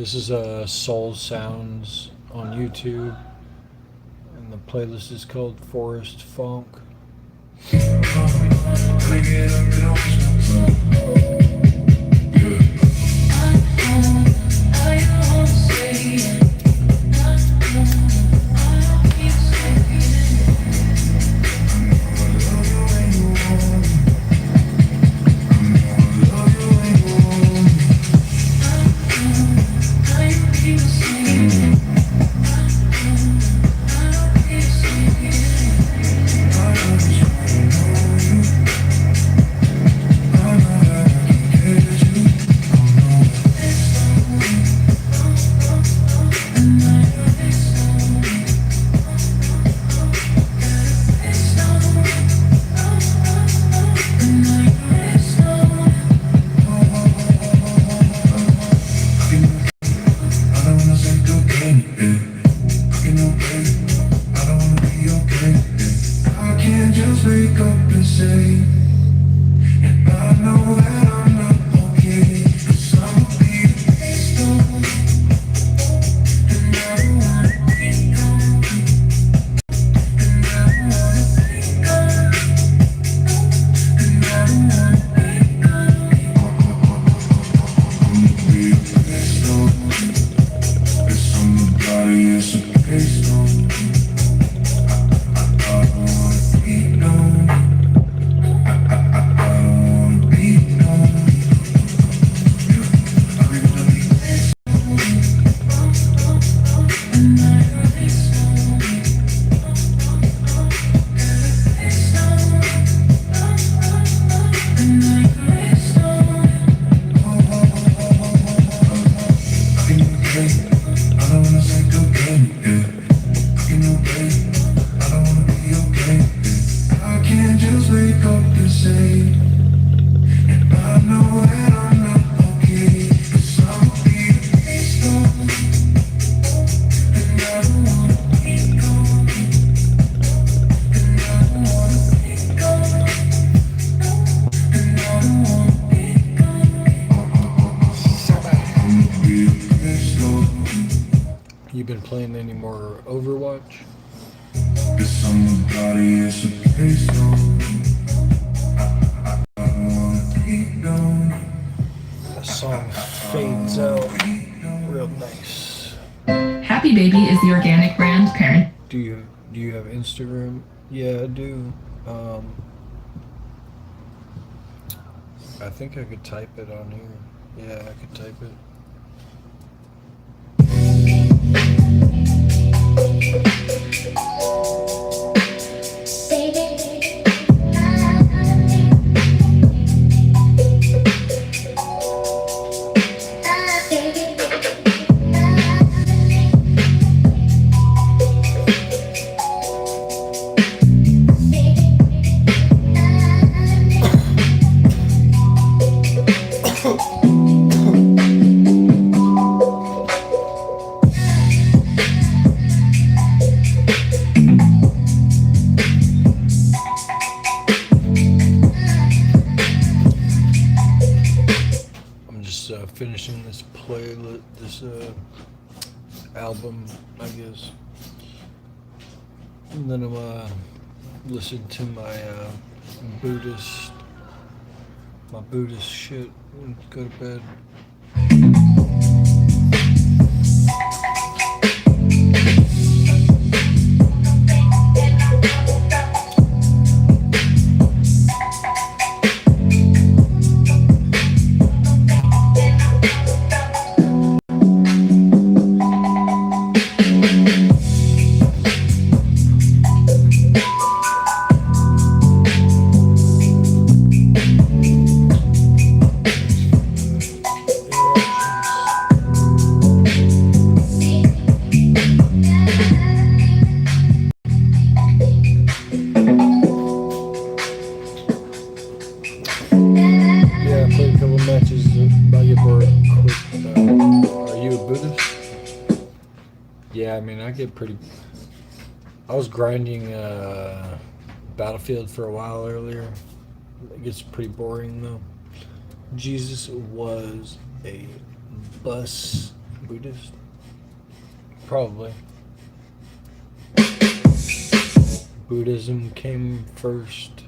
This is Soul Sounds on YouTube, and the playlist is called Forest Funk. You been playing any more Overwatch? The song fades out real nice. Happy Baby is the organic brand parent. Do you have Instagram? Yeah, I do. I think I could type it on here. Yeah, I could type it. finishing this playlist, this album, I guess. And then I'm listen to my Buddhist shit and go to bed. Yeah, I mean, I was grinding Battlefield for a while earlier. It gets pretty boring though. Jesus was a bus Buddhist? Probably. Buddhism came first.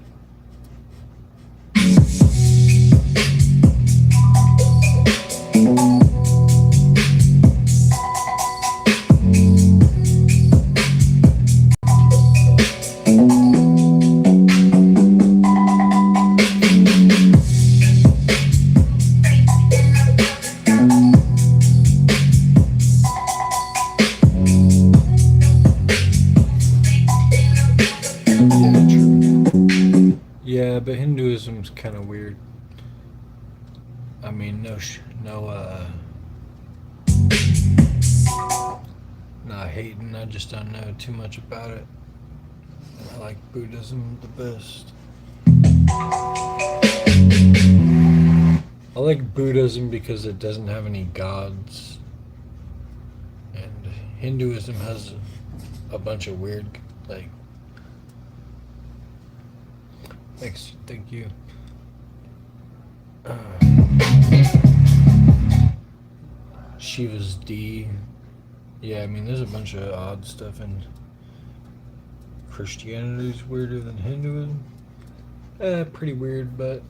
Yeah, but Hinduism's kind of weird. I mean, not hating, I just don't know too much about it. I like Buddhism the best. I like Buddhism because it doesn't have any gods. And Hinduism has a bunch of weird, like, thank you. Shiva's D. Yeah, I mean, there's a bunch of odd stuff, and Christianity's weirder than Hinduism. Pretty weird, but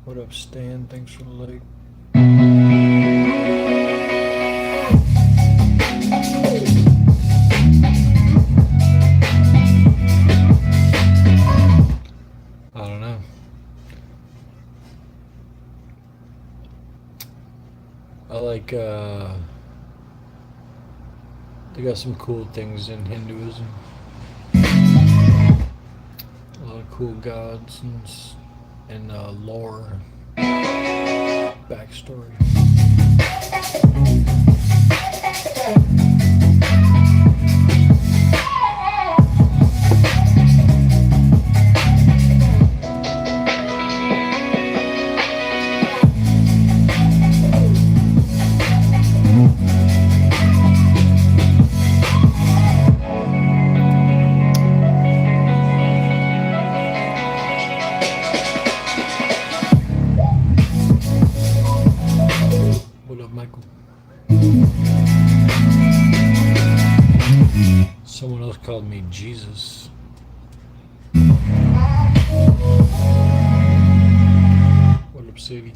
what up, Stan? Thanks for the like. I don't know. I like, they got some cool things in Hinduism. A lot of cool gods and lore, backstory. Someone else called me Jesus. What up, Sadie?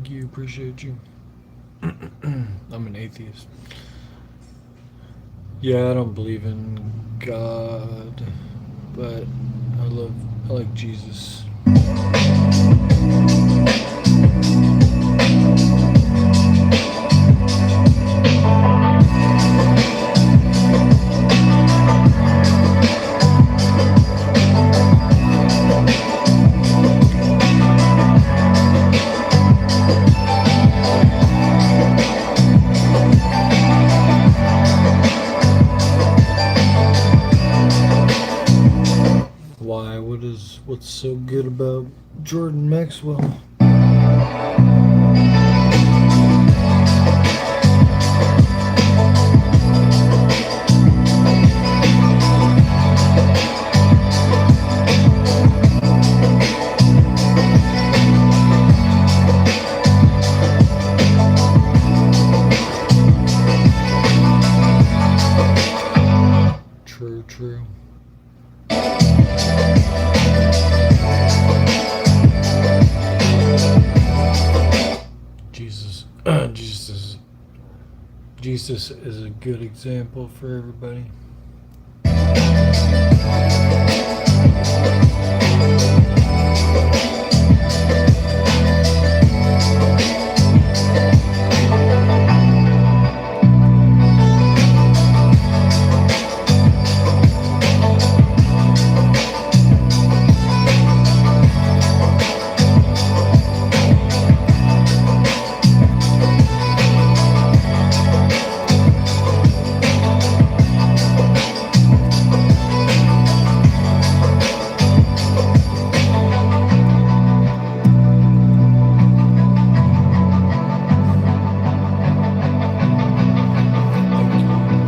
Thank you. Appreciate you. I'm an atheist. Yeah, I don't believe in God, but I like Jesus. Why? What's so good about Jordan Maxwell? True. Jesus is a good example for everybody.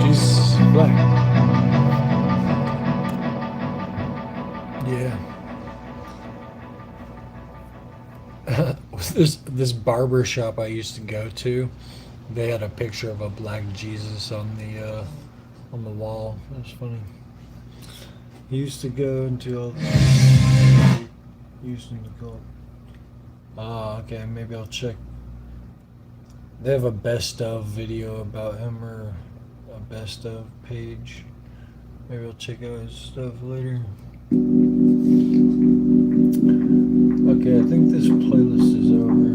Jesus is black. Yeah. This barber shop I used to go to, they had a picture of a black Jesus on the wall. That's funny. He used to go into all the Houston to go. Ah, okay, maybe I'll check. They have a best of video about him or a best of page. Maybe I'll check out his stuff later. Okay, I think this playlist is over.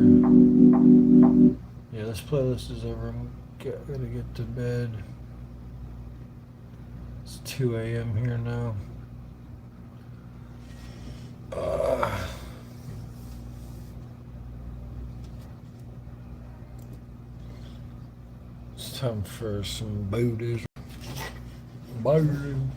Yeah, this playlist is over. I'm gonna get to bed. It's 2 a.m. here now. It's time for some Buddhism. Buddhism.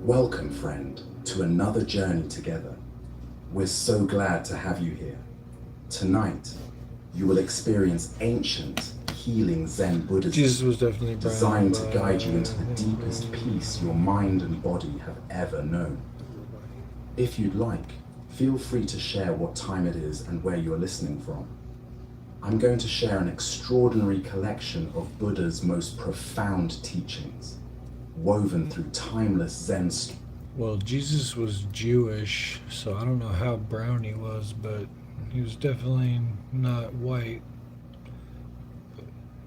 Welcome, friend, to another journey together. We're so glad to have you here. Tonight, you will experience ancient, healing Zen Buddhism, Jesus was definitely designed to guide you into the deepest peace your mind and body have ever known. If you'd like, feel free to share what time it is and where you're listening from. I'm going to share an extraordinary collection of Buddha's most profound teachings, woven through timeless Zen stories. Well, Jesus was Jewish, so I don't know how brown he was, but he was definitely not white.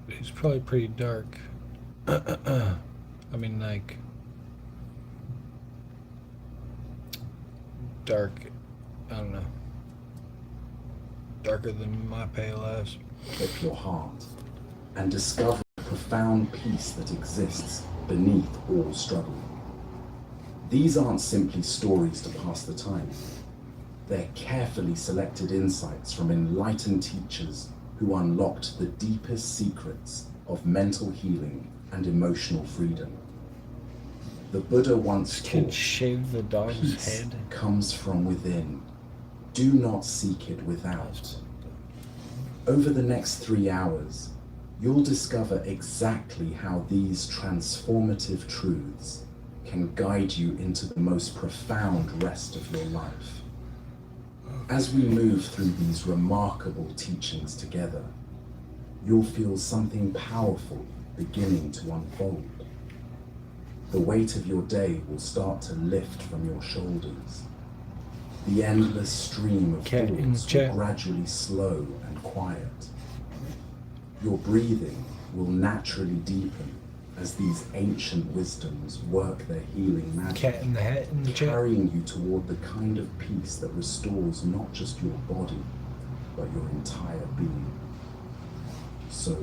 He's probably pretty dark. I mean, like, dark, I don't know, darker than my pale ass. Of your heart and discover the profound peace that exists beneath all struggle. These aren't simply stories to pass the time. They're carefully selected insights from enlightened teachers who unlocked the deepest secrets of mental healing and emotional freedom. The Buddha once Kid taught, shaved the dog's peace head. comes from within. Do not seek it without. Over the next 3 hours, you'll discover exactly how these transformative truths can guide you into the most profound rest of your life. As we move through these remarkable teachings together, you'll feel something powerful beginning to unfold. The weight of your day will start to lift from your shoulders. The endless stream of Cat in the thoughts will chat. gradually slow and quiet. Your breathing will naturally deepen as these ancient wisdoms work their healing magic, Cat in the hat in the chat. carrying you toward the kind of peace that restores not just your body, but your entire being. So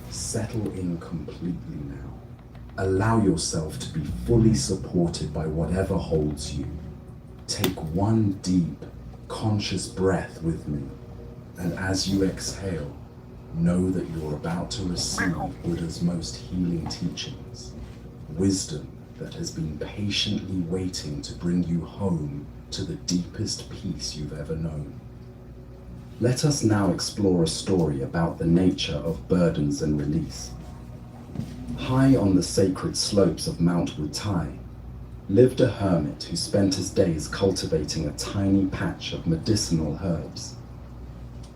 settle in completely now. Allow yourself to be fully supported by whatever holds you. Take one deep, conscious breath with me, and as you exhale, know that you're about to receive Buddha's most healing teachings, wisdom that has been patiently waiting to bring you home to the deepest peace you've ever known. Let us now explore a story about the nature of burdens and release. High on the sacred slopes of Mount Wutai lived a hermit who spent his days cultivating a tiny patch of medicinal herbs.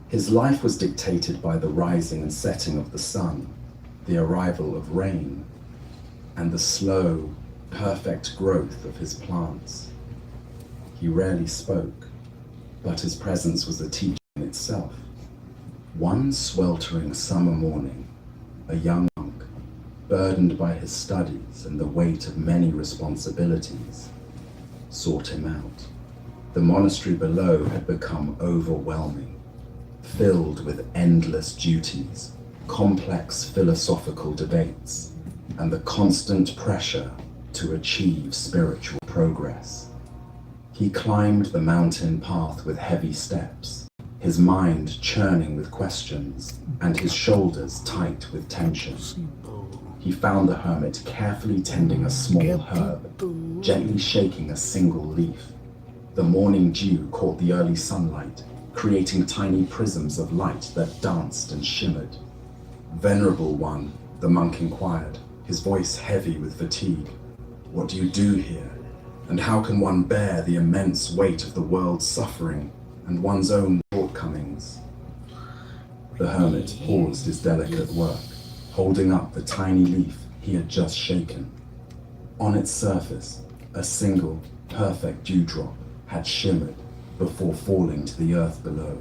His life was dictated by the rising and setting of the sun, the arrival of rain, and the slow, perfect growth of his plants. He rarely spoke, but his presence was a teaching in itself. One sweltering summer morning, a young monk, burdened by his studies and the weight of many responsibilities, sought him out. The monastery below had become overwhelming, filled with endless duties, complex philosophical debates, and the constant pressure to achieve spiritual progress. He climbed the mountain path with heavy steps, his mind churning with questions and his shoulders tight with tension. He found the hermit carefully tending a small herb, gently shaking a single leaf. The morning dew caught the early sunlight, creating tiny prisms of light that danced and shimmered. "Venerable one," the monk inquired, his voice heavy with fatigue, "what do you do here? And how can one bear the immense weight of the world's suffering and one's own shortcomings?" The hermit paused his delicate work, holding up the tiny leaf he had just shaken. On its surface, a single, perfect dewdrop had shimmered before falling to the earth below.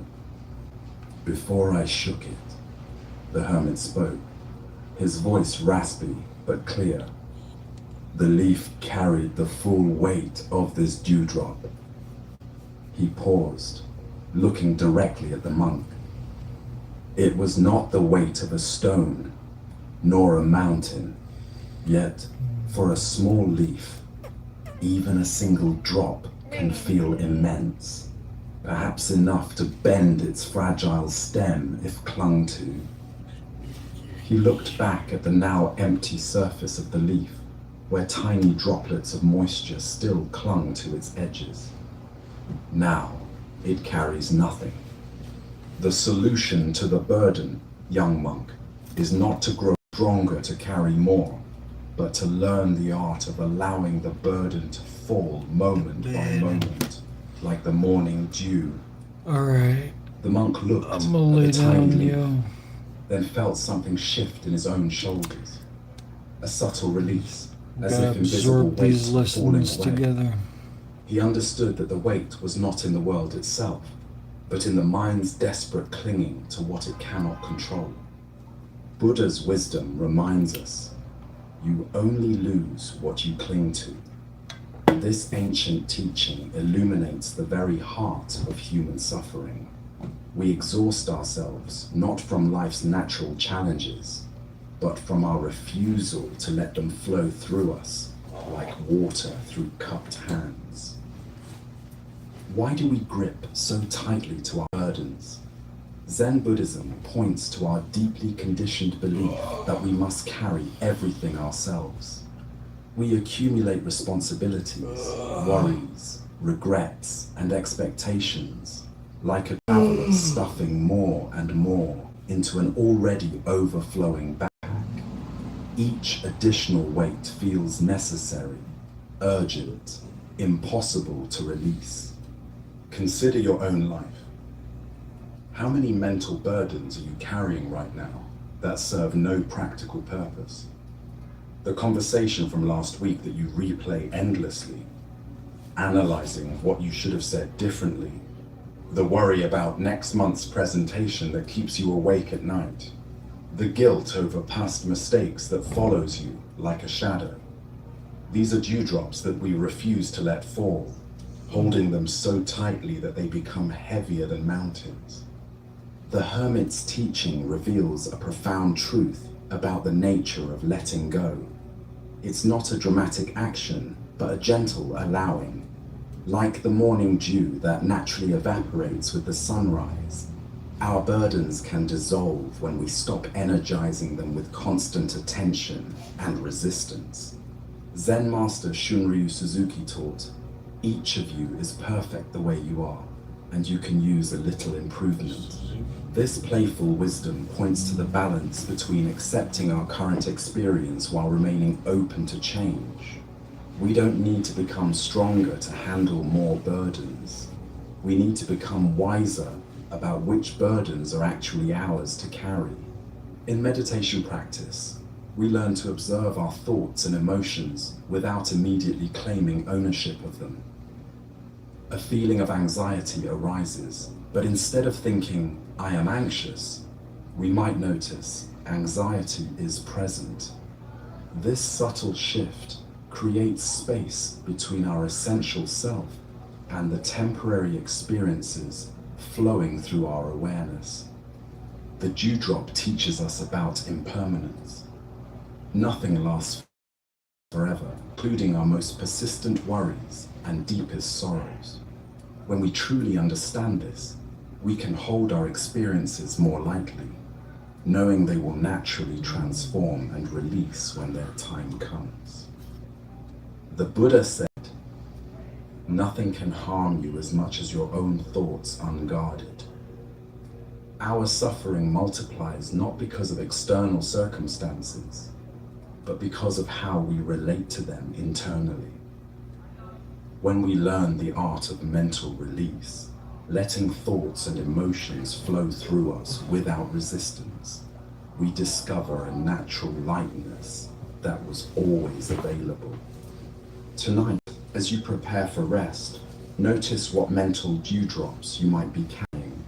"Before I shook it," the hermit spoke, his voice raspy but clear, "the leaf carried the full weight of this dewdrop." He paused, looking directly at the monk. It was not the weight of a stone, nor a mountain, yet for a small leaf, even a single drop can feel immense, perhaps enough to bend its fragile stem if clung to. He looked back at the now empty surface of the leaf, where tiny droplets of moisture still clung to its edges. Now it carries nothing. The solution to the burden, young monk, is not to grow stronger to carry more, but to learn the art of allowing the burden to fall moment by moment, like the morning dew. Alright, The monk looked I'm at gonna lay the tiny down, leaf, yo. then felt something shift in his own shoulders. A subtle release, as Gotta if invisible absorb these weight falling lessons away. together. He understood that the weight was not in the world itself, but in the mind's desperate clinging to what it cannot control. Buddha's wisdom reminds us, you only lose what you cling to. This ancient teaching illuminates the very heart of human suffering. We exhaust ourselves not from life's natural challenges, but from our refusal to let them flow through us like water through cupped hands. Why do we grip so tightly to our burdens? Zen Buddhism points to our deeply conditioned belief that we must carry everything ourselves. We accumulate responsibilities, worries, regrets, and expectations, like a traveler stuffing more and more into an already overflowing backpack. Each additional weight feels necessary, urgent, impossible to release. Consider your own life. How many mental burdens are you carrying right now that serve no practical purpose? The conversation from last week that you replay endlessly, analyzing what you should have said differently, the worry about next month's presentation that keeps you awake at night, the guilt over past mistakes that follows you like a shadow. These are dewdrops that we refuse to let fall, holding them so tightly that they become heavier than mountains. The hermit's teaching reveals a profound truth about the nature of letting go. It's not a dramatic action, but a gentle allowing. Like the morning dew that naturally evaporates with the sunrise, our burdens can dissolve when we stop energizing them with constant attention and resistance. Zen master Shunryu Suzuki taught, each of you is perfect the way you are, and you can use a little improvement. This playful wisdom points to the balance between accepting our current experience while remaining open to change. We don't need to become stronger to handle more burdens. We need to become wiser about which burdens are actually ours to carry. In meditation practice, we learn to observe our thoughts and emotions without immediately claiming ownership of them. A feeling of anxiety arises, but instead of thinking, I am anxious, we might notice anxiety is present. This subtle shift creates space between our essential self and the temporary experiences flowing through our awareness. The dewdrop teaches us about impermanence. Nothing lasts forever, including our most persistent worries and deepest sorrows. When we truly understand this, we can hold our experiences more lightly, knowing they will naturally transform and release when their time comes. The Buddha said, nothing can harm you as much as your own thoughts unguarded. Our suffering multiplies not because of external circumstances, but because of how we relate to them internally. When we learn the art of mental release, letting thoughts and emotions flow through us without resistance, we discover a natural lightness that was always available. Tonight, as you prepare for rest, notice what mental dewdrops you might be carrying.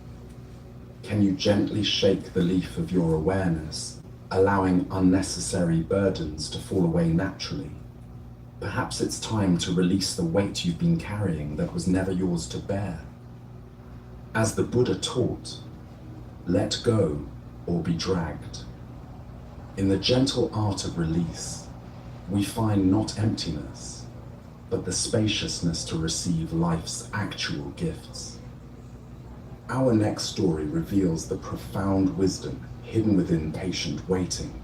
Can you gently shake the leaf of your awareness, allowing unnecessary burdens to fall away naturally? Perhaps it's time to release the weight you've been carrying that was never yours to bear. As the Buddha taught, let go or be dragged. In the gentle art of release, we find not emptiness, but the spaciousness to receive life's actual gifts. Our next story reveals the profound wisdom hidden within patient waiting.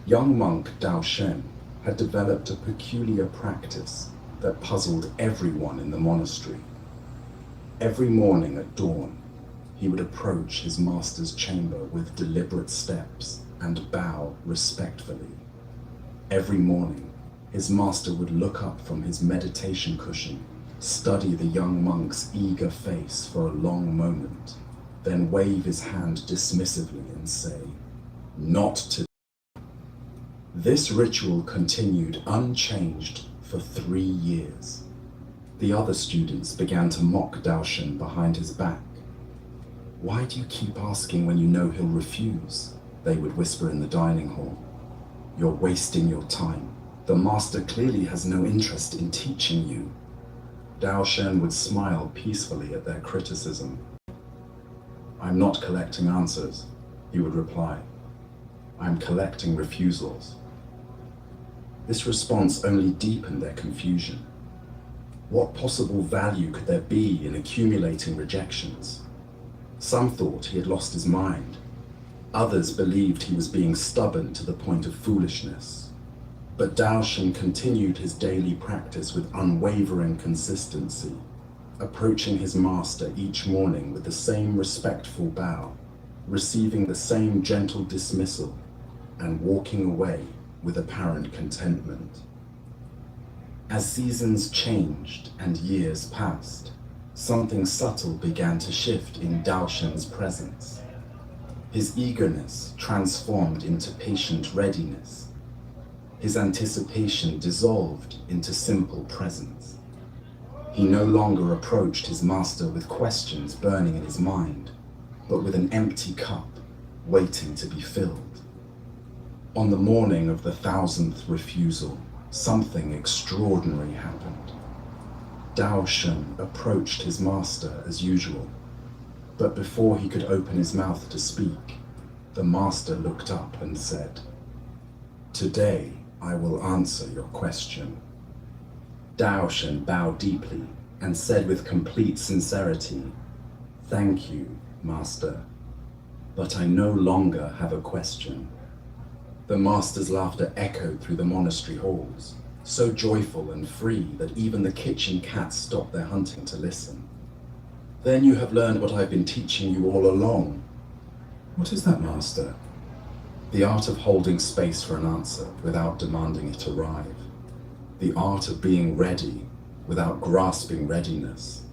Young monk Dao Shen had developed a peculiar practice that puzzled everyone in the monastery. Every morning at dawn, he would approach his master's chamber with deliberate steps and bow respectfully. Every morning, his master would look up from his meditation cushion, study the young monk's eager face for a long moment, then wave his hand dismissively and say, "Not today." This ritual continued unchanged for 3 years. The other students began to mock Daoshen behind his back. "Why do you keep asking when you know he'll refuse?" they would whisper in the dining hall. "You're wasting your time. The master clearly has no interest in teaching you." Daoshen would smile peacefully at their criticism. "I'm not collecting answers," he would reply. "I'm collecting refusals." This response only deepened their confusion. What possible value could there be in accumulating rejections? Some thought he had lost his mind. Others believed he was being stubborn to the point of foolishness. But Daoshen continued his daily practice with unwavering consistency, approaching his master each morning with the same respectful bow, receiving the same gentle dismissal, and walking away with apparent contentment. As seasons changed and years passed, something subtle began to shift in Daoshen's presence. His eagerness transformed into patient readiness. His anticipation dissolved into simple presence. He no longer approached his master with questions burning in his mind, but with an empty cup waiting to be filled. On the morning of the 1000th refusal, something extraordinary happened. Daoshen approached his master as usual, but before he could open his mouth to speak, the master looked up and said, "Today I will answer your question." Daoshen bowed deeply and said with complete sincerity, "Thank you, Master, but I no longer have a question." The master's laughter echoed through the monastery halls, so joyful and free that even the kitchen cats stopped their hunting to listen. "Then you have learned what I've been teaching you all along." "What is that, Master?" "The art of holding space for an answer without demanding it arrive. The art of being ready without grasping readiness.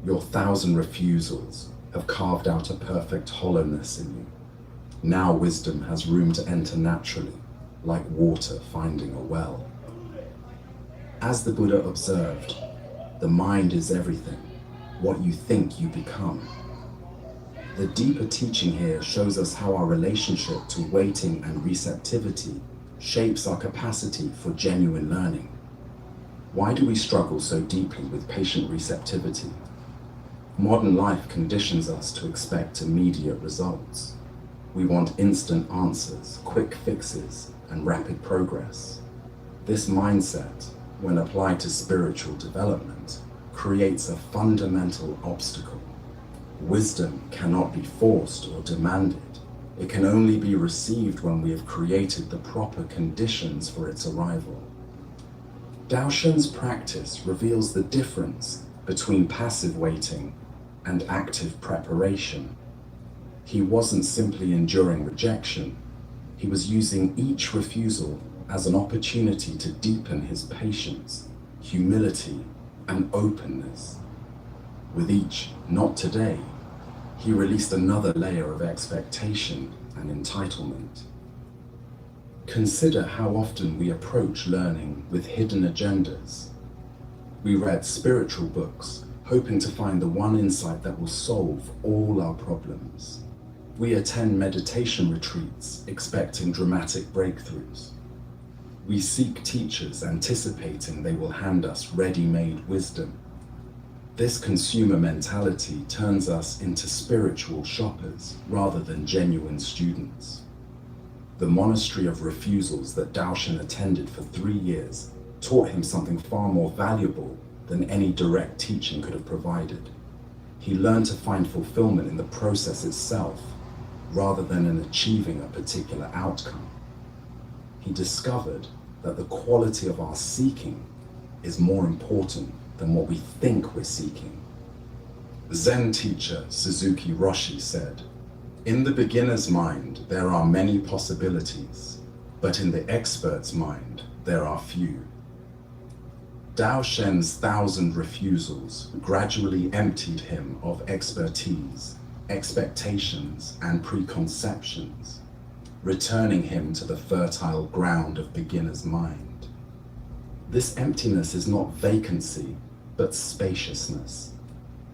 Your 1000 refusals have carved out a perfect hollowness in you. Now wisdom has room to enter naturally, like water finding a well." As the Buddha observed, the mind is everything. What you think you become. The deeper teaching here shows us how our relationship to waiting and receptivity shapes our capacity for genuine learning. Why do we struggle so deeply with patient receptivity? Modern life conditions us to expect immediate results. We want instant answers, quick fixes, and rapid progress. This mindset, when applied to spiritual development, creates a fundamental obstacle. Wisdom cannot be forced or demanded. It can only be received when we have created the proper conditions for its arrival. Daoshen's practice reveals the difference between passive waiting and active preparation. He wasn't simply enduring rejection. He was using each refusal as an opportunity to deepen his patience, humility, and openness. With each "not today," he released another layer of expectation and entitlement. Consider how often we approach learning with hidden agendas. We read spiritual books, hoping to find the one insight that will solve all our problems. We attend meditation retreats, expecting dramatic breakthroughs. We seek teachers, anticipating they will hand us ready-made wisdom. This consumer mentality turns us into spiritual shoppers rather than genuine students. The monastery of refusals that Daoshen attended for 3 years taught him something far more valuable than any direct teaching could have provided. He learned to find fulfillment in the process itself, rather than in achieving a particular outcome. He discovered that the quality of our seeking is more important than what we think we're seeking. Zen teacher Suzuki Roshi said, "In the beginner's mind, there are many possibilities, but in the expert's mind, there are few." Daoshen's 1000 refusals gradually emptied him of expertise, expectations, and preconceptions, returning him to the fertile ground of beginner's mind. This emptiness is not vacancy, but spaciousness.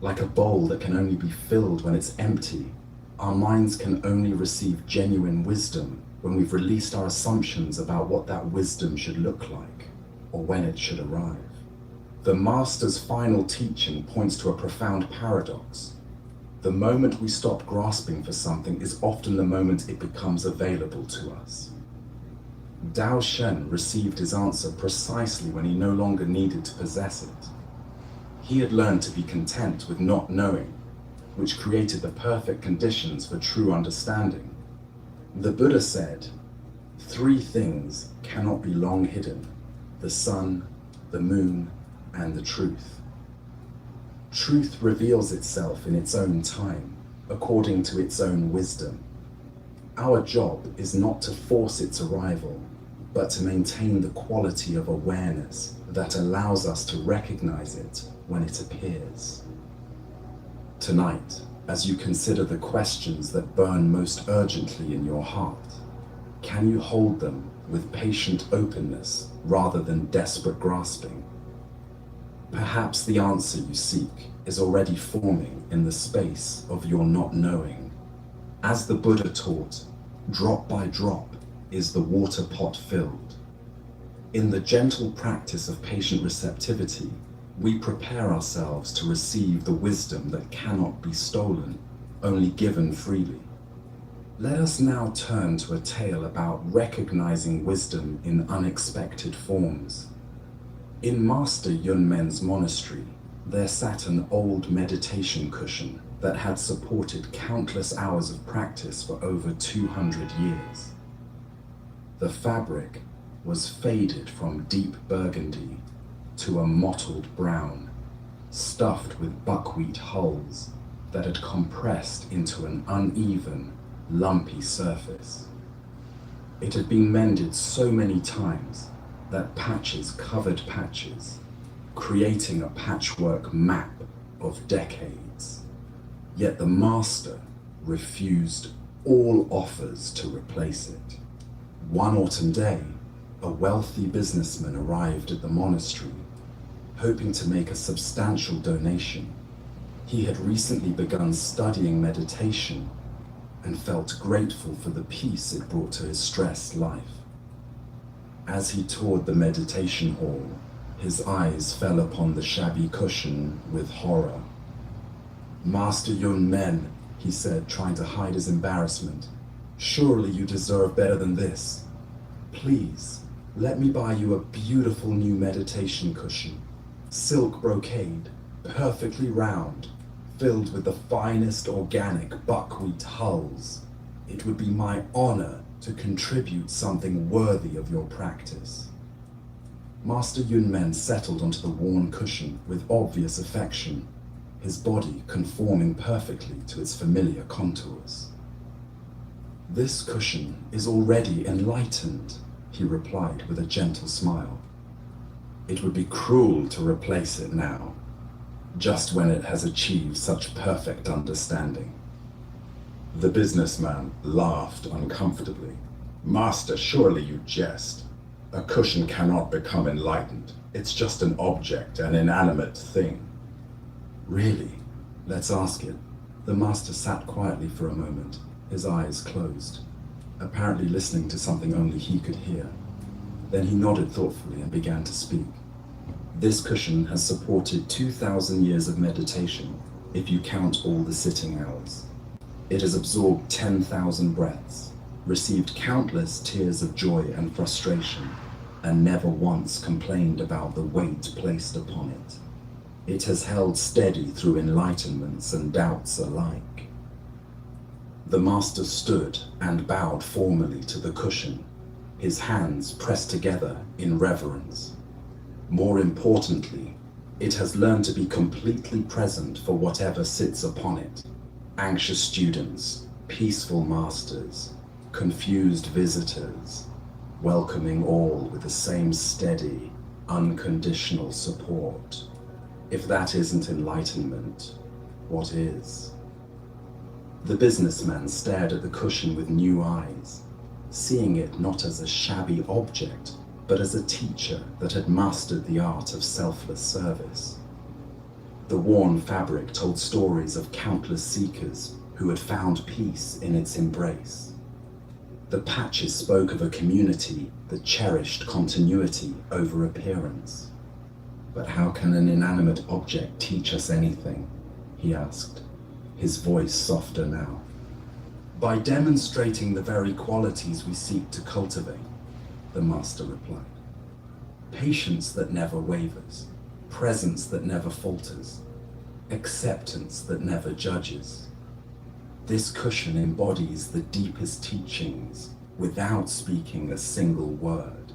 Like a bowl that can only be filled when it's empty, our minds can only receive genuine wisdom when we've released our assumptions about what that wisdom should look like, or when it should arrive. The Master's final teaching points to a profound paradox. The moment we stop grasping for something is often the moment it becomes available to us. Daoshen received his answer precisely when he no longer needed to possess it. He had learned to be content with not knowing, which created the perfect conditions for true understanding. The Buddha said, 3 things cannot be long hidden: the sun, the moon, and the truth. Truth reveals itself in its own time, according to its own wisdom. Our job is not to force its arrival, but to maintain the quality of awareness that allows us to recognize it when it appears. Tonight, as you consider the questions that burn most urgently in your heart, can you hold them with patient openness rather than desperate grasping? Perhaps the answer you seek is already forming in the space of your not knowing. As the Buddha taught, drop by drop is the water pot filled. In the gentle practice of patient receptivity, we prepare ourselves to receive the wisdom that cannot be stolen, only given freely. Let us now turn to a tale about recognizing wisdom in unexpected forms. In Master Yunmen's monastery, there sat an old meditation cushion that had supported countless hours of practice for over 200 years. The fabric was faded from deep burgundy to a mottled brown, stuffed with buckwheat hulls that had compressed into an uneven, lumpy surface. It had been mended so many times that patches covered patches, creating a patchwork map of decades. Yet the master refused all offers to replace it. One autumn day, a wealthy businessman arrived at the monastery, hoping to make a substantial donation. He had recently begun studying meditation and felt grateful for the peace it brought to his stressed life. As he toured the meditation hall, his eyes fell upon the shabby cushion with horror. "Master Yunmen," he said, trying to hide his embarrassment, "surely you deserve better than this. Please, let me buy you a beautiful new meditation cushion, silk brocade, perfectly round, filled with the finest organic buckwheat hulls. It would be my honor to contribute something worthy of your practice." Master Yunmen settled onto the worn cushion with obvious affection, his body conforming perfectly to its familiar contours. "This cushion is already enlightened," he replied with a gentle smile. "It would be cruel to replace it now, just when it has achieved such perfect understanding." The businessman laughed uncomfortably. "Master, surely you jest. A cushion cannot become enlightened. It's just an object, an inanimate thing." "Really? Let's ask it." The master sat quietly for a moment, his eyes closed, apparently listening to something only he could hear. Then he nodded thoughtfully and began to speak. "This cushion has supported 2,000 years of meditation, if you count all the sitting hours. It has absorbed 10,000 breaths, received countless tears of joy and frustration, and never once complained about the weight placed upon it. It has held steady through enlightenments and doubts alike." The master stood and bowed formally to the cushion, his hands pressed together in reverence. "More importantly, it has learned to be completely present for whatever sits upon it. Anxious students, peaceful masters, confused visitors, welcoming all with the same steady, unconditional support. If that isn't enlightenment, what is?" The businessman stared at the cushion with new eyes, seeing it not as a shabby object, but as a teacher that had mastered the art of selfless service. The worn fabric told stories of countless seekers who had found peace in its embrace. The patches spoke of a community that cherished continuity over appearance. "But how can an inanimate object teach us anything?" he asked, his voice softer now. "By demonstrating the very qualities we seek to cultivate," the master replied. "Patience that never wavers, presence that never falters, acceptance that never judges. This cushion embodies the deepest teachings without speaking a single word."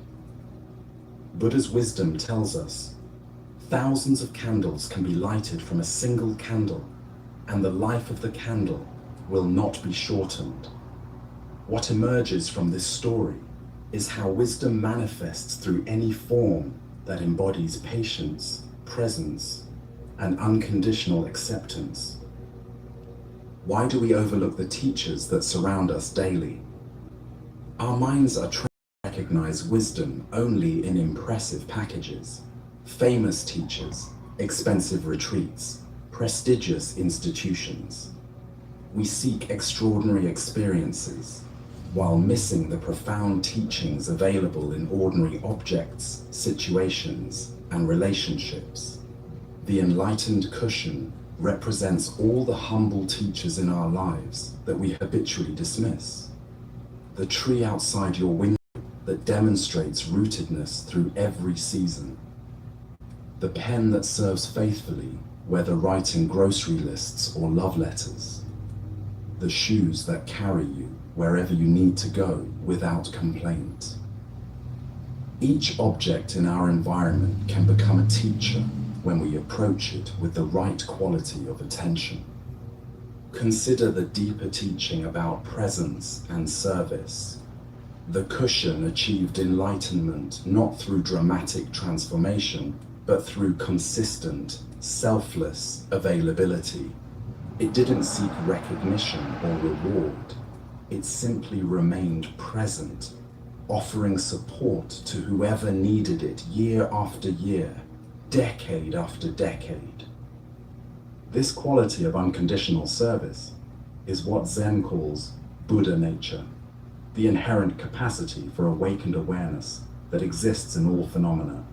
Buddha's wisdom tells us thousands of candles can be lighted from a single candle, and the life of the candle will not be shortened. What emerges from this story is how wisdom manifests through any form that embodies patience, presence, and unconditional acceptance. Why do we overlook the teachers that surround us daily? Our minds are trained to recognize wisdom only in impressive packages, famous teachers, expensive retreats, prestigious institutions. We seek extraordinary experiences while missing the profound teachings available in ordinary objects, situations, and relationships. The enlightened cushion represents all the humble teachers in our lives that we habitually dismiss. The tree outside your window that demonstrates rootedness through every season. The pen that serves faithfully, whether writing grocery lists or love letters. The shoes that carry you wherever you need to go without complaint. Each object in our environment can become a teacher when we approach it with the right quality of attention. Consider the deeper teaching about presence and service. The cushion achieved enlightenment not through dramatic transformation, but through consistent, selfless availability. It didn't seek recognition or reward. It simply remained present, offering support to whoever needed it year after year, decade after decade. This quality of unconditional service is what Zen calls Buddha nature, the inherent capacity for awakened awareness that exists in all phenomena.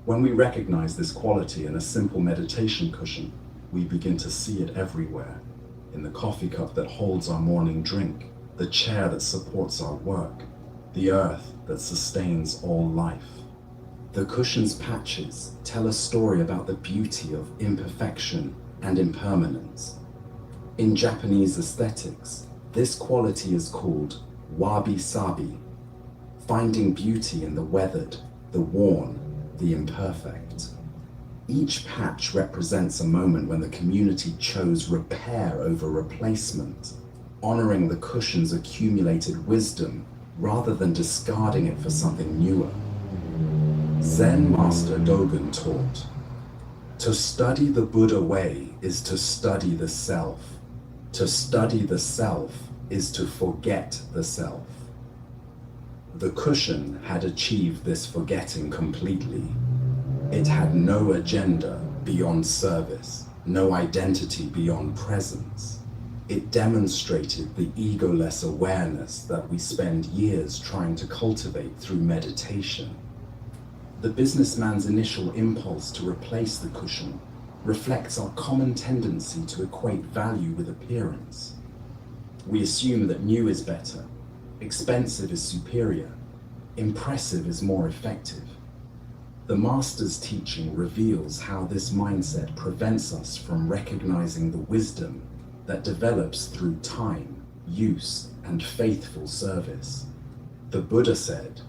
When we recognize this quality in a simple meditation cushion, we begin to see it everywhere, in the coffee cup that holds our morning drink, the chair that supports our work, the earth that sustains all life. The cushion's patches tell a story about the beauty of imperfection and impermanence. In Japanese aesthetics, this quality is called wabi-sabi, finding beauty in the weathered, the worn, the imperfect. Each patch represents a moment when the community chose repair over replacement, honoring the cushion's accumulated wisdom rather than discarding it for something newer. Zen master Dogen taught, to study the Buddha way is to study the self. To study the self is to forget the self. The cushion had achieved this forgetting completely. It had no agenda beyond service, no identity beyond presence. It demonstrated the egoless awareness that we spend years trying to cultivate through meditation. The businessman's initial impulse to replace the cushion reflects our common tendency to equate value with appearance. We assume that new is better, expensive is superior, impressive is more effective. The Master's teaching reveals how this mindset prevents us from recognizing the wisdom that develops through time, use, and faithful service. The Buddha said,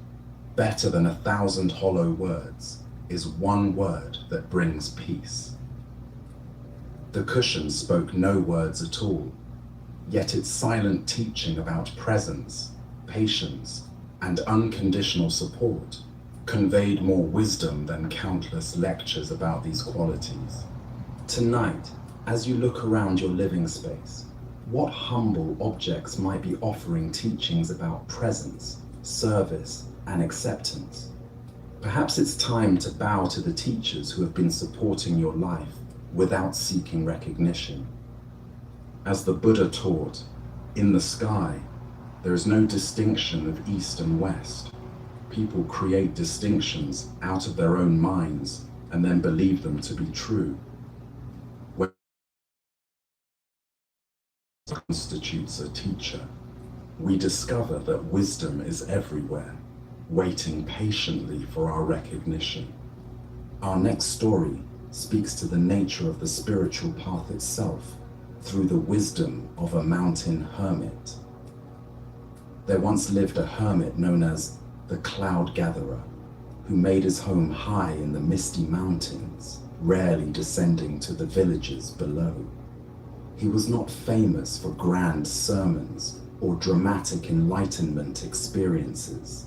"Better than 1,000 hollow words is one word that brings peace." The cushion spoke no words at all, yet its silent teaching about presence, patience, and unconditional support conveyed more wisdom than countless lectures about these qualities. Tonight, as you look around your living space, what humble objects might be offering teachings about presence, service, and acceptance? Perhaps it's time to bow to the teachers who have been supporting your life without seeking recognition. As the Buddha taught, in the sky, there is no distinction of east and west. People create distinctions out of their own minds and then believe them to be true. What constitutes a teacher? We discover that wisdom is everywhere, waiting patiently for our recognition. Our next story speaks to the nature of the spiritual path itself through the wisdom of a mountain hermit. There once lived a hermit known as the Cloud Gatherer, who made his home high in the misty mountains, rarely descending to the villages below. He was not famous for grand sermons or dramatic enlightenment experiences,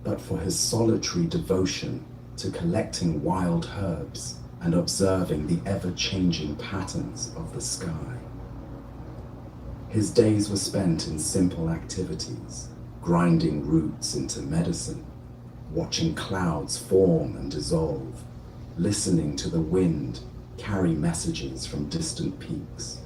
but for his solitary devotion to collecting wild herbs and observing the ever-changing patterns of the sky. His days were spent in simple activities, grinding roots into medicine, watching clouds form and dissolve, listening to the wind carry messages from distant peaks.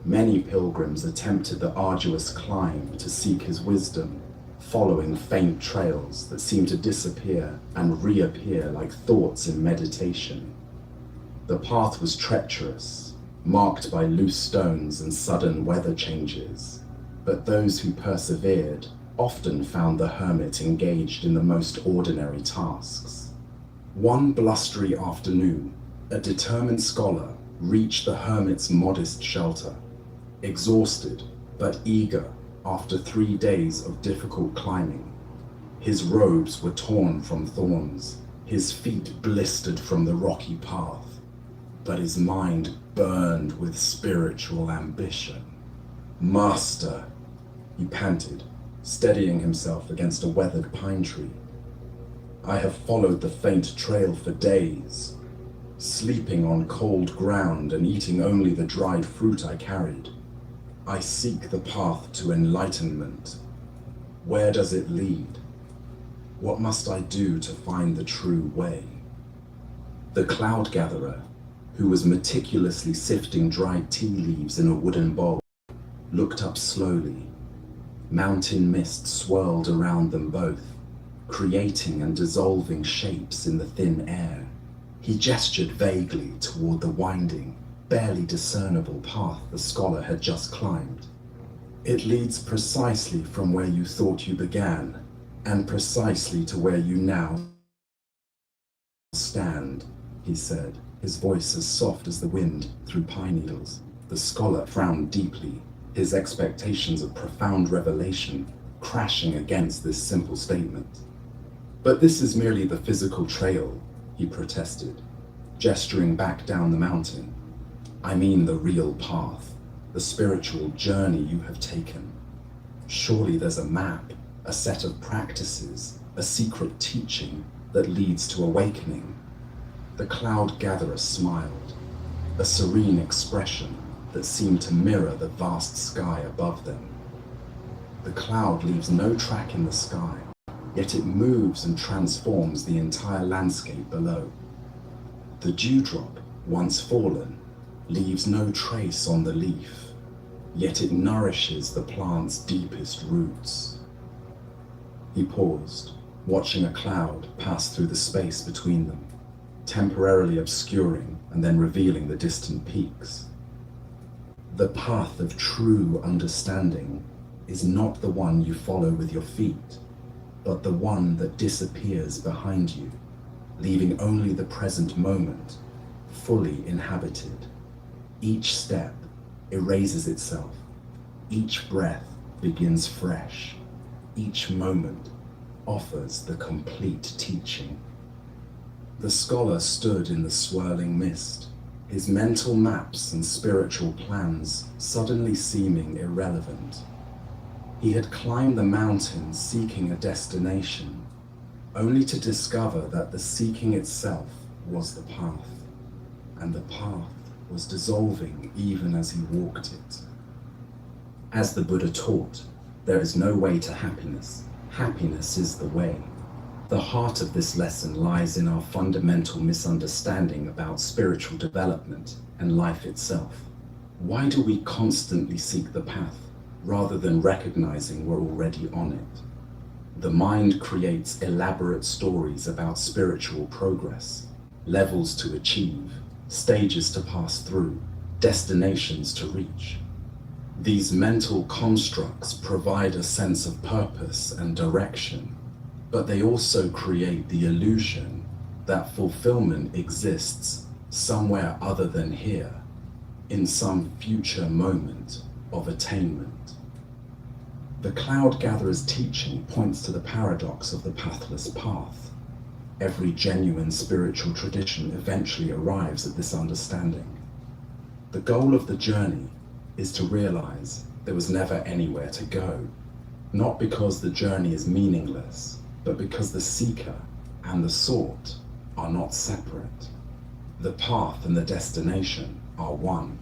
Many pilgrims attempted the arduous climb to seek his wisdom, following faint trails that seemed to disappear and reappear like thoughts in meditation. The path was treacherous, marked by loose stones and sudden weather changes, but those who persevered often found the hermit engaged in the most ordinary tasks. One blustery afternoon, a determined scholar reached the hermit's modest shelter, exhausted but eager after 3 days of difficult climbing. His robes were torn from thorns, his feet blistered from the rocky path, but his mind burned with spiritual ambition. "Master," he panted, steadying himself against a weathered pine tree. "I have followed the faint trail for days, sleeping on cold ground and eating only the dried fruit I carried. I seek the path to enlightenment. Where does it lead? What must I do to find the true way?" The cloud gatherer, who was meticulously sifting dried tea leaves in a wooden bowl, looked up slowly. Mountain mist swirled around them both, creating and dissolving shapes in the thin air. He gestured vaguely toward the winding, barely discernible path the scholar had just climbed. "It leads precisely from where you thought you began, and precisely to where you now stand," he said, his voice as soft as the wind through pine needles. The scholar frowned deeply, his expectations of profound revelation crashing against this simple statement. "But this is merely the physical trail," he protested, gesturing back down the mountain. "I mean the real path, the spiritual journey you have taken. Surely there's a map, a set of practices, a secret teaching that leads to awakening." The cloud gatherer smiled, a serene expression that seemed to mirror the vast sky above them. The cloud leaves no track in the sky, yet it moves and transforms the entire landscape below. The dewdrop, once fallen, leaves no trace on the leaf, yet it nourishes the plant's deepest roots. He paused, watching a cloud pass through the space between them, temporarily obscuring and then revealing the distant peaks. "The path of true understanding is not the one you follow with your feet, but the one that disappears behind you, leaving only the present moment, fully inhabited. Each step erases itself, each breath begins fresh, each moment offers the complete teaching." The scholar stood in the swirling mist, his mental maps and spiritual plans suddenly seeming irrelevant. He had climbed the mountain seeking a destination, only to discover that the seeking itself was the path, and the path was dissolving even as he walked it. As the Buddha taught, there is no way to happiness. Happiness is the way. The heart of this lesson lies in our fundamental misunderstanding about spiritual development and life itself. Why do we constantly seek the path rather than recognizing we're already on it? The mind creates elaborate stories about spiritual progress, levels to achieve, stages to pass through, destinations to reach. These mental constructs provide a sense of purpose and direction, but they also create the illusion that fulfillment exists somewhere other than here, in some future moment of attainment. The cloud gatherer's teaching points to the paradox of the pathless path. Every genuine spiritual tradition eventually arrives at this understanding. The goal of the journey is to realize there was never anywhere to go, not because the journey is meaningless, but because the seeker and the sought are not separate. The path and the destination are one.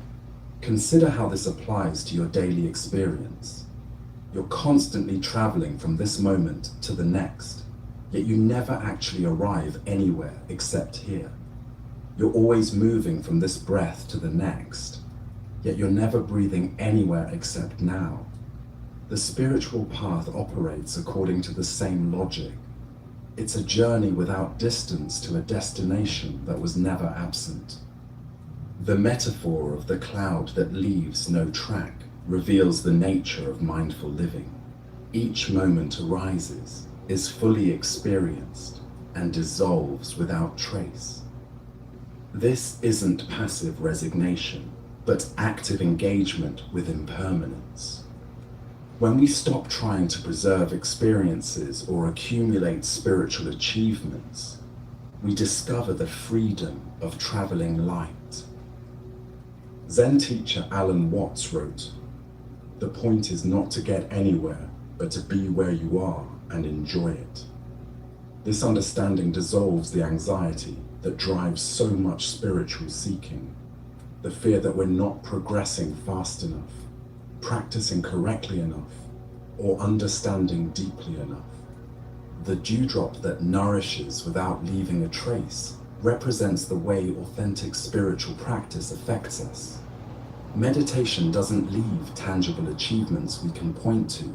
Consider how this applies to your daily experience. You're constantly traveling from this moment to the next, yet you never actually arrive anywhere except here. You're always moving from this breath to the next, yet you're never breathing anywhere except now. The spiritual path operates according to the same logic. It's a journey without distance to a destination that was never absent. The metaphor of the cloud that leaves no track reveals the nature of mindful living. Each moment arises, is fully experienced, and dissolves without trace. This isn't passive resignation, but active engagement with impermanence. When we stop trying to preserve experiences or accumulate spiritual achievements, we discover the freedom of traveling light. Zen teacher Alan Watts wrote, "The point is not to get anywhere, but to be where you are and enjoy it." This understanding dissolves the anxiety that drives so much spiritual seeking, the fear that we're not progressing fast enough, practicing correctly enough, or understanding deeply enough. The dewdrop that nourishes without leaving a trace represents the way authentic spiritual practice affects us. Meditation doesn't leave tangible achievements we can point to,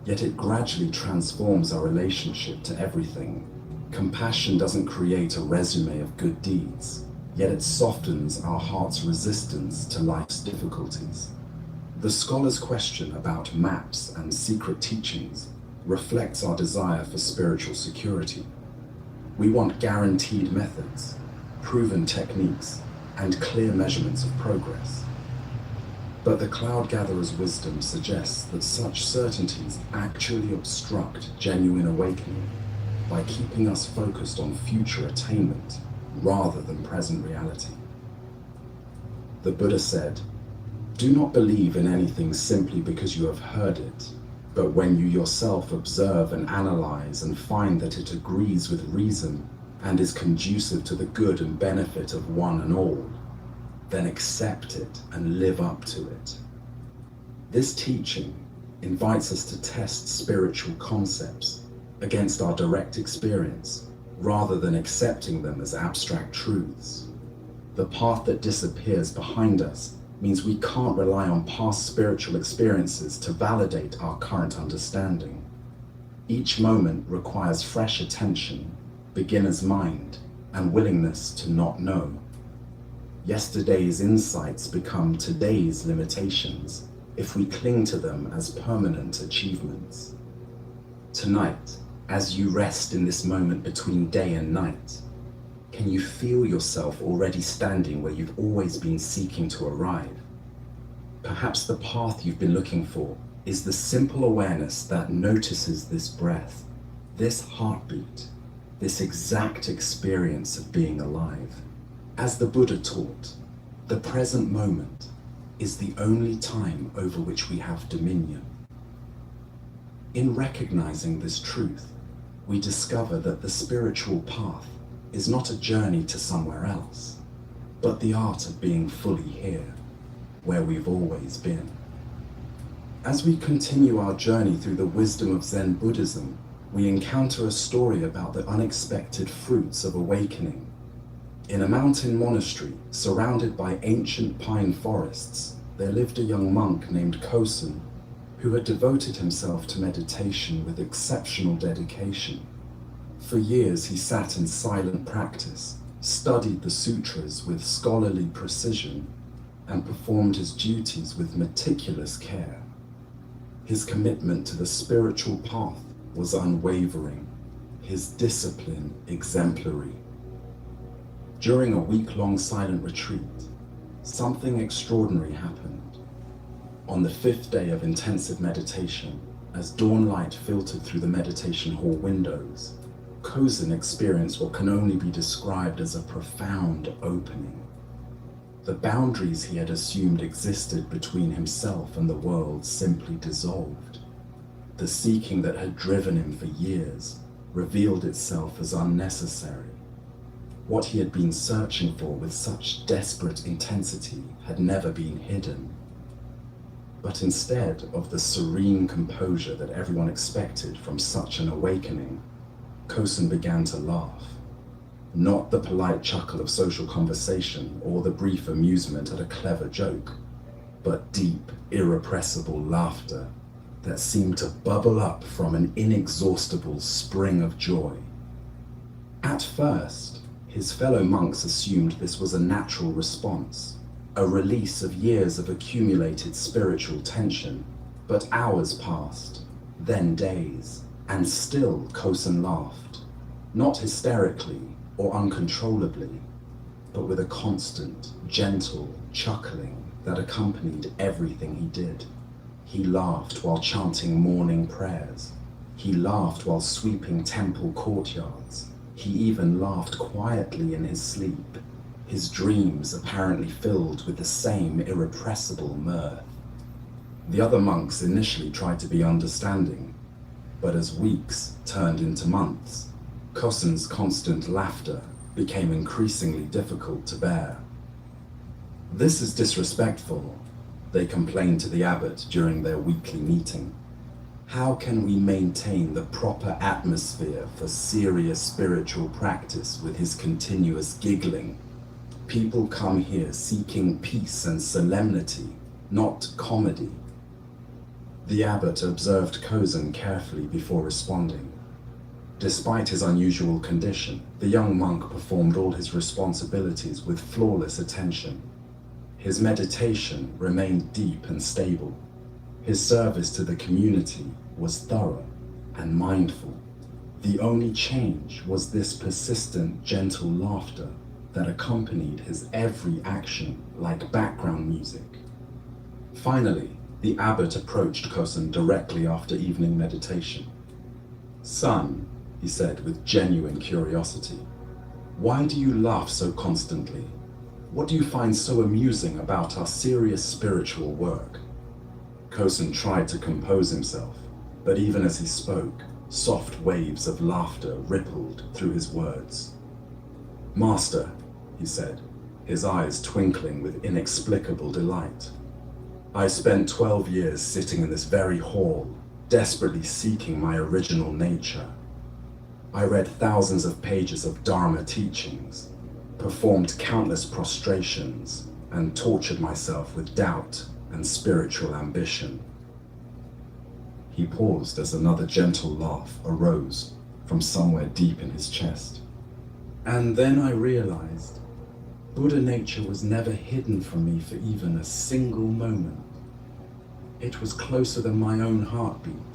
yet it gradually transforms our relationship to everything. Compassion doesn't create a resume of good deeds, yet it softens our heart's resistance to life's difficulties. The scholar's question about maps and secret teachings reflects our desire for spiritual security. We want guaranteed methods, proven techniques, and clear measurements of progress. But the cloud gatherer's wisdom suggests that such certainties actually obstruct genuine awakening by keeping us focused on future attainment rather than present reality. The Buddha said, "Do not believe in anything simply because you have heard it, but when you yourself observe and analyze and find that it agrees with reason and is conducive to the good and benefit of one and all, then accept it and live up to it." This teaching invites us to test spiritual concepts against our direct experience rather than accepting them as abstract truths. The path that disappears behind us means we can't rely on past spiritual experiences to validate our current understanding. Each moment requires fresh attention, beginner's mind, and willingness to not know. Yesterday's insights become today's limitations if we cling to them as permanent achievements. Tonight, as you rest in this moment between day and night, can you feel yourself already standing where you've always been seeking to arrive? Perhaps the path you've been looking for is the simple awareness that notices this breath, this heartbeat, this exact experience of being alive. As the Buddha taught, the present moment is the only time over which we have dominion. In recognizing this truth, we discover that the spiritual path is not a journey to somewhere else, but the art of being fully here, where we've always been. As we continue our journey through the wisdom of Zen Buddhism, we encounter a story about the unexpected fruits of awakening. In a mountain monastery surrounded by ancient pine forests, there lived a young monk named Kosen, who had devoted himself to meditation with exceptional dedication. For years he sat in silent practice, studied the sutras with scholarly precision, and performed his duties with meticulous care. His commitment to the spiritual path was unwavering, his discipline exemplary. During a week-long silent retreat, something extraordinary happened. On the 5th day of intensive meditation, as dawn light filtered through the meditation hall windows, Kozen experienced what can only be described as a profound opening. The boundaries he had assumed existed between himself and the world simply dissolved. The seeking that had driven him for years revealed itself as unnecessary. What he had been searching for with such desperate intensity had never been hidden. But instead of the serene composure that everyone expected from such an awakening, Kosen began to laugh. Not the polite chuckle of social conversation or the brief amusement at a clever joke, but deep, irrepressible laughter that seemed to bubble up from an inexhaustible spring of joy. At first, his fellow monks assumed this was a natural response, a release of years of accumulated spiritual tension, but hours passed, then days, and still Kosen laughed, not hysterically or uncontrollably, but with a constant, gentle chuckling that accompanied everything he did. He laughed while chanting morning prayers. He laughed while sweeping temple courtyards. He even laughed quietly in his sleep, his dreams apparently filled with the same irrepressible mirth. The other monks initially tried to be understanding, but as weeks turned into months, Kosen's constant laughter became increasingly difficult to bear. "This is disrespectful," they complained to the abbot during their weekly meeting. "How can we maintain the proper atmosphere for serious spiritual practice with his continuous giggling? People come here seeking peace and solemnity, not comedy." The abbot observed Kosen carefully before responding. Despite his unusual condition, the young monk performed all his responsibilities with flawless attention. His meditation remained deep and stable. His service to the community was thorough and mindful. The only change was this persistent, gentle laughter that accompanied his every action like background music. Finally, the abbot approached Kosen directly after evening meditation. "Son," he said with genuine curiosity, "why do you laugh so constantly? What do you find so amusing about our serious spiritual work?" Kosen tried to compose himself, but even as he spoke, soft waves of laughter rippled through his words. "Master," he said, his eyes twinkling with inexplicable delight, "I spent 12 years sitting in this very hall, desperately seeking my original nature. I read thousands of pages of Dharma teachings, performed countless prostrations, and tortured myself with doubt and spiritual ambition." He paused as another gentle laugh arose from somewhere deep in his chest. "And then I realized Buddha nature was never hidden from me for even a single moment. It was closer than my own heartbeat,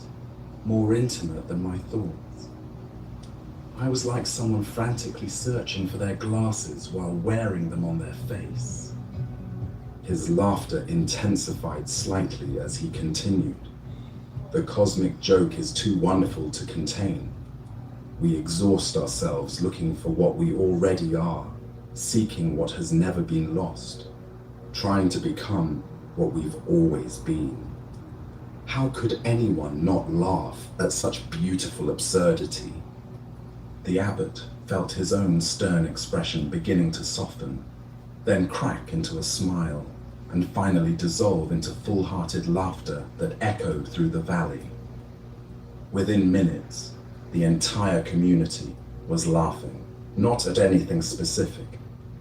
more intimate than my thoughts. I was like someone frantically searching for their glasses while wearing them on their face." His laughter intensified slightly as he continued. "The cosmic joke is too wonderful to contain. We exhaust ourselves looking for what we already are, seeking what has never been lost, trying to become what we've always been. How could anyone not laugh at such beautiful absurdity?" The abbot felt his own stern expression beginning to soften, then crack into a smile, and finally dissolve into full-hearted laughter that echoed through the valley. Within minutes, the entire community was laughing, not at anything specific,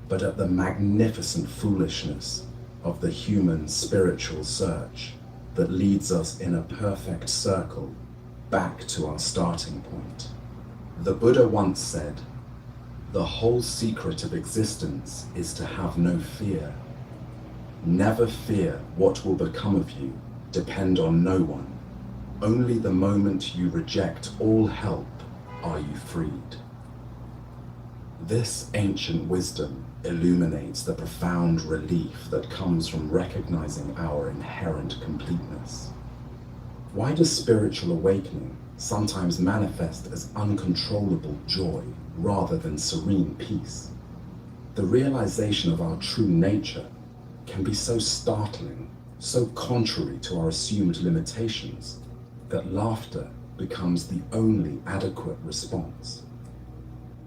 but at the magnificent foolishness of the human spiritual search that leads us in a perfect circle back to our starting point. The Buddha once said, "The whole secret of existence is to have no fear. Never fear what will become of you, depend on no one. Only the moment you reject all help are you freed." This ancient wisdom illuminates the profound relief that comes from recognizing our inherent completeness. Why does spiritual awakening sometimes manifest as uncontrollable joy rather than serene peace? The realization of our true nature can be so startling, so contrary to our assumed limitations, that laughter becomes the only adequate response.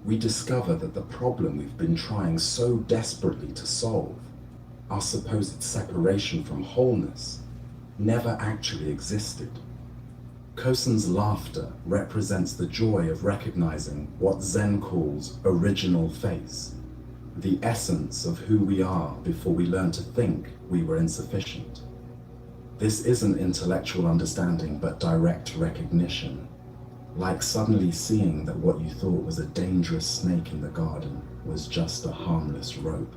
we discover that the problem we've been trying so desperately to solve, our supposed separation from wholeness, never actually existed. Kosen's laughter represents the joy of recognizing what Zen calls original face, the essence of who we are before we learn to think we were insufficient. This isn't intellectual understanding, but direct recognition, like suddenly seeing that what you thought was a dangerous snake in the garden was just a harmless rope.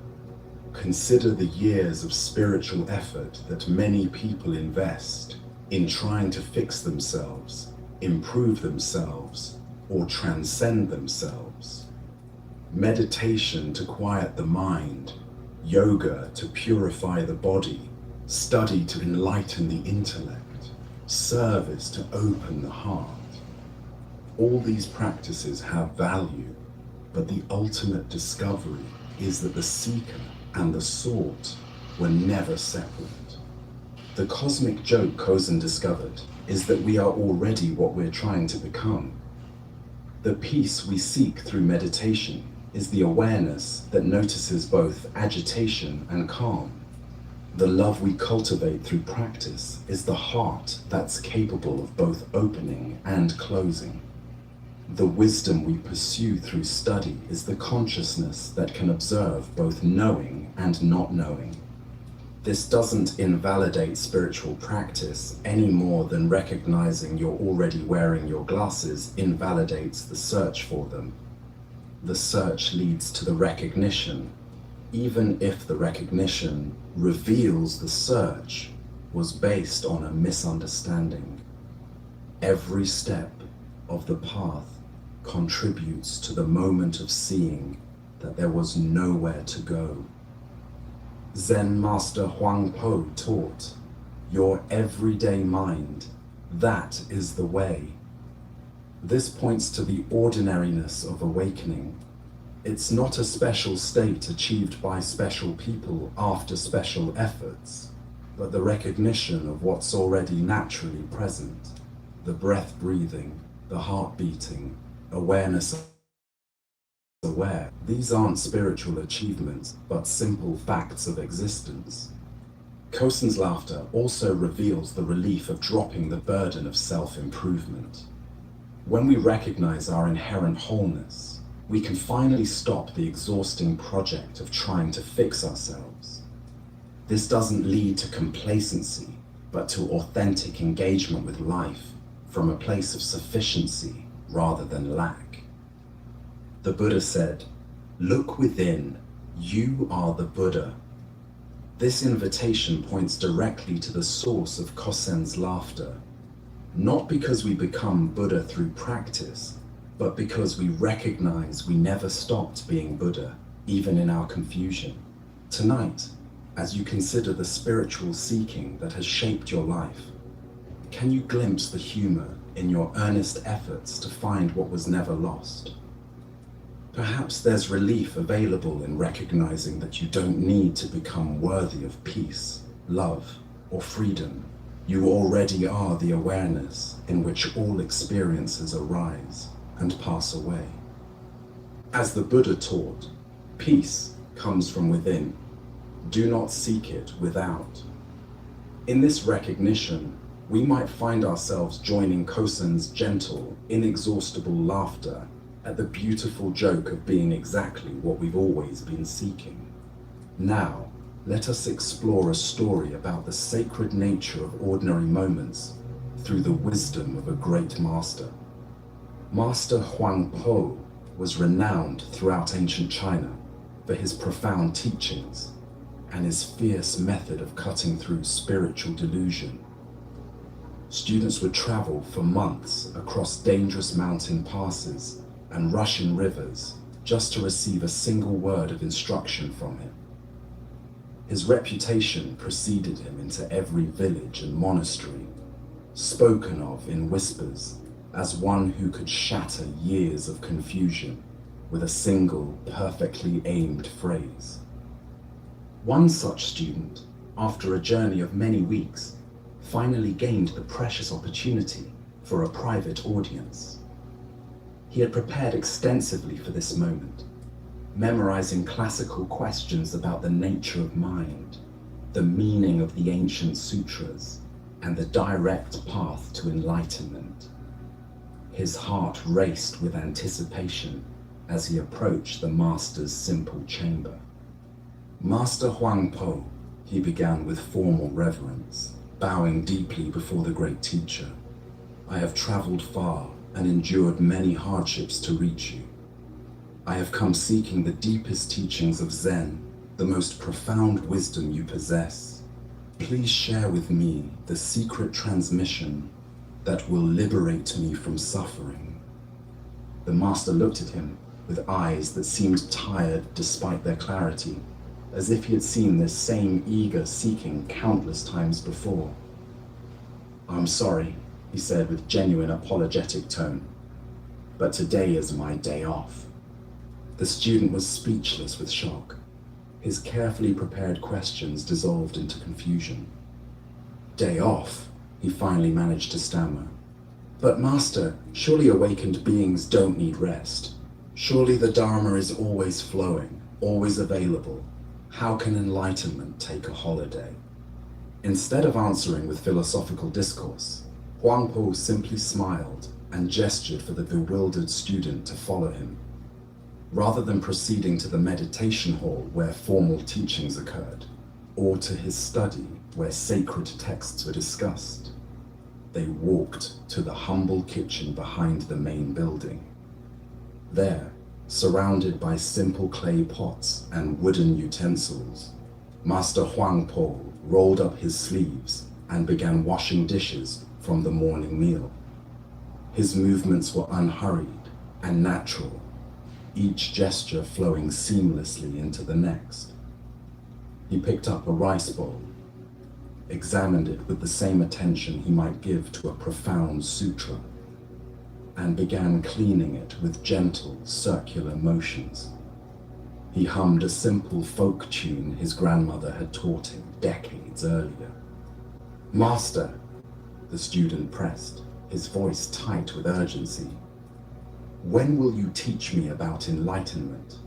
Consider the years of spiritual effort that many people invest in trying to fix themselves, improve themselves, or transcend themselves. Meditation to quiet the mind, yoga to purify the body, study to enlighten the intellect, service to open the heart. All these practices have value, but the ultimate discovery is that the seeker and the sought were never separate. The cosmic joke Kozen discovered is that we are already what we're trying to become. The peace we seek through meditation is the awareness that notices both agitation and calm. The love we cultivate through practice is the heart that's capable of both opening and closing. The wisdom we pursue through study is the consciousness that can observe both knowing and not knowing. This doesn't invalidate spiritual practice any more than recognizing you're already wearing your glasses invalidates the search for them. The search leads to the recognition, even if the recognition reveals the search was based on a misunderstanding. Every step of the path contributes to the moment of seeing that there was nowhere to go. Zen Master Huang Po taught, your everyday mind, that is the way. This points to the ordinariness of awakening. It's not a special state achieved by special people after special efforts, but the recognition of what's already naturally present, the breath breathing, the heart beating, awareness aware. These aren't spiritual achievements, but simple facts of existence. Kosen's laughter also reveals the relief of dropping the burden of self-improvement. When we recognize our inherent wholeness, we can finally stop the exhausting project of trying to fix ourselves. This doesn't lead to complacency, but to authentic engagement with life from a place of sufficiency rather than lack. The Buddha said, "Look within, you are the Buddha." This invitation points directly to the source of Kosen's laughter, not because we become Buddha through practice, but because we recognize we never stopped being Buddha, even in our confusion. Tonight, as you consider the spiritual seeking that has shaped your life, can you glimpse the humor in your earnest efforts to find what was never lost? Perhaps there's relief available in recognizing that you don't need to become worthy of peace, love, or freedom. You already are the awareness in which all experiences arise and pass away. As the Buddha taught, peace comes from within. Do not seek it without. In this recognition, we might find ourselves joining Kosen's gentle, inexhaustible laughter at the beautiful joke of being exactly what we've always been seeking. Now, let us explore a story about the sacred nature of ordinary moments through the wisdom of a great master. Master Huang Po was renowned throughout ancient China for his profound teachings and his fierce method of cutting through spiritual delusion. Students would travel for months across dangerous mountain passes and rushing rivers just to receive a single word of instruction from him. His reputation preceded him into every village and monastery, spoken of in whispers as one who could shatter years of confusion with a single, perfectly aimed phrase. One such student, after a journey of many weeks, finally gained the precious opportunity for a private audience. He had prepared extensively for this moment, memorizing classical questions about the nature of mind, the meaning of the ancient sutras, and the direct path to enlightenment. His heart raced with anticipation as he approached the master's simple chamber. "Master Huang Po," he began with formal reverence, bowing deeply before the great teacher. "I have traveled far and endured many hardships to reach you. I have come seeking the deepest teachings of Zen, the most profound wisdom you possess. Please share with me the secret transmission that will liberate me from suffering." The master looked at him with eyes that seemed tired despite their clarity, as if he had seen this same eager seeking countless times before. "I'm sorry," he said with genuine apologetic tone, "but today is my day off." The student was speechless with shock. His carefully prepared questions dissolved into confusion. "Day off?" he finally managed to stammer. "But master, surely awakened beings don't need rest. Surely the Dharma is always flowing, always available. How can enlightenment take a holiday?" Instead of answering with philosophical discourse, Huang Po simply smiled and gestured for the bewildered student to follow him. Rather than proceeding to the meditation hall where formal teachings occurred, or to his study where sacred texts were discussed, they walked to the humble kitchen behind the main building. There, surrounded by simple clay pots and wooden utensils, Master Huang Po rolled up his sleeves and began washing dishes from the morning meal. His movements were unhurried and natural, each gesture flowing seamlessly into the next. He picked up a rice bowl, examined it with the same attention he might give to a profound sutra, and began cleaning it with gentle, circular motions. He hummed a simple folk tune his grandmother had taught him decades earlier. "Master," the student pressed, his voice tight with urgency, "when will you teach me about enlightenment?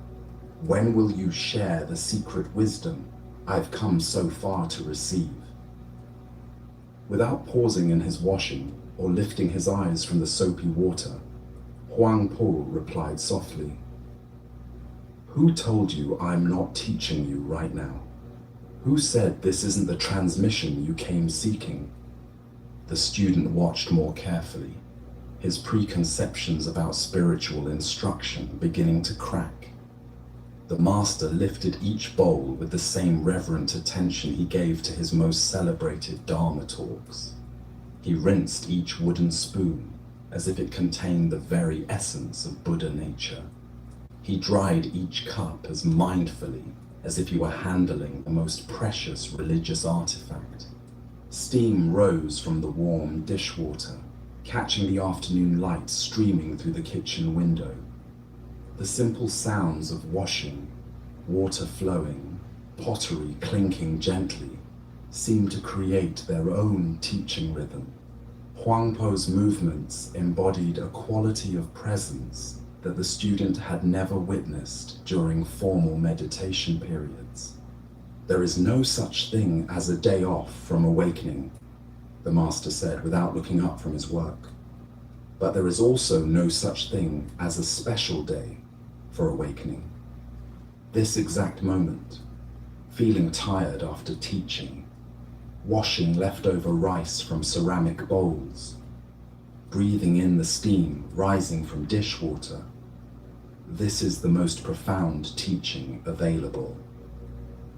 When will you share the secret wisdom I've come so far to receive?" Without pausing in his washing or lifting his eyes from the soapy water, Huang Po replied softly, "Who told you I'm not teaching you right now? Who said this isn't the transmission you came seeking?" The student watched more carefully, his preconceptions about spiritual instruction beginning to crack. The master lifted each bowl with the same reverent attention he gave to his most celebrated Dharma talks. He rinsed each wooden spoon as if it contained the very essence of Buddha nature. He dried each cup as mindfully as if he were handling the most precious religious artifact. Steam rose from the warm dishwater, catching the afternoon light streaming through the kitchen window. The simple sounds of washing, water flowing, pottery clinking gently, seemed to create their own teaching rhythm. Huang Po's movements embodied a quality of presence that the student had never witnessed during formal meditation periods. "There is no such thing as a day off from awakening," the master said without looking up from his work. "But there is also no such thing as a special day for awakening. This exact moment, feeling tired after teaching, washing leftover rice from ceramic bowls, breathing in the steam rising from dishwater, this is the most profound teaching available."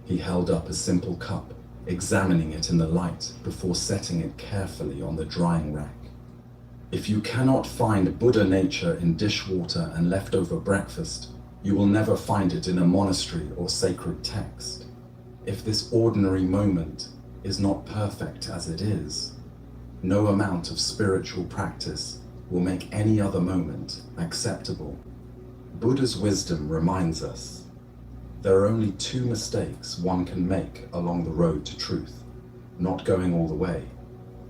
He held up a simple cup, examining it in the light before setting it carefully on the drying rack. "If you cannot find Buddha nature in dishwater and leftover breakfast, you will never find it in a monastery or sacred text. If this ordinary moment is not perfect as it is, no amount of spiritual practice will make any other moment acceptable." Buddha's wisdom reminds us there are only two mistakes one can make along the road to truth: not going all the way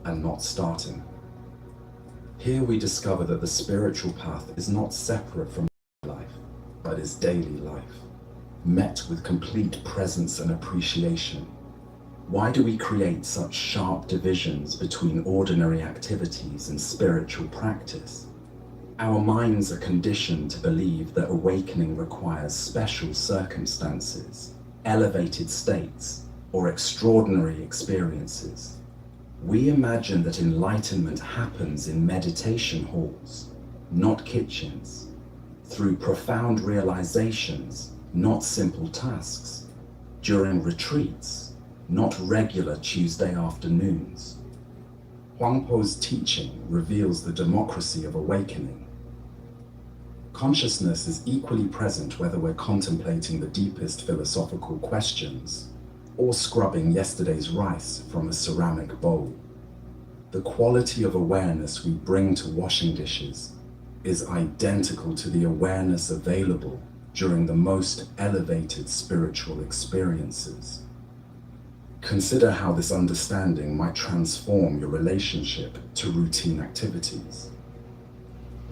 and not starting. Here we discover that the spiritual path is not separate from life, but is daily life, met with complete presence and appreciation. Why do we create such sharp divisions between ordinary activities and spiritual practice? Our minds are conditioned to believe that awakening requires special circumstances, elevated states, or extraordinary experiences. We imagine that enlightenment happens in meditation halls, not kitchens, through profound realizations, not simple tasks, during retreats, not regular Tuesday afternoons. Huang Po's teaching reveals the democracy of awakening. Consciousness is equally present whether we're contemplating the deepest philosophical questions or scrubbing yesterday's rice from a ceramic bowl. The quality of awareness we bring to washing dishes is identical to the awareness available during the most elevated spiritual experiences. Consider how this understanding might transform your relationship to routine activities.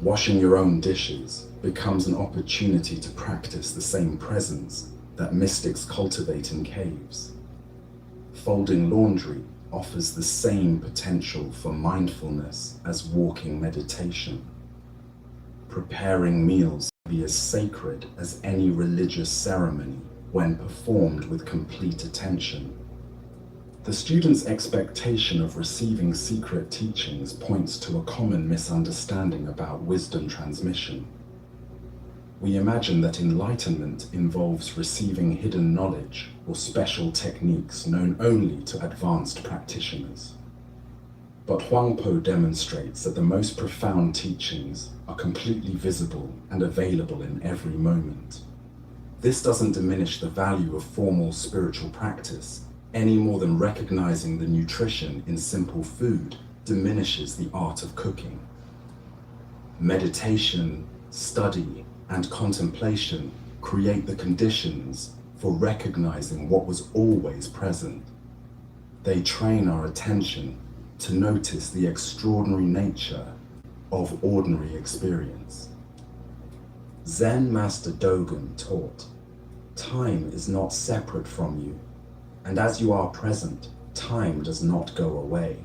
Washing your own dishes becomes an opportunity to practice the same presence that mystics cultivate in caves. Folding laundry offers the same potential for mindfulness as walking meditation. Preparing meals can be as sacred as any religious ceremony when performed with complete attention. The student's expectation of receiving secret teachings points to a common misunderstanding about wisdom transmission. We imagine that enlightenment involves receiving hidden knowledge or special techniques known only to advanced practitioners. But Huang Po demonstrates that the most profound teachings are completely visible and available in every moment. This doesn't diminish the value of formal spiritual practice any more than recognizing the nutrition in simple food diminishes the art of cooking. Meditation, study, and contemplation create the conditions for recognizing what was always present. They train our attention to notice the extraordinary nature of ordinary experience. Zen Master Dogen taught, "Time is not separate from you, and as you are present, time does not go away."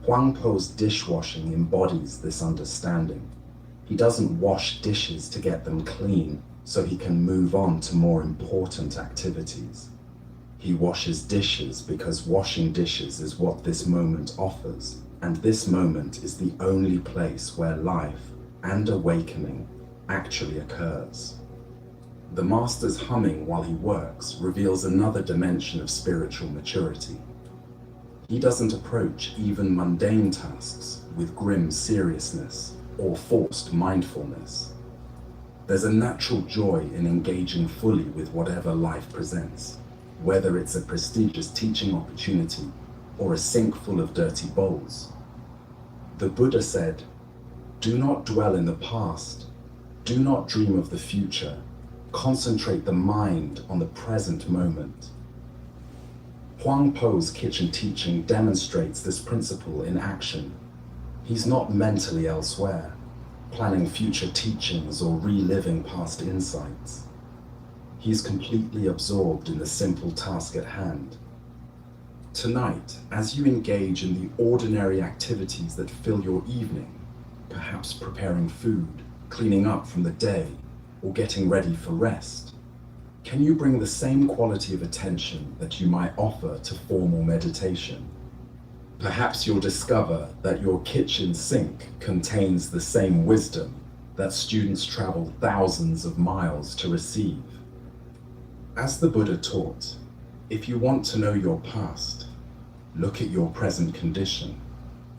Huang Po's dishwashing embodies this understanding. He doesn't wash dishes to get them clean so he can move on to more important activities. He washes dishes because washing dishes is what this moment offers, and this moment is the only place where life and awakening actually occurs. The master's humming while he works reveals another dimension of spiritual maturity. He doesn't approach even mundane tasks with grim seriousness or forced mindfulness. There's a natural joy in engaging fully with whatever life presents, whether it's a prestigious teaching opportunity or a sink full of dirty bowls. The Buddha said, "Do not dwell in the past, do not dream of the future, concentrate the mind on the present moment." Huang Po's kitchen teaching demonstrates this principle in action. He's not mentally elsewhere, planning future teachings or reliving past insights. He's completely absorbed in the simple task at hand. Tonight, as you engage in the ordinary activities that fill your evening, perhaps preparing food, cleaning up from the day, or getting ready for rest, can you bring the same quality of attention that you might offer to formal meditation? Perhaps you'll discover that your kitchen sink contains the same wisdom that students travel thousands of miles to receive. As the Buddha taught, if you want to know your past, look at your present condition.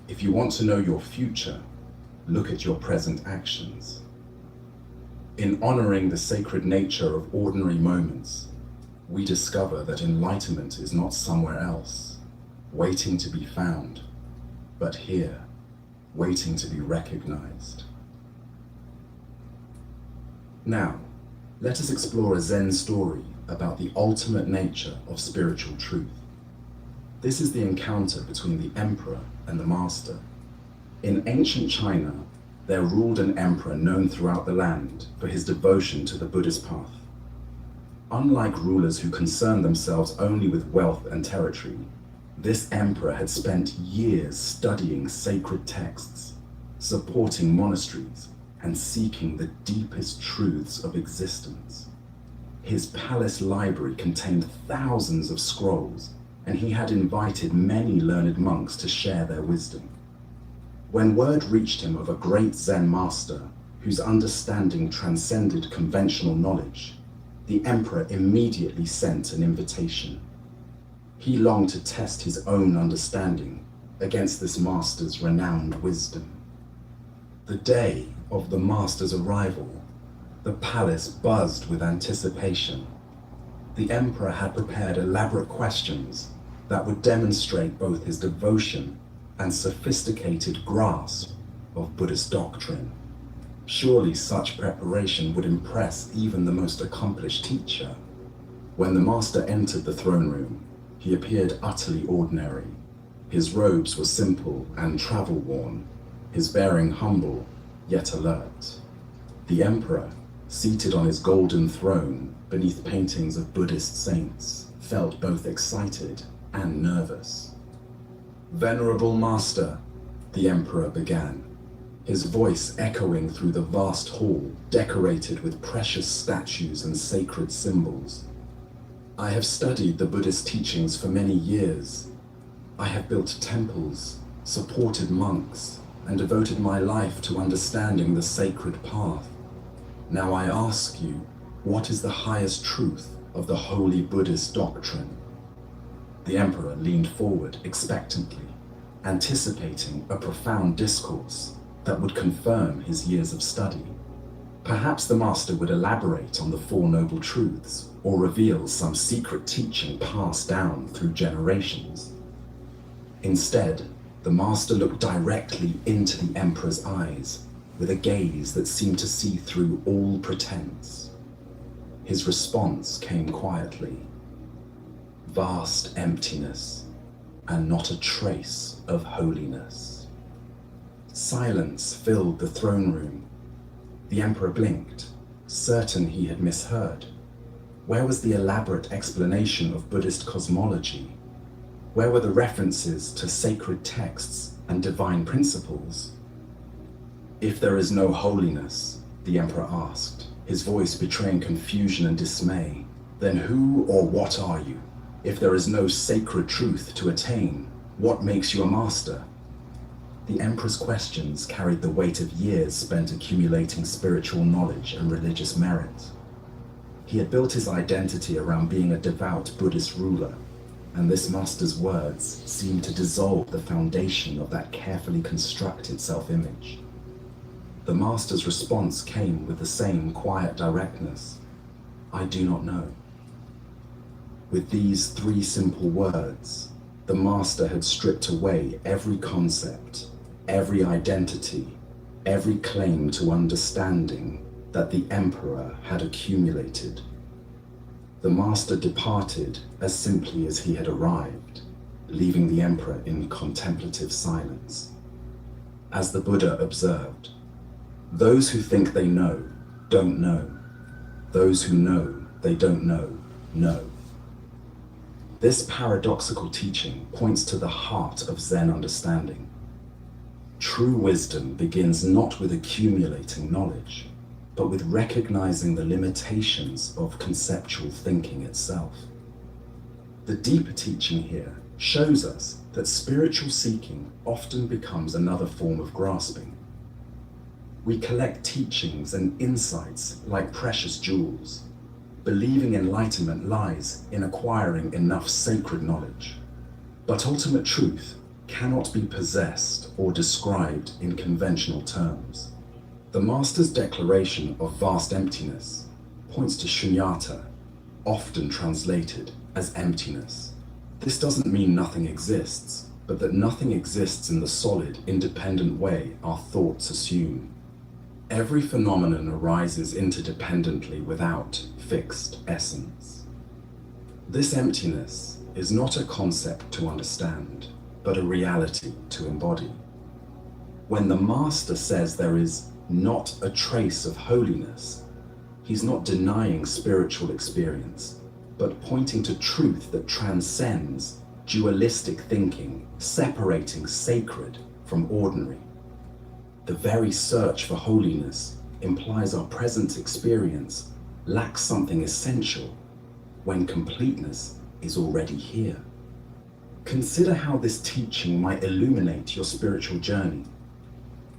If you want to know your future, look at your present actions. In honoring the sacred nature of ordinary moments, we discover that enlightenment is not somewhere else, waiting to be found, but here, waiting to be recognized. Now, let us explore a Zen story about the ultimate nature of spiritual truth. This is the encounter between the emperor and the master. In ancient China, there ruled an emperor known throughout the land for his devotion to the Buddhist path. Unlike rulers who concerned themselves only with wealth and territory, this emperor had spent years studying sacred texts, supporting monasteries, and seeking the deepest truths of existence. His palace library contained thousands of scrolls, and he had invited many learned monks to share their wisdom. When word reached him of a great Zen master whose understanding transcended conventional knowledge, the emperor immediately sent an invitation. He longed to test his own understanding against this master's renowned wisdom. The day of the master's arrival, the palace buzzed with anticipation. The emperor had prepared elaborate questions that would demonstrate both his devotion and sophisticated grasp of Buddhist doctrine. Surely such preparation would impress even the most accomplished teacher. When the master entered the throne room, he appeared utterly ordinary. His robes were simple and travel-worn, his bearing humble, yet alert. The emperor, seated on his golden throne beneath paintings of Buddhist saints, felt both excited and nervous. "Venerable master," the emperor began, his voice echoing through the vast hall decorated with precious statues and sacred symbols. "I have studied the Buddhist teachings for many years. I have built temples, supported monks, and devoted my life to understanding the sacred path. Now I ask you, what is the highest truth of the holy Buddhist doctrine?" The emperor leaned forward expectantly, anticipating a profound discourse that would confirm his years of study. Perhaps the master would elaborate on the Four Noble Truths or reveal some secret teaching passed down through generations. Instead, the master looked directly into the emperor's eyes with a gaze that seemed to see through all pretense. His response came quietly. Vast emptiness, and not a trace of holiness. Silence filled the throne room. The emperor blinked, certain he had misheard. Where was the elaborate explanation of Buddhist cosmology? Where were the references to sacred texts and divine principles? "If there is no holiness," the emperor asked, his voice betraying confusion and dismay, "then who or what are you? If there is no sacred truth to attain, what makes you a master?" The emperor's questions carried the weight of years spent accumulating spiritual knowledge and religious merit. He had built his identity around being a devout Buddhist ruler, and this master's words seemed to dissolve the foundation of that carefully constructed self-image. The master's response came with the same quiet directness. "I do not know." With these three simple words, the master had stripped away every concept, every identity, every claim to understanding that the emperor had accumulated. The master departed as simply as he had arrived, leaving the emperor in contemplative silence. As the Buddha observed, "Those who think they know, don't know. Those who know they don't know, know." This paradoxical teaching points to the heart of Zen understanding. True wisdom begins not with accumulating knowledge, but with recognizing the limitations of conceptual thinking itself. The deeper teaching here shows us that spiritual seeking often becomes another form of grasping. We collect teachings and insights like precious jewels, believing enlightenment lies in acquiring enough sacred knowledge. But ultimate truth cannot be possessed or described in conventional terms. The master's declaration of vast emptiness points to shunyata, often translated as emptiness. This doesn't mean nothing exists, but that nothing exists in the solid, independent way our thoughts assume. Every phenomenon arises interdependently without fixed essence. This emptiness is not a concept to understand, but a reality to embody. When the master says there is not a trace of holiness, he's not denying spiritual experience, but pointing to truth that transcends dualistic thinking, separating sacred from ordinary. The very search for holiness implies our present experience lacks something essential when completeness is already here. Consider how this teaching might illuminate your spiritual journey.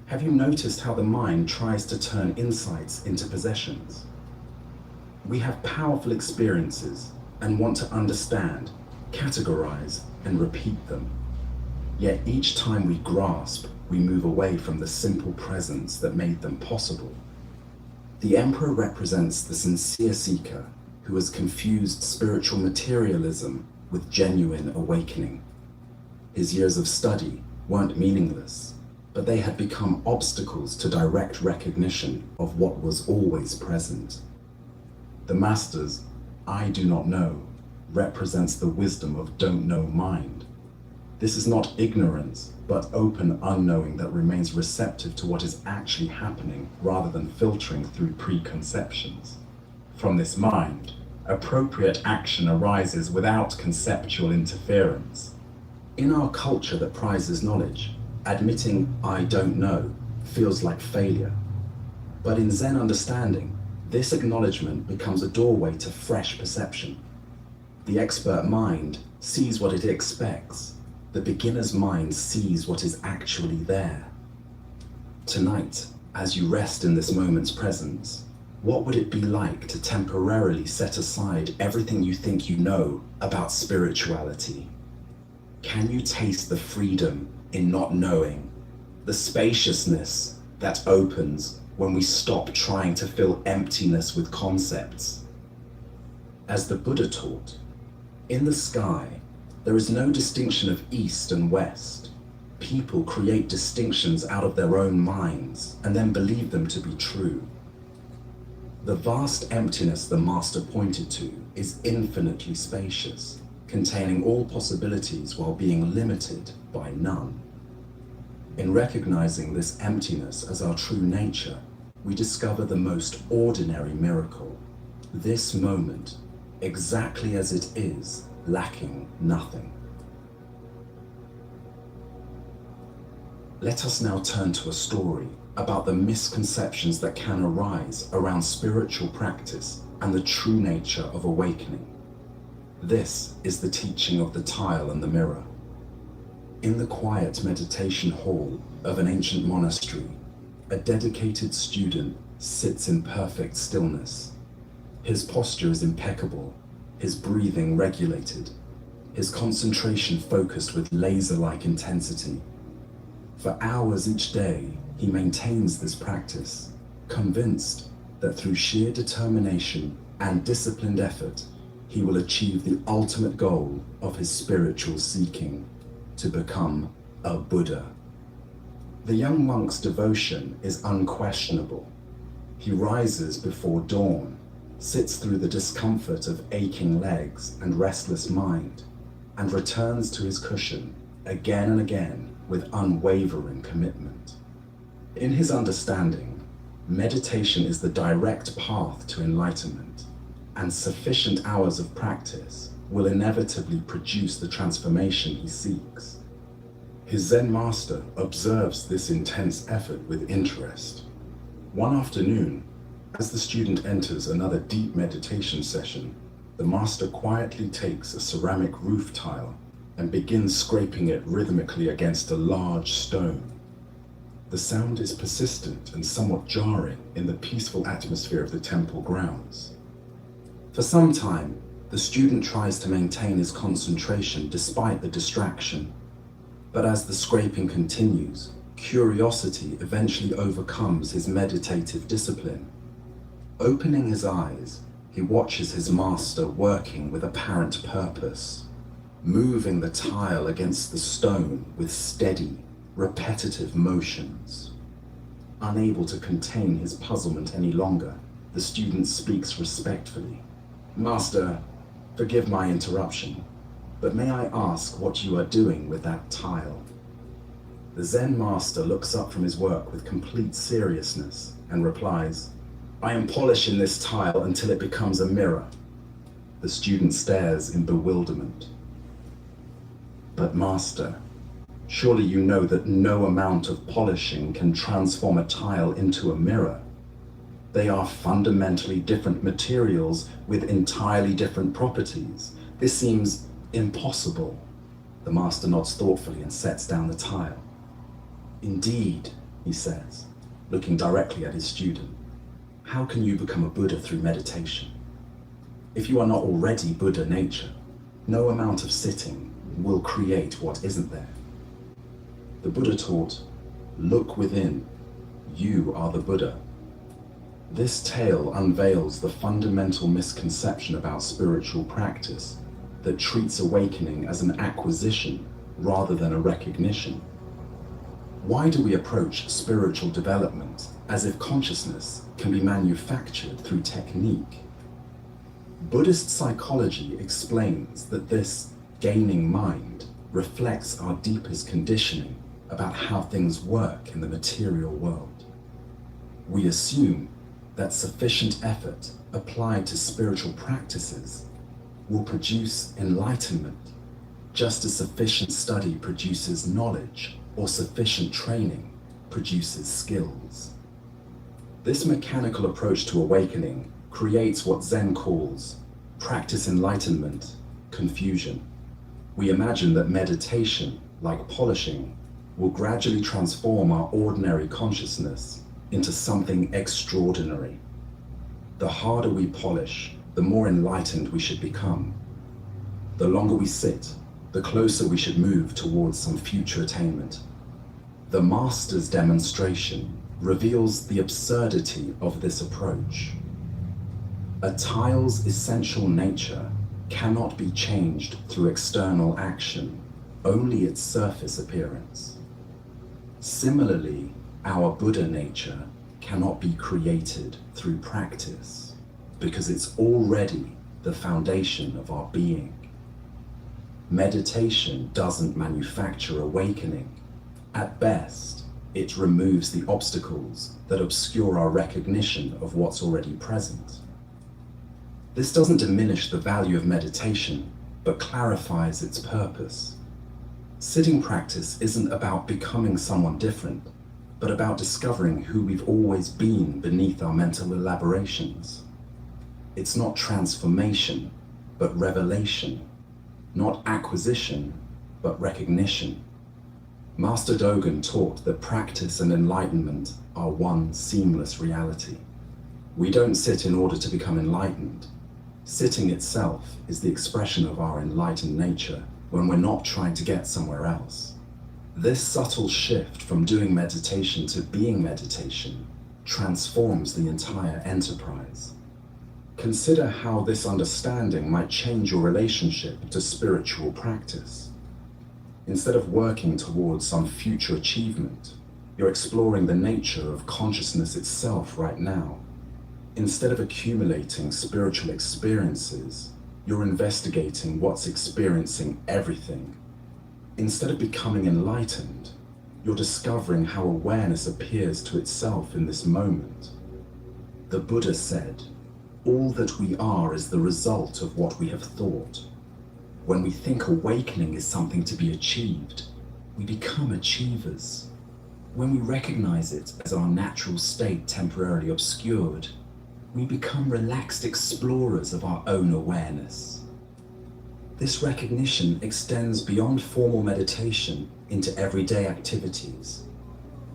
Have you noticed how the mind tries to turn insights into possessions? We have powerful experiences and want to understand, categorize, and repeat them. Yet each time we grasp, we move away from the simple presence that made them possible. The emperor represents the sincere seeker who has confused spiritual materialism with genuine awakening. His years of study weren't meaningless, but they had become obstacles to direct recognition of what was always present. The master's "I do not know" represents the wisdom of don't know mind. This is not ignorance, but open unknowing that remains receptive to what is actually happening rather than filtering through preconceptions. From this mind, appropriate action arises without conceptual interference. In our culture that prizes knowledge, admitting "I don't know" feels like failure. But in Zen understanding, this acknowledgement becomes a doorway to fresh perception. The expert mind sees what it expects. The beginner's mind sees what is actually there. Tonight, as you rest in this moment's presence, what would it be like to temporarily set aside everything you think you know about spirituality? Can you taste the freedom in not knowing, the spaciousness that opens when we stop trying to fill emptiness with concepts? As the Buddha taught, in the sky, there is no distinction of east and west. People create distinctions out of their own minds and then believe them to be true. The vast emptiness the master pointed to is infinitely spacious, containing all possibilities while being limited by none. In recognizing this emptiness as our true nature, we discover the most ordinary miracle. This moment, exactly as it is, lacking nothing. Let us now turn to a story about the misconceptions that can arise around spiritual practice and the true nature of awakening. This is the teaching of the tile and the mirror. In the quiet meditation hall of an ancient monastery, a dedicated student sits in perfect stillness. His posture is impeccable, his breathing regulated, his concentration focused with laser-like intensity. For hours each day, he maintains this practice, convinced that through sheer determination and disciplined effort, he will achieve the ultimate goal of his spiritual seeking, to become a Buddha. The young monk's devotion is unquestionable. He rises before dawn, sits through the discomfort of aching legs and restless mind, and returns to his cushion again and again with unwavering commitment. In his understanding, meditation is the direct path to enlightenment, and sufficient hours of practice will inevitably produce the transformation he seeks. His Zen master observes this intense effort with interest. One afternoon, as the student enters another deep meditation session, the master quietly takes a ceramic roof tile and begins scraping it rhythmically against a large stone. The sound is persistent and somewhat jarring in the peaceful atmosphere of the temple grounds. For some time, the student tries to maintain his concentration despite the distraction. But as the scraping continues, curiosity eventually overcomes his meditative discipline. Opening his eyes, he watches his master working with apparent purpose, moving the tile against the stone with steady, repetitive motions. Unable to contain his puzzlement any longer, the student speaks respectfully. "Master, forgive my interruption, but may I ask what you are doing with that tile?" The Zen master looks up from his work with complete seriousness and replies, "I am polishing this tile until it becomes a mirror." The student stares in bewilderment. "But master, surely you know that no amount of polishing can transform a tile into a mirror. They are fundamentally different materials with entirely different properties. This seems impossible." The master nods thoughtfully and sets down the tile. "Indeed," he says, looking directly at his student, "how can you become a Buddha through meditation? If you are not already Buddha nature, no amount of sitting will create what isn't there." The Buddha taught, "Look within, you are the Buddha." This tale unveils the fundamental misconception about spiritual practice that treats awakening as an acquisition rather than a recognition. Why do we approach spiritual development as if consciousness can be manufactured through technique? Buddhist psychology explains that this gaining mind reflects our deepest conditioning about how things work in the material world. We assume that sufficient effort applied to spiritual practices will produce enlightenment, just as sufficient study produces knowledge or sufficient training produces skills. This mechanical approach to awakening creates what Zen calls practice enlightenment confusion. We imagine that meditation, like polishing, will gradually transform our ordinary consciousness into something extraordinary. The harder we polish, the more enlightened we should become. The longer we sit, the closer we should move towards some future attainment. The master's demonstration reveals the absurdity of this approach. A tile's essential nature cannot be changed through external action, only its surface appearance. Similarly, our Buddha nature cannot be created through practice, because it's already the foundation of our being. Meditation doesn't manufacture awakening. At best, it removes the obstacles that obscure our recognition of what's already present. This doesn't diminish the value of meditation, but clarifies its purpose. Sitting practice isn't about becoming someone different, but about discovering who we've always been beneath our mental elaborations. It's not transformation, but revelation. Not acquisition, but recognition. Master Dogen taught that practice and enlightenment are one seamless reality. We don't sit in order to become enlightened. Sitting itself is the expression of our enlightened nature when we're not trying to get somewhere else. This subtle shift from doing meditation to being meditation transforms the entire enterprise. Consider how this understanding might change your relationship to spiritual practice. Instead of working towards some future achievement, you're exploring the nature of consciousness itself right now. Instead of accumulating spiritual experiences, you're investigating what's experiencing everything. Instead of becoming enlightened, you're discovering how awareness appears to itself in this moment. The Buddha said, "All that we are is the result of what we have thought." When we think awakening is something to be achieved, we become achievers. When we recognize it as our natural state temporarily obscured, we become relaxed explorers of our own awareness. This recognition extends beyond formal meditation into everyday activities.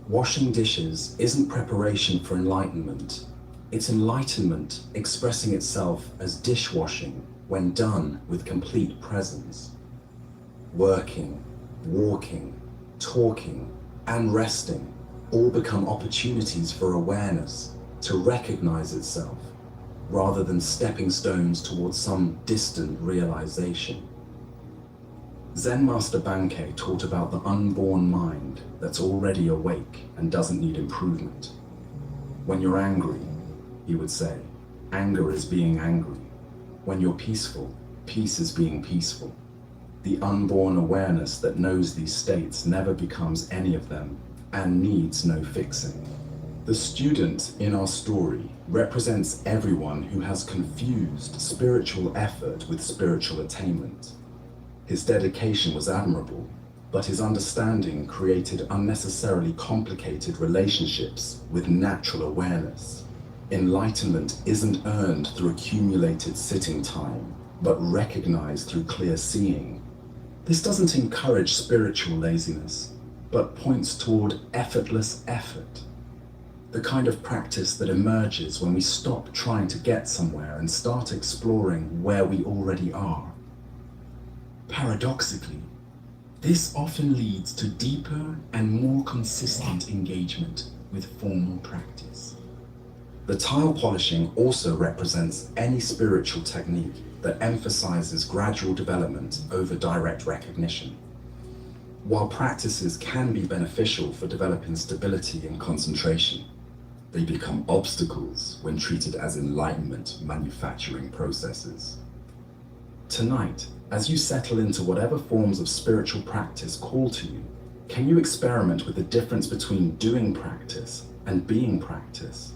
Washing dishes isn't preparation for enlightenment. It's enlightenment expressing itself as dishwashing when done with complete presence. Working, walking, talking, and resting all become opportunities for awareness to recognize itself, rather than stepping stones towards some distant realization. Zen Master Bankei taught about the unborn mind that's already awake and doesn't need improvement. When you're angry, he would say, anger is being angry. When you're peaceful, peace is being peaceful. the unborn awareness that knows these states never becomes any of them and needs no fixing. The student in our story represents everyone who has confused spiritual effort with spiritual attainment. His dedication was admirable, but his understanding created unnecessarily complicated relationships with natural awareness. Enlightenment isn't earned through accumulated sitting time, but recognized through clear seeing. This doesn't encourage spiritual laziness, but points toward effortless effort. The kind of practice that emerges when we stop trying to get somewhere and start exploring where we already are. Paradoxically, this often leads to deeper and more consistent engagement with formal practice. The tile polishing also represents any spiritual technique that emphasizes gradual development over direct recognition. While practices can be beneficial for developing stability and concentration, they become obstacles when treated as enlightenment manufacturing processes. Tonight, as you settle into whatever forms of spiritual practice call to you, can you experiment with the difference between doing practice and being practice?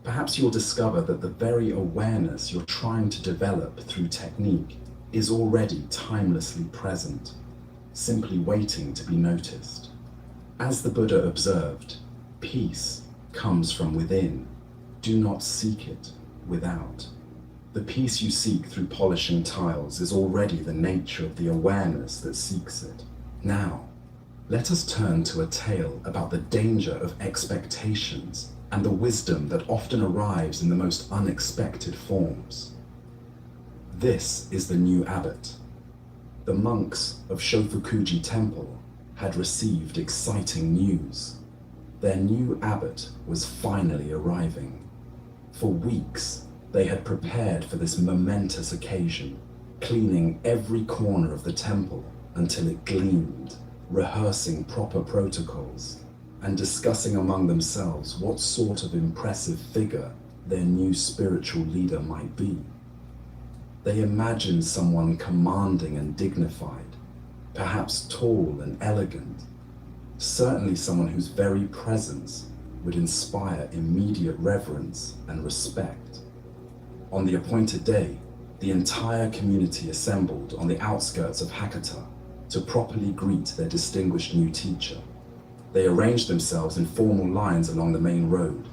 Perhaps you'll discover that the very awareness you're trying to develop through technique is already timelessly present, simply waiting to be noticed. As the Buddha observed, peace comes from within. Do not seek it without. The peace you seek through polishing tiles is already the nature of the awareness that seeks it. Now, let us turn to a tale about the danger of expectations and the wisdom that often arrives in the most unexpected forms. This is the new abbot. The monks of Shofukuji Temple had received exciting news. Their new abbot was finally arriving. For weeks, they had prepared for this momentous occasion, cleaning every corner of the temple until it gleamed, rehearsing proper protocols, and discussing among themselves what sort of impressive figure their new spiritual leader might be. They imagined someone commanding and dignified, perhaps tall and elegant, certainly someone whose very presence would inspire immediate reverence and respect. On the appointed day, the entire community assembled on the outskirts of Hakata to properly greet their distinguished new teacher. They arranged themselves in formal lines along the main road,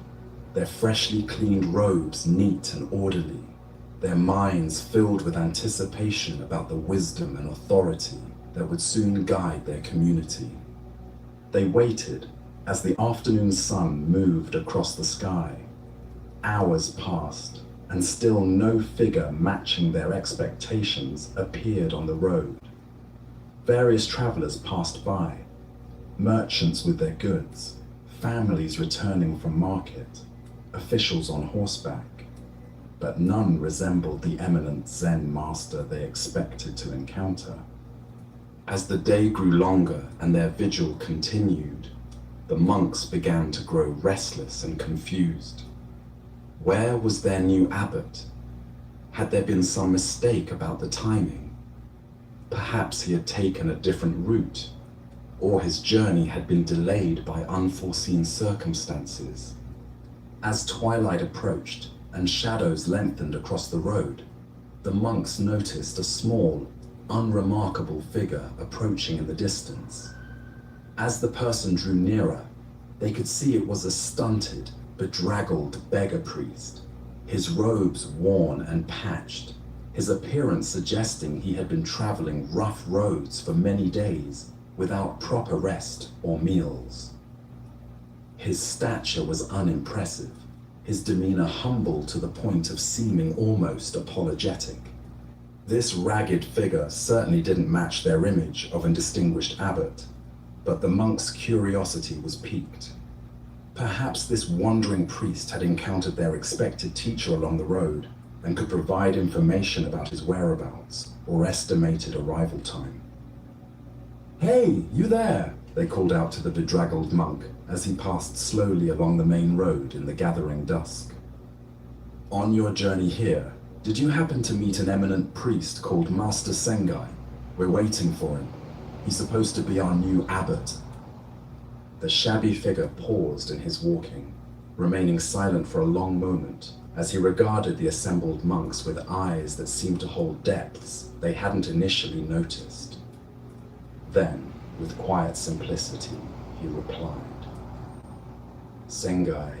their freshly cleaned robes neat and orderly, their minds filled with anticipation about the wisdom and authority that would soon guide their community. They waited as the afternoon sun moved across the sky. Hours passed, and still no figure matching their expectations appeared on the road. Various travelers passed by, merchants with their goods, families returning from market, officials on horseback, but none resembled the eminent Zen master they expected to encounter. As the day grew longer and their vigil continued, the monks began to grow restless and confused. Where was their new abbot? Had there been some mistake about the timing? Perhaps he had taken a different route, or his journey had been delayed by unforeseen circumstances. As twilight approached and shadows lengthened across the road, the monks noticed a small, unremarkable figure approaching in the distance. As the person drew nearer, they could see it was a stunted, bedraggled beggar priest, his robes worn and patched, his appearance suggesting he had been traveling rough roads for many days without proper rest or meals. His stature was unimpressive, his demeanor humble to the point of seeming almost apologetic. This ragged figure certainly didn't match their image of a distinguished abbot, but the monk's curiosity was piqued. Perhaps this wandering priest had encountered their expected teacher along the road and could provide information about his whereabouts or estimated arrival time. "Hey, you there!" they called out to the bedraggled monk as he passed slowly along the main road in the gathering dusk. "On your journey here, did you happen to meet an eminent priest called Master Sengai?" We're waiting for him. He's supposed to be our new abbot." The shabby figure paused in his walking, remaining silent for a long moment as he regarded the assembled monks with eyes that seemed to hold depths they hadn't initially noticed. Then, with quiet simplicity, he replied, "Sengai,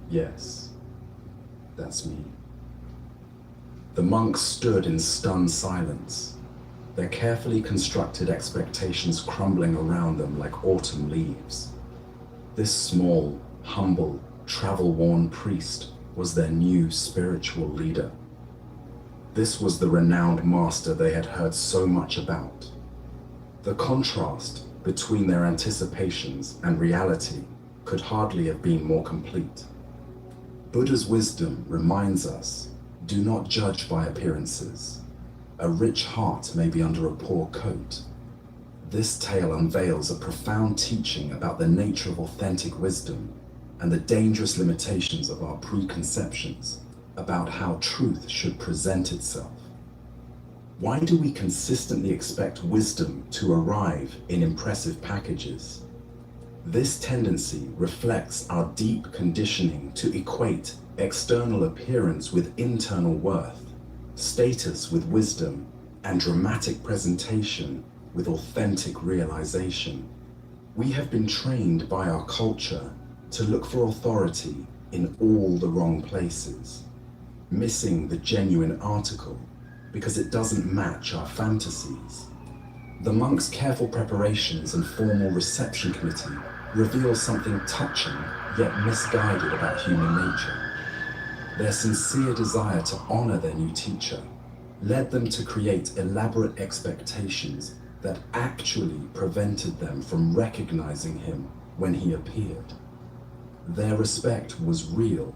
yes, that's me." The monks stood in stunned silence, their carefully constructed expectations crumbling around them like autumn leaves. This small, humble, travel-worn priest was their new spiritual leader. This was the renowned master they had heard so much about. The contrast between their anticipations and reality could hardly have been more complete. Buddha's wisdom reminds us, do not judge by appearances. A rich heart may be under a poor coat. This tale unveils a profound teaching about the nature of authentic wisdom and the dangerous limitations of our preconceptions about how truth should present itself. Why do we consistently expect wisdom to arrive in impressive packages? This tendency reflects our deep conditioning to equate external appearance with internal worth, status with wisdom, and dramatic presentation with authentic realization. We have been trained by our culture to look for authority in all the wrong places, missing the genuine article because it doesn't match our fantasies. The monks' careful preparations and formal reception committee reveal something touching yet misguided about human nature. Their sincere desire to honor their new teacher led them to create elaborate expectations that actually prevented them from recognizing him when he appeared. Their respect was real,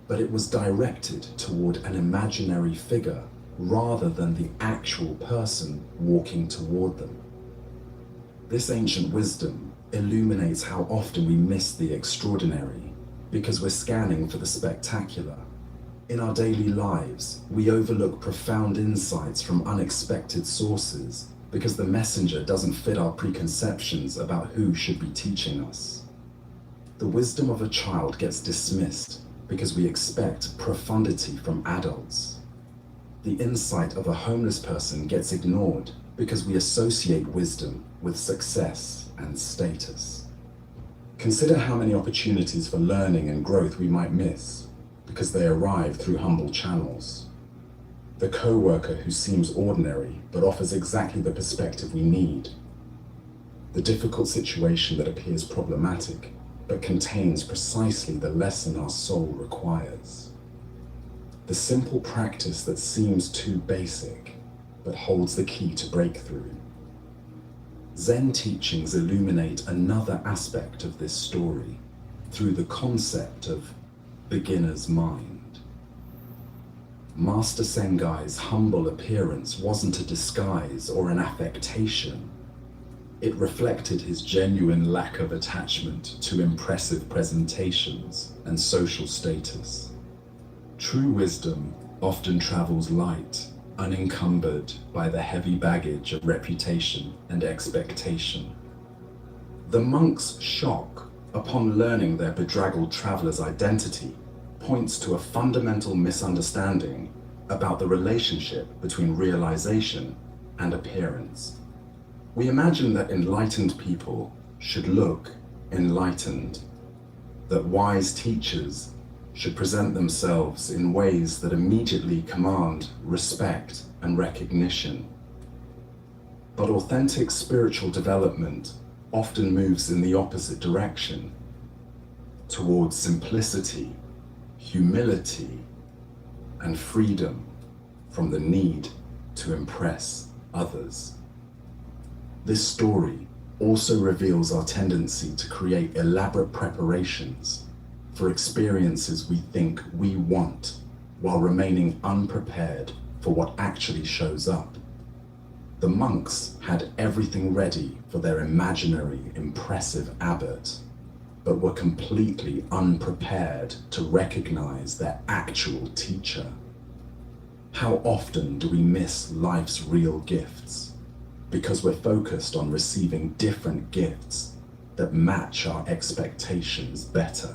but it was directed toward an imaginary figure rather than the actual person walking toward them. This ancient wisdom illuminates how often we miss the extraordinary because we're scanning for the spectacular. In our daily lives, we overlook profound insights from unexpected sources because the messenger doesn't fit our preconceptions about who should be teaching us. The wisdom of a child gets dismissed because we expect profundity from adults. The insight of a homeless person gets ignored because we associate wisdom with success and status. Consider how many opportunities for learning and growth we might miss because they arrive through humble channels. The co-worker who seems ordinary but offers exactly the perspective we need. The difficult situation that appears problematic but contains precisely the lesson our soul requires. The simple practice that seems too basic but holds the key to breakthrough. Zen teachings illuminate another aspect of this story through the concept of beginner's mind. Master Sengai's humble appearance wasn't a disguise or an affectation. It reflected his genuine lack of attachment to impressive presentations and social status. True wisdom often travels light, unencumbered by the heavy baggage of reputation and expectation. The monks' shock upon learning their bedraggled traveler's identity points to a fundamental misunderstanding about the relationship between realization and appearance. We imagine that enlightened people should look enlightened, that wise teachers should present themselves in ways that immediately command respect and recognition. But authentic spiritual development often moves in the opposite direction, towards simplicity, humility, and freedom from the need to impress others. This story also reveals our tendency to create elaborate preparations for experiences we think we want while remaining unprepared for what actually shows up. The monks had everything ready for their imaginary, impressive abbot, but were completely unprepared to recognize their actual teacher. How often do we miss life's real gifts because we're focused on receiving different gifts that match our expectations better?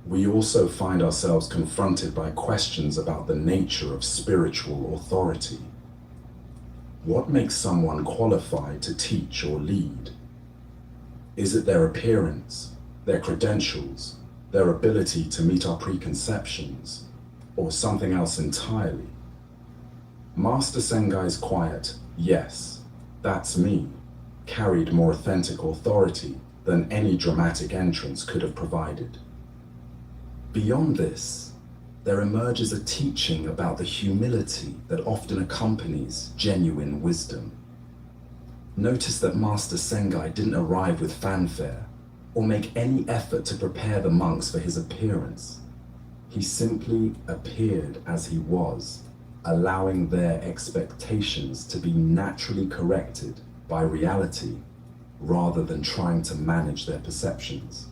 We also find ourselves confronted by questions about the nature of spiritual authority. What makes someone qualified to teach or lead? Is it their appearance, their credentials, their ability to meet our preconceptions, or something else entirely? Master Sengai's quiet, "Yes, that's me," carried more authentic authority than any dramatic entrance could have provided. Beyond this, there emerges a teaching about the humility that often accompanies genuine wisdom. Notice that Master Sengai didn't arrive with fanfare or make any effort to prepare the monks for his appearance. He simply appeared as he was, allowing their expectations to be naturally corrected by reality rather than trying to manage their perceptions.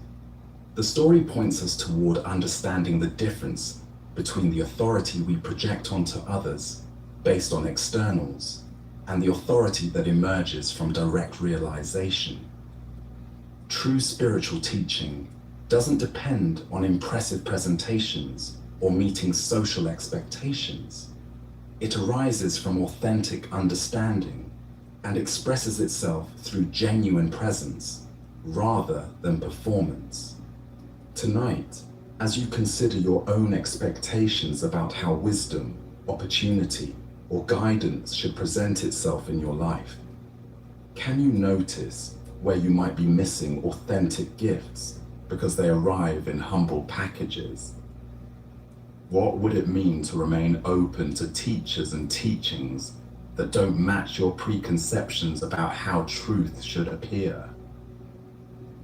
The story points us toward understanding the difference between the authority we project onto others based on externals and the authority that emerges from direct realization. True spiritual teaching doesn't depend on impressive presentations or meeting social expectations. It arises from authentic understanding and expresses itself through genuine presence rather than performance. Tonight, as you consider your own expectations about how wisdom, opportunity, or guidance should present itself in your life, can you notice where you might be missing authentic gifts because they arrive in humble packages? What would it mean to remain open to teachers and teachings that don't match your preconceptions about how truth should appear?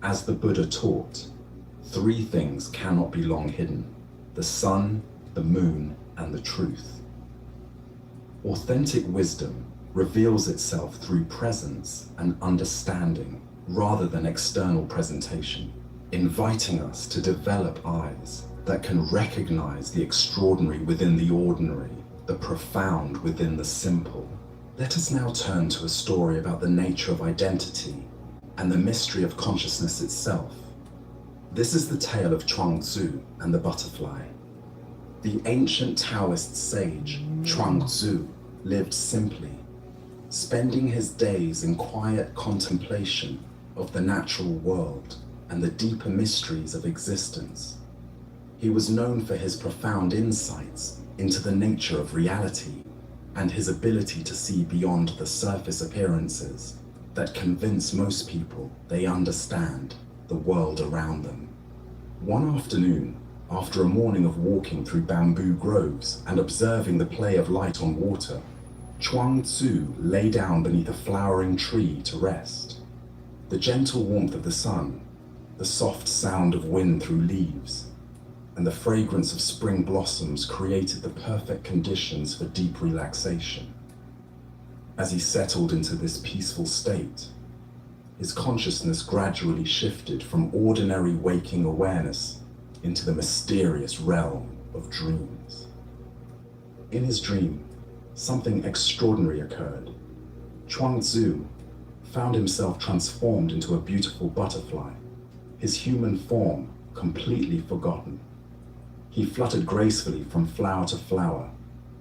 As the Buddha taught, 3 things cannot be long hidden: the sun, the moon, and the truth. Authentic wisdom reveals itself through presence and understanding rather than external presentation, inviting us to develop eyes that can recognize the extraordinary within the ordinary, the profound within the simple. Let us now turn to a story about the nature of identity and the mystery of consciousness itself. This is the tale of Chuang Tzu and the butterfly. The ancient Taoist sage Chuang Tzu lived simply, spending his days in quiet contemplation of the natural world and the deeper mysteries of existence. He was known for his profound insights into the nature of reality and his ability to see beyond the surface appearances that convince most people they understand the world around them. One afternoon, after a morning of walking through bamboo groves and observing the play of light on water, Chuang Tzu lay down beneath a flowering tree to rest. The gentle warmth of the sun, the soft sound of wind through leaves, and the fragrance of spring blossoms created the perfect conditions for deep relaxation. As he settled into this peaceful state, his consciousness gradually shifted from ordinary waking awareness into the mysterious realm of dreams. In his dream, something extraordinary occurred. Chuang Tzu found himself transformed into a beautiful butterfly, his human form completely forgotten. He fluttered gracefully from flower to flower,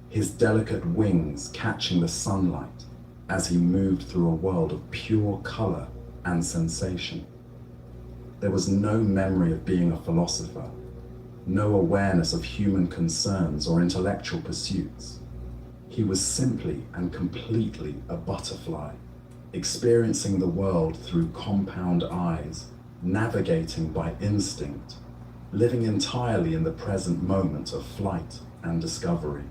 his delicate wings catching the sunlight as he moved through a world of pure color and sensation. There was no memory of being a philosopher, no awareness of human concerns or intellectual pursuits. He was simply and completely a butterfly, experiencing the world through compound eyes, navigating by instinct, living entirely in the present moment of flight and discovery.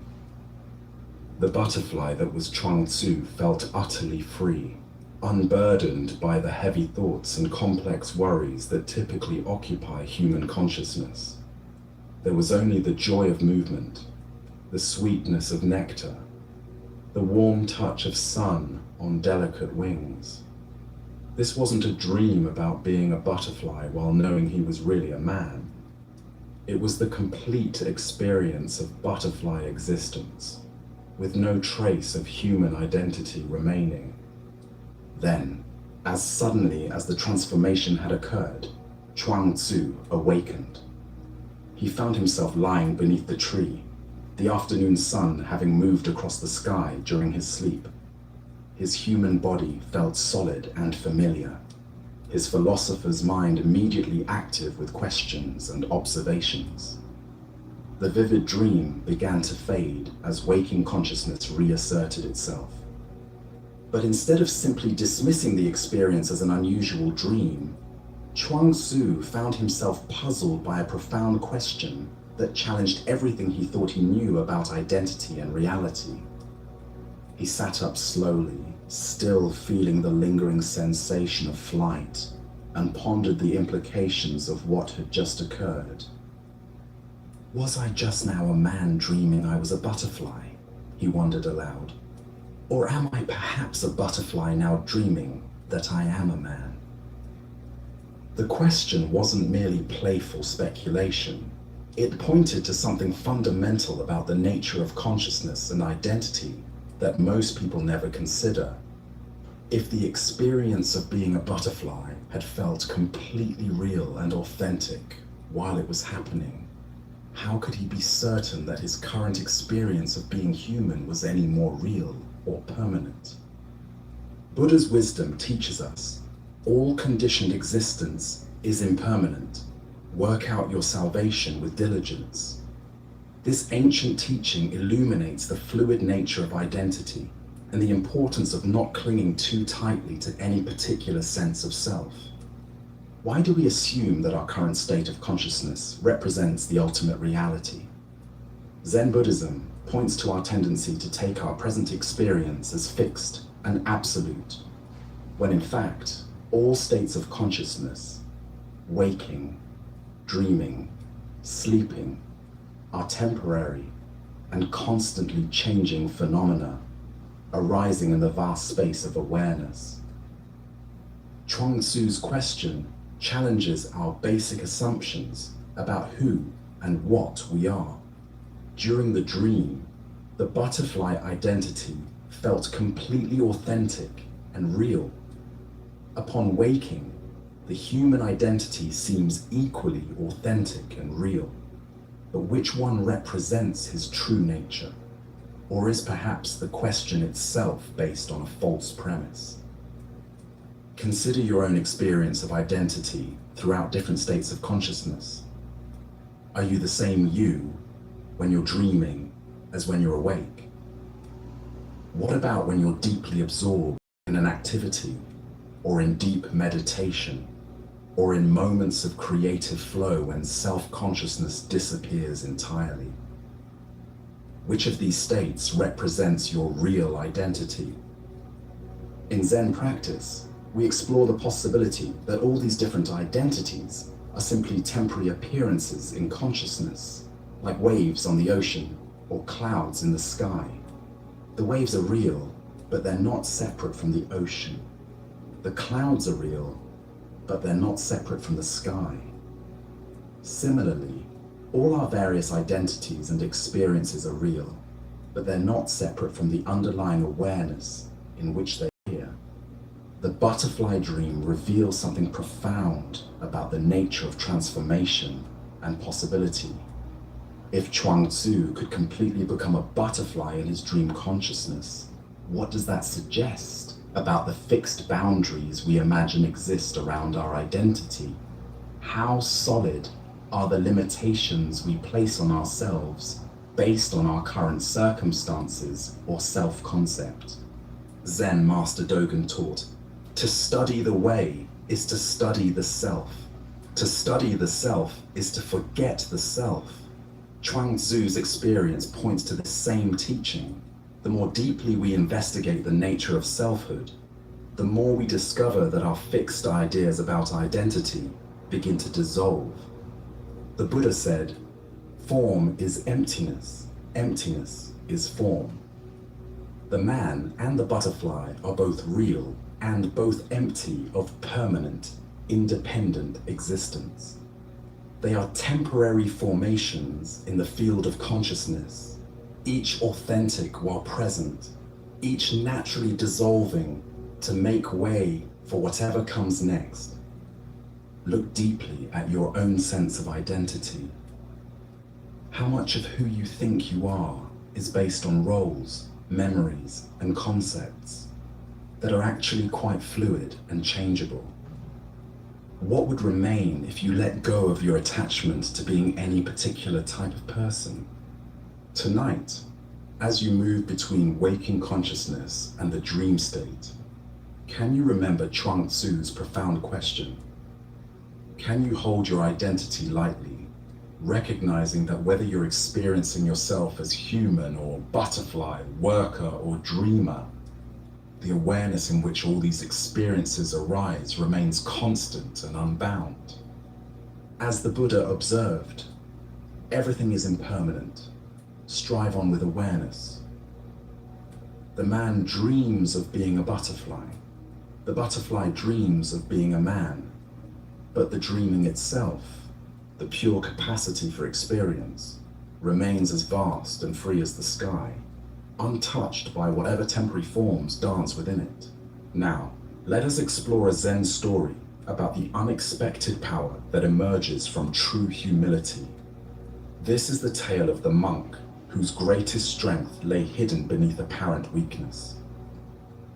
The butterfly that was Chuang Tzu felt utterly free, unburdened by the heavy thoughts and complex worries that typically occupy human consciousness. There was only the joy of movement, the sweetness of nectar, the warm touch of sun on delicate wings. This wasn't a dream about being a butterfly while knowing he was really a man. It was the complete experience of butterfly existence, with no trace of human identity remaining. Then, as suddenly as the transformation had occurred, Chuang Tzu awakened. He found himself lying beneath the tree, the afternoon sun having moved across the sky during his sleep. His human body felt solid and familiar, his philosopher's mind immediately active with questions and observations. The vivid dream began to fade as waking consciousness reasserted itself. But instead of simply dismissing the experience as an unusual dream, Chuang Tzu found himself puzzled by a profound question that challenged everything he thought he knew about identity and reality. He sat up slowly, still feeling the lingering sensation of flight, and pondered the implications of what had just occurred. Was I just now a man dreaming I was a butterfly? He wondered aloud. Or am I perhaps a butterfly now dreaming that I am a man? The question wasn't merely playful speculation. It pointed to something fundamental about the nature of consciousness and identity that most people never consider. If the experience of being a butterfly had felt completely real and authentic while it was happening, how could he be certain that his current experience of being human was any more real or permanent? Buddha's wisdom teaches us all conditioned existence is impermanent. Work out your salvation with diligence. This ancient teaching illuminates the fluid nature of identity and the importance of not clinging too tightly to any particular sense of self. Why do we assume that our current state of consciousness represents the ultimate reality? Zen Buddhism points to our tendency to take our present experience as fixed and absolute, when in fact, all states of consciousness, waking, dreaming, sleeping, are temporary and constantly changing phenomena arising in the vast space of awareness. Chuang Tzu's question challenges our basic assumptions about who and what we are. During the dream, the butterfly identity felt completely authentic and real. Upon waking, the human identity seems equally authentic and real. But which one represents his true nature? Or is perhaps the question itself based on a false premise? Consider your own experience of identity throughout different states of consciousness. Are you the same you when you're dreaming as when you're awake? What about when you're deeply absorbed in an activity, or in deep meditation, or in moments of creative flow when self-consciousness disappears entirely? Which of these states represents your real identity? In Zen practice, we explore the possibility that all these different identities are simply temporary appearances in consciousness, like waves on the ocean or clouds in the sky. The waves are real, but they're not separate from the ocean. The clouds are real, but they're not separate from the sky. Similarly, all our various identities and experiences are real, but they're not separate from the underlying awareness in which they appear. The butterfly dream reveals something profound about the nature of transformation and possibility. If Chuang Tzu could completely become a butterfly in his dream consciousness, what does that suggest about the fixed boundaries we imagine exist around our identity? How solid are the limitations we place on ourselves based on our current circumstances or self-concept? Zen Master Dogen taught, to study the way is to study the self. To study the self is to forget the self. Chuang Tzu's experience points to the same teaching. The more deeply we investigate the nature of selfhood, the more we discover that our fixed ideas about identity begin to dissolve. The Buddha said, "Form is emptiness, emptiness is form." The man and the butterfly are both real and both empty of permanent, independent existence. They are temporary formations in the field of consciousness, each authentic while present, each naturally dissolving to make way for whatever comes next. Look deeply at your own sense of identity. How much of who you think you are is based on roles, memories, and concepts that are actually quite fluid and changeable? What would remain if you let go of your attachment to being any particular type of person? Tonight, as you move between waking consciousness and the dream state, can you remember Chuang Tzu's profound question? Can you hold your identity lightly, recognizing that whether you're experiencing yourself as human or butterfly, worker or dreamer, the awareness in which all these experiences arise remains constant and unbound? As the Buddha observed, everything is impermanent. Strive on with awareness. The man dreams of being a butterfly. The butterfly dreams of being a man. But the dreaming itself, the pure capacity for experience, remains as vast and free as the sky, untouched by whatever temporary forms dance within it. Now, let us explore a Zen story about the unexpected power that emerges from true humility. This is the tale of the monk whose greatest strength lay hidden beneath apparent weakness.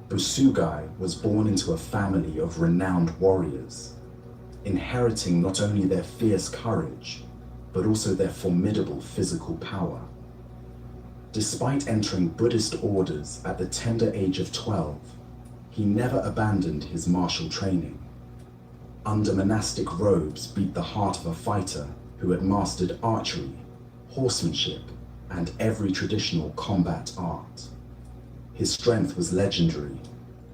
Busugai was born into a family of renowned warriors, inheriting not only their fierce courage, but also their formidable physical power. Despite entering Buddhist orders at the tender age of 12, he never abandoned his martial training. Under monastic robes beat the heart of a fighter who had mastered archery, horsemanship, and every traditional combat art. His strength was legendary.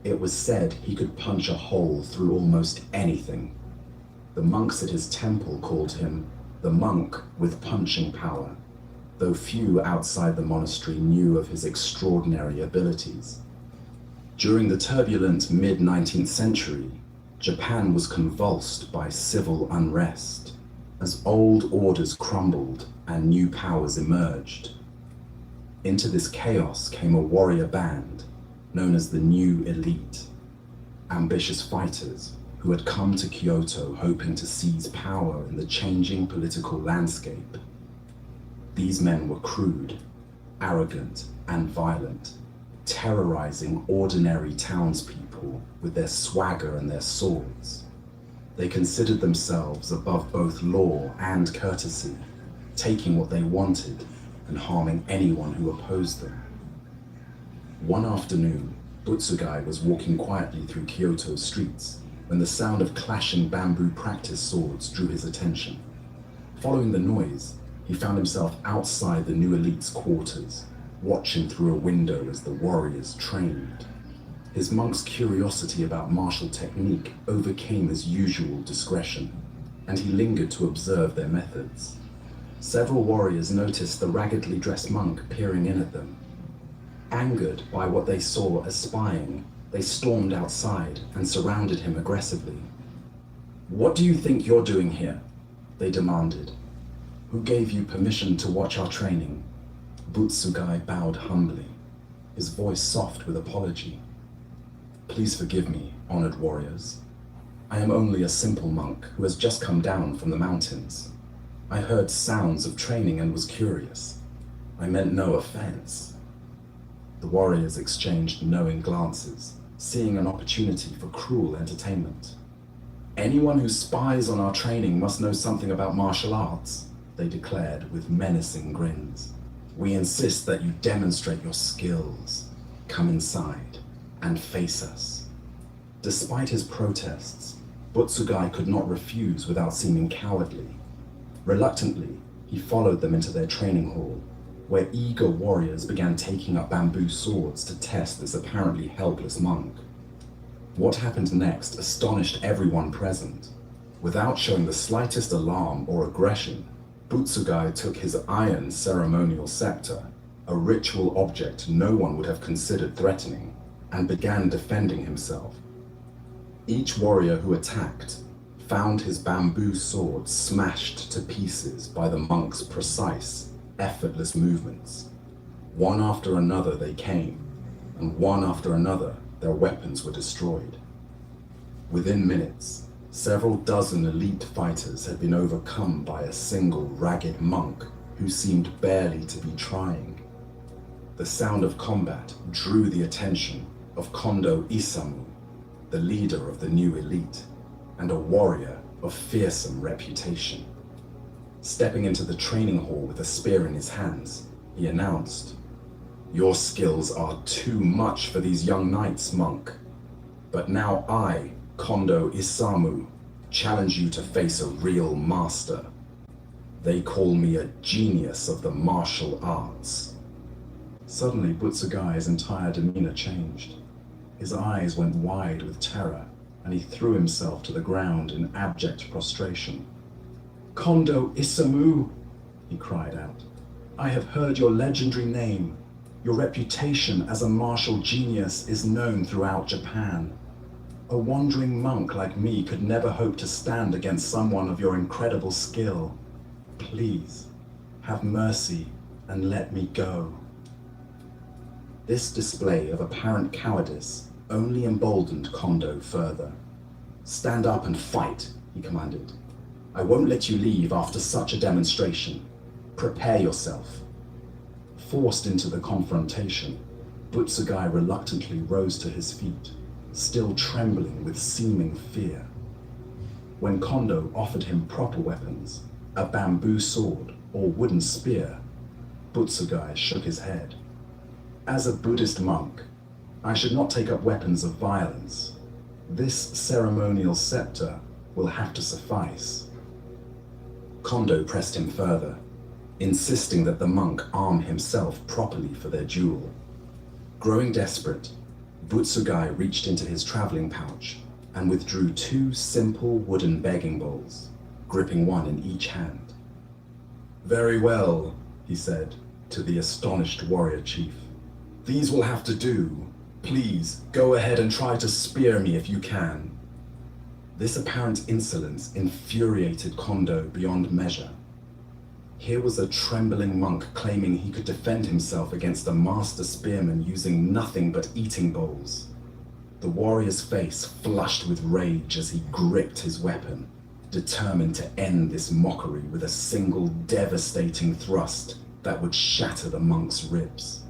It was said he could punch a hole through almost anything. The monks at his temple called him the monk with punching power, though few outside the monastery knew of his extraordinary abilities. During the turbulent mid-19th century, Japan was convulsed by civil unrest as old orders crumbled and new powers emerged. Into this chaos came a warrior band known as the New Elite, ambitious fighters who had come to Kyoto hoping to seize power in the changing political landscape. These men were crude, arrogant, and violent, terrorizing ordinary townspeople with their swagger and their swords. They considered themselves above both law and courtesy, taking what they wanted and harming anyone who opposed them. One afternoon, Butsugai was walking quietly through Kyoto's streets when the sound of clashing bamboo practice swords drew his attention. Following the noise, he found himself outside the New Elite's quarters, watching through a window as the warriors trained. His monk's curiosity about martial technique overcame his usual discretion, and he lingered to observe their methods. Several warriors noticed the raggedly dressed monk peering in at them. Angered by what they saw as spying, they stormed outside and surrounded him aggressively. "What do you think you're doing here?" they demanded. "Who gave you permission to watch our training?" Butsugai bowed humbly, his voice soft with apology. "Please forgive me, honored warriors. I am only a simple monk who has just come down from the mountains. I heard sounds of training and was curious. I meant no offense." The warriors exchanged knowing glances, seeing an opportunity for cruel entertainment. "Anyone who spies on our training must know something about martial arts," they declared with menacing grins. "We insist that you demonstrate your skills. Come inside and face us." Despite his protests, Butsugai could not refuse without seeming cowardly. Reluctantly, he followed them into their training hall, where eager warriors began taking up bamboo swords to test this apparently helpless monk. What happened next astonished everyone present. Without showing the slightest alarm or aggression, Butsugai took his iron ceremonial scepter, a ritual object no one would have considered threatening, and began defending himself. Each warrior who attacked found his bamboo sword smashed to pieces by the monk's precise, effortless movements. One after another they came, and one after another their weapons were destroyed. Within minutes, several dozen elite fighters had been overcome by a single ragged monk who seemed barely to be trying. The sound of combat drew the attention of Kondo Isamu, the leader of the new elite, and a warrior of fearsome reputation. Stepping into the training hall with a spear in his hands, he announced, "Your skills are too much for these young knights, monk. But now I, Kondo Isamu, challenge you to face a real master. They call me a genius of the martial arts." Suddenly, Butsugai's entire demeanor changed. His eyes went wide with terror, and he threw himself to the ground in abject prostration. "Kondo Isamu," he cried out, "I have heard your legendary name. Your reputation as a martial genius is known throughout Japan. A wandering monk like me could never hope to stand against someone of your incredible skill. Please, have mercy and let me go." This display of apparent cowardice only emboldened Kondo further. "Stand up and fight," he commanded. "I won't let you leave after such a demonstration. Prepare yourself." Forced into the confrontation, Butsugai reluctantly rose to his feet, still trembling with seeming fear. When Kondo offered him proper weapons, a bamboo sword or wooden spear, Butsugai shook his head. "As a Buddhist monk, I should not take up weapons of violence. This ceremonial scepter will have to suffice." Kondo pressed him further, insisting that the monk arm himself properly for their duel. Growing desperate, Butsugai reached into his traveling pouch and withdrew 2 simple wooden begging bowls, gripping one in each hand. "Very well," he said to the astonished warrior chief. "These will have to do. Please, go ahead and try to spear me if you can." This apparent insolence infuriated Kondo beyond measure. Here was a trembling monk claiming he could defend himself against a master spearman using nothing but eating bowls. The warrior's face flushed with rage as he gripped his weapon, determined to end this mockery with a single devastating thrust that would shatter the monk's ribs.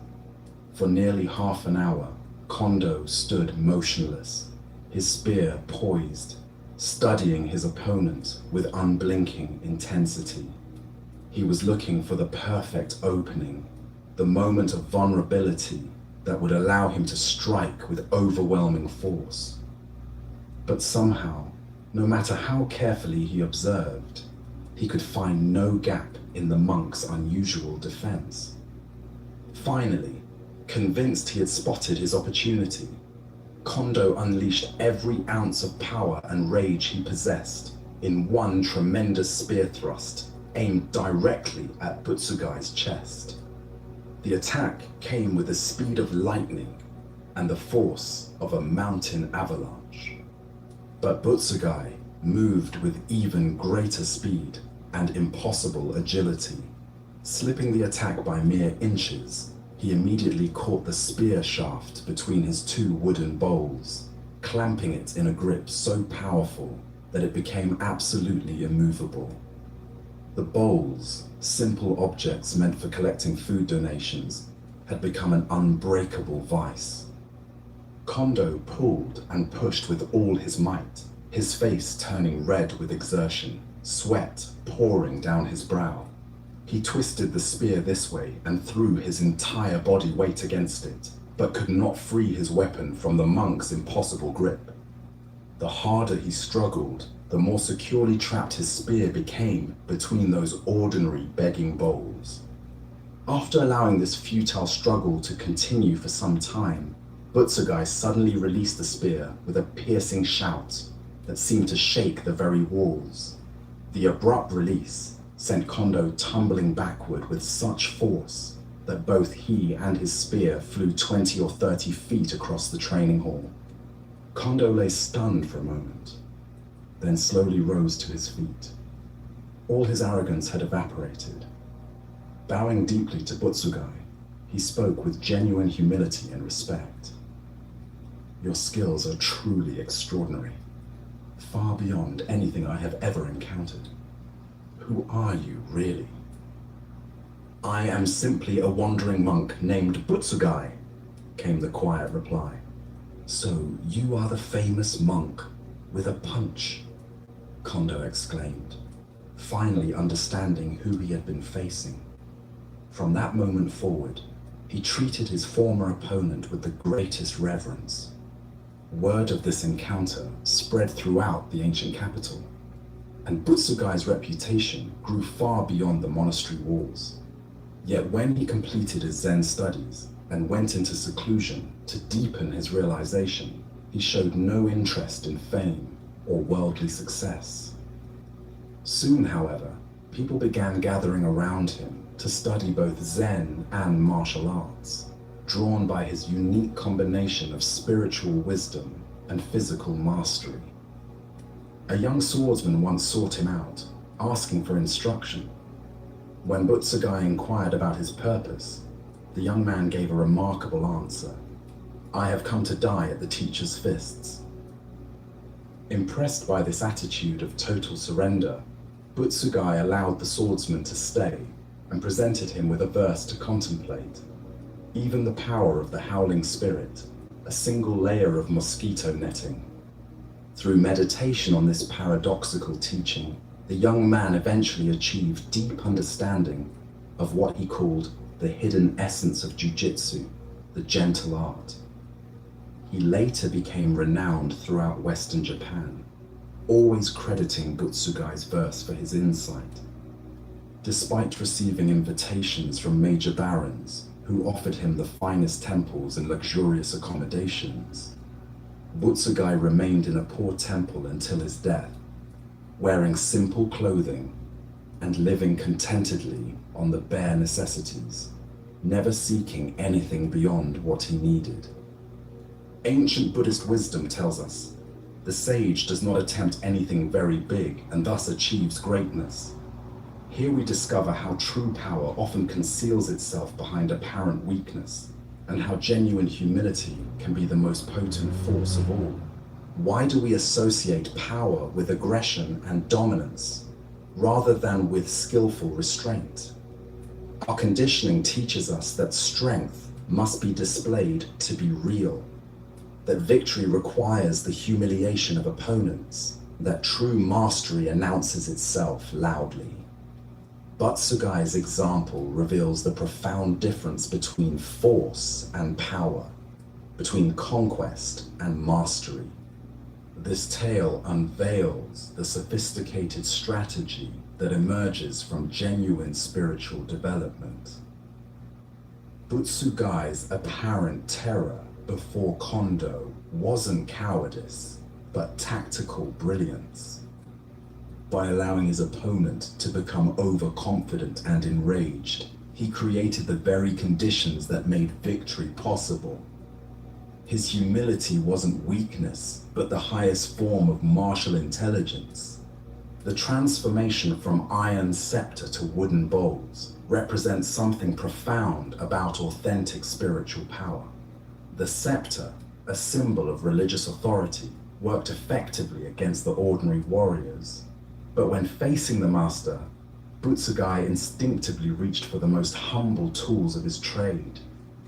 For nearly half an hour, Kondo stood motionless, his spear poised, studying his opponent with unblinking intensity. He was looking for the perfect opening, the moment of vulnerability that would allow him to strike with overwhelming force. But somehow, no matter how carefully he observed, he could find no gap in the monk's unusual defense. Finally, convinced he had spotted his opportunity, Kondo unleashed every ounce of power and rage he possessed in one tremendous spear thrust aimed directly at Butsugai's chest. The attack came with the speed of lightning and the force of a mountain avalanche. But Butsugai moved with even greater speed and impossible agility. Slipping the attack by mere inches, he immediately caught the spear shaft between his 2 wooden bowls, clamping it in a grip so powerful that it became absolutely immovable. The bowls, simple objects meant for collecting food donations, had become an unbreakable vice. Kondo pulled and pushed with all his might, his face turning red with exertion, sweat pouring down his brow. He twisted the spear this way and threw his entire body weight against it, but could not free his weapon from the monk's impossible grip. The harder he struggled, the more securely trapped his spear became between those ordinary begging bowls. After allowing this futile struggle to continue for some time, Butsugai suddenly released the spear with a piercing shout that seemed to shake the very walls. The abrupt release sent Kondo tumbling backward with such force that both he and his spear flew 20 or 30 feet across the training hall. Kondo lay stunned for a moment, then slowly rose to his feet. All his arrogance had evaporated. Bowing deeply to Butsugai, He spoke with genuine humility and respect. "Your skills are truly extraordinary, far beyond anything I have ever encountered. Who are you, really?" "I am simply a wandering monk named Butsugai," came the quiet reply. "So you are the famous monk with a punch," Kondo exclaimed, finally understanding who he had been facing. From that moment forward, he treated his former opponent with the greatest reverence. Word of this encounter spread throughout the ancient capital, and Butsugai's reputation grew far beyond the monastery walls. Yet when he completed his Zen studies and went into seclusion to deepen his realization, he showed no interest in fame or worldly success. Soon, however, people began gathering around him to study both Zen and martial arts, drawn by his unique combination of spiritual wisdom and physical mastery. A young swordsman once sought him out, asking for instruction. When Butsugai inquired about his purpose, the young man gave a remarkable answer: "I have come to die at the teacher's fists." Impressed by this attitude of total surrender, Butsugai allowed the swordsman to stay and presented him with a verse to contemplate. Even the power of the howling spirit, a single layer of mosquito netting. Through meditation on this paradoxical teaching, the young man eventually achieved deep understanding of what he called the hidden essence of jiu-jitsu, the gentle art. He later became renowned throughout Western Japan, always crediting Butsugai's verse for his insight. Despite receiving invitations from major barons who offered him the finest temples and luxurious accommodations, Butsugai remained in a poor temple until his death, wearing simple clothing and living contentedly on the bare necessities, never seeking anything beyond what he needed. Ancient Buddhist wisdom tells us, the sage does not attempt anything very big and thus achieves greatness. Here we discover how true power often conceals itself behind apparent weakness, and how genuine humility can be the most potent force of all. Why do we associate power with aggression and dominance, rather than with skillful restraint? Our conditioning teaches us that strength must be displayed to be real, that victory requires the humiliation of opponents, that true mastery announces itself loudly. Butsugai's example reveals the profound difference between force and power, between conquest and mastery. This tale unveils the sophisticated strategy that emerges from genuine spiritual development. Butsugai's apparent terror before Kondo wasn't cowardice, but tactical brilliance. By allowing his opponent to become overconfident and enraged, he created the very conditions that made victory possible. His humility wasn't weakness, but the highest form of martial intelligence. The transformation from iron scepter to wooden bowls represents something profound about authentic spiritual power. The scepter, a symbol of religious authority, worked effectively against the ordinary warriors. But when facing the master, Butsugai instinctively reached for the most humble tools of his trade,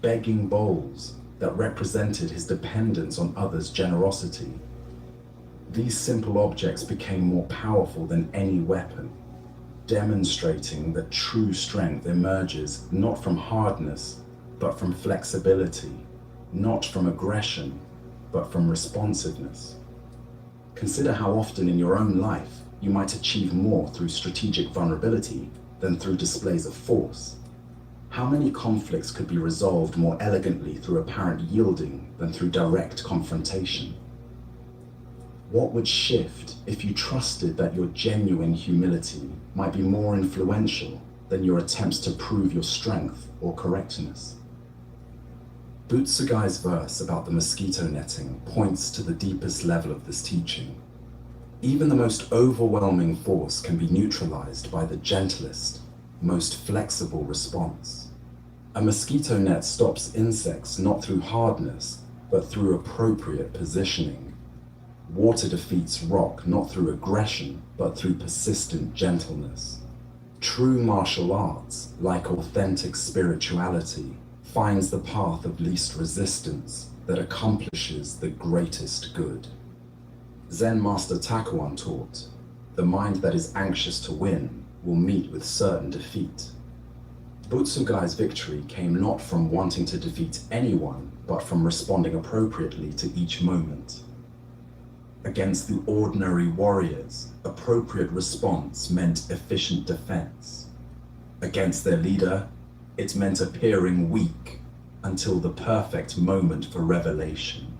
begging bowls that represented his dependence on others' generosity. These simple objects became more powerful than any weapon, demonstrating that true strength emerges not from hardness, but from flexibility, not from aggression, but from responsiveness. Consider how often in your own life you might achieve more through strategic vulnerability than through displays of force. How many conflicts could be resolved more elegantly through apparent yielding than through direct confrontation? What would shift if you trusted that your genuine humility might be more influential than your attempts to prove your strength or correctness? Butsugai's verse about the mosquito netting points to the deepest level of this teaching. Even the most overwhelming force can be neutralized by the gentlest, most flexible response. A mosquito net stops insects not through hardness, but through appropriate positioning. Water defeats rock not through aggression, but through persistent gentleness. True martial arts, like authentic spirituality, finds the path of least resistance that accomplishes the greatest good. Zen master Takuan taught, the mind that is anxious to win will meet with certain defeat. Butsugai's victory came not from wanting to defeat anyone, but from responding appropriately to each moment. Against the ordinary warriors, appropriate response meant efficient defense. Against their leader, it meant appearing weak until the perfect moment for revelation.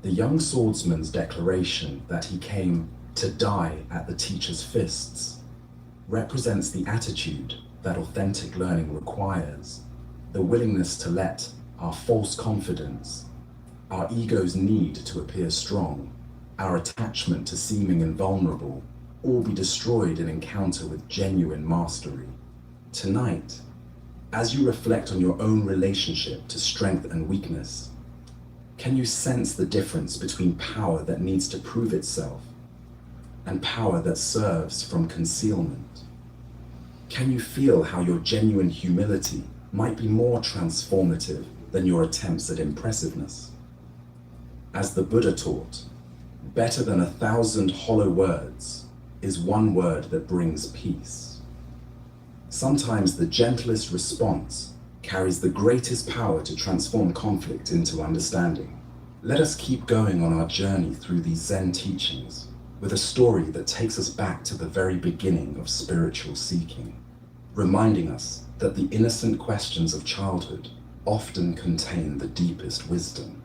The young swordsman's declaration that he came to die at the teacher's fists represents the attitude that authentic learning requires, the willingness to let our false confidence, our ego's need to appear strong, our attachment to seeming invulnerable, all be destroyed in encounter with genuine mastery. Tonight, as you reflect on your own relationship to strength and weakness, can you sense the difference between power that needs to prove itself and power that serves from concealment? Can you feel how your genuine humility might be more transformative than your attempts at impressiveness? As the Buddha taught, better than 1,000 hollow words is one word that brings peace. Sometimes the gentlest response carries the greatest power to transform conflict into understanding. Let us keep going on our journey through these Zen teachings with a story that takes us back to the very beginning of spiritual seeking, reminding us that the innocent questions of childhood often contain the deepest wisdom.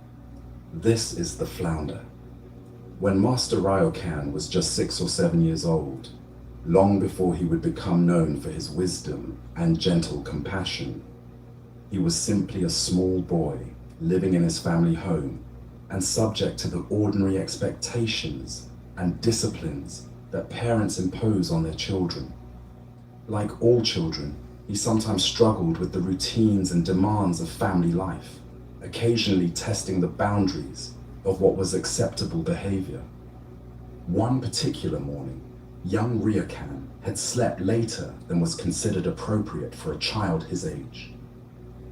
This is the flounder. When Master Ryokan was just 6 or 7 years old, long before he would become known for his wisdom and gentle compassion, he was simply a small boy living in his family home and subject to the ordinary expectations and disciplines that parents impose on their children. Like all children, he sometimes struggled with the routines and demands of family life, occasionally testing the boundaries of what was acceptable behavior. One particular morning, young Ryokan had slept later than was considered appropriate for a child his age.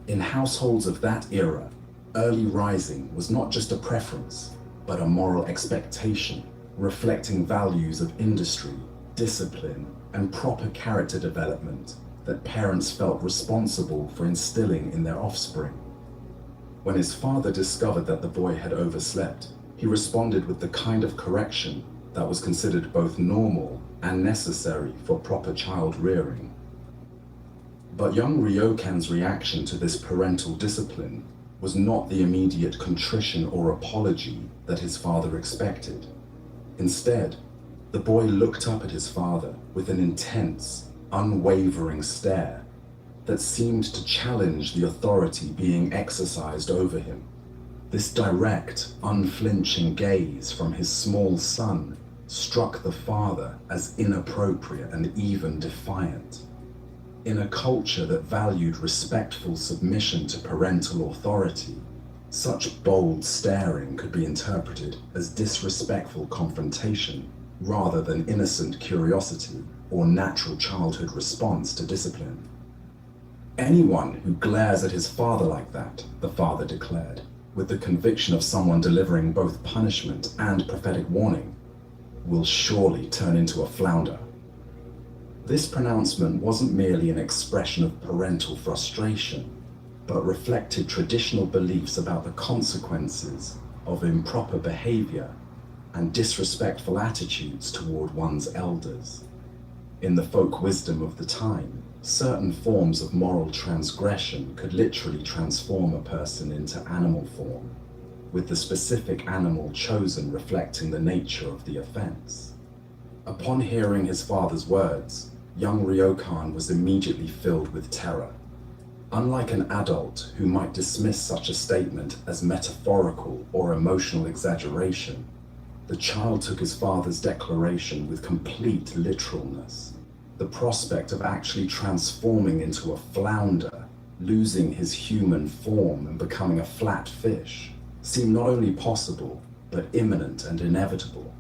In households of that era, early rising was not just a preference, but a moral expectation, reflecting values of industry, discipline, and proper character development that parents felt responsible for instilling in their offspring. When his father discovered that the boy had overslept, he responded with the kind of correction that was considered both normal and necessary for proper child rearing. But young Ryokan's reaction to this parental discipline was not the immediate contrition or apology that his father expected. Instead, the boy looked up at his father with an intense, unwavering stare that seemed to challenge the authority being exercised over him. This direct, unflinching gaze from his small son struck the father as inappropriate and even defiant. In a culture that valued respectful submission to parental authority, such bold staring could be interpreted as disrespectful confrontation rather than innocent curiosity or natural childhood response to discipline. Anyone who glares at his father like that, the father declared, with the conviction of someone delivering both punishment and prophetic warning, will surely turn into a flounder. This pronouncement wasn't merely an expression of parental frustration, but reflected traditional beliefs about the consequences of improper behavior and disrespectful attitudes toward one's elders. In the folk wisdom of the time, certain forms of moral transgression could literally transform a person into animal form, with the specific animal chosen reflecting the nature of the offense. Upon hearing his father's words, young Ryokan was immediately filled with terror. Unlike an adult who might dismiss such a statement as metaphorical or emotional exaggeration, the child took his father's declaration with complete literalness. The prospect of actually transforming into a flounder losing his human form and becoming a flat fish seemed not only possible, but imminent and inevitable.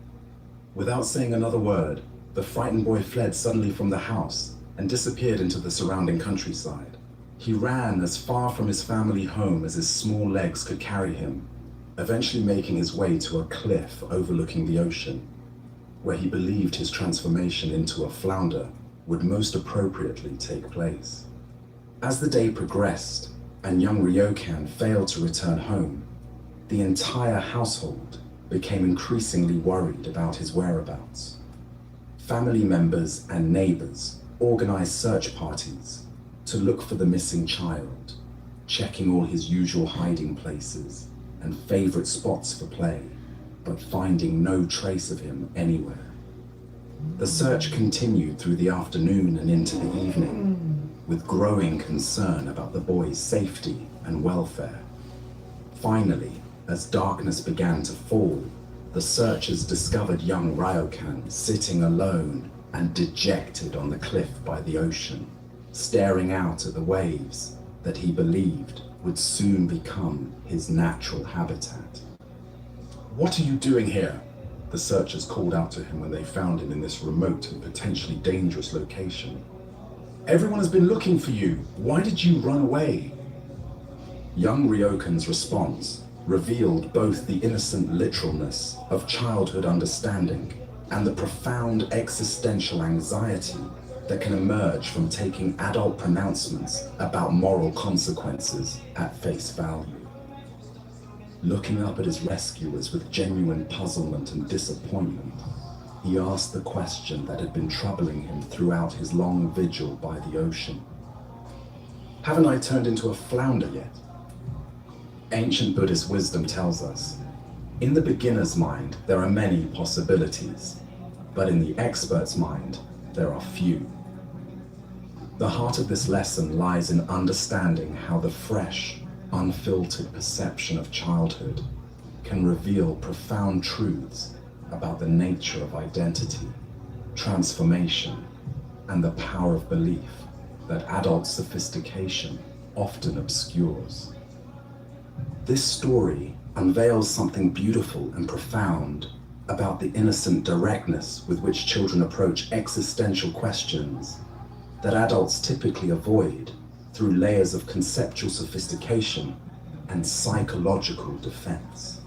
Without saying another word, the frightened boy fled suddenly from the house and disappeared into the surrounding countryside. He ran as far from his family home as his small legs could carry him, eventually making his way to a cliff overlooking the ocean, where he believed his transformation into a flounder would most appropriately take place. As the day progressed and young Ryokan failed to return home, the entire household became increasingly worried about his whereabouts. Family members and neighbors organized search parties to look for the missing child, checking all his usual hiding places and favorite spots for play, but finding no trace of him anywhere. The search continued through the afternoon and into the evening, with growing concern about the boy's safety and welfare. Finally, as darkness began to fall, the searchers discovered young Ryokan sitting alone and dejected on the cliff by the ocean, staring out at the waves that he believed would soon become his natural habitat. "What are you doing here?" the searchers called out to him when they found him in this remote and potentially dangerous location. "Everyone has been looking for you. Why did you run away?" Young Ryokan's response revealed both the innocent literalness of childhood understanding and the profound existential anxiety that can emerge from taking adult pronouncements about moral consequences at face value. Looking up at his rescuers with genuine puzzlement and disappointment, he asked the question that had been troubling him throughout his long vigil by the ocean. "Haven't I turned into a flounder yet?" Ancient Buddhist wisdom tells us, in the beginner's mind, there are many possibilities, but in the expert's mind, there are few. The heart of this lesson lies in understanding how the fresh, unfiltered perception of childhood can reveal profound truths about the nature of identity, transformation, and the power of belief that adult sophistication often obscures. This story unveils something beautiful and profound about the innocent directness with which children approach existential questions that adults typically avoid through layers of conceptual sophistication and psychological defense.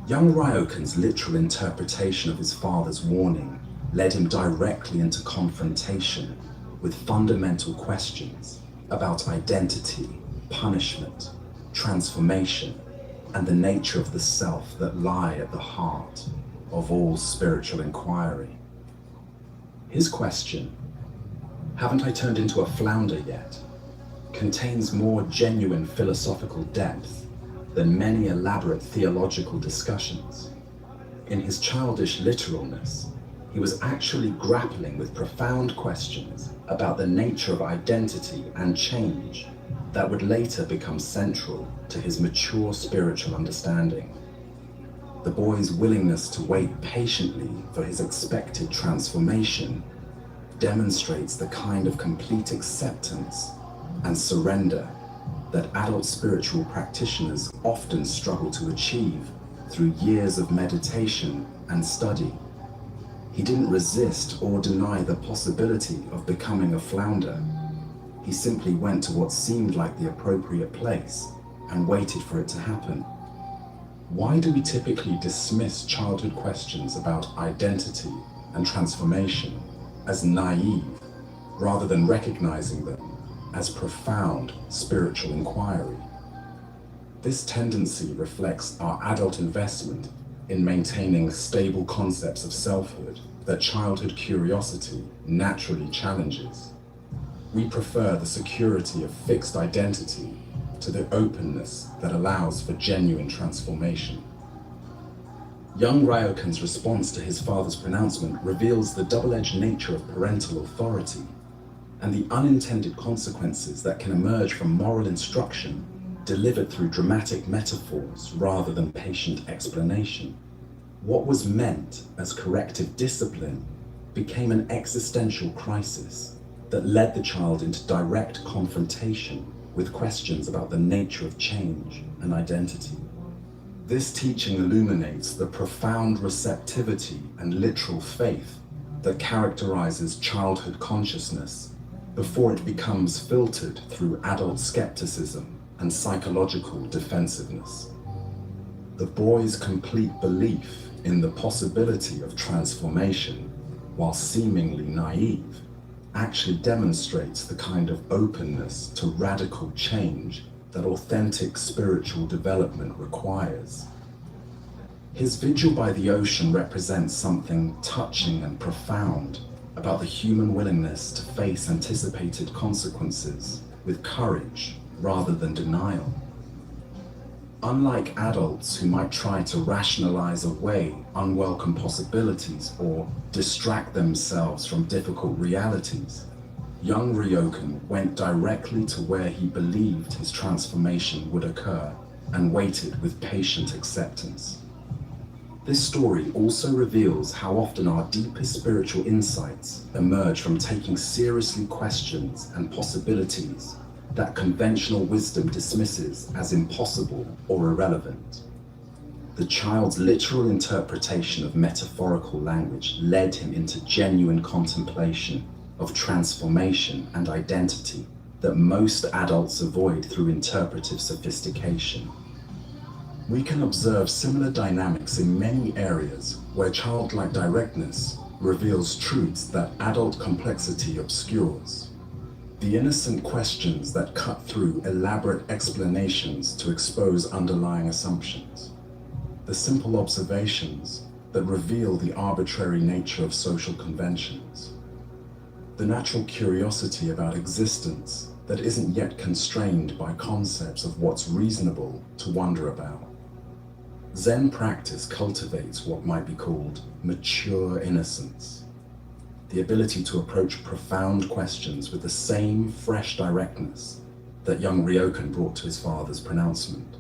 Young Ryokan's literal interpretation of his father's warning led him directly into confrontation with fundamental questions about identity, punishment, transformation, and the nature of the self that lie at the heart of all spiritual inquiry. His question, "Haven't I turned into a flounder yet?" contains more genuine philosophical depth than many elaborate theological discussions. In his childish literalness, he was actually grappling with profound questions about the nature of identity and change that would later become central to his mature spiritual understanding. The boy's willingness to wait patiently for his expected transformation demonstrates the kind of complete acceptance and surrender that adult spiritual practitioners often struggle to achieve through years of meditation and study. He didn't resist or deny the possibility of becoming a flounder. He simply went to what seemed like the appropriate place and waited for it to happen. Why do we typically dismiss childhood questions about identity and transformation as naive, rather than recognizing them as profound spiritual inquiry? This tendency reflects our adult investment in maintaining stable concepts of selfhood that childhood curiosity naturally challenges. We prefer the security of fixed identity to the openness that allows for genuine transformation. Young Ryokan's response to his father's pronouncement reveals the double-edged nature of parental authority and the unintended consequences that can emerge from moral instruction delivered through dramatic metaphors rather than patient explanation. What was meant as corrective discipline became an existential crisis, that led the child into direct confrontation with questions about the nature of change and identity. This teaching illuminates the profound receptivity and literal faith that characterizes childhood consciousness before it becomes filtered through adult skepticism and psychological defensiveness. The boy's complete belief in the possibility of transformation, while seemingly naive, actually demonstrates the kind of openness to radical change that authentic spiritual development requires. His vigil by the ocean represents something touching and profound about the human willingness to face anticipated consequences with courage rather than denial. Unlike adults who might try to rationalize away unwelcome possibilities or distract themselves from difficult realities, young Ryokan went directly to where he believed his transformation would occur and waited with patient acceptance. This story also reveals how often our deepest spiritual insights emerge from taking seriously questions and possibilities that conventional wisdom dismisses as impossible or irrelevant. The child's literal interpretation of metaphorical language led him into genuine contemplation of transformation and identity that most adults avoid through interpretive sophistication. We can observe similar dynamics in many areas where childlike directness reveals truths that adult complexity obscures. The innocent questions that cut through elaborate explanations to expose underlying assumptions. The simple observations that reveal the arbitrary nature of social conventions. The natural curiosity about existence that isn't yet constrained by concepts of what's reasonable to wonder about. Zen practice cultivates what might be called mature innocence, the ability to approach profound questions with the same fresh directness that young Ryokan brought to his father's pronouncement,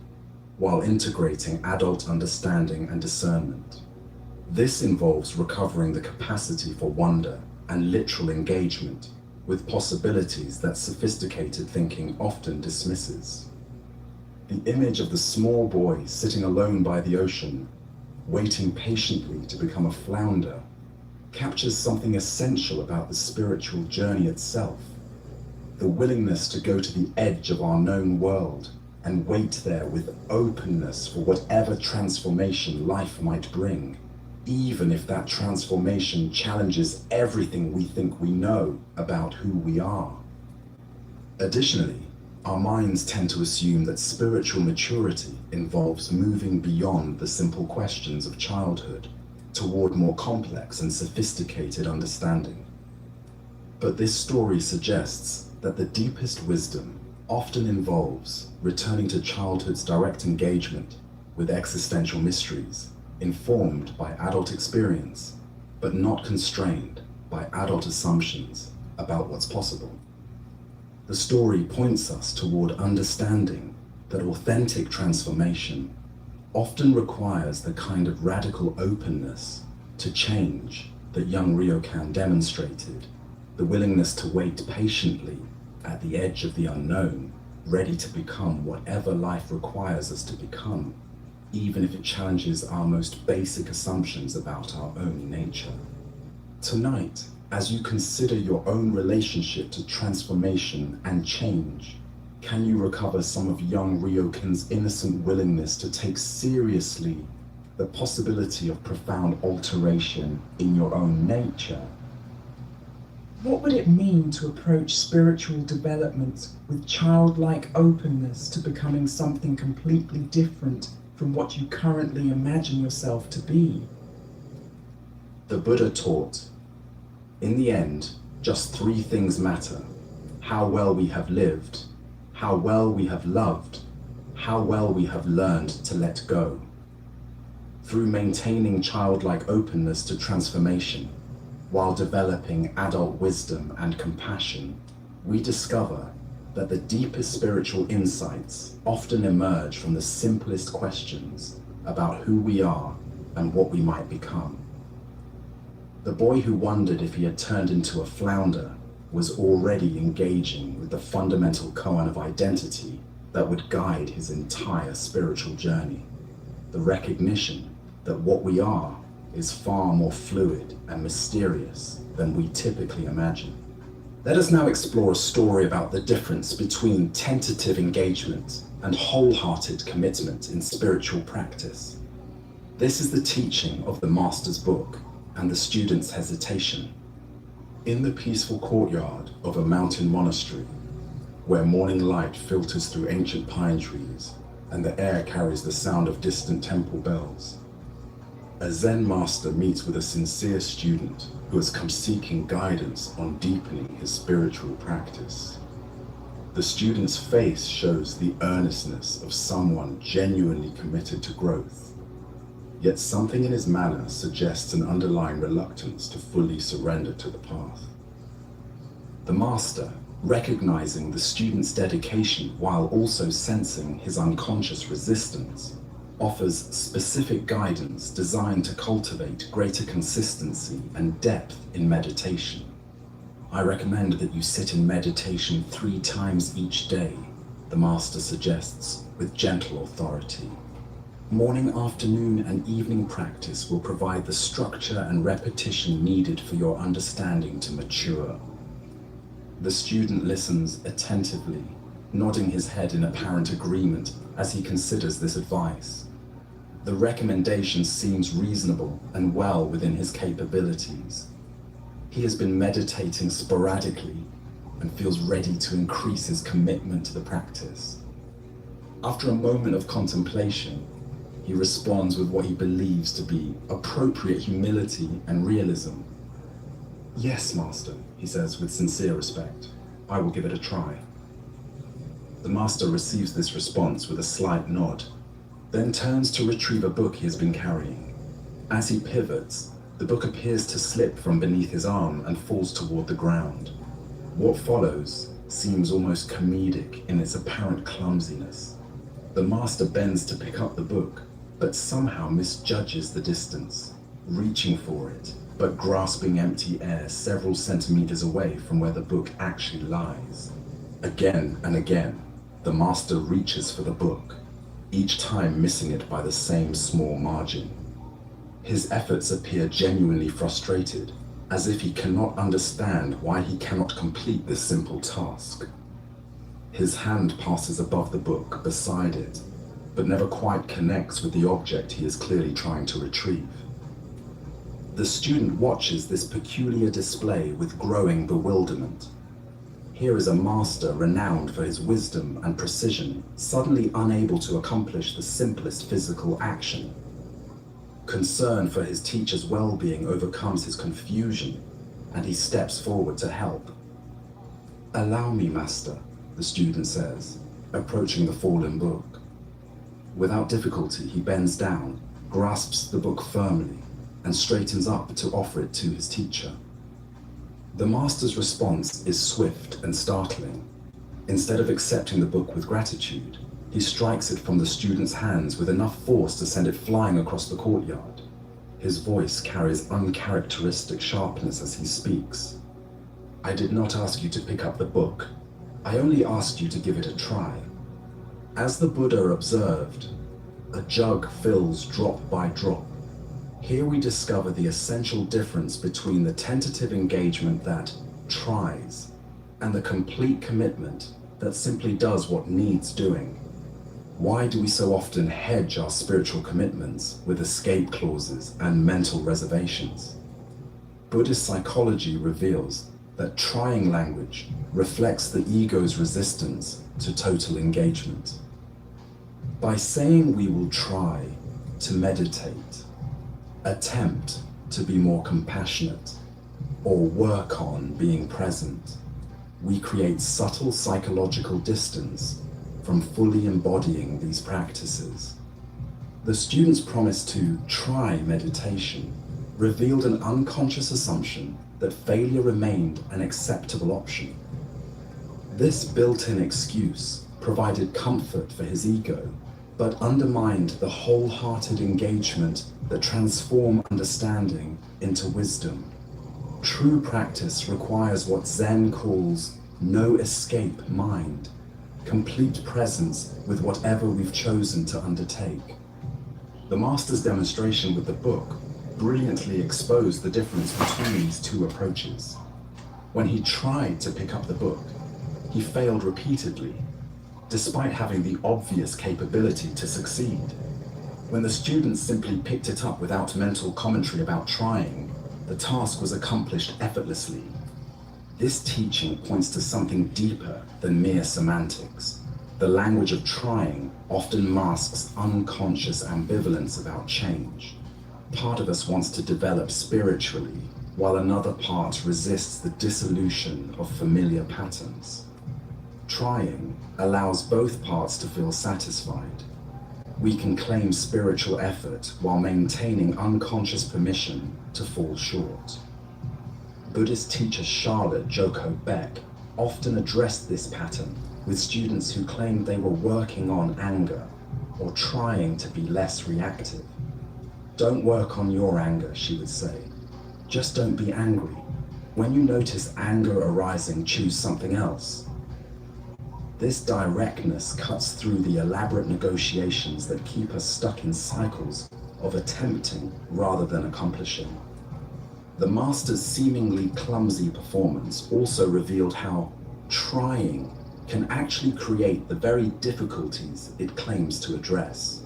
while integrating adult understanding and discernment. This involves recovering the capacity for wonder and literal engagement with possibilities that sophisticated thinking often dismisses. The image of the small boy sitting alone by the ocean, waiting patiently to become a flounder, captures something essential about the spiritual journey itself. The willingness to go to the edge of our known world and wait there with openness for whatever transformation life might bring, even if that transformation challenges everything we think we know about who we are. Additionally, our minds tend to assume that spiritual maturity involves moving beyond the simple questions of childhood toward more complex and sophisticated understanding. But this story suggests that the deepest wisdom often involves returning to childhood's direct engagement with existential mysteries, informed by adult experience, but not constrained by adult assumptions about what's possible. The story points us toward understanding that authentic transformation often requires the kind of radical openness to change that young Ryokan demonstrated, the willingness to wait patiently at the edge of the unknown, ready to become whatever life requires us to become, even if it challenges our most basic assumptions about our own nature. Tonight, as you consider your own relationship to transformation and change, can you recover some of young Ryokan's innocent willingness to take seriously the possibility of profound alteration in your own nature? What would it mean to approach spiritual development with childlike openness to becoming something completely different from what you currently imagine yourself to be? The Buddha taught, in the end, just three things matter: how well we have lived, how well we have loved, how well we have learned to let go. Through maintaining childlike openness to transformation, while developing adult wisdom and compassion, we discover that the deepest spiritual insights often emerge from the simplest questions about who we are and what we might become. The boy who wondered if he had turned into a flounder was already engaging with the fundamental koan of identity that would guide his entire spiritual journey. The recognition that what we are is far more fluid and mysterious than we typically imagine. Let us now explore a story about the difference between tentative engagement and wholehearted commitment in spiritual practice. This is the teaching of the Master's book and the student's hesitation. In the peaceful courtyard of a mountain monastery, where morning light filters through ancient pine trees and the air carries the sound of distant temple bells, a Zen master meets with a sincere student who has come seeking guidance on deepening his spiritual practice. The student's face shows the earnestness of someone genuinely committed to growth, yet something in his manner suggests an underlying reluctance to fully surrender to the path. The master, recognizing the student's dedication while also sensing his unconscious resistance, offers specific guidance designed to cultivate greater consistency and depth in meditation. I recommend that you sit in meditation 3 times each day, the master suggests with gentle authority. Morning, afternoon, and evening practice will provide the structure and repetition needed for your understanding to mature. The student listens attentively, nodding his head in apparent agreement as he considers this advice. The recommendation seems reasonable and well within his capabilities. He has been meditating sporadically and feels ready to increase his commitment to the practice. After a moment of contemplation, he responds with what he believes to be appropriate humility and realism. "Yes, Master," he says with sincere respect. "I will give it a try." The master receives this response with a slight nod, then turns to retrieve a book he has been carrying. As he pivots, the book appears to slip from beneath his arm and falls toward the ground. What follows seems almost comedic in its apparent clumsiness. The master bends to pick up the book, but somehow misjudges the distance, reaching for it, but grasping empty air several centimeters away from where the book actually lies. Again and again, the master reaches for the book, each time missing it by the same small margin. His efforts appear genuinely frustrated, as if he cannot understand why he cannot complete this simple task. His hand passes above the book, beside it, but never quite connects with the object he is clearly trying to retrieve. The student watches this peculiar display with growing bewilderment. Here is a master renowned for his wisdom and precision, suddenly unable to accomplish the simplest physical action. Concern for his teacher's well-being overcomes his confusion, and he steps forward to help. "Allow me, Master," the student says, approaching the fallen book. Without difficulty, he bends down, grasps the book firmly, and straightens up to offer it to his teacher. The master's response is swift and startling. Instead of accepting the book with gratitude, he strikes it from the student's hands with enough force to send it flying across the courtyard. His voice carries uncharacteristic sharpness as he speaks. "I did not ask you to pick up the book. I only asked you to give it a try." As the Buddha observed, a jug fills drop by drop. Here we discover the essential difference between the tentative engagement that tries and the complete commitment that simply does what needs doing. Why do we so often hedge our spiritual commitments with escape clauses and mental reservations? Buddhist psychology reveals that trying language reflects the ego's resistance to total engagement. By saying we will try to meditate, attempt to be more compassionate, or work on being present, we create subtle psychological distance from fully embodying these practices. The student's promise to try meditation revealed an unconscious assumption that failure remained an acceptable option. This built-in excuse provided comfort for his ego, but undermined the wholehearted engagement that transformed understanding into wisdom. True practice requires what Zen calls no escape mind, complete presence with whatever we've chosen to undertake. The master's demonstration with the book brilliantly exposed the difference between these two approaches. When he tried to pick up the book, he failed repeatedly, despite having the obvious capability to succeed. When the students simply picked it up without mental commentary about trying, the task was accomplished effortlessly. This teaching points to something deeper than mere semantics. The language of trying often masks unconscious ambivalence about change. Part of us wants to develop spiritually, while another part resists the dissolution of familiar patterns. Trying allows both parts to feel satisfied. We can claim spiritual effort while maintaining unconscious permission to fall short. Buddhist teacher Charlotte Joko Beck often addressed this pattern with students who claimed they were working on anger or trying to be less reactive. Don't work on your anger, she would say. Just don't be angry. When you notice anger arising, choose something else. This directness cuts through the elaborate negotiations that keep us stuck in cycles of attempting rather than accomplishing. The master's seemingly clumsy performance also revealed how trying can actually create the very difficulties it claims to address.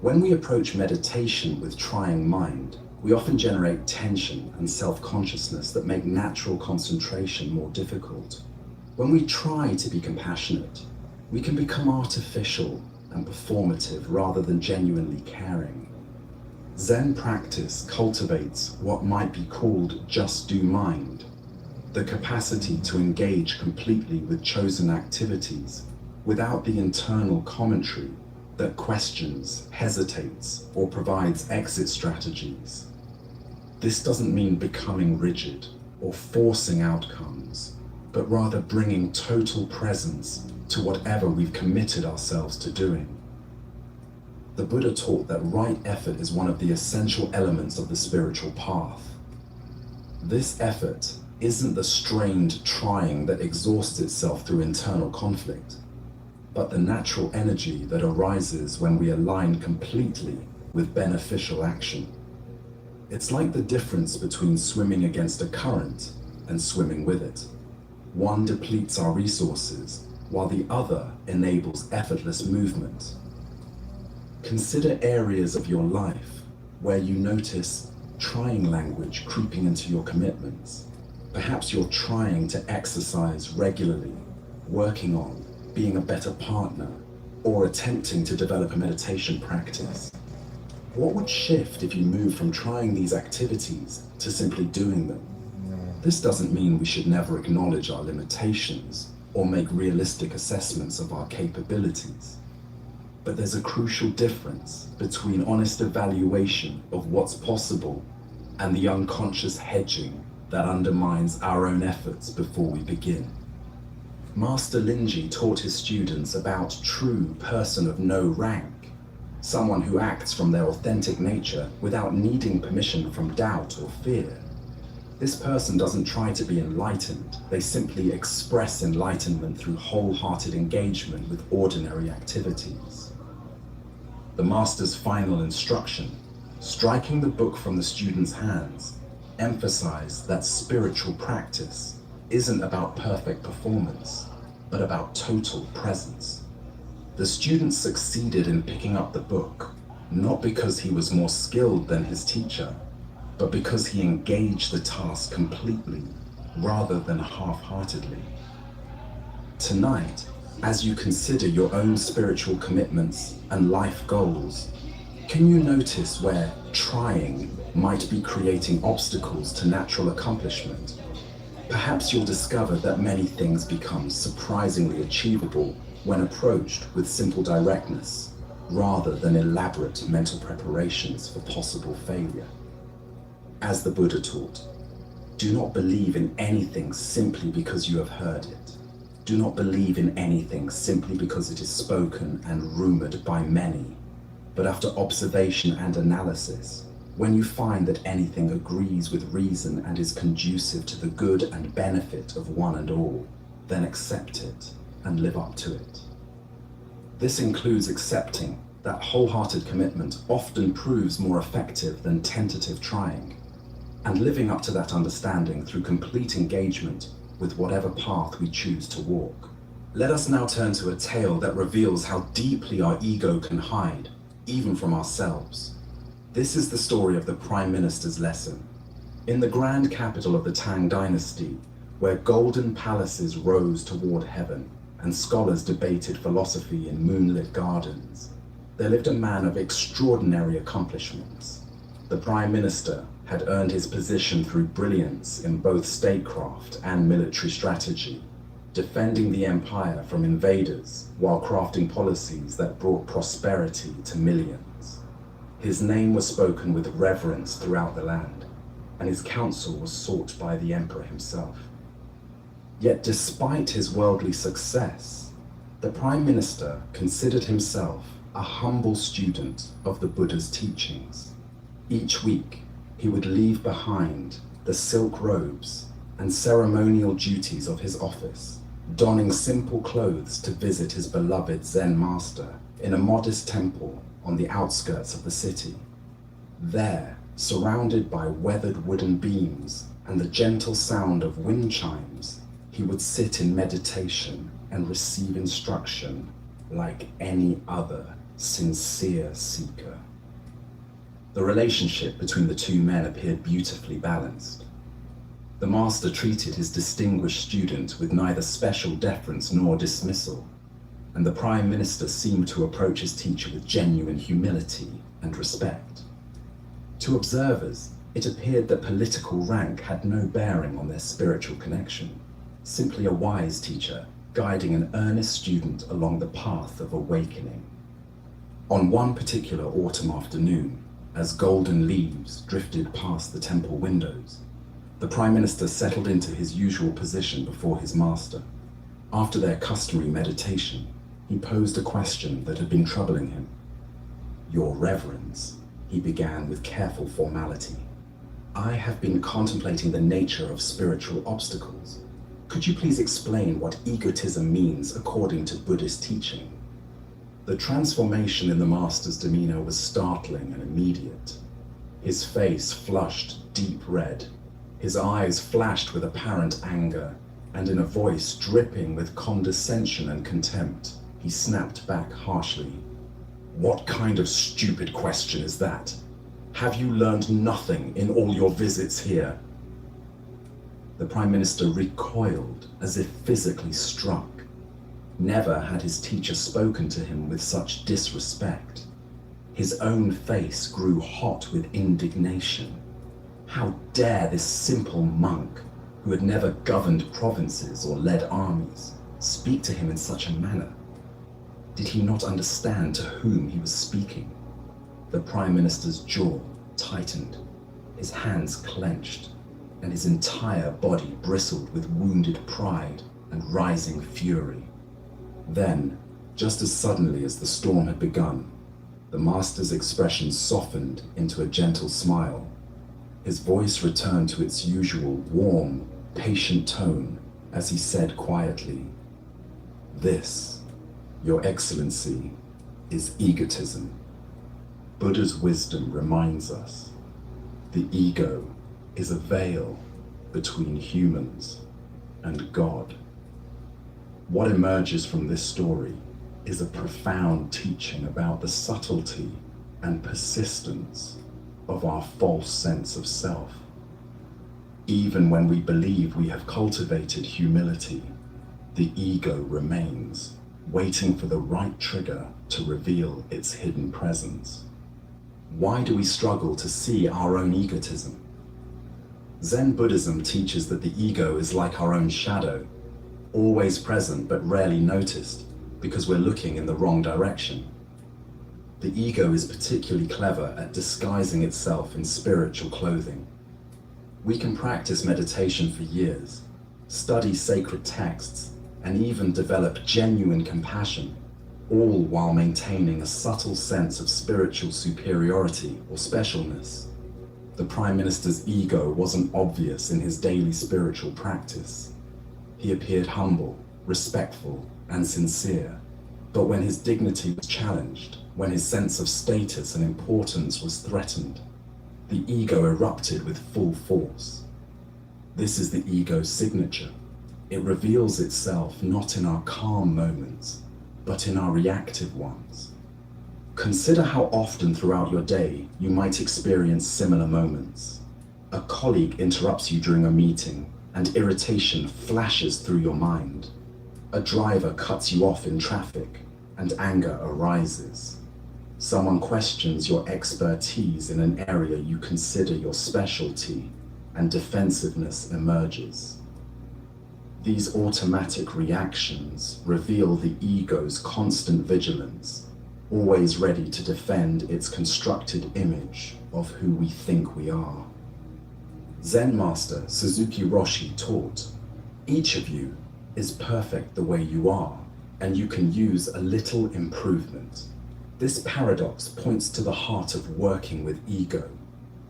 When we approach meditation with trying mind, we often generate tension and self-consciousness that make natural concentration more difficult. When we try to be compassionate, we can become artificial and performative rather than genuinely caring. Zen practice cultivates what might be called just do mind, the capacity to engage completely with chosen activities without the internal commentary that questions, hesitates, or provides exit strategies. This doesn't mean becoming rigid or forcing outcomes, but rather bringing total presence to whatever we've committed ourselves to doing. The Buddha taught that right effort is one of the essential elements of the spiritual path. This effort isn't the strained trying that exhausts itself through internal conflict, but the natural energy that arises when we align completely with beneficial action. It's like the difference between swimming against a current and swimming with it. One depletes our resources, while the other enables effortless movement. Consider areas of your life where you notice trying language creeping into your commitments. Perhaps you're trying to exercise regularly, working on being a better partner, or attempting to develop a meditation practice. What would shift if you moved from trying these activities to simply doing them? This doesn't mean we should never acknowledge our limitations or make realistic assessments of our capabilities. But there's a crucial difference between honest evaluation of what's possible and the unconscious hedging that undermines our own efforts before we begin. Master Linji taught his students about true person of no rank, someone who acts from their authentic nature without needing permission from doubt or fear. This person doesn't try to be enlightened, they simply express enlightenment through wholehearted engagement with ordinary activities. The master's final instruction, striking the book from the students' hands, emphasized that spiritual practice isn't about perfect performance, but about total presence. The student succeeded in picking up the book, not because he was more skilled than his teacher, but because he engaged the task completely, rather than half-heartedly. Tonight, as you consider your own spiritual commitments and life goals, can you notice where trying might be creating obstacles to natural accomplishment? Perhaps you'll discover that many things become surprisingly achievable when approached with simple directness, rather than elaborate mental preparations for possible failure. As the Buddha taught, do not believe in anything simply because you have heard it. Do not believe in anything simply because it is spoken and rumored by many, but after observation and analysis, When you find that anything agrees with reason and is conducive to the good and benefit of one and all, then accept it and live up to it. This includes accepting that wholehearted commitment often proves more effective than tentative trying, and living up to that understanding through complete engagement with whatever path we choose to walk. Let us now turn to a tale that reveals how deeply our ego can hide, even from ourselves. This is the story of the Prime Minister's lesson. In the grand capital of the Tang dynasty, where golden palaces rose toward heaven and scholars debated philosophy in moonlit gardens, there lived a man of extraordinary accomplishments. The Prime Minister had earned his position through brilliance in both statecraft and military strategy, defending the empire from invaders while crafting policies that brought prosperity to millions. His name was spoken with reverence throughout the land, and his counsel was sought by the emperor himself. Yet despite his worldly success, the Prime Minister considered himself a humble student of the Buddha's teachings. Each week, he would leave behind the silk robes and ceremonial duties of his office, donning simple clothes to visit his beloved Zen master in a modest temple on the outskirts of the city. There, surrounded by weathered wooden beams and the gentle sound of wind chimes, he would sit in meditation and receive instruction like any other sincere seeker. The relationship between the two men appeared beautifully balanced. The master treated his distinguished student with neither special deference nor dismissal, and the Prime Minister seemed to approach his teacher with genuine humility and respect. To observers, it appeared that political rank had no bearing on their spiritual connection, simply a wise teacher guiding an earnest student along the path of awakening. On one particular autumn afternoon, as golden leaves drifted past the temple windows, the Prime Minister settled into his usual position before his master. After their customary meditation, he posed a question that had been troubling him. "Your Reverence," he began with careful formality, "I have been contemplating the nature of spiritual obstacles. Could you please explain what egotism means according to Buddhist teaching?" The transformation in the master's demeanor was startling and immediate. His face flushed deep red, his eyes flashed with apparent anger, and in a voice dripping with condescension and contempt, he snapped back harshly. "What kind of stupid question is that? Have you learned nothing in all your visits here?" The Prime Minister recoiled as if physically struck. Never had his teacher spoken to him with such disrespect. His own face grew hot with indignation. How dare this simple monk, who had never governed provinces or led armies, speak to him in such a manner? Did he not understand to whom he was speaking? The Prime Minister's jaw tightened, his hands clenched, and his entire body bristled with wounded pride and rising fury. Then, just as suddenly as the storm had begun, the master's expression softened into a gentle smile. His voice returned to its usual warm, patient tone as he said quietly, "This, Your Excellency, is egotism. Buddha's wisdom reminds us the ego is a veil between humans and God." What emerges from this story is a profound teaching about the subtlety and persistence of our false sense of self. Even when we believe we have cultivated humility, the ego remains, waiting for the right trigger to reveal its hidden presence. Why do we struggle to see our own egotism? Zen Buddhism teaches that the ego is like our own shadow, always present but rarely noticed because we're looking in the wrong direction. The ego is particularly clever at disguising itself in spiritual clothing. We can practice meditation for years, study sacred texts, and even develop genuine compassion, all while maintaining a subtle sense of spiritual superiority or specialness. The Prime Minister's ego wasn't obvious in his daily spiritual practice. He appeared humble, respectful, and sincere. But when his dignity was challenged, when his sense of status and importance was threatened, the ego erupted with full force. This is the ego's signature. It reveals itself not in our calm moments, but in our reactive ones. Consider how often throughout your day you might experience similar moments. A colleague interrupts you during a meeting, and irritation flashes through your mind. A driver cuts you off in traffic, and anger arises. Someone questions your expertise in an area you consider your specialty, and defensiveness emerges. These automatic reactions reveal the ego's constant vigilance, always ready to defend its constructed image of who we think we are. Zen master Suzuki Roshi taught, "Each of you is perfect the way you are, and you can use a little improvement." This paradox points to the heart of working with ego.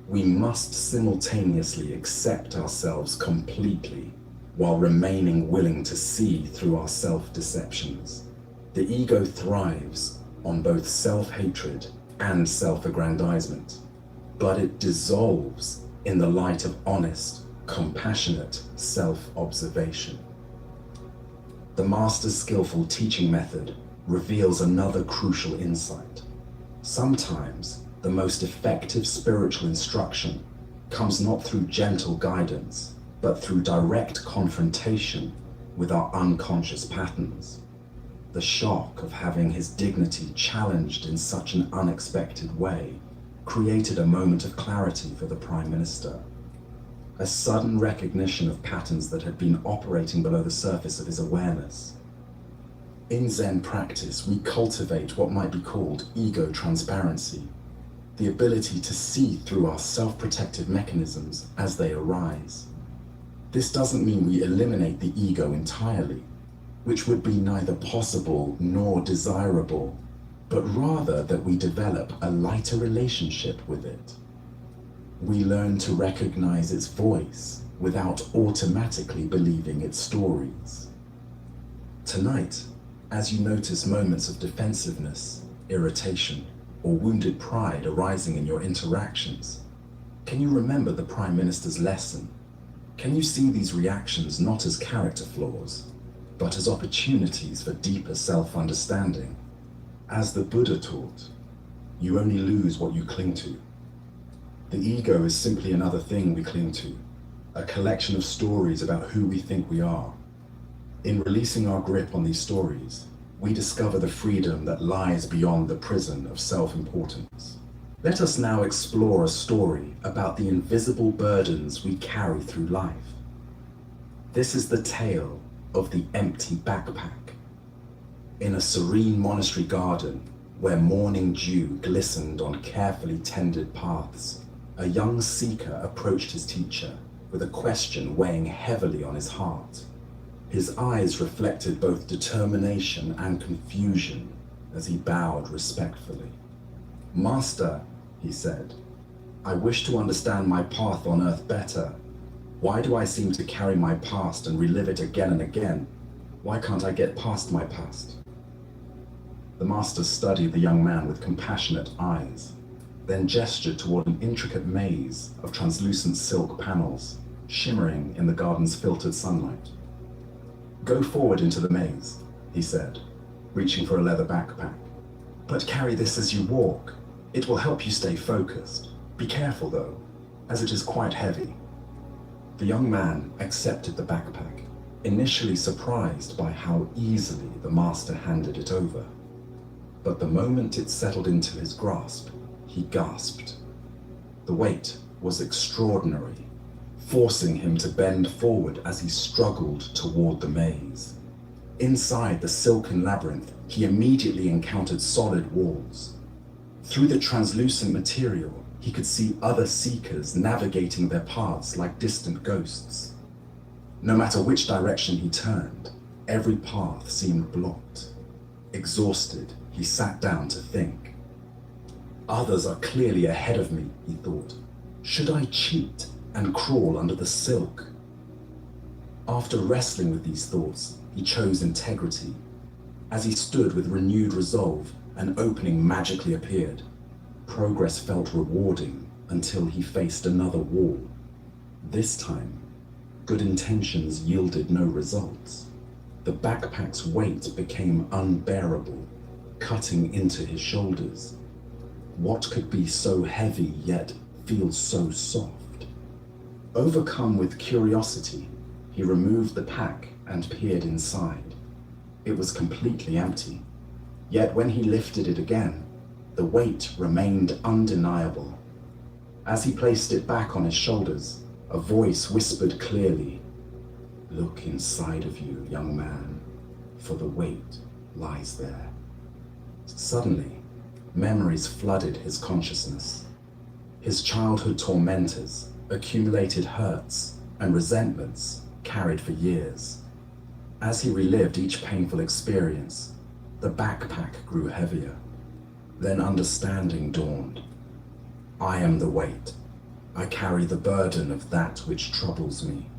We must simultaneously accept ourselves completely while remaining willing to see through our self-deceptions. The ego thrives on both self-hatred and self-aggrandizement, but it dissolves in the light of honest, compassionate self-observation. The master's skillful teaching method reveals another crucial insight. Sometimes the most effective spiritual instruction comes not through gentle guidance, but through direct confrontation with our unconscious patterns. The shock of having his dignity challenged in such an unexpected way created a moment of clarity for the Prime Minister. A sudden recognition of patterns that had been operating below the surface of his awareness. In Zen practice, we cultivate what might be called ego transparency, the ability to see through our self-protective mechanisms as they arise. This doesn't mean we eliminate the ego entirely, which would be neither possible nor desirable, but rather that we develop a lighter relationship with it. We learn to recognize its voice without automatically believing its stories. Tonight, as you notice moments of defensiveness, irritation, or wounded pride arising in your interactions, can you remember the Prime Minister's lesson? Can you see these reactions not as character flaws, but as opportunities for deeper self-understanding? As the Buddha taught, you only lose what you cling to. The ego is simply another thing we cling to, a collection of stories about who we think we are. In releasing our grip on these stories, we discover the freedom that lies beyond the prison of self-importance. Let us now explore a story about the invisible burdens we carry through life. This is the tale of the empty backpack. In a serene monastery garden, where morning dew glistened on carefully tended paths, a young seeker approached his teacher with a question weighing heavily on his heart. His eyes reflected both determination and confusion as he bowed respectfully. "Master," he said, "I wish to understand my path on earth better. Why do I seem to carry my past and relive it again and again? Why can't I get past my past?" The master studied the young man with compassionate eyes, then gestured toward an intricate maze of translucent silk panels, shimmering in the garden's filtered sunlight. "Go forward into the maze," he said, reaching for a leather backpack. "But carry this as you walk. It will help you stay focused. Be careful though, as it is quite heavy." The young man accepted the backpack, initially surprised by how easily the master handed it over. But the moment it settled into his grasp, he gasped. The weight was extraordinary, forcing him to bend forward as he struggled toward the maze. Inside the silken labyrinth, he immediately encountered solid walls. Through the translucent material, he could see other seekers navigating their paths like distant ghosts. No matter which direction he turned, every path seemed blocked. Exhausted, he sat down to think. "Others are clearly ahead of me," he thought. Should I cheat and crawl under the silk? After wrestling with these thoughts, he chose integrity. As he stood with renewed resolve, an opening magically appeared. Progress felt rewarding until he faced another wall. This time, good intentions yielded no results. The backpack's weight became unbearable, cutting into his shoulders. What could be so heavy yet feel so soft? Overcome with curiosity, he removed the pack and peered inside. It was completely empty. Yet when he lifted it again, the weight remained undeniable. As he placed it back on his shoulders, a voice whispered clearly, "Look inside of you, young man, for the weight lies there." Suddenly, memories flooded his consciousness. His childhood tormentors, accumulated hurts, and resentments carried for years. As he relived each painful experience, the backpack grew heavier. Then understanding dawned. I am the weight. I carry the burden of that which troubles me.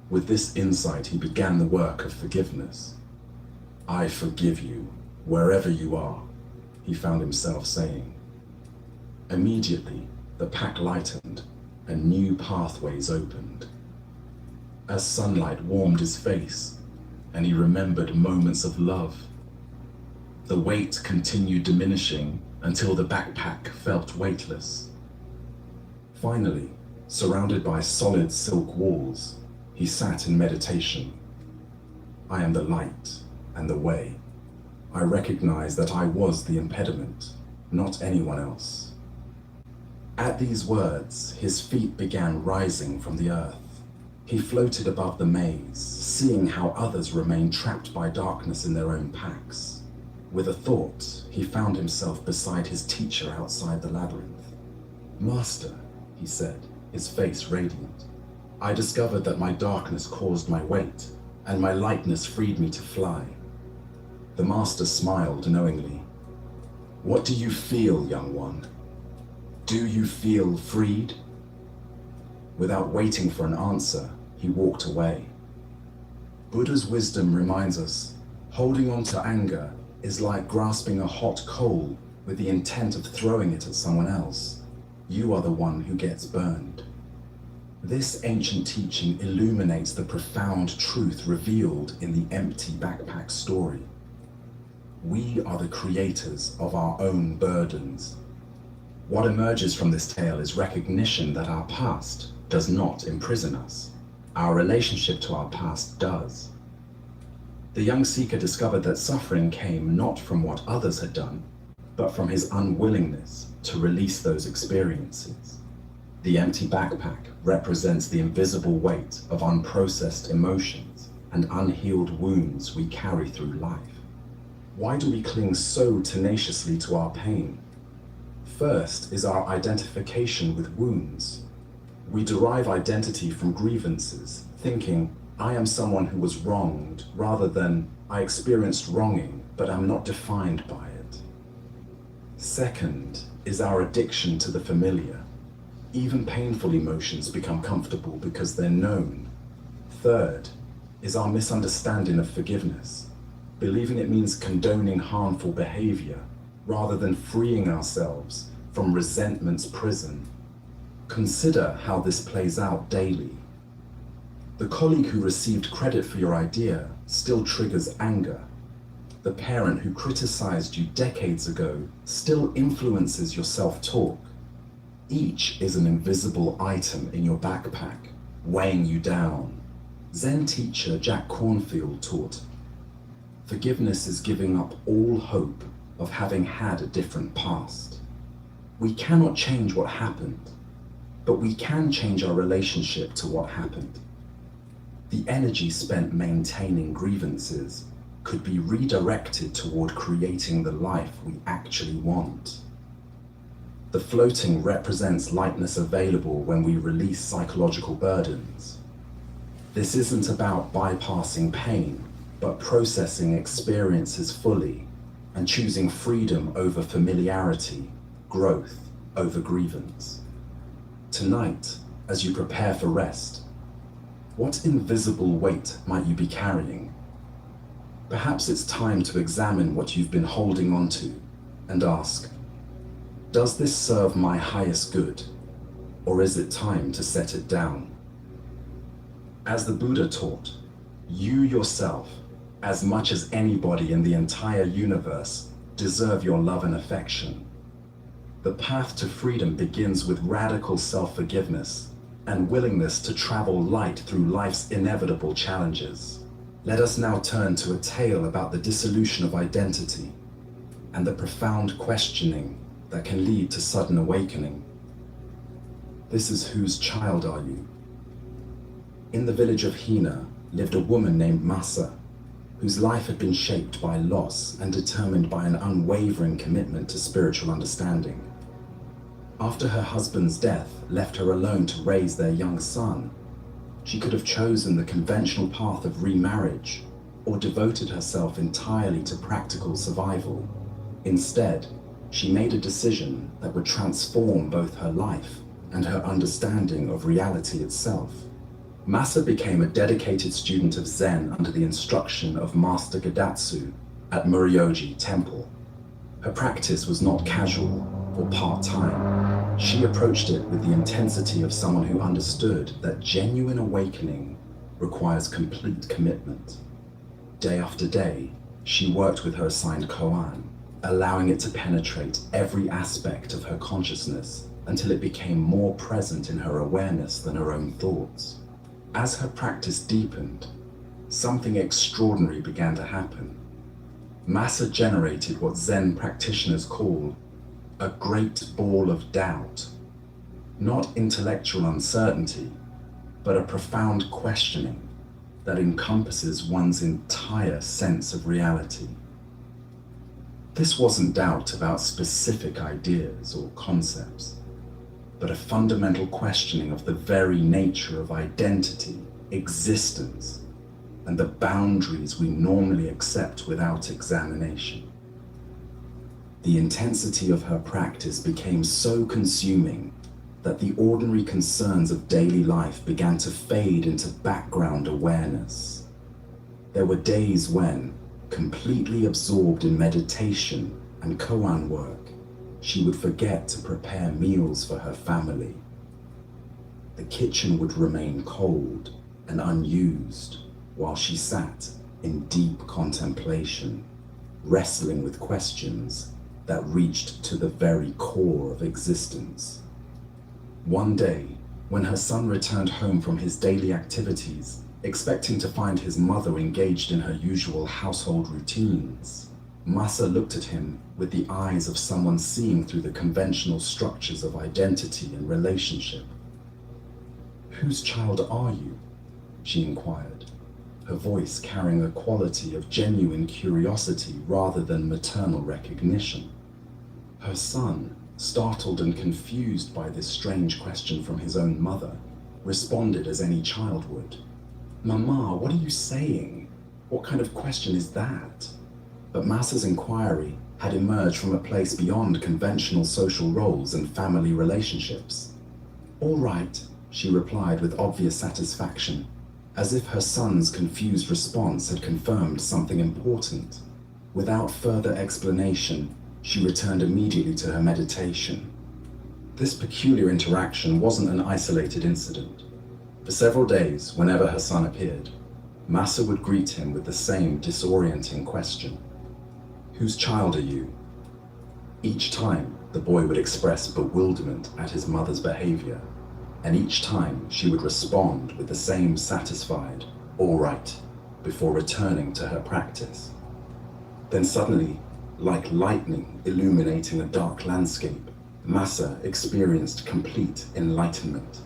With this insight, he began the work of forgiveness. I forgive you, wherever you are, he found himself saying. Immediately, the pack lightened and new pathways opened. As sunlight warmed his face, and he remembered moments of love, the weight continued diminishing until the backpack felt weightless. Finally, surrounded by solid silk walls, he sat in meditation. I am the light and the way. I recognize that I was the impediment, not anyone else. At these words, his feet began rising from the earth. He floated above the maze, seeing how others remained trapped by darkness in their own packs. With a thought, he found himself beside his teacher outside the labyrinth. "Master," he said, his face radiant, "I discovered that my darkness caused my weight, and my lightness freed me to fly." The master smiled knowingly. "What do you feel, young one? Do you feel freed?" Without waiting for an answer, he walked away. Buddha's wisdom reminds us, holding on to anger is like grasping a hot coal with the intent of throwing it at someone else. You are the one who gets burned. This ancient teaching illuminates the profound truth revealed in the empty backpack story. We are the creators of our own burdens. What emerges from this tale is recognition that our past does not imprison us. Our relationship to our past does. The young seeker discovered that suffering came not from what others had done, but from his unwillingness to release those experiences. The empty backpack represents the invisible weight of unprocessed emotions and unhealed wounds we carry through life. Why do we cling so tenaciously to our pain? First is our identification with wounds. We derive identity from grievances, thinking, I am someone who was wronged, rather than I experienced wronging, but I'm not defined by it. Second is our addiction to the familiar. Even painful emotions become comfortable because they're known. Third is our misunderstanding of forgiveness, believing it means condoning harmful behavior, rather than freeing ourselves from resentment's prison. Consider how this plays out daily. The colleague who received credit for your idea still triggers anger. The parent who criticized you decades ago still influences your self-talk. Each is an invisible item in your backpack, weighing you down. Zen teacher Jack Cornfield taught, forgiveness is giving up all hope of having had a different past. We cannot change what happened, but we can change our relationship to what happened. The energy spent maintaining grievances could be redirected toward creating the life we actually want. The floating represents lightness available when we release psychological burdens. This isn't about bypassing pain, but processing experiences fully and choosing freedom over familiarity, growth over grievance. Tonight, as you prepare for rest, what invisible weight might you be carrying? Perhaps it's time to examine what you've been holding on to and ask, does this serve my highest good, or is it time to set it down? As the Buddha taught, you yourself, as much as anybody in the entire universe, deserve your love and affection. The path to freedom begins with radical self-forgiveness and willingness to travel light through life's inevitable challenges. Let us now turn to a tale about the dissolution of identity and the profound questioning that can lead to sudden awakening. This is Whose Child Are You? In the village of Hina lived a woman named Masa, whose life had been shaped by loss and determined by an unwavering commitment to spiritual understanding. After her husband's death left her alone to raise their young son, she could have chosen the conventional path of remarriage or devoted herself entirely to practical survival. Instead, she made a decision that would transform both her life and her understanding of reality itself. Masa became a dedicated student of Zen under the instruction of Master Gadatsu at Muryoji Temple. Her practice was not casual or part-time. She approached it with the intensity of someone who understood that genuine awakening requires complete commitment. Day after day, she worked with her assigned koan, allowing it to penetrate every aspect of her consciousness until it became more present in her awareness than her own thoughts. As her practice deepened, something extraordinary began to happen. Masa generated what Zen practitioners call a great ball of doubt. Not intellectual uncertainty, but a profound questioning that encompasses one's entire sense of reality. This wasn't doubt about specific ideas or concepts, but a fundamental questioning of the very nature of identity, existence, and the boundaries we normally accept without examination. The intensity of her practice became so consuming that the ordinary concerns of daily life began to fade into background awareness. There were days when, completely absorbed in meditation and koan work, she would forget to prepare meals for her family. The kitchen would remain cold and unused while she sat in deep contemplation, wrestling with questions that reached to the very core of existence. One day, when her son returned home from his daily activities, expecting to find his mother engaged in her usual household routines, Masa looked at him with the eyes of someone seeing through the conventional structures of identity and relationship. "Whose child are you?" she inquired, her voice carrying a quality of genuine curiosity rather than maternal recognition. Her son, startled and confused by this strange question from his own mother, responded as any child would. "Mama, what are you saying? What kind of question is that?" But Masa's inquiry had emerged from a place beyond conventional social roles and family relationships. "All right," she replied with obvious satisfaction, as if her son's confused response had confirmed something important. Without further explanation, she returned immediately to her meditation. This peculiar interaction wasn't an isolated incident. For several days, whenever her son appeared, Masa would greet him with the same disorienting question. "Whose child are you?" Each time, the boy would express bewilderment at his mother's behavior, and each time she would respond with the same satisfied, "All right," before returning to her practice. Then suddenly, like lightning illuminating a dark landscape, Masa experienced complete enlightenment.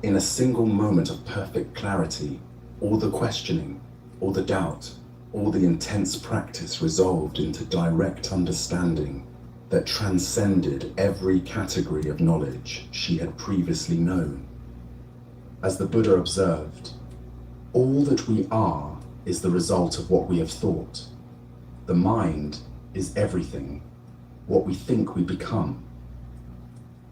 In a single moment of perfect clarity, all the questioning, all the doubt, all the intense practice resolved into direct understanding that transcended every category of knowledge she had previously known. As the Buddha observed, all that we are is the result of what we have thought. The mind is everything, what we think we become.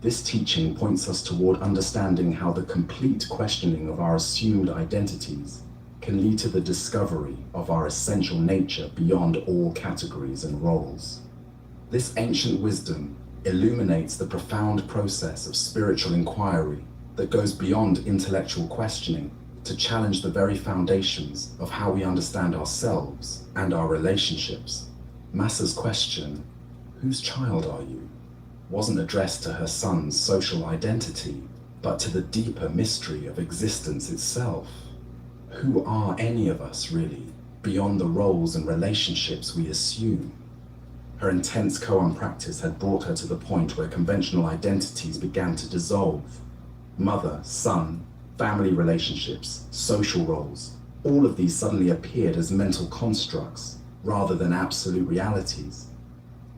This teaching points us toward understanding how the complete questioning of our assumed identities can lead to the discovery of our essential nature beyond all categories and roles. This ancient wisdom illuminates the profound process of spiritual inquiry that goes beyond intellectual questioning to challenge the very foundations of how we understand ourselves and our relationships. Massa's question, "Whose child are you?" wasn't addressed to her son's social identity, but to the deeper mystery of existence itself. Who are any of us, really, beyond the roles and relationships we assume? Her intense koan practice had brought her to the point where conventional identities began to dissolve. Mother, son, family relationships, social roles, all of these suddenly appeared as mental constructs rather than absolute realities.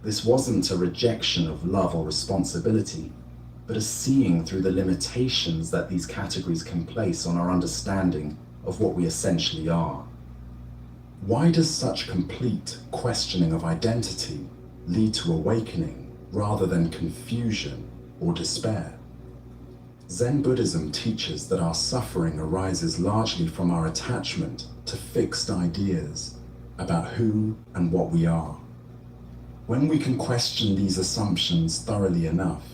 This wasn't a rejection of love or responsibility, but a seeing through the limitations that these categories can place on our understanding of what we essentially are. Why does such complete questioning of identity lead to awakening rather than confusion or despair? Zen Buddhism teaches that our suffering arises largely from our attachment to fixed ideas about who and what we are. When we can question these assumptions thoroughly enough,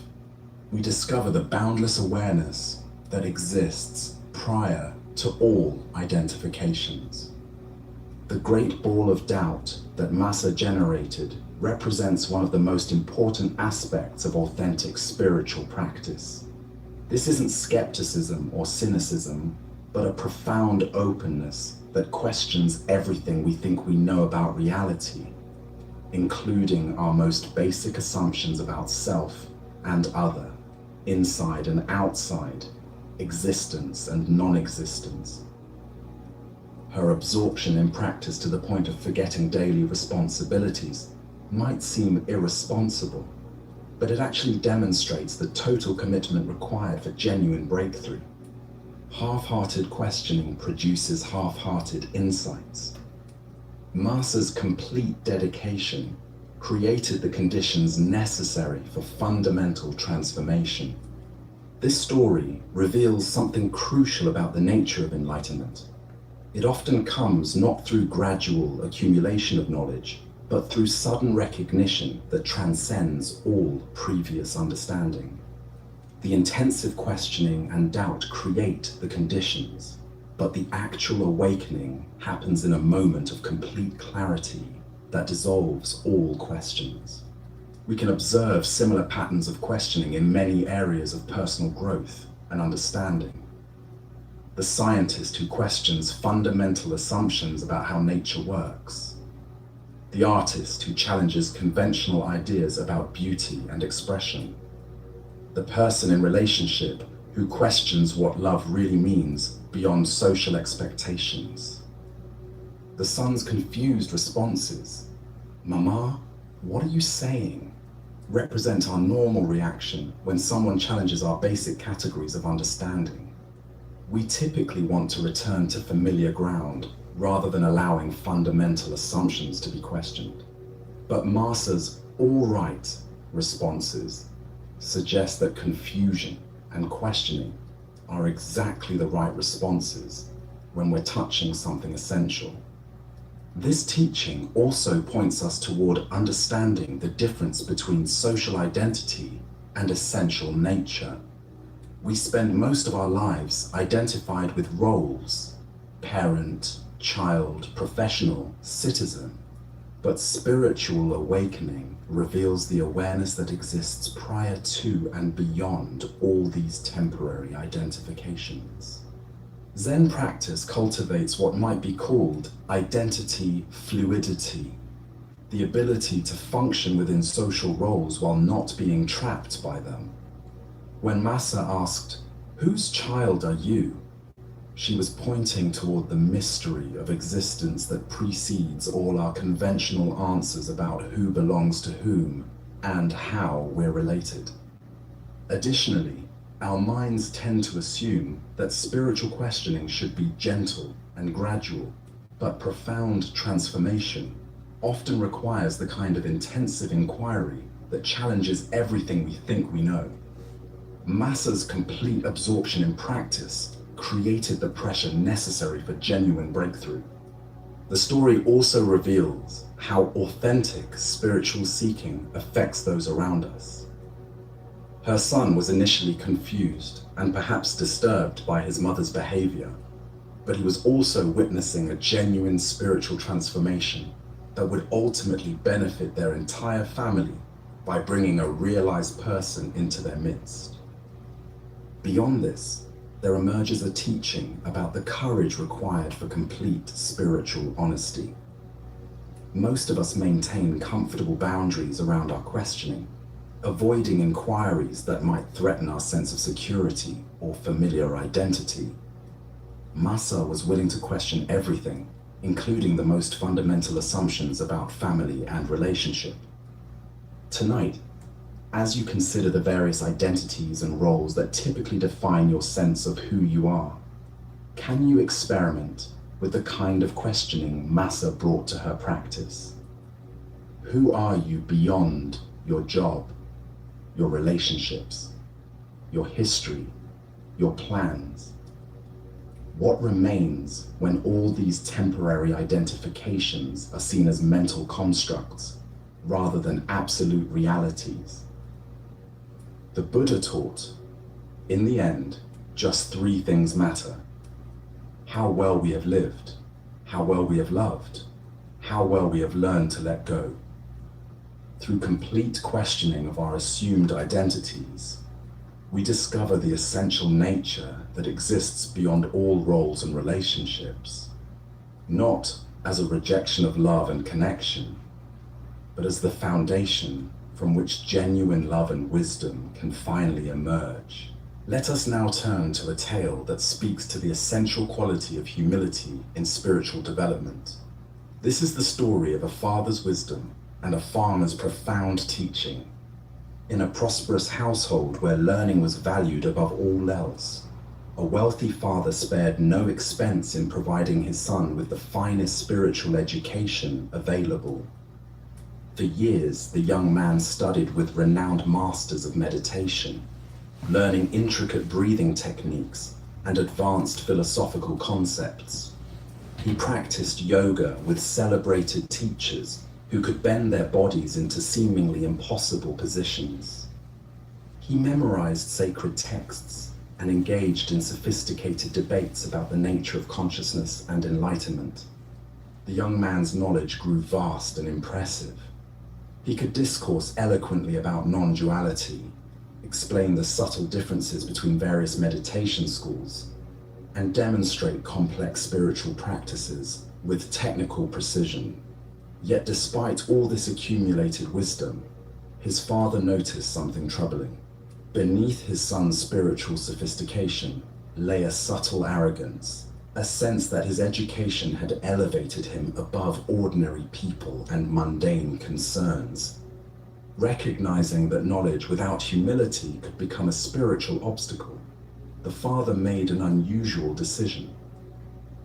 we discover the boundless awareness that exists prior to all identifications. The great ball of doubt that Massa generated represents one of the most important aspects of authentic spiritual practice. This isn't skepticism or cynicism, but a profound openness that questions everything we think we know about reality, including our most basic assumptions about self and other, inside and outside, existence and non-existence. Her absorption in practice to the point of forgetting daily responsibilities might seem irresponsible, but it actually demonstrates the total commitment required for genuine breakthrough. Half-hearted questioning produces half-hearted insights. Massa's complete dedication created the conditions necessary for fundamental transformation. This story reveals something crucial about the nature of enlightenment. It often comes not through gradual accumulation of knowledge, but through sudden recognition that transcends all previous understanding. The intensive questioning and doubt create the conditions, but the actual awakening happens in a moment of complete clarity that dissolves all questions. We can observe similar patterns of questioning in many areas of personal growth and understanding. The scientist who questions fundamental assumptions about how nature works. The artist who challenges conventional ideas about beauty and expression. The person in relationship who questions what love really means beyond social expectations. The son's confused responses, "Mama, what are you saying?" represent our normal reaction when someone challenges our basic categories of understanding. We typically want to return to familiar ground rather than allowing fundamental assumptions to be questioned. But Massa's "all right" responses suggest that confusion and questioning are exactly the right responses when we're touching something essential. This teaching also points us toward understanding the difference between social identity and essential nature. We spend most of our lives identified with roles: parent, child, professional, citizen. But spiritual awakening reveals the awareness that exists prior to and beyond all these temporary identifications. Zen practice cultivates what might be called identity fluidity, the ability to function within social roles while not being trapped by them. When Massa asked, "Whose child are you?" she was pointing toward the mystery of existence that precedes all our conventional answers about who belongs to whom and how we're related. Additionally, our minds tend to assume that spiritual questioning should be gentle and gradual, but profound transformation often requires the kind of intensive inquiry that challenges everything we think we know. Masa's complete absorption in practice created the pressure necessary for genuine breakthrough. The story also reveals how authentic spiritual seeking affects those around us. Her son was initially confused and perhaps disturbed by his mother's behavior, but he was also witnessing a genuine spiritual transformation that would ultimately benefit their entire family by bringing a realized person into their midst. Beyond this, there emerges a teaching about the courage required for complete spiritual honesty. Most of us maintain comfortable boundaries around our questioning, avoiding inquiries that might threaten our sense of security or familiar identity. Masa was willing to question everything, including the most fundamental assumptions about family and relationship. Tonight, as you consider the various identities and roles that typically define your sense of who you are, can you experiment with the kind of questioning Masa brought to her practice? Who are you beyond your job, your relationships, your history, your plans? What remains when all these temporary identifications are seen as mental constructs rather than absolute realities? The Buddha taught, in the end, just three things matter: how well we have lived, how well we have loved, how well we have learned to let go. Through complete questioning of our assumed identities, we discover the essential nature that exists beyond all roles and relationships, not as a rejection of love and connection, but as the foundation from which genuine love and wisdom can finally emerge. Let us now turn to a tale that speaks to the essential quality of humility in spiritual development. This is the story of a father's wisdom and a farmer's profound teaching. In a prosperous household where learning was valued above all else, a wealthy father spared no expense in providing his son with the finest spiritual education available. For years, the young man studied with renowned masters of meditation, learning intricate breathing techniques and advanced philosophical concepts. He practiced yoga with celebrated teachers who could bend their bodies into seemingly impossible positions. He memorized sacred texts and engaged in sophisticated debates about the nature of consciousness and enlightenment. The young man's knowledge grew vast and impressive. He could discourse eloquently about non-duality, explain the subtle differences between various meditation schools, and demonstrate complex spiritual practices with technical precision. Yet despite all this accumulated wisdom, his father noticed something troubling. Beneath his son's spiritual sophistication lay a subtle arrogance, a sense that his education had elevated him above ordinary people and mundane concerns. Recognizing that knowledge without humility could become a spiritual obstacle, the father made an unusual decision.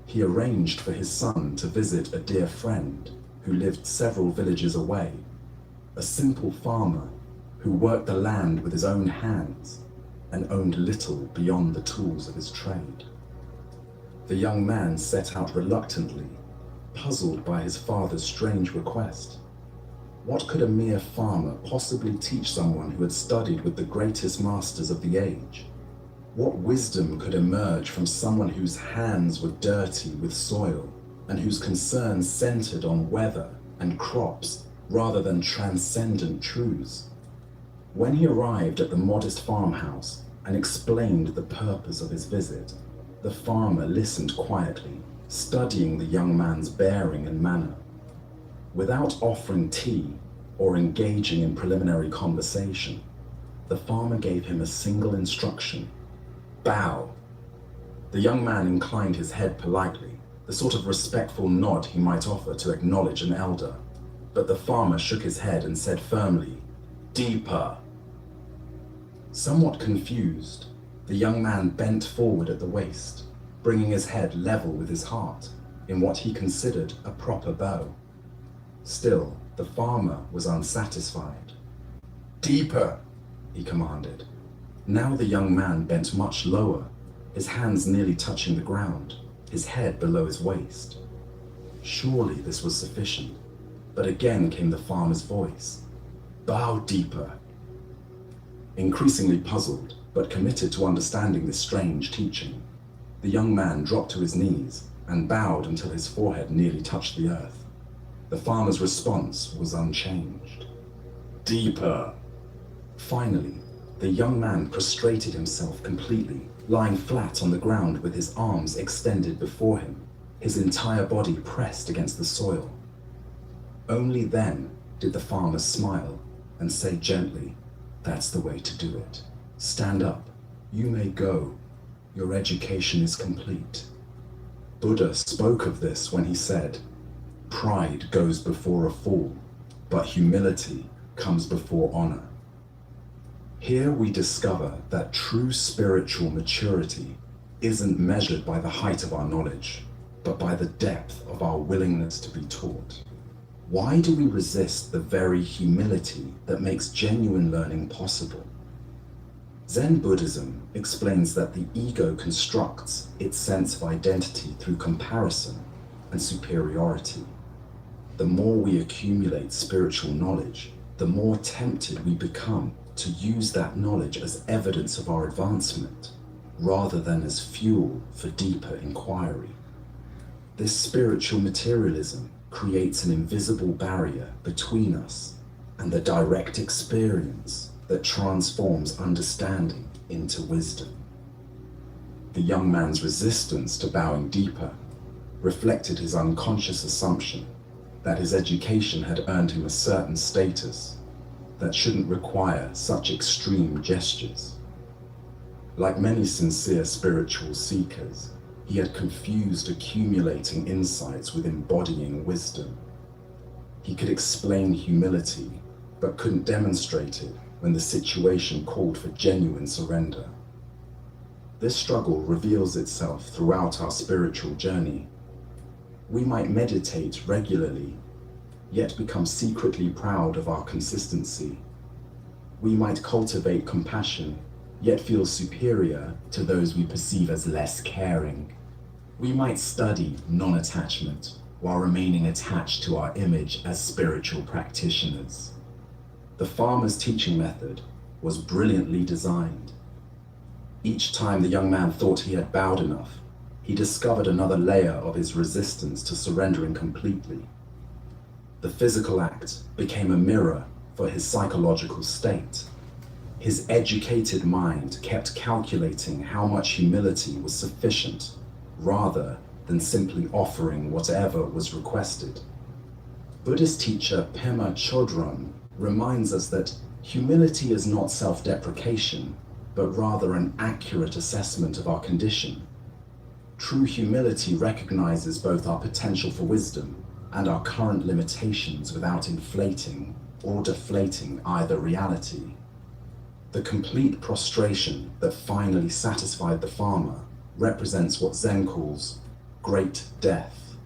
He arranged for his son to visit a dear friend who lived several villages away, a simple farmer who worked the land with his own hands and owned little beyond the tools of his trade. The young man set out reluctantly, puzzled by his father's strange request. What could a mere farmer possibly teach someone who had studied with the greatest masters of the age? What wisdom could emerge from someone whose hands were dirty with soil and whose concerns centered on weather and crops rather than transcendent truths? When he arrived at the modest farmhouse and explained the purpose of his visit, the farmer listened quietly, studying the young man's bearing and manner. Without offering tea or engaging in preliminary conversation, the farmer gave him a single instruction: bow. The young man inclined his head politely, the sort of respectful nod he might offer to acknowledge an elder. But the farmer shook his head and said firmly, "Deeper." Somewhat confused, the young man bent forward at the waist, bringing his head level with his heart in what he considered a proper bow. Still, the farmer was unsatisfied. "Deeper," he commanded. Now the young man bent much lower, his hands nearly touching the ground, his head below his waist. Surely this was sufficient, but again came the farmer's voice. Bow deeper. Increasingly puzzled, but committed to understanding this strange teaching, the young man dropped to his knees and bowed until his forehead nearly touched the earth. The farmer's response was unchanged. Deeper. Finally, the young man prostrated himself completely, lying flat on the ground with his arms extended before him, his entire body pressed against the soil. Only then did the farmer smile and say gently, "That's the way to do it. Stand up. You may go. Your education is complete." Buddha spoke of this when he said, "Pride goes before a fall, but humility comes before honor." Here we discover that true spiritual maturity isn't measured by the height of our knowledge, but by the depth of our willingness to be taught. Why do we resist the very humility that makes genuine learning possible? Zen Buddhism explains that the ego constructs its sense of identity through comparison and superiority. The more we accumulate spiritual knowledge, the more tempted we become to use that knowledge as evidence of our advancement, rather than as fuel for deeper inquiry. This spiritual materialism creates an invisible barrier between us and the direct experience that transforms understanding into wisdom. The young man's resistance to bowing deeper reflected his unconscious assumption that his education had earned him a certain status that shouldn't require such extreme gestures. Like many sincere spiritual seekers, he had confused accumulating insights with embodying wisdom. He could explain humility, but couldn't demonstrate it when the situation called for genuine surrender. This struggle reveals itself throughout our spiritual journey. We might meditate regularly, yet become secretly proud of our consistency. We might cultivate compassion, yet feel superior to those we perceive as less caring. We might study non-attachment while remaining attached to our image as spiritual practitioners. The farmer's teaching method was brilliantly designed. Each time the young man thought he had bowed enough, he discovered another layer of his resistance to surrendering completely. The physical act became a mirror for his psychological state. His educated mind kept calculating how much humility was sufficient, rather than simply offering whatever was requested. Buddhist teacher Pema Chodron reminds us that humility is not self-deprecation, but rather an accurate assessment of our condition. True humility recognizes both our potential for wisdom and our current limitations without inflating or deflating either reality. The complete prostration that finally satisfied the farmer represents what Zen calls great death.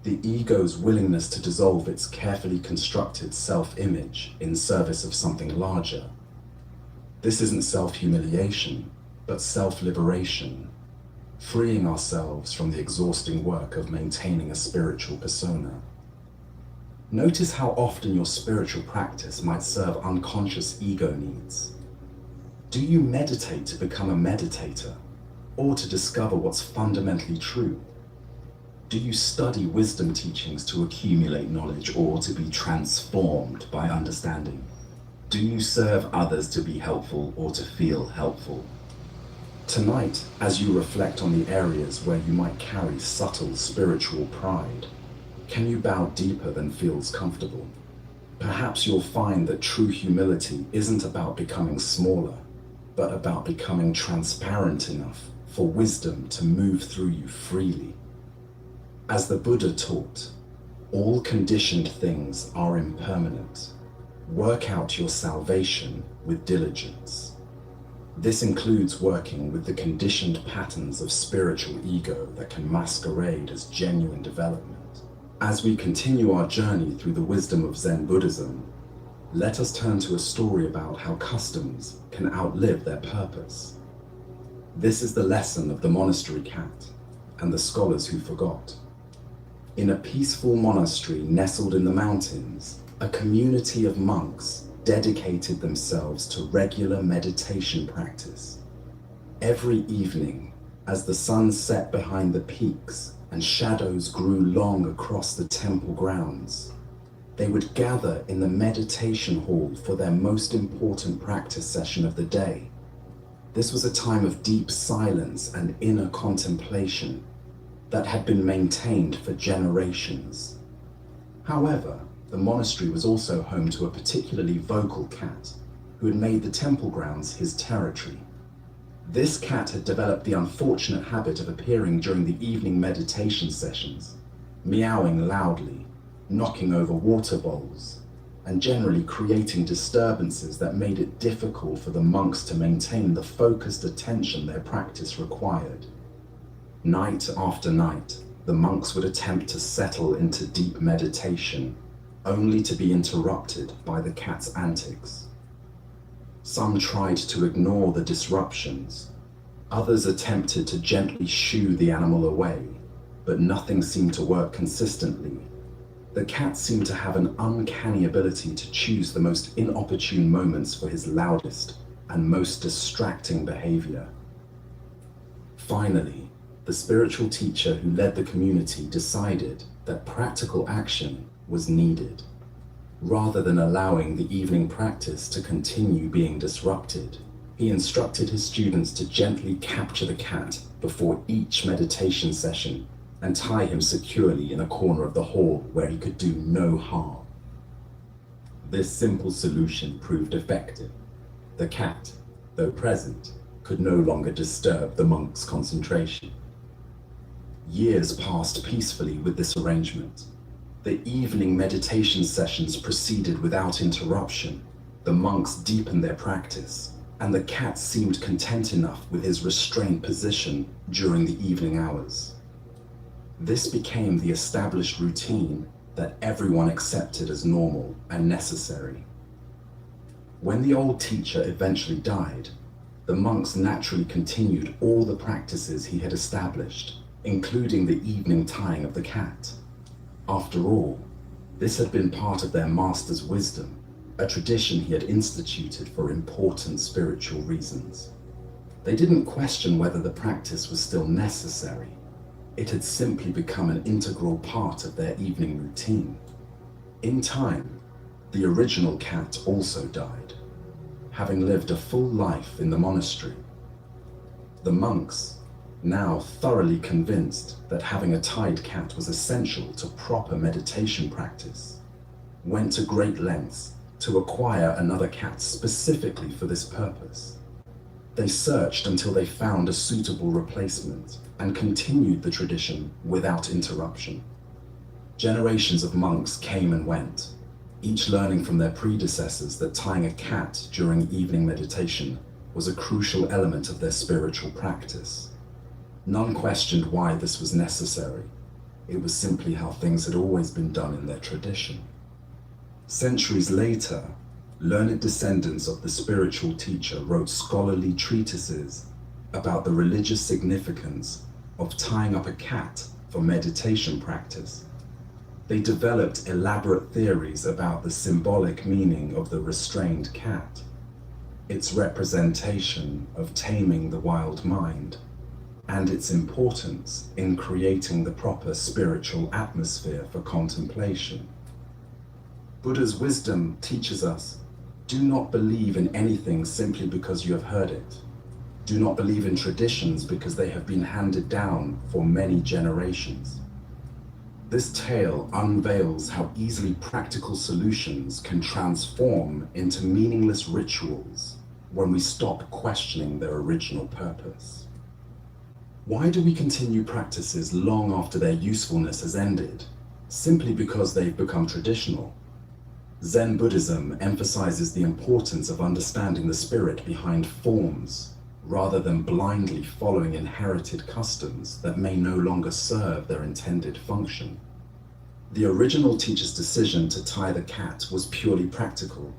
The ego's willingness to dissolve its carefully constructed self-image in service of something larger. This isn't self-humiliation, but self-liberation, freeing ourselves from the exhausting work of maintaining a spiritual persona. Notice how often your spiritual practice might serve unconscious ego needs. Do you meditate to become a meditator, or to discover what's fundamentally true? Do you study wisdom teachings to accumulate knowledge or to be transformed by understanding? Do you serve others to be helpful or to feel helpful? Tonight, as you reflect on the areas where you might carry subtle spiritual pride, can you bow deeper than feels comfortable? Perhaps you'll find that true humility isn't about becoming smaller, but about becoming transparent enough for wisdom to move through you freely. As the Buddha taught, all conditioned things are impermanent. Work out your salvation with diligence. This includes working with the conditioned patterns of spiritual ego that can masquerade as genuine development. As we continue our journey through the wisdom of Zen Buddhism, let us turn to a story about how customs can outlive their purpose. This is the lesson of the monastery cat and the scholars who forgot. In a peaceful monastery nestled in the mountains, a community of monks dedicated themselves to regular meditation practice. Every evening, as the sun set behind the peaks and shadows grew long across the temple grounds, they would gather in the meditation hall for their most important practice session of the day. This was a time of deep silence and inner contemplation that had been maintained for generations. However, the monastery was also home to a particularly vocal cat who had made the temple grounds his territory. This cat had developed the unfortunate habit of appearing during the evening meditation sessions, meowing loudly, knocking over water bowls, and generally creating disturbances that made it difficult for the monks to maintain the focused attention their practice required. Night after night, the monks would attempt to settle into deep meditation, only to be interrupted by the cat's antics. Some tried to ignore the disruptions. Others attempted to gently shoo the animal away, but nothing seemed to work consistently. The cat seemed to have an uncanny ability to choose the most inopportune moments for his loudest and most distracting behavior. Finally, the spiritual teacher who led the community decided that practical action was needed. Rather than allowing the evening practice to continue being disrupted, he instructed his students to gently capture the cat before each meditation session and tie him securely in a corner of the hall where he could do no harm. This simple solution proved effective. The cat, though present, could no longer disturb the monks' concentration. Years passed peacefully with this arrangement. The evening meditation sessions proceeded without interruption. The monks deepened their practice, and the cat seemed content enough with his restrained position during the evening hours. This became the established routine that everyone accepted as normal and necessary. When the old teacher eventually died, the monks naturally continued all the practices he had established, including the evening tying of the cat. After all, this had been part of their master's wisdom, a tradition he had instituted for important spiritual reasons. They didn't question whether the practice was still necessary. It had simply become an integral part of their evening routine. In time, the original cat also died, having lived a full life in the monastery. The monks, now thoroughly convinced that having a tied cat was essential to proper meditation practice, went to great lengths to acquire another cat specifically for this purpose. They searched until they found a suitable replacement and continued the tradition without interruption. Generations of monks came and went, each learning from their predecessors that tying a cat during evening meditation was a crucial element of their spiritual practice. None questioned why this was necessary. It was simply how things had always been done in their tradition. Centuries later, learned descendants of the spiritual teacher wrote scholarly treatises about the religious significance of tying up a cat for meditation practice. They developed elaborate theories about the symbolic meaning of the restrained cat, its representation of taming the wild mind, and its importance in creating the proper spiritual atmosphere for contemplation. Buddha's wisdom teaches us, do not believe in anything simply because you have heard it. Do not believe in traditions because they have been handed down for many generations. This tale unveils how easily practical solutions can transform into meaningless rituals when we stop questioning their original purpose. Why do we continue practices long after their usefulness has ended? Simply because they've become traditional. Zen Buddhism emphasizes the importance of understanding the spirit behind forms, rather than blindly following inherited customs that may no longer serve their intended function. The original teacher's decision to tie the cat was purely practical,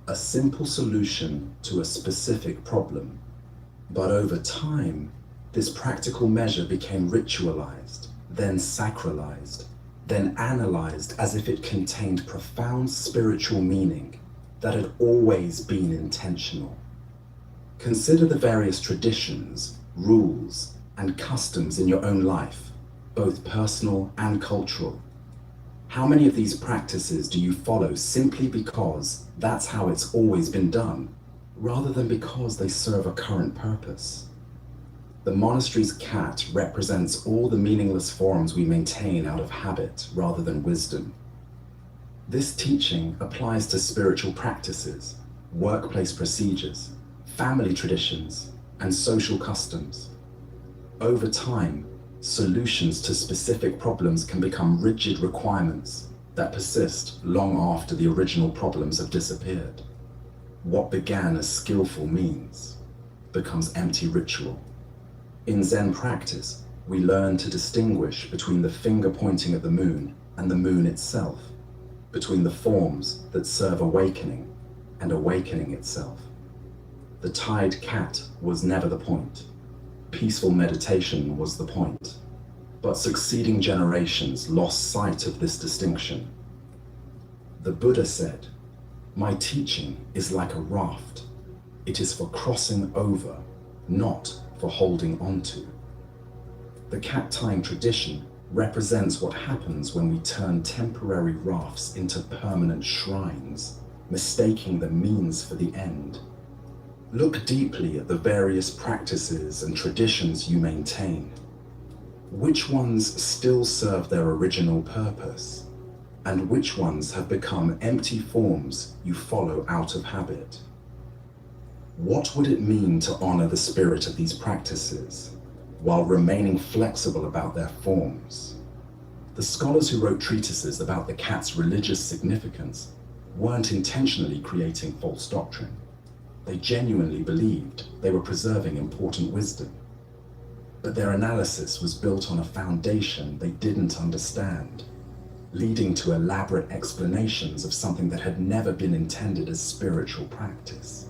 a simple solution to a specific problem. But over time, this practical measure became ritualized, then sacralized, then analyzed as if it contained profound spiritual meaning that had always been intentional. Consider the various traditions, rules, and customs in your own life, both personal and cultural. How many of these practices do you follow simply because that's how it's always been done, rather than because they serve a current purpose? The monastery's cat represents all the meaningless forms we maintain out of habit rather than wisdom. This teaching applies to spiritual practices, workplace procedures, family traditions, and social customs. Over time, solutions to specific problems can become rigid requirements that persist long after the original problems have disappeared. What began as skillful means becomes empty ritual. In Zen practice, we learn to distinguish between the finger pointing at the moon and the moon itself, between the forms that serve awakening and awakening itself. The tied cat was never the point. Peaceful meditation was the point. But succeeding generations lost sight of this distinction. The Buddha said, "My teaching is like a raft. It is for crossing over, not for holding onto." The cat tying tradition represents what happens when we turn temporary rafts into permanent shrines, mistaking the means for the end. Look deeply at the various practices and traditions you maintain. Which ones still serve their original purpose, and which ones have become empty forms you follow out of habit? What would it mean to honor the spirit of these practices while remaining flexible about their forms? The scholars who wrote treatises about the cat's religious significance weren't intentionally creating false doctrine. They genuinely believed they were preserving important wisdom. But their analysis was built on a foundation they didn't understand, leading to elaborate explanations of something that had never been intended as spiritual practice.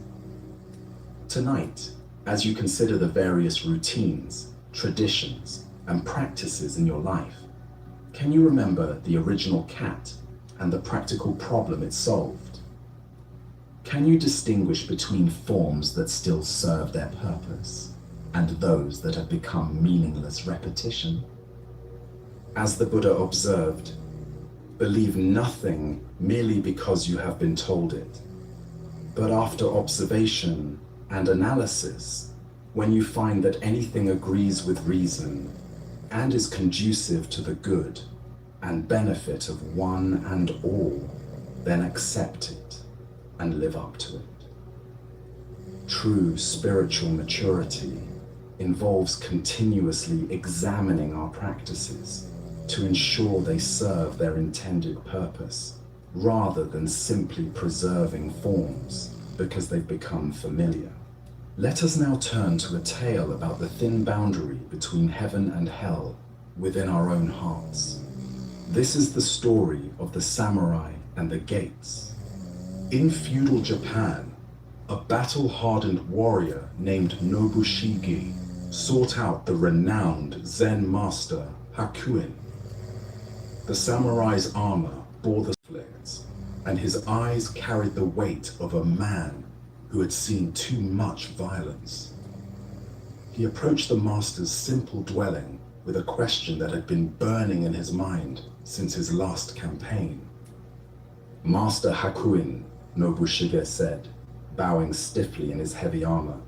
Tonight, as you consider the various routines, traditions, and practices in your life, can you remember the original cat and the practical problem it solved? Can you distinguish between forms that still serve their purpose and those that have become meaningless repetition? As the Buddha observed, believe nothing merely because you have been told it. But after observation and analysis, when you find that anything agrees with reason and is conducive to the good and benefit of one and all, then accept it and live up to it. True spiritual maturity involves continuously examining our practices to ensure they serve their intended purpose, rather than simply preserving forms because they've become familiar. Let us now turn to a tale about the thin boundary between heaven and hell within our own hearts. This is the story of the samurai and the gates. In feudal Japan, a battle-hardened warrior named Nobushige sought out the renowned Zen master Hakuin. The samurai's armor bore the conflicts, and his eyes carried the weight of a man who had seen too much violence. He approached the master's simple dwelling with a question that had been burning in his mind since his last campaign. "Master Hakuin," Nobushige said, bowing stiffly in his heavy armor,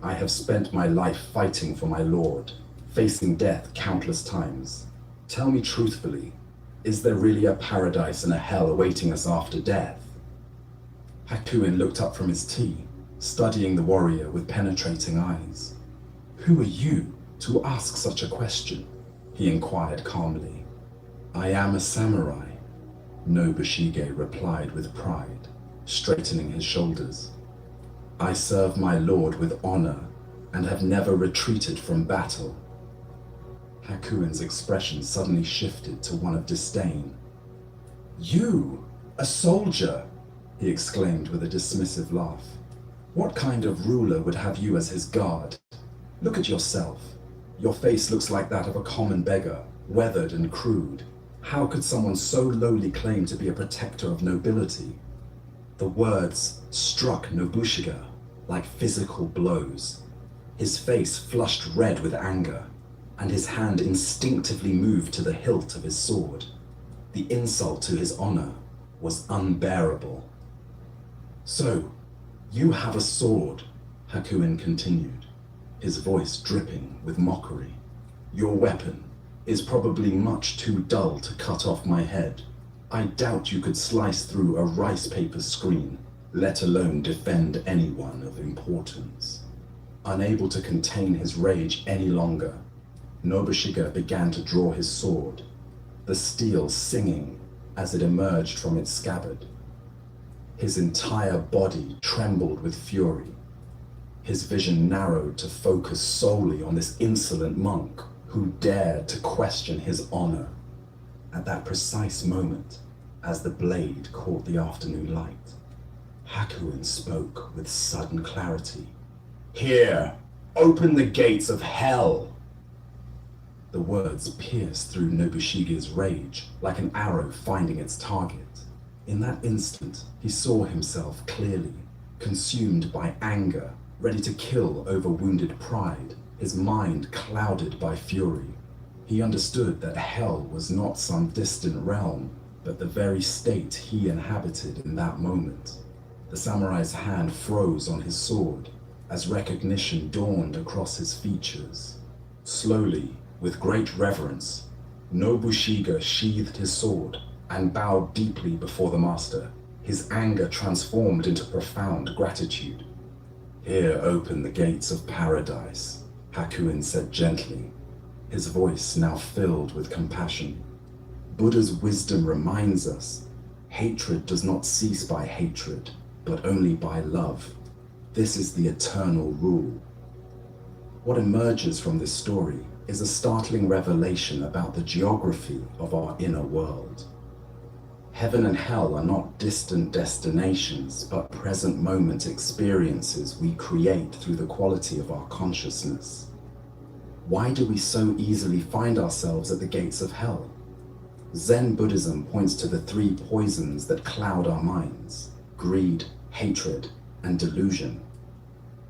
"I have spent my life fighting for my lord, facing death countless times. Tell me truthfully, is there really a paradise and a hell awaiting us after death?" Hakuin looked up from his tea, studying the warrior with penetrating eyes. "Who are you to ask such a question?" he inquired calmly. "I am a samurai," Nobushige replied with pride, straightening his shoulders. "I serve my lord with honor and have never retreated from battle." Hakuin's expression suddenly shifted to one of disdain, You, a soldier, he exclaimed with a dismissive laugh. What kind of ruler would have you as his guard? Look at yourself. Your face looks like that of a common beggar, weathered and crude. How could someone so lowly claim to be a protector of nobility? The words struck Nobushige like physical blows. His face flushed red with anger, and his hand instinctively moved to the hilt of his sword. The insult to his honor was unbearable. So, you have a sword, Hakuin continued, his voice dripping with mockery. Your weapon is probably much too dull to cut off my head. I doubt you could slice through a rice paper screen, let alone defend anyone of importance. Unable to contain his rage any longer, Nobushige began to draw his sword, the steel singing as it emerged from its scabbard. His entire body trembled with fury. His vision narrowed to focus solely on this insolent monk who dared to question his honor. At that precise moment, as the blade caught the afternoon light, Hakuin spoke with sudden clarity. Here, open the gates of hell! The words pierced through Nobushige's rage like an arrow finding its target. In that instant, he saw himself clearly, consumed by anger, ready to kill over wounded pride, his mind clouded by fury. He understood that hell was not some distant realm, but the very state he inhabited in that moment. The samurai's hand froze on his sword as recognition dawned across his features. Slowly, with great reverence, Nobushige sheathed his sword and bowed deeply before the master, his anger transformed into profound gratitude. Here open the gates of paradise, Hakuin said gently, his voice now filled with compassion. Buddha's wisdom reminds us, hatred does not cease by hatred, but only by love. This is the eternal rule. What emerges from this story is a startling revelation about the geography of our inner world. Heaven and hell are not distant destinations, but present moment experiences we create through the quality of our consciousness. Why do we so easily find ourselves at the gates of hell? Zen Buddhism points to the three poisons that cloud our minds: greed, hatred, and delusion.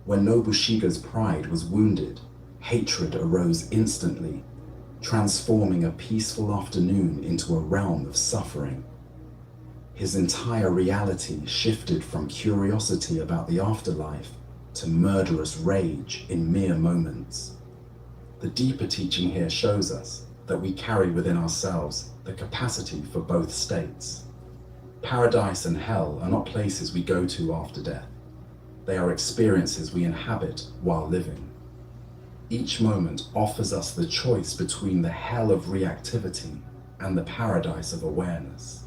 When Nobushige's pride was wounded, hatred arose instantly, transforming a peaceful afternoon into a realm of suffering. His entire reality shifted from curiosity about the afterlife to murderous rage in mere moments. The deeper teaching here shows us that we carry within ourselves the capacity for both states. Paradise and hell are not places we go to after death. They are experiences we inhabit while living. Each moment offers us the choice between the hell of reactivity and the paradise of awareness.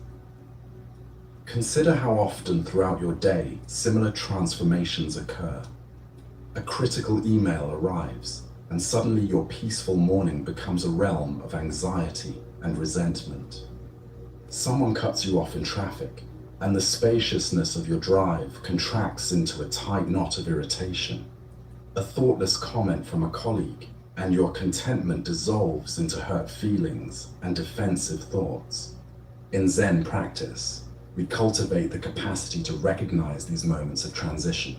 Consider how often throughout your day similar transformations occur. A critical email arrives, and suddenly your peaceful morning becomes a realm of anxiety and resentment. Someone cuts you off in traffic, and the spaciousness of your drive contracts into a tight knot of irritation. A thoughtless comment from a colleague, and your contentment dissolves into hurt feelings and defensive thoughts. In Zen practice, we cultivate the capacity to recognize these moments of transition.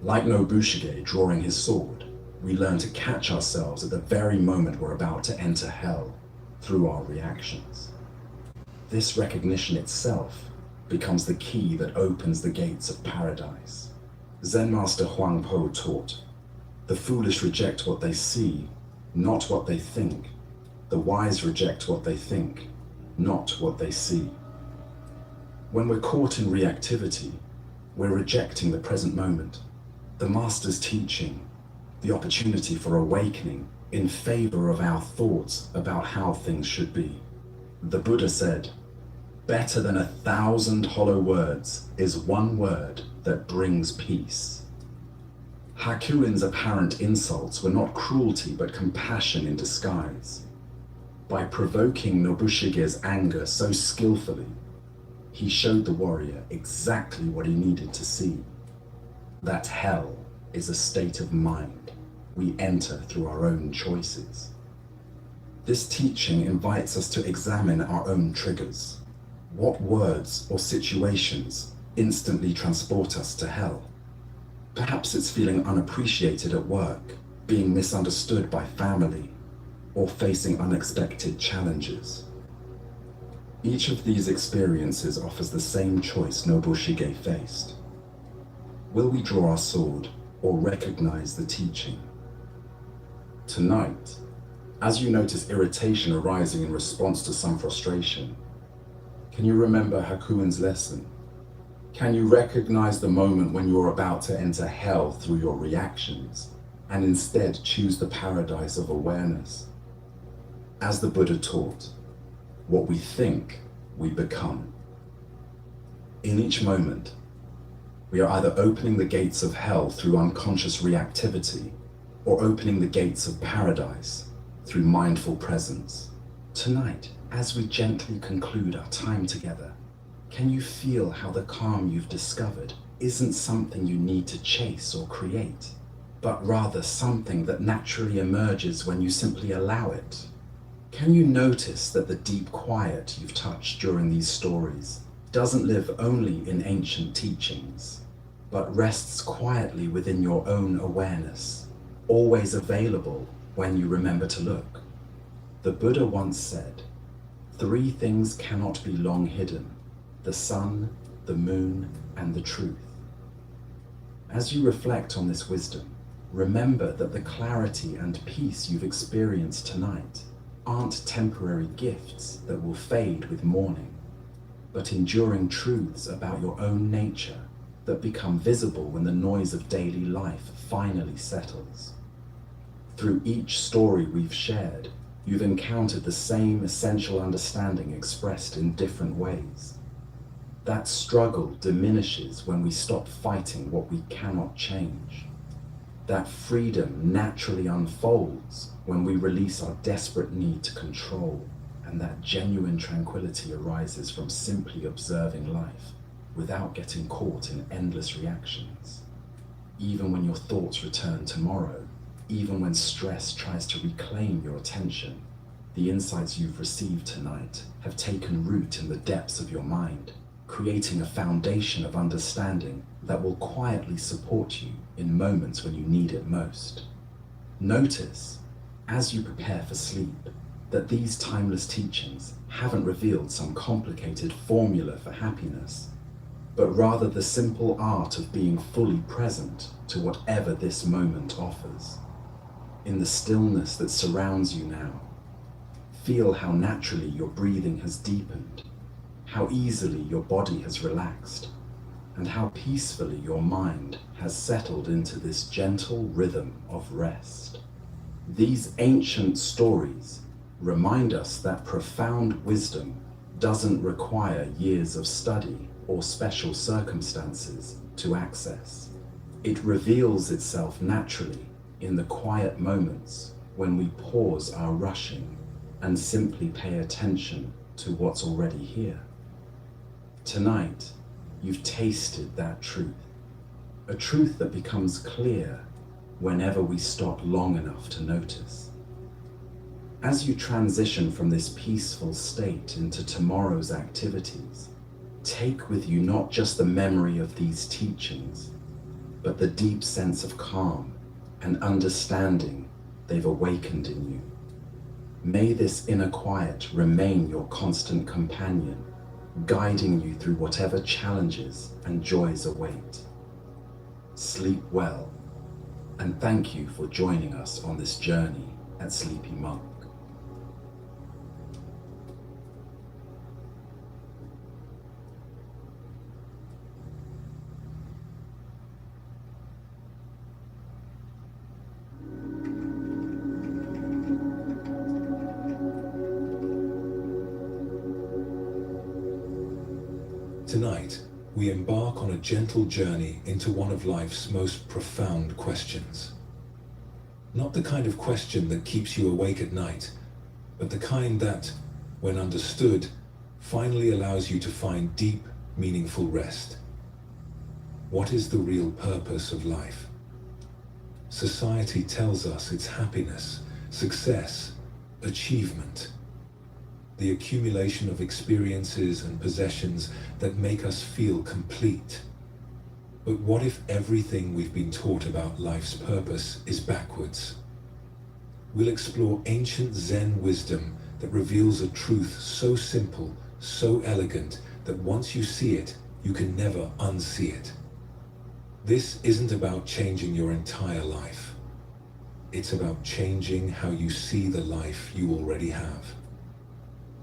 Like Nobushige drawing his sword, we learn to catch ourselves at the very moment we're about to enter hell through our reactions. This recognition itself becomes the key that opens the gates of paradise. Zen master Huang Po taught, "The foolish reject what they see, not what they think. The wise reject what they think, not what they see." When we're caught in reactivity, we're rejecting the present moment, the master's teaching, the opportunity for awakening in favor of our thoughts about how things should be. The Buddha said, "Better than 1,000 hollow words is one word that brings peace." Hakuin's apparent insults were not cruelty but compassion in disguise. By provoking Nobushige's anger so skillfully, he showed the warrior exactly what he needed to see. That hell is a state of mind we enter through our own choices. This teaching invites us to examine our own triggers. What words or situations instantly transport us to hell? Perhaps it's feeling unappreciated at work, being misunderstood by family, or facing unexpected challenges. Each of these experiences offers the same choice Nobushige faced. Will we draw our sword or recognize the teaching? Tonight, as you notice irritation arising in response to some frustration, can you remember Hakuin's lesson? Can you recognize the moment when you're about to enter hell through your reactions and instead choose the paradise of awareness? As the Buddha taught, what we think, we become. In each moment, we are either opening the gates of hell through unconscious reactivity or opening the gates of paradise through mindful presence. Tonight, as we gently conclude our time together, can you feel how the calm you've discovered isn't something you need to chase or create, but rather something that naturally emerges when you simply allow it? Can you notice that the deep quiet you've touched during these stories doesn't live only in ancient teachings, but rests quietly within your own awareness, always available when you remember to look? The Buddha once said, "3 things cannot be long hidden: the sun, the moon, and the truth." As you reflect on this wisdom, remember that the clarity and peace you've experienced tonight aren't temporary gifts that will fade with morning, but enduring truths about your own nature that become visible when the noise of daily life finally settles. Through each story we've shared, you've encountered the same essential understanding expressed in different ways. That struggle diminishes when we stop fighting what we cannot change. That freedom naturally unfolds when we release our desperate need to control, and that genuine tranquility arises from simply observing life without getting caught in endless reactions. Even when your thoughts return tomorrow, even when stress tries to reclaim your attention, the insights you've received tonight have taken root in the depths of your mind, creating a foundation of understanding that will quietly support you in moments when you need it most. Notice, as you prepare for sleep, that these timeless teachings haven't revealed some complicated formula for happiness, but rather the simple art of being fully present to whatever this moment offers. In the stillness that surrounds you now, feel how naturally your breathing has deepened, how easily your body has relaxed, and how peacefully your mind has settled into this gentle rhythm of rest. These ancient stories remind us that profound wisdom doesn't require years of study or special circumstances to access. It reveals itself naturally in the quiet moments when we pause our rushing and simply pay attention to what's already here. Tonight, you've tasted that truth, a truth that becomes clear whenever we stop long enough to notice. As you transition from this peaceful state into tomorrow's activities, take with you not just the memory of these teachings, but the deep sense of calm and understanding they've awakened in you. May this inner quiet remain your constant companion, guiding you through whatever challenges and joys await. Sleep well, and thank you for joining us on this journey at Sleepy Monk. Tonight, we embark on a gentle journey into one of life's most profound questions. Not the kind of question that keeps you awake at night, but the kind that, when understood, finally allows you to find deep, meaningful rest. What is the real purpose of life? Society tells us it's happiness, success, achievement, the accumulation of experiences and possessions that make us feel complete. But what if everything we've been taught about life's purpose is backwards? We'll explore ancient Zen wisdom that reveals a truth so simple, so elegant, that once you see it, you can never unsee it. This isn't about changing your entire life. It's about changing how you see the life you already have.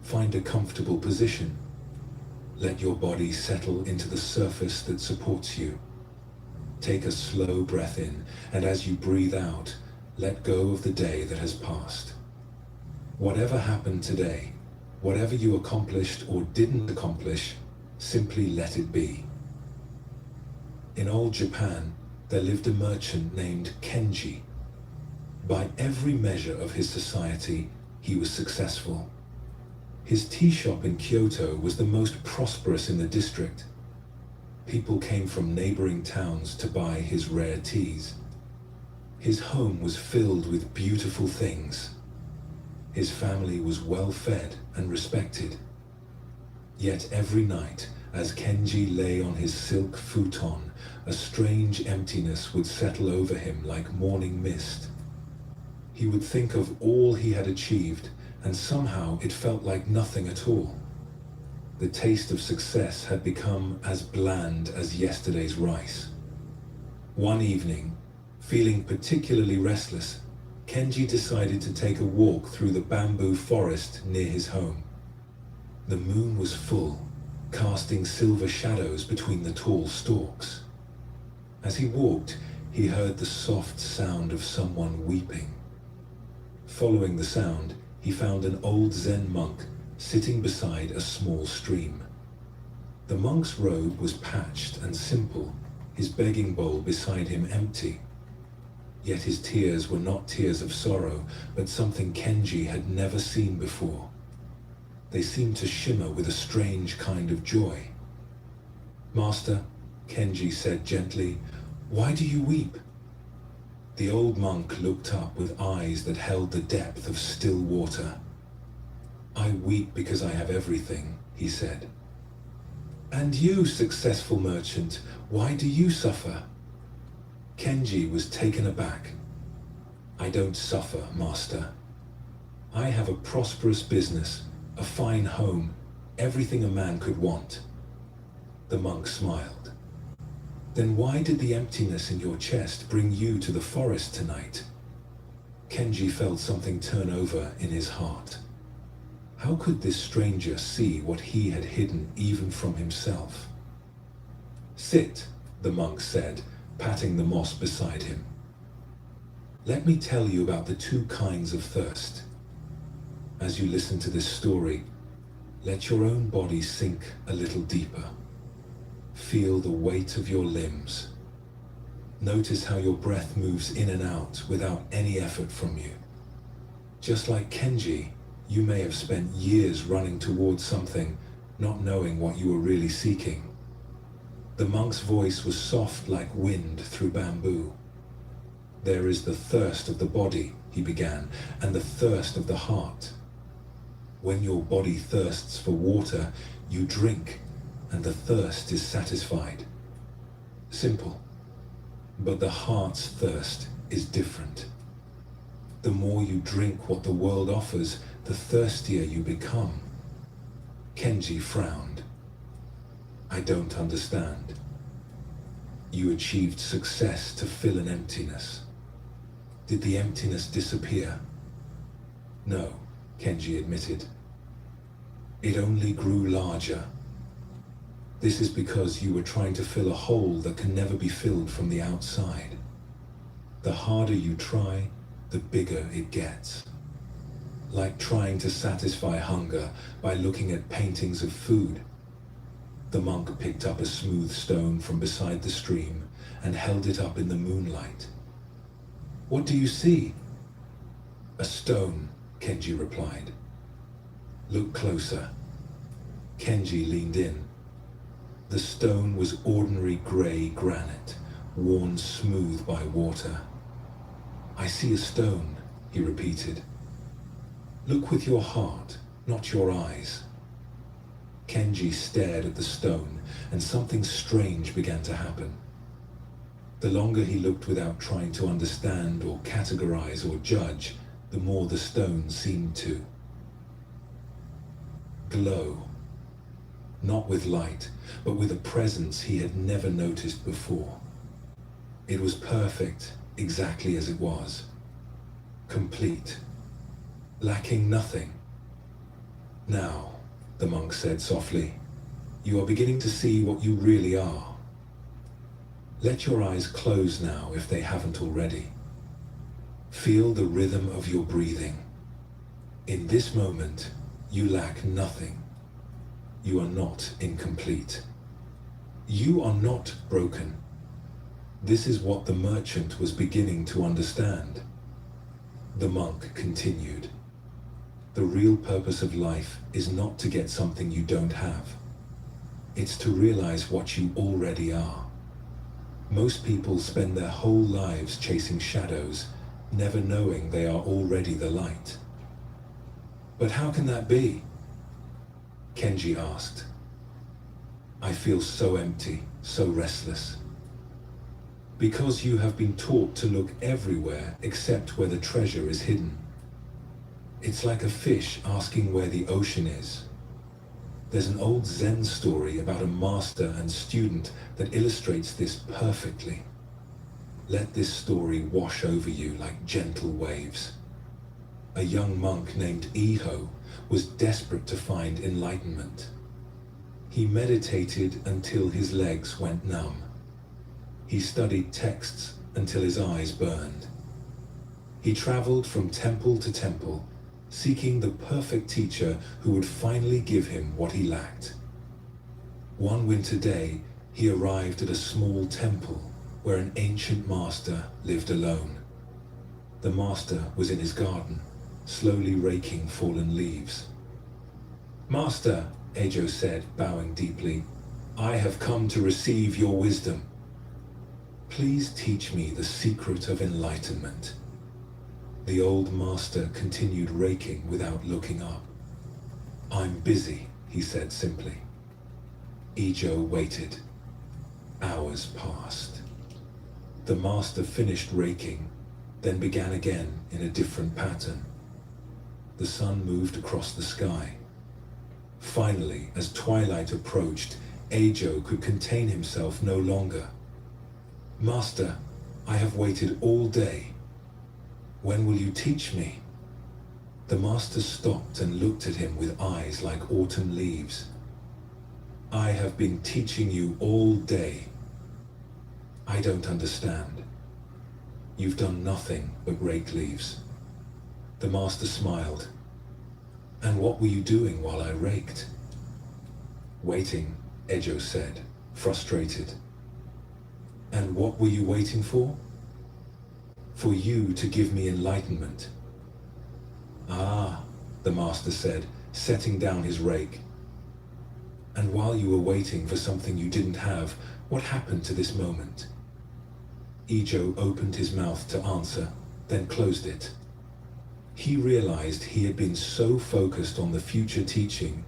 Find a comfortable position. Let your body settle into the surface that supports you. Take a slow breath in, and as you breathe out, let go of the day that has passed. Whatever happened today, whatever you accomplished or didn't accomplish, simply let it be. In old Japan, there lived a merchant named Kenji. By every measure of his society, he was successful. His tea shop in Kyoto was the most prosperous in the district. People came from neighboring towns to buy his rare teas. His home was filled with beautiful things. His family was well fed and respected. Yet every night, as Kenji lay on his silk futon, a strange emptiness would settle over him like morning mist. He would think of all he had achieved, and somehow it felt like nothing at all. The taste of success had become as bland as yesterday's rice. One evening, feeling particularly restless, Kenji decided to take a walk through the bamboo forest near his home. The moon was full, casting silver shadows between the tall stalks. As he walked, he heard the soft sound of someone weeping. Following the sound, he found an old Zen monk sitting beside a small stream. The monk's robe was patched and simple, his begging bowl beside him empty. Yet his tears were not tears of sorrow, but something Kenji had never seen before. They seemed to shimmer with a strange kind of joy. "Master," Kenji said gently, "why do you weep?" The old monk looked up with eyes that held the depth of still water. "I weep because I have everything," he said. "And you, successful merchant, why do you suffer?" Kenji was taken aback. "I don't suffer, master. I have a prosperous business, a fine home, everything a man could want." The monk smiled. "Then why did the emptiness in your chest bring you to the forest tonight?" Kenji felt something turn over in his heart. How could this stranger see what he had hidden even from himself? "Sit," the monk said, patting the moss beside him. "Let me tell you about the two kinds of thirst. As you listen to this story, let your own body sink a little deeper. Feel the weight of your limbs. Notice how your breath moves in and out without any effort from you. Just like Kenji, you may have spent years running towards something, not knowing what you were really seeking." The monk's voice was soft like wind through bamboo. "There is the thirst of the body," he began, "and the thirst of the heart. When your body thirsts for water, you drink, and the thirst is satisfied. Simple. But the heart's thirst is different. The more you drink what the world offers, the thirstier you become." Kenji frowned. "I don't understand." "You achieved success to fill an emptiness. Did the emptiness disappear?" "No," Kenji admitted. "It only grew larger. This is because you were trying to fill a hole that can never be filled from the outside. The harder you try, the bigger it gets. Like trying to satisfy hunger by looking at paintings of food." The monk picked up a smooth stone from beside the stream and held it up in the moonlight. "What do you see?" "A stone," Kenji replied. Look closer. Kenji leaned in. The stone was ordinary grey granite, worn smooth by water. I see a stone, he repeated. Look with your heart, not your eyes. Kenji stared at the stone, and something strange began to happen. The longer he looked without trying to understand or categorize or judge, the more the stone seemed to glow. Not with light, but with a presence he had never noticed before. It was perfect, exactly as it was. Complete. Lacking nothing. Now, the monk said softly, you are beginning to see what you really are. Let your eyes close now if they haven't already. Feel the rhythm of your breathing. In this moment, you lack nothing. You are not incomplete. You are not broken. This is what the merchant was beginning to understand. The monk continued. The real purpose of life is not to get something you don't have. It's to realize what you already are. Most people spend their whole lives chasing shadows, never knowing they are already the light. But how can that be? Kenji asked. I feel so empty, so restless. Because you have been taught to look everywhere except where the treasure is hidden. It's like a fish asking where the ocean is. There's an old Zen story about a master and student that illustrates this perfectly. Let this story wash over you like gentle waves. A young monk named Iho was desperate to find enlightenment. He meditated until his legs went numb. He studied texts until his eyes burned. He traveled from temple to temple, seeking the perfect teacher who would finally give him what he lacked. One winter day, he arrived at a small temple where an ancient master lived alone. The master was in his garden, slowly raking fallen leaves. Master, Eijo said, bowing deeply, I have come to receive your wisdom. Please teach me the secret of enlightenment. The old master continued raking without looking up. I'm busy, he said simply. Eijo waited. Hours passed. The master finished raking, then began again in a different pattern. The sun moved across the sky. Finally, as twilight approached, Eijo could contain himself no longer. Master, I have waited all day. When will you teach me? The master stopped and looked at him with eyes like autumn leaves. I have been teaching you all day. I don't understand. You've done nothing but rake leaves. The master smiled. And what were you doing while I raked? Waiting, Eijo said, frustrated. And what were you waiting for? For you to give me enlightenment. Ah, the master said, setting down his rake. And while you were waiting for something you didn't have, what happened to this moment? Eijo opened his mouth to answer, then closed it. He realized he had been so focused on the future teaching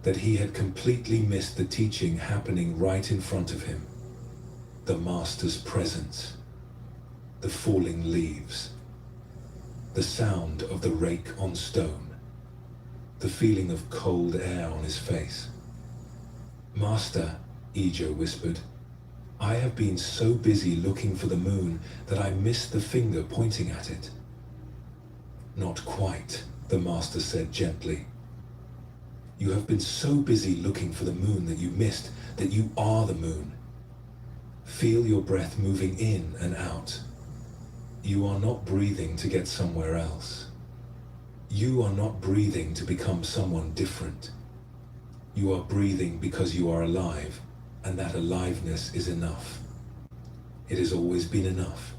that he had completely missed the teaching happening right in front of him. The master's presence. The falling leaves. The sound of the rake on stone. The feeling of cold air on his face. Master, Eijo whispered, I have been so busy looking for the moon that I missed the finger pointing at it. Not quite, the master said gently. You have been so busy looking for the moon that you missed that you are the moon. Feel your breath moving in and out. You are not breathing to get somewhere else. You are not breathing to become someone different. You are breathing because you are alive, and that aliveness is enough. It has always been enough.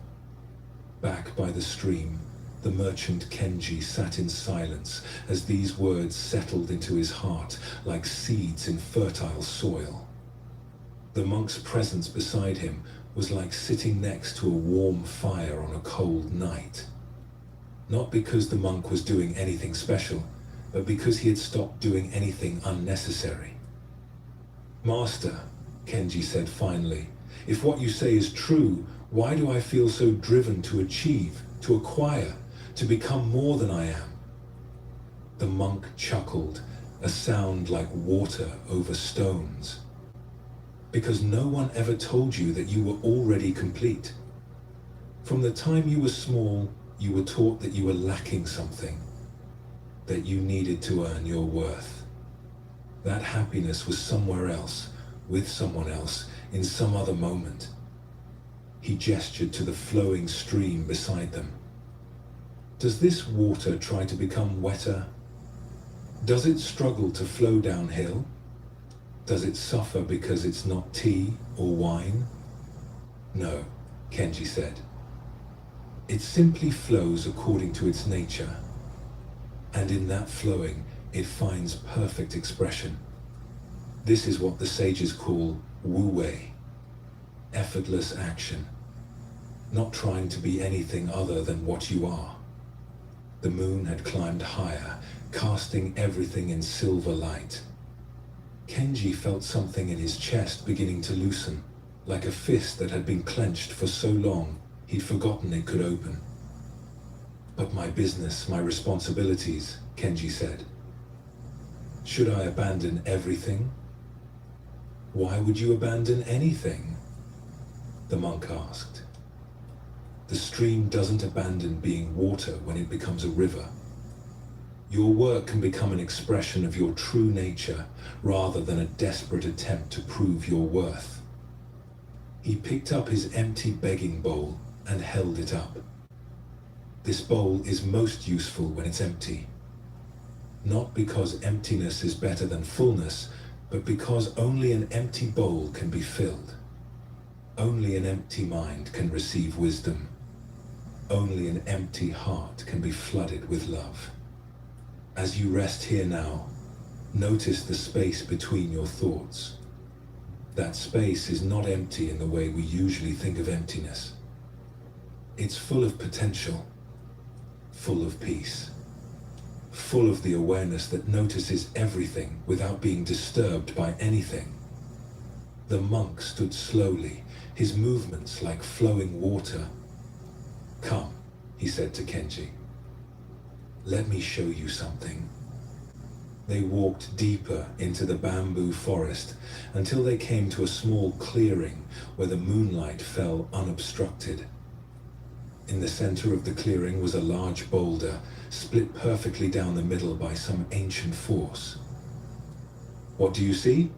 Back by the stream, The merchant Kenji sat in silence as these words settled into his heart like seeds in fertile soil. The monk's presence beside him was like sitting next to a warm fire on a cold night. Not because the monk was doing anything special, but because he had stopped doing anything unnecessary. "Master," Kenji said finally, "if what you say is true, why do I feel so driven to achieve, to acquire, to become more than I am?" The monk chuckled, a sound like water over stones. "Because no one ever told you that you were already complete. From the time you were small, you were taught that you were lacking something, that you needed to earn your worth. That happiness was somewhere else, with someone else, in some other moment." He gestured to the flowing stream beside them. "Does this water try to become wetter? Does it struggle to flow downhill? Does it suffer because it's not tea or wine?" "No," Kenji said. "It simply flows according to its nature. And in that flowing, it finds perfect expression. This is what the sages call wu-wei, effortless action, not trying to be anything other than what you are." The moon had climbed higher, casting everything in silver light. Kenji felt something in his chest beginning to loosen, like a fist that had been clenched for so long he'd forgotten it could open. "But my business, my responsibilities," Kenji said. "Should I abandon everything?" "Why would you abandon anything?" the monk asked. "The stream doesn't abandon being water when it becomes a river. Your work can become an expression of your true nature rather than a desperate attempt to prove your worth." He picked up his empty begging bowl and held it up. "This bowl is most useful when it's empty. Not because emptiness is better than fullness, but because only an empty bowl can be filled. Only an empty mind can receive wisdom. Only an empty heart can be flooded with love. As you rest here now, notice the space between your thoughts. That space is not empty in the way we usually think of emptiness. It's full of potential, full of peace, full of the awareness that notices everything without being disturbed by anything." The monk stood slowly, his movements like flowing water. "Come," he said to Kenji. "Let me show you something." They walked deeper into the bamboo forest until they came to a small clearing where the moonlight fell unobstructed. In the center of the clearing was a large boulder, split perfectly down the middle by some ancient force. "What do you see?"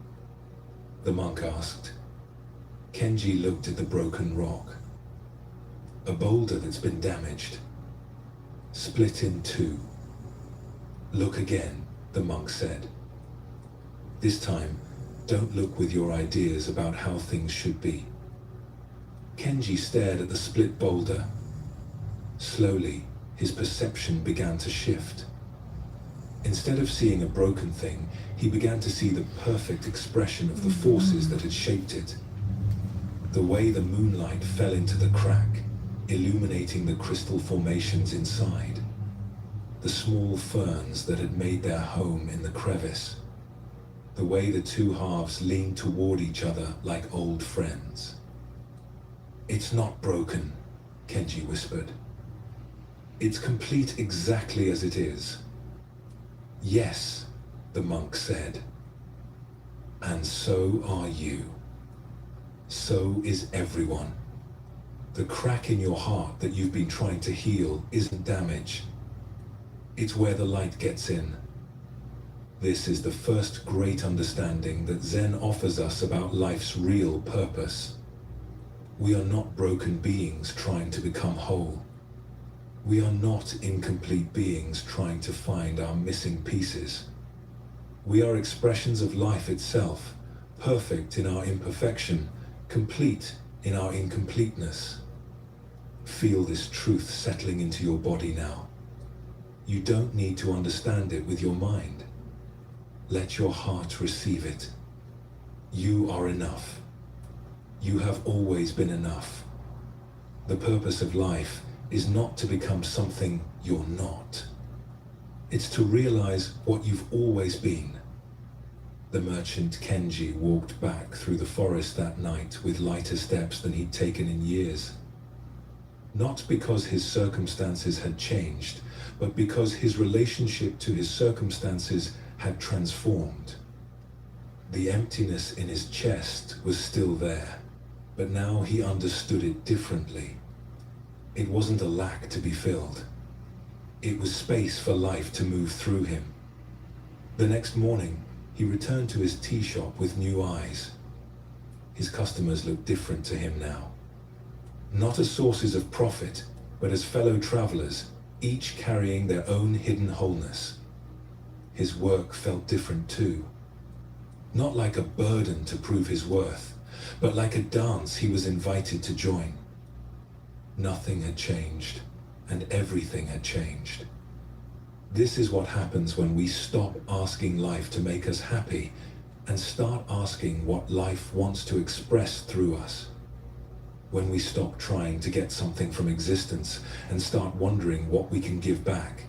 the monk asked. Kenji looked at the broken rock. "A boulder that's been damaged, split in two." "Look again," the monk said. "This time, don't look with your ideas about how things should be." Kenji stared at the split boulder. Slowly, his perception began to shift. Instead of seeing a broken thing, he began to see the perfect expression of the forces that had shaped it. The way the moonlight fell into the crack, illuminating the crystal formations inside. The small ferns that had made their home in the crevice. The way the two halves leaned toward each other like old friends. "It's not broken," Kenji whispered. "It's complete exactly as it is." "Yes," the monk said. "And so are you. So is everyone. The crack in your heart that you've been trying to heal isn't damage. It's where the light gets in. This is the first great understanding that Zen offers us about life's real purpose. We are not broken beings trying to become whole. We are not incomplete beings trying to find our missing pieces. We are expressions of life itself, perfect in our imperfection, complete in our incompleteness. Feel this truth settling into your body now. You don't need to understand it with your mind. Let your heart receive it. You are enough. You have always been enough. The purpose of life is not to become something you're not. It's to realize what you've always been. The merchant Kenji walked back through the forest that night with lighter steps than he'd taken in years. Not because his circumstances had changed, but because his relationship to his circumstances had transformed. The emptiness in his chest was still there, but now he understood it differently. It wasn't a lack to be filled. It was space for life to move through him. The next morning, he returned to his tea shop with new eyes. His customers looked different to him now. Not as sources of profit, but as fellow travelers, each carrying their own hidden wholeness. His work felt different too. Not like a burden to prove his worth, but like a dance he was invited to join. Nothing had changed, and everything had changed. This is what happens when we stop asking life to make us happy and start asking what life wants to express through us. When we stop trying to get something from existence and start wondering what we can give back.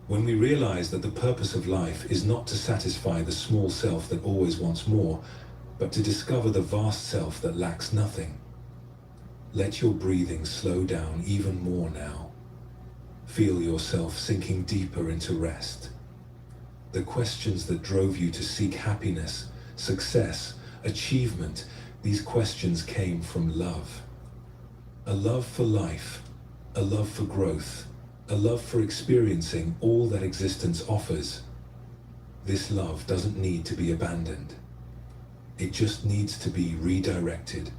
When we realize that the purpose of life is not to satisfy the small self that always wants more, but to discover the vast self that lacks nothing. Let your breathing slow down even more now. Feel yourself sinking deeper into rest. The questions that drove you to seek happiness, success, achievement, these questions came from love. A love for life, a love for growth, a love for experiencing all that existence offers. This love doesn't need to be abandoned. It just needs to be redirected.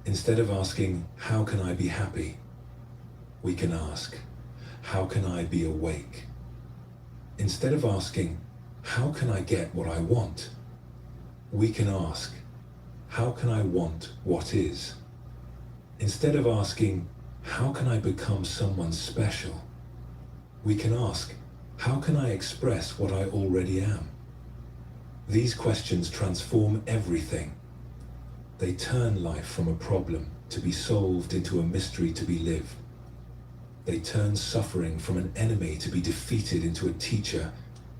Instead of asking, how can I be happy? We can ask, how can I be awake? Instead of asking, how can I get what I want? We can ask, how can I want what is? Instead of asking, how can I become someone special? We can ask, how can I express what I already am? These questions transform everything. They turn life from a problem to be solved into a mystery to be lived. They turn suffering from an enemy to be defeated into a teacher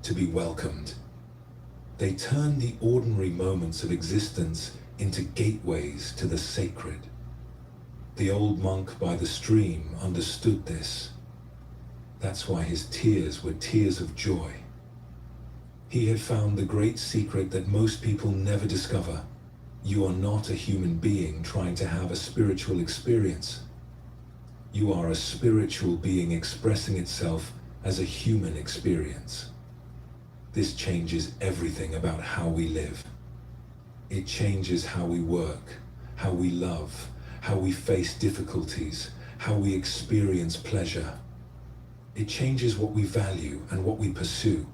to be welcomed. They turn the ordinary moments of existence into gateways to the sacred. The old monk by the stream understood this. That's why his tears were tears of joy. He had found the great secret that most people never discover. You are not a human being trying to have a spiritual experience. You are a spiritual being expressing itself as a human experience. This changes everything about how we live. It changes how we work, how we love, how we face difficulties, how we experience pleasure. It changes what we value and what we pursue.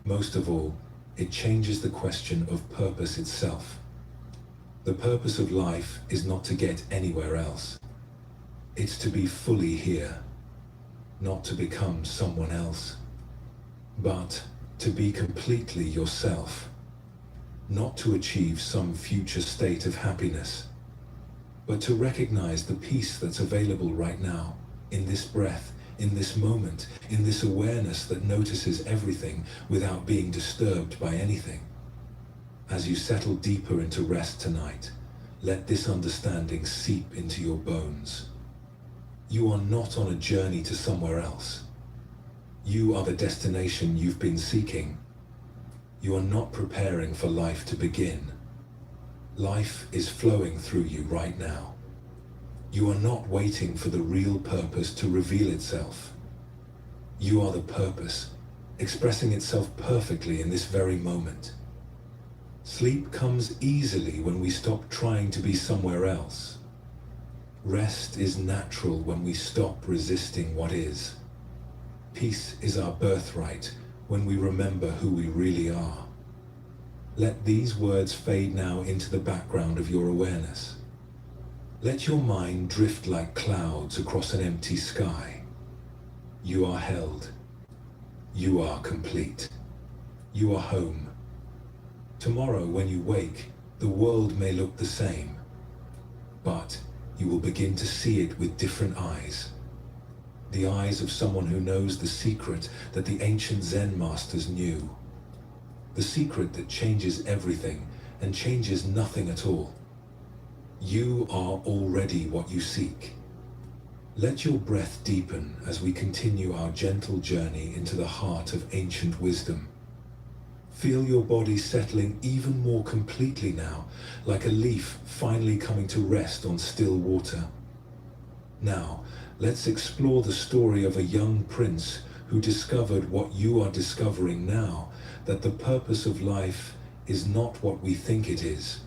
Most of all, it changes the question of purpose itself. The purpose of life is not to get anywhere else. It's to be fully here, not to become someone else, but to be completely yourself, not to achieve some future state of happiness, but to recognize the peace that's available right now, in this breath, in this moment, in this awareness that notices everything without being disturbed by anything. As you settle deeper into rest tonight, let this understanding seep into your bones. You are not on a journey to somewhere else. You are the destination you've been seeking. You are not preparing for life to begin. Life is flowing through you right now. You are not waiting for the real purpose to reveal itself. You are the purpose, expressing itself perfectly in this very moment. Sleep comes easily when we stop trying to be somewhere else. Rest is natural when we stop resisting what is. Peace is our birthright when we remember who we really are. Let these words fade now into the background of your awareness. Let your mind drift like clouds across an empty sky. You are held. You are complete. You are home. Tomorrow, when you wake, the world may look the same, but you will begin to see it with different eyes. The eyes of someone who knows the secret that the ancient Zen masters knew. The secret that changes everything and changes nothing at all. You are already what you seek. Let your breath deepen as we continue our gentle journey into the heart of ancient wisdom. Feel your body settling even more completely now, like a leaf finally coming to rest on still water. Now, let's explore the story of a young prince who discovered what you are discovering now, that the purpose of life is not what we think it is.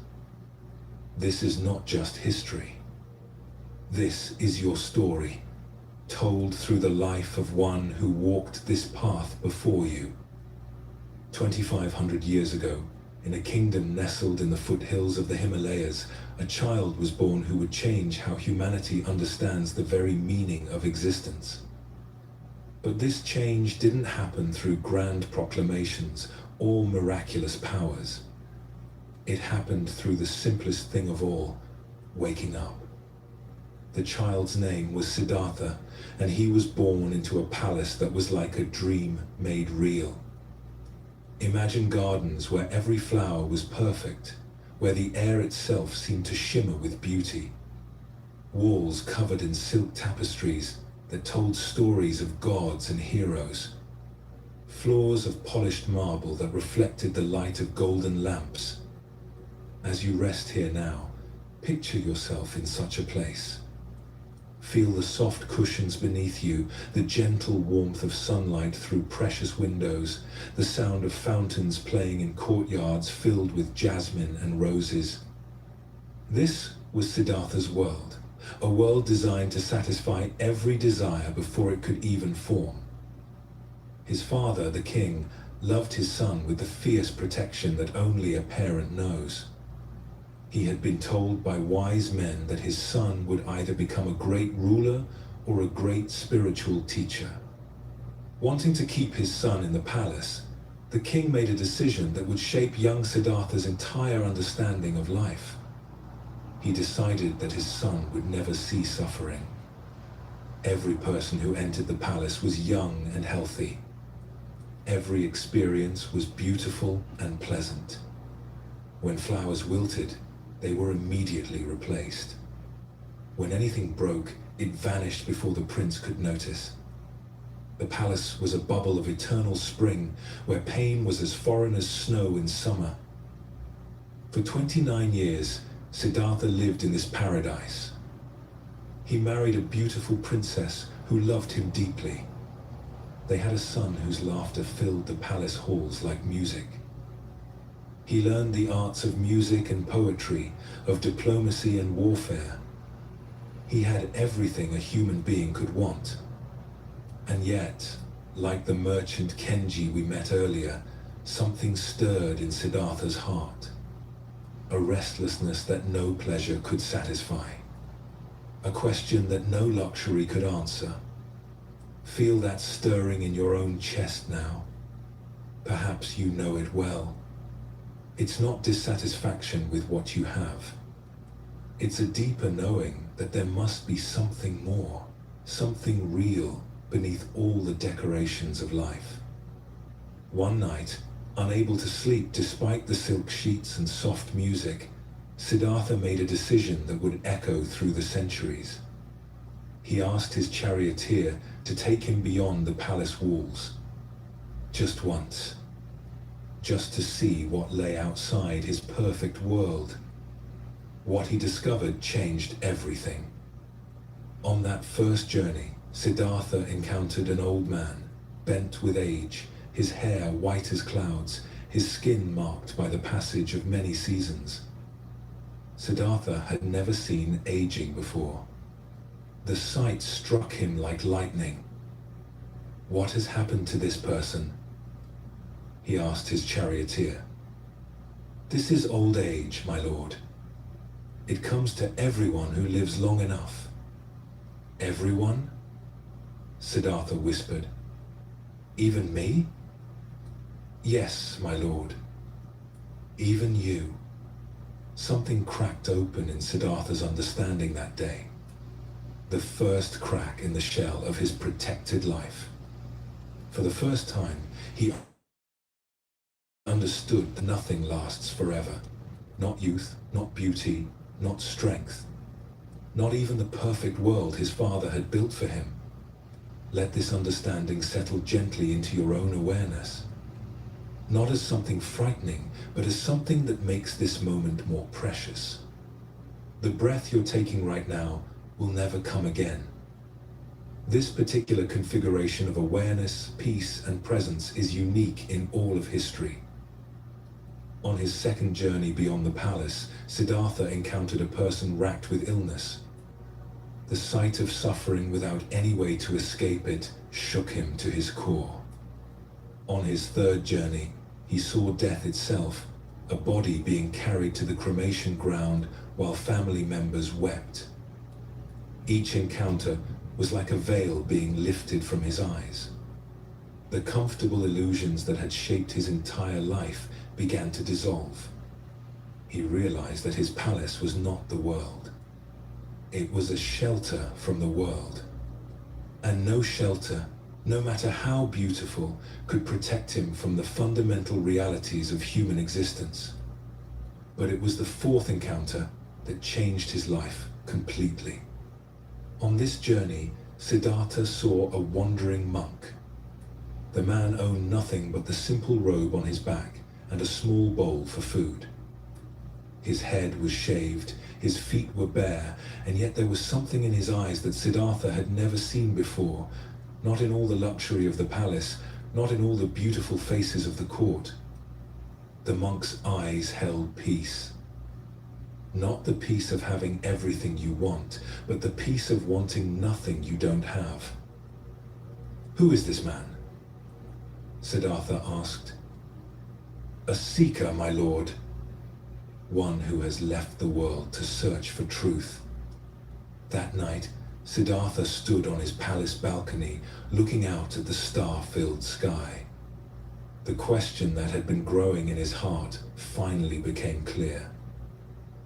This is not just history. This is your story, told through the life of one who walked this path before you. 2,500 years ago, in a kingdom nestled in the foothills of the Himalayas, a child was born who would change how humanity understands the very meaning of existence. But this change didn't happen through grand proclamations or miraculous powers. It happened through the simplest thing of all, waking up. The child's name was Siddhartha, and he was born into a palace that was like a dream made real. Imagine gardens where every flower was perfect, where the air itself seemed to shimmer with beauty. Walls covered in silk tapestries that told stories of gods and heroes. Floors of polished marble that reflected the light of golden lamps. As you rest here now, picture yourself in such a place. Feel the soft cushions beneath you, the gentle warmth of sunlight through precious windows, the sound of fountains playing in courtyards filled with jasmine and roses. This was Siddhartha's world, a world designed to satisfy every desire before it could even form. His father, the king, loved his son with the fierce protection that only a parent knows. He had been told by wise men that his son would either become a great ruler or a great spiritual teacher. Wanting to keep his son in the palace, the king made a decision that would shape young Siddhartha's entire understanding of life. He decided that his son would never see suffering. Every person who entered the palace was young and healthy. Every experience was beautiful and pleasant. When flowers wilted, they were immediately replaced. When anything broke, it vanished before the prince could notice. The palace was a bubble of eternal spring, where pain was as foreign as snow in summer. For 29 years, Siddhartha lived in this paradise. He married a beautiful princess who loved him deeply. They had a son whose laughter filled the palace halls like music. He learned the arts of music and poetry, of diplomacy and warfare. He had everything a human being could want. And yet, like the merchant Kenji we met earlier, something stirred in Siddhartha's heart. A restlessness that no pleasure could satisfy. A question that no luxury could answer. Feel that stirring in your own chest now. Perhaps you know it well. It's not dissatisfaction with what you have. It's a deeper knowing that there must be something more, something real beneath all the decorations of life. One night, unable to sleep despite the silk sheets and soft music, Siddhartha made a decision that would echo through the centuries. He asked his charioteer to take him beyond the palace walls. Just once. Just to see what lay outside his perfect world. What he discovered changed everything. On that first journey, Siddhartha encountered an old man, bent with age, his hair white as clouds, his skin marked by the passage of many seasons. Siddhartha had never seen aging before. The sight struck him like lightning. What has happened to this person? He asked his charioteer. This is old age, my lord. It comes to everyone who lives long enough. Everyone? Siddhartha whispered. Even me? Yes, my lord. Even you. Something cracked open in Siddhartha's understanding that day. The first crack in the shell of his protected life. For the first time, he understood that nothing lasts forever. Not youth, not beauty, not strength. Not even the perfect world his father had built for him. Let this understanding settle gently into your own awareness. Not as something frightening, but as something that makes this moment more precious. The breath you're taking right now will never come again. This particular configuration of awareness, peace, and presence is unique in all of history. On his second journey beyond the palace, Siddhartha encountered a person racked with illness. The sight of suffering without any way to escape it shook him to his core. On his third journey, he saw death itself, a body being carried to the cremation ground while family members wept. Each encounter was like a veil being lifted from his eyes. The comfortable illusions that had shaped his entire life began to dissolve. He realized that his palace was not the world. It was a shelter from the world. And no shelter, no matter how beautiful, could protect him from the fundamental realities of human existence. But it was the fourth encounter that changed his life completely. On this journey, Siddhartha saw a wandering monk. The man owned nothing but the simple robe on his back and a small bowl for food. His head was shaved, his feet were bare, and yet there was something in his eyes that Siddhartha had never seen before, not in all the luxury of the palace, not in all the beautiful faces of the court. The monk's eyes held peace. Not the peace of having everything you want, but the peace of wanting nothing you don't have. Who is this man? Siddhartha asked. A seeker, my lord. One who has left the world to search for truth. That night, Siddhartha stood on his palace balcony, looking out at the star-filled sky. The question that had been growing in his heart finally became clear.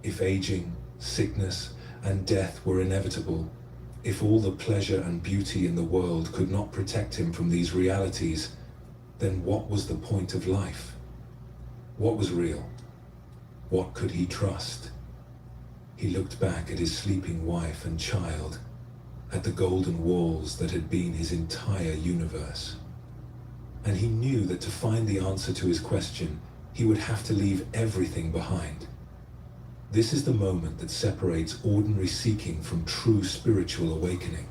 If aging, sickness, and death were inevitable, if all the pleasure and beauty in the world could not protect him from these realities, then what was the point of life? What was real? What could he trust? He looked back at his sleeping wife and child, at the golden walls that had been his entire universe. And he knew that to find the answer to his question, he would have to leave everything behind. This is the moment that separates ordinary seeking from true spiritual awakening.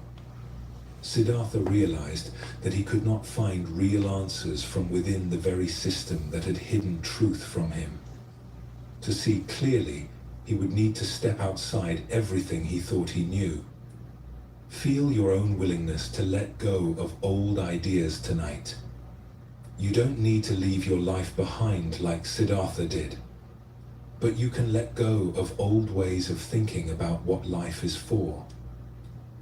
Siddhartha realized that he could not find real answers from within the very system that had hidden truth from him. To see clearly, he would need to step outside everything he thought he knew. Feel your own willingness to let go of old ideas tonight. You don't need to leave your life behind like Siddhartha did. But you can let go of old ways of thinking about what life is for.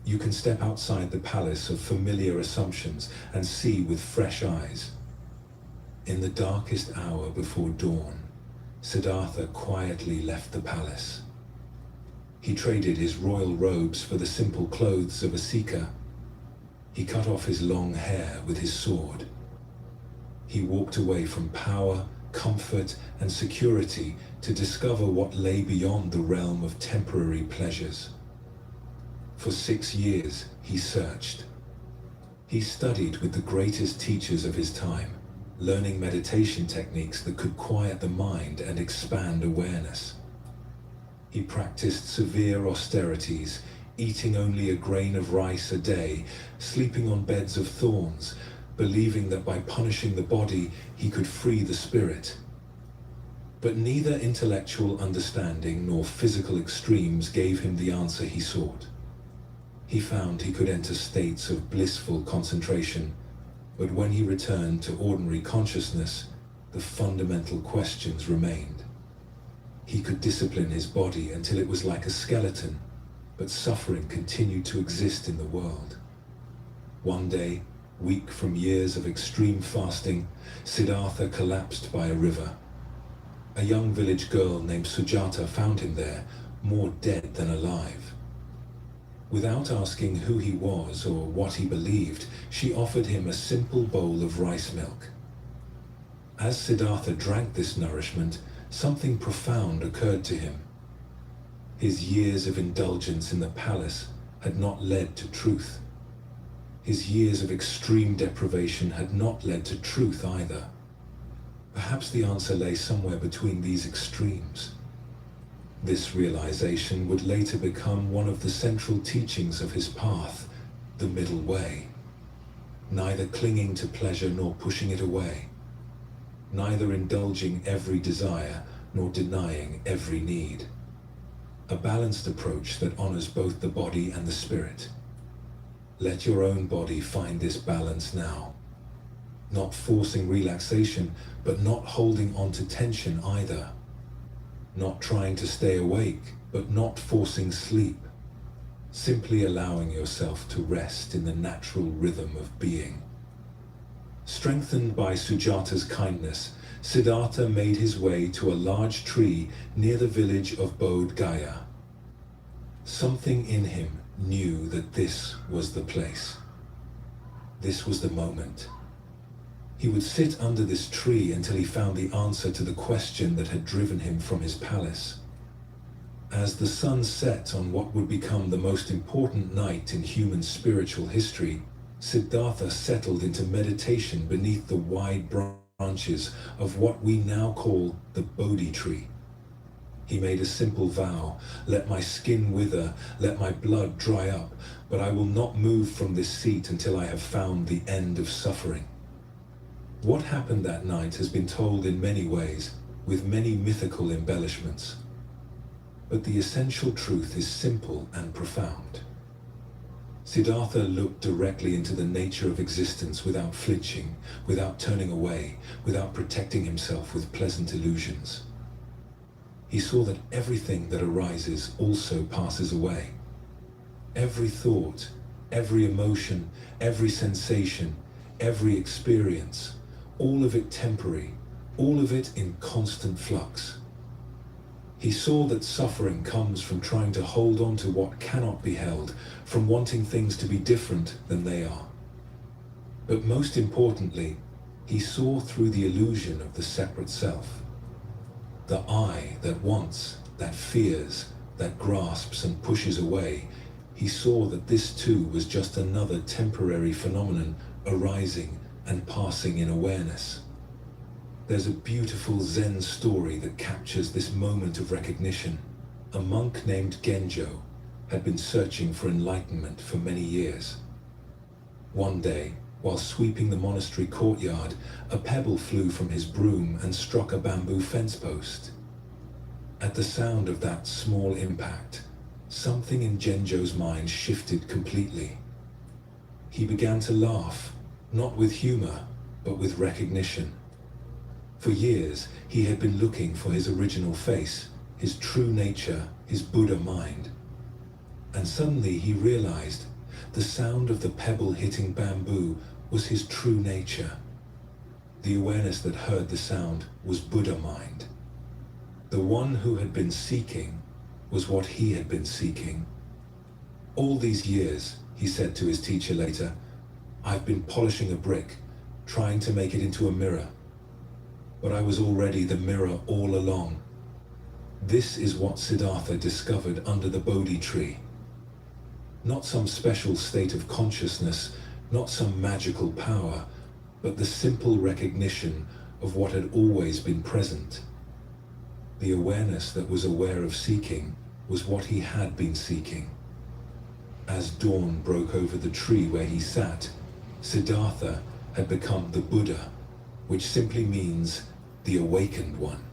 You can step outside the palace of familiar assumptions and see with fresh eyes. In the darkest hour before dawn, Siddhartha quietly left the palace. He traded his royal robes for the simple clothes of a seeker. He cut off his long hair with his sword. He walked away from power, comfort, and security to discover what lay beyond the realm of temporary pleasures. For 6 years, he searched. He studied with the greatest teachers of his time, learning meditation techniques that could quiet the mind and expand awareness. He practiced severe austerities, eating only a grain of rice a day, sleeping on beds of thorns, believing that by punishing the body, he could free the spirit. But neither intellectual understanding nor physical extremes gave him the answer he sought. He found he could enter states of blissful concentration, but when he returned to ordinary consciousness, the fundamental questions remained. He could discipline his body until it was like a skeleton, but suffering continued to exist in the world. One day, weak from years of extreme fasting, Siddhartha collapsed by a river. A young village girl named Sujata found him there, more dead than alive. Without asking who he was or what he believed, she offered him a simple bowl of rice milk. As Siddhartha drank this nourishment, something profound occurred to him. His years of indulgence in the palace had not led to truth. His years of extreme deprivation had not led to truth either. Perhaps the answer lay somewhere between these extremes. This realization would later become one of the central teachings of his path, the middle way. Neither clinging to pleasure nor pushing it away. Neither indulging every desire nor denying every need. A balanced approach that honors both the body and the spirit. Let your own body find this balance now. Not forcing relaxation, but not holding on to tension either. Not trying to stay awake, but not forcing sleep. Simply allowing yourself to rest in the natural rhythm of being. Strengthened by Sujata's kindness, Siddhartha made his way to a large tree near the village of Bodh Gaya. Something in him knew that this was the place. This was the moment. He would sit under this tree until he found the answer to the question that had driven him from his palace. As the sun set on what would become the most important night in human spiritual history, Siddhartha settled into meditation beneath the wide branches of what we now call the Bodhi tree. He made a simple vow: let my skin wither, let my blood dry up, but I will not move from this seat until I have found the end of suffering. What happened that night has been told in many ways, with many mythical embellishments. But the essential truth is simple and profound. Siddhartha looked directly into the nature of existence without flinching, without turning away, without protecting himself with pleasant illusions. He saw that everything that arises also passes away. Every thought, every emotion, every sensation, every experience, all of it temporary, all of it in constant flux. He saw that suffering comes from trying to hold on to what cannot be held, from wanting things to be different than they are. But most importantly, he saw through the illusion of the separate self. The I that wants, that fears, that grasps and pushes away, he saw that this too was just another temporary phenomenon arising and passing in awareness. There's a beautiful Zen story that captures this moment of recognition. A monk named Genjo had been searching for enlightenment for many years. One day, while sweeping the monastery courtyard, a pebble flew from his broom and struck a bamboo fence post. At the sound of that small impact, something in Genjo's mind shifted completely. He began to laugh, not with humor, but with recognition. For years, he had been looking for his original face, his true nature, his Buddha mind. And suddenly he realized the sound of the pebble hitting bamboo was his true nature. The awareness that heard the sound was Buddha mind. The one who had been seeking was what he had been seeking. All these years, he said to his teacher later, I've been polishing a brick, trying to make it into a mirror. But I was already the mirror all along. This is what Siddhartha discovered under the Bodhi tree. Not some special state of consciousness, not some magical power, but the simple recognition of what had always been present. The awareness that was aware of seeking was what he had been seeking. As dawn broke over the tree where he sat, Siddhartha had become the Buddha, which simply means the awakened one.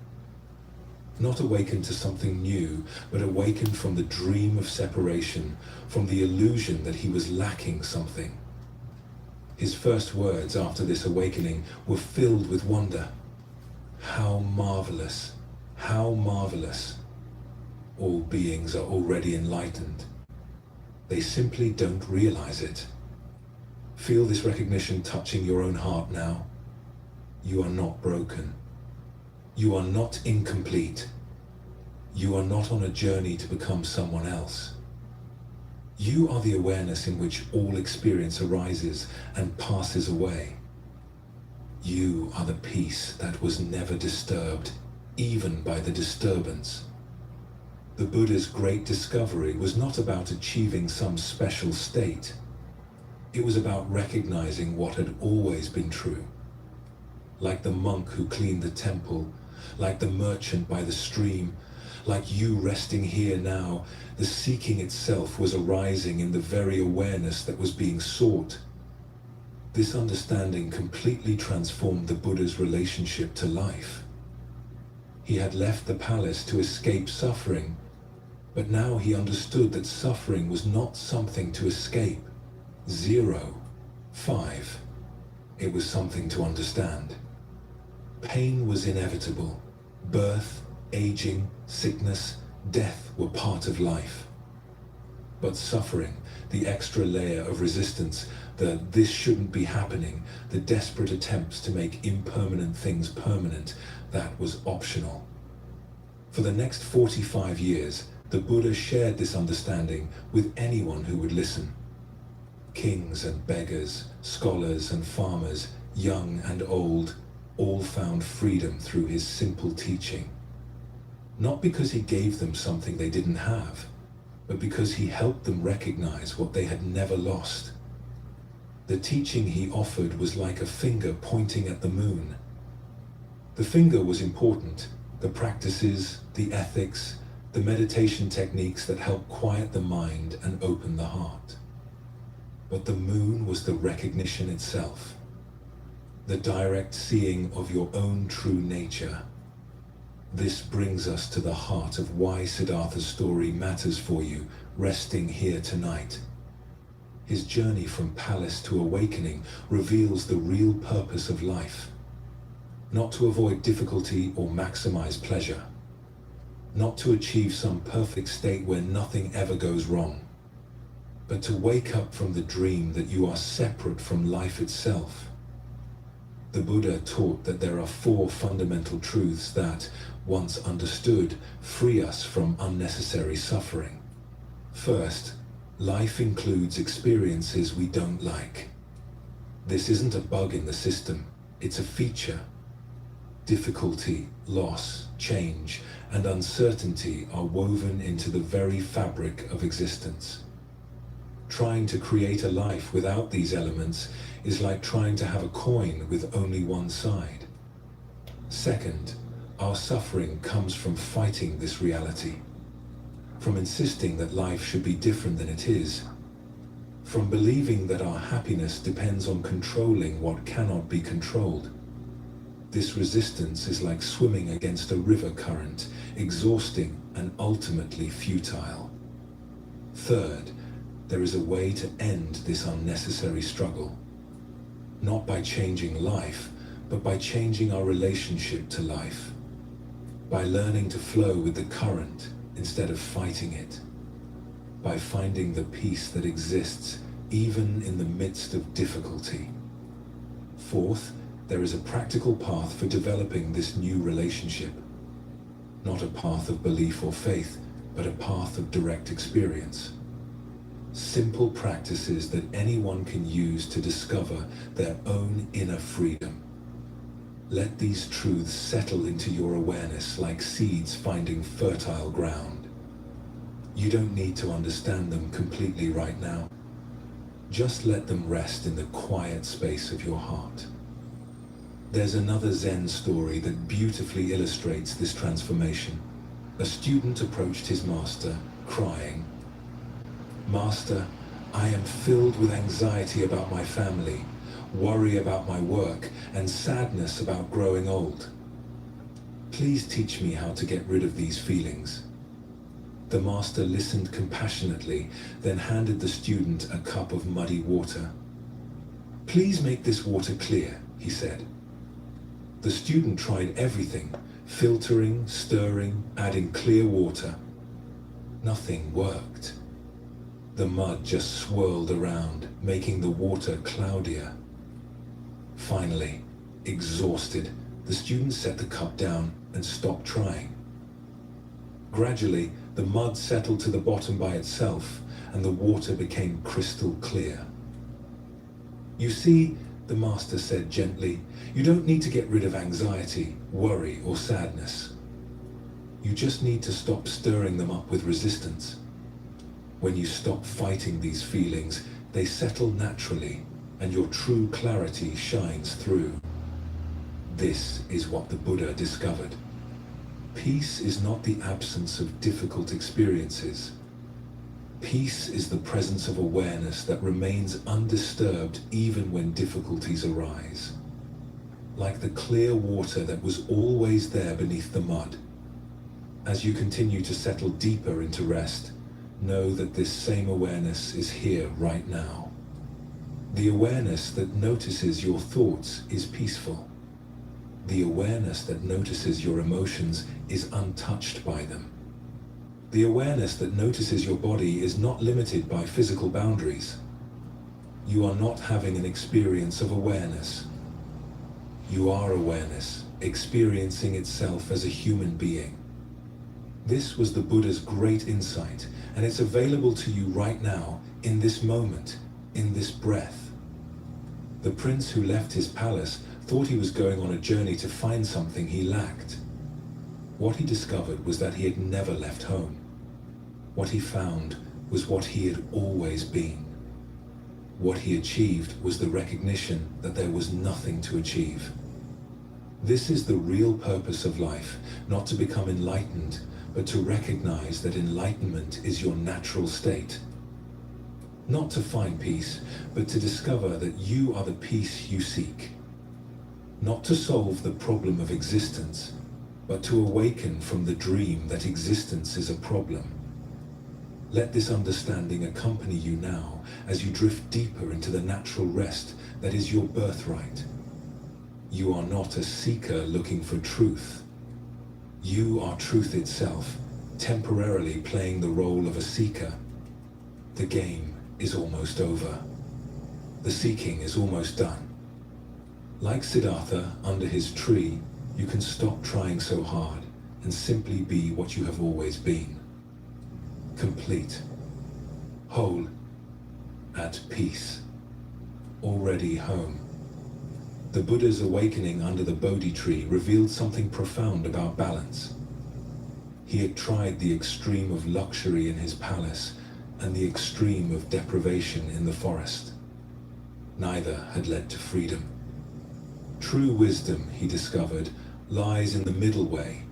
Not awakened to something new, but awakened from the dream of separation, from the illusion that he was lacking something. His first words after this awakening were filled with wonder. How marvelous! How marvelous. All beings are already enlightened. They simply don't realize it. Feel this recognition touching your own heart now. You are not broken. You are not incomplete. You are not on a journey to become someone else. You are the awareness in which all experience arises and passes away. You are the peace that was never disturbed, even by the disturbance. The Buddha's great discovery was not about achieving some special state. It was about recognizing what had always been true. Like the monk who cleaned the temple, like the merchant by the stream, like you resting here now, the seeking itself was arising in the very awareness that was being sought. This understanding completely transformed the Buddha's relationship to life. He had left the palace to escape suffering, but now he understood that suffering was not something to escape. 0, 5. It was something to understand. Pain was inevitable. Birth, aging, sickness, death were part of life. But suffering, the extra layer of resistance, the "this shouldn't be happening," the desperate attempts to make impermanent things permanent, that was optional. For the next 45 years, the Buddha shared this understanding with anyone who would listen. Kings and beggars, scholars and farmers, young and old, all found freedom through his simple teaching. Not because he gave them something they didn't have, but because he helped them recognize what they had never lost. The teaching he offered was like a finger pointing at the moon. The finger was important, the practices, the ethics, the meditation techniques that help quiet the mind and open the heart. But the moon was the recognition itself, the direct seeing of your own true nature. This brings us to the heart of why Siddhartha's story matters for you, resting here tonight. His journey from palace to awakening reveals the real purpose of life. Not to avoid difficulty or maximize pleasure. Not to achieve some perfect state where nothing ever goes wrong. But to wake up from the dream that you are separate from life itself. The Buddha taught that there are 4 fundamental truths that, once understood, free us from unnecessary suffering. First, life includes experiences we don't like. This isn't a bug in the system, it's a feature. Difficulty, loss, change, and uncertainty are woven into the very fabric of existence. Trying to create a life without these elements is like trying to have a coin with only one side. Second, our suffering comes from fighting this reality, from insisting that life should be different than it is, from believing that our happiness depends on controlling what cannot be controlled. This resistance is like swimming against a river current, exhausting and ultimately futile. Third, there is a way to end this unnecessary struggle. Not by changing life, but by changing our relationship to life. By learning to flow with the current instead of fighting it. By finding the peace that exists even in the midst of difficulty. Fourth, there is a practical path for developing this new relationship. Not a path of belief or faith, but a path of direct experience. Simple practices that anyone can use to discover their own inner freedom. Let these truths settle into your awareness like seeds finding fertile ground. You don't need to understand them completely right now. Just let them rest in the quiet space of your heart. There's another Zen story that beautifully illustrates this transformation. A student approached his master, crying, "Master, I am filled with anxiety about my family, worry about my work, and sadness about growing old. Please teach me how to get rid of these feelings." The master listened compassionately, then handed the student a cup of muddy water. "Please make this water clear," he said. The student tried everything, Filtering, stirring, adding clear water. Nothing worked. The mud just swirled around, making the water cloudier. Finally, exhausted, the student set the cup down and stopped trying. Gradually, the mud settled to the bottom by itself, and the water became crystal clear. You see, the master said gently, you don't need to get rid of anxiety, worry, or sadness. You just need to stop stirring them up with resistance. When you stop fighting these feelings, they settle naturally, and your true clarity shines through. This is what the Buddha discovered. Peace is not the absence of difficult experiences. Peace is the presence of awareness that remains undisturbed even when difficulties arise. Like the clear water that was always there beneath the mud. As you continue to settle deeper into rest, know that this same awareness is here right now. The awareness that notices your thoughts is peaceful. The awareness that notices your emotions is untouched by them. The awareness that notices your body is not limited by physical boundaries. You are not having an experience of awareness. You are awareness, experiencing itself as a human being. This was the Buddha's great insight, and it's available to you right now, in this moment, in this breath. The prince who left his palace thought he was going on a journey to find something he lacked. What he discovered was that he had never left home. What he found was what he had always been. What he achieved was the recognition that there was nothing to achieve. This is the real purpose of life, not to become enlightened, but to recognize that enlightenment is your natural state. Not to find peace, but to discover that you are the peace you seek. Not to solve the problem of existence, but to awaken from the dream that existence is a problem. Let this understanding accompany you now as you drift deeper into the natural rest that is your birthright. You are not a seeker looking for truth. You are truth itself, temporarily playing the role of a seeker. The game is almost over. The seeking is almost done. Like Siddhartha under his tree, you can stop trying so hard and simply be what you have always been. Complete, whole, at peace, already home. The Buddha's awakening under the Bodhi tree revealed something profound about balance. He had tried the extreme of luxury in his palace and the extreme of deprivation in the forest. Neither had led to freedom. True wisdom, he discovered, lies in the middle way,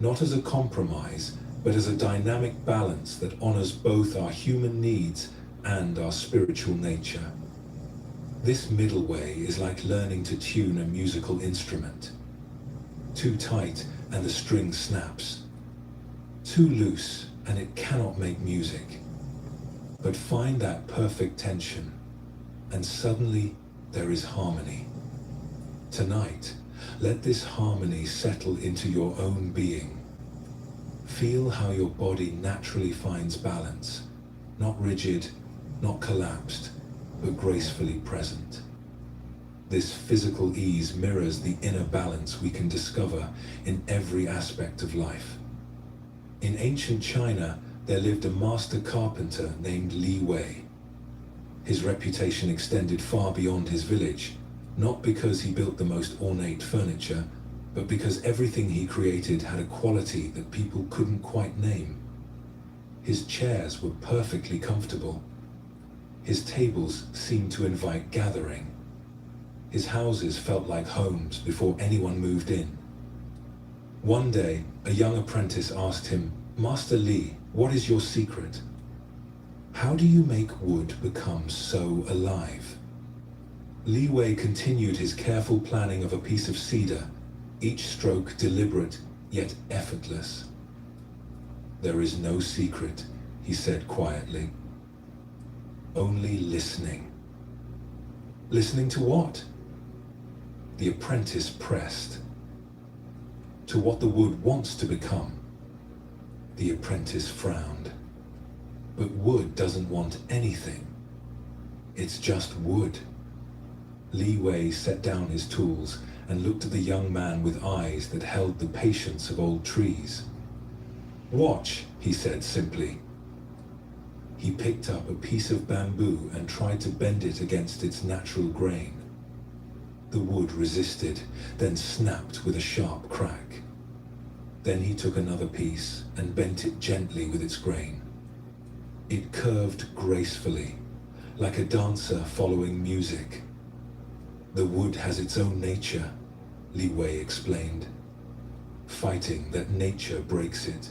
not as a compromise, but as a dynamic balance that honors both our human needs and our spiritual nature. This middle way is like learning to tune a musical instrument. Too tight and the string snaps. Too loose and it cannot make music. But find that perfect tension, and suddenly there is harmony. Tonight, let this harmony settle into your own being. Feel how your body naturally finds balance, not rigid, not collapsed, but gracefully present. This physical ease mirrors the inner balance we can discover in every aspect of life. In ancient China, there lived a master carpenter named Li Wei. His reputation extended far beyond his village, not because he built the most ornate furniture, but because everything he created had a quality that people couldn't quite name. His chairs were perfectly comfortable. His tables seemed to invite gathering. His houses felt like homes before anyone moved in. One day, a young apprentice asked him, "Master Li, what is your secret? How do you make wood become so alive?" Li Wei continued his careful planning of a piece of cedar, each stroke deliberate yet effortless. "There is no secret," he said quietly. "Only listening." "Listening to what?" The apprentice pressed. to what the wood wants to become. The apprentice frowned. But wood doesn't want anything. It's just wood. Li Wei set down his tools and looked at the young man with eyes that held the patience of old trees. "Watch," he said simply. He picked up a piece of bamboo and tried to bend it against its natural grain. The wood resisted, then snapped with a sharp crack. Then he took another piece and bent it gently with its grain. It curved gracefully, like a dancer following music. "The wood has its own nature," Li Wei explained. "Fighting that nature breaks it.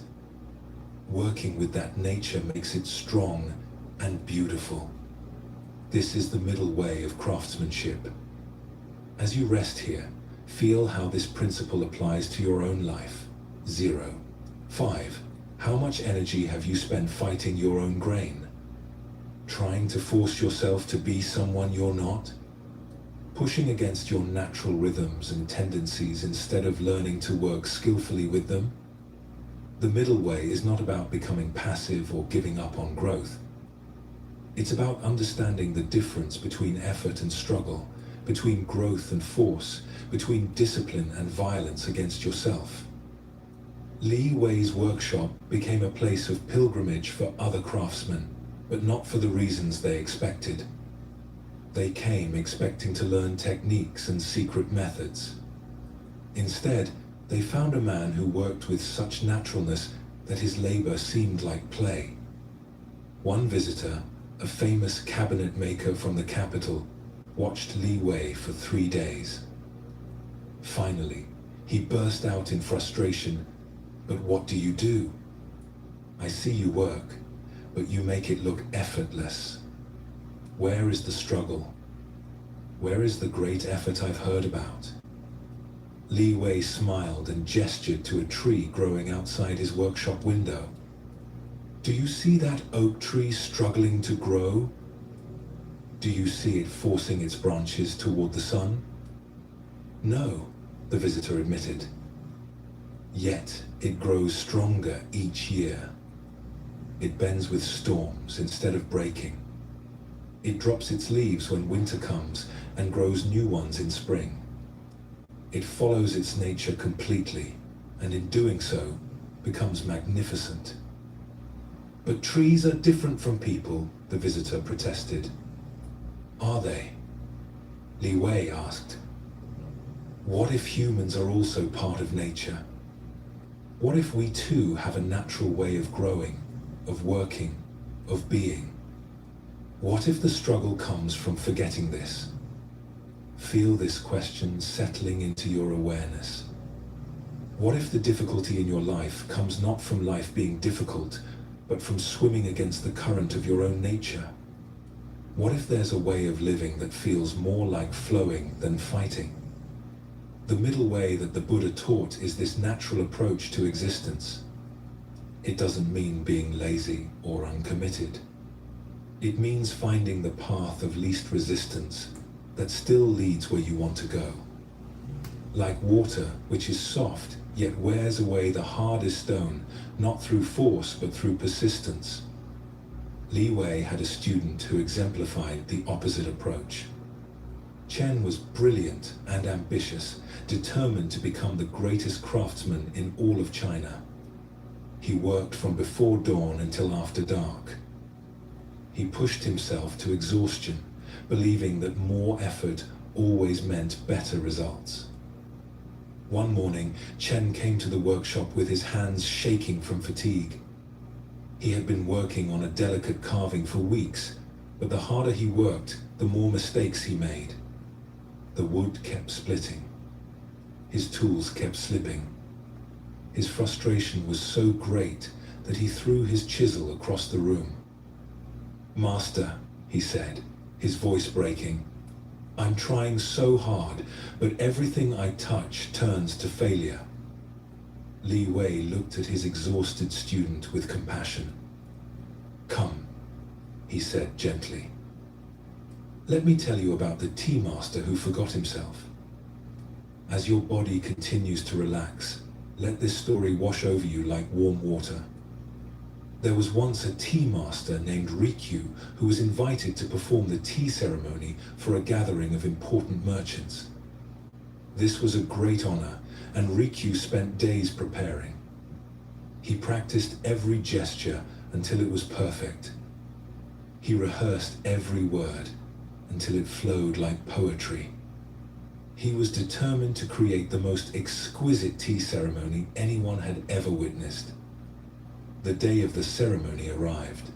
Working with that nature makes it strong and beautiful. This is the middle way of craftsmanship. As you rest here, feel how this principle applies to your own life. 0. 5. How much energy have you spent fighting your own grain? Trying to force yourself to be someone you're not? Pushing against your natural rhythms and tendencies instead of learning to work skillfully with them? The middle way is not about becoming passive or giving up on growth. It's about understanding the difference between effort and struggle, between growth and force, between discipline and violence against yourself. Li Wei's workshop became a place of pilgrimage for other craftsmen, but not for the reasons they expected. They came expecting to learn techniques and secret methods. Instead, they found a man who worked with such naturalness that his labor seemed like play. One visitor, a famous cabinet maker from the capital, watched Li Wei for 3 days. Finally, he burst out in frustration. "But what do you do? I see you work, but you make it look effortless. Where is the struggle? Where is the great effort I've heard about?" Li Wei smiled and gestured to a tree growing outside his workshop window. "Do you see that oak tree struggling to grow? Do you see it forcing its branches toward the sun?" "No," the visitor admitted. "Yet it grows stronger each year. It bends with storms instead of breaking. It drops its leaves when winter comes and grows new ones in spring. It follows its nature completely, and in doing so, becomes magnificent." "But trees are different from people," the visitor protested. "Are they?" Li Wei asked. "What if humans are also part of nature? What if we too have a natural way of growing, of working, of being? What if the struggle comes from forgetting this?" Feel this question settling into your awareness. What if the difficulty in your life comes not from life being difficult, but from swimming against the current of your own nature? What if there's a way of living that feels more like flowing than fighting? The middle way that the Buddha taught is this natural approach to existence. It doesn't mean being lazy or uncommitted. It means finding the path of least resistance that still leads where you want to go. Like water, which is soft, yet wears away the hardest stone, not through force, but through persistence. Li Wei had a student who exemplified the opposite approach. Chen was brilliant and ambitious, determined to become the greatest craftsman in all of China. He worked from before dawn until after dark. He pushed himself to exhaustion, believing that more effort always meant better results. One morning, Chen came to the workshop with his hands shaking from fatigue. He had been working on a delicate carving for weeks, but the harder he worked, the more mistakes he made. The wood kept splitting. His tools kept slipping. His frustration was so great that he threw his chisel across the room. "Master," he said, his voice breaking, "I'm trying so hard, but everything I touch turns to failure." Li Wei looked at his exhausted student with compassion. "Come," he said gently. "Let me tell you about the tea master who forgot himself. As your body continues to relax, Let this story wash over you like warm water. There was once a tea master named Rikyu who was invited to perform the tea ceremony for a gathering of important merchants. This was a great honor, and Rikyu spent days preparing. He practiced every gesture until it was perfect. He rehearsed every word until it flowed like poetry. He was determined to create the most exquisite tea ceremony anyone had ever witnessed. The day of the ceremony arrived.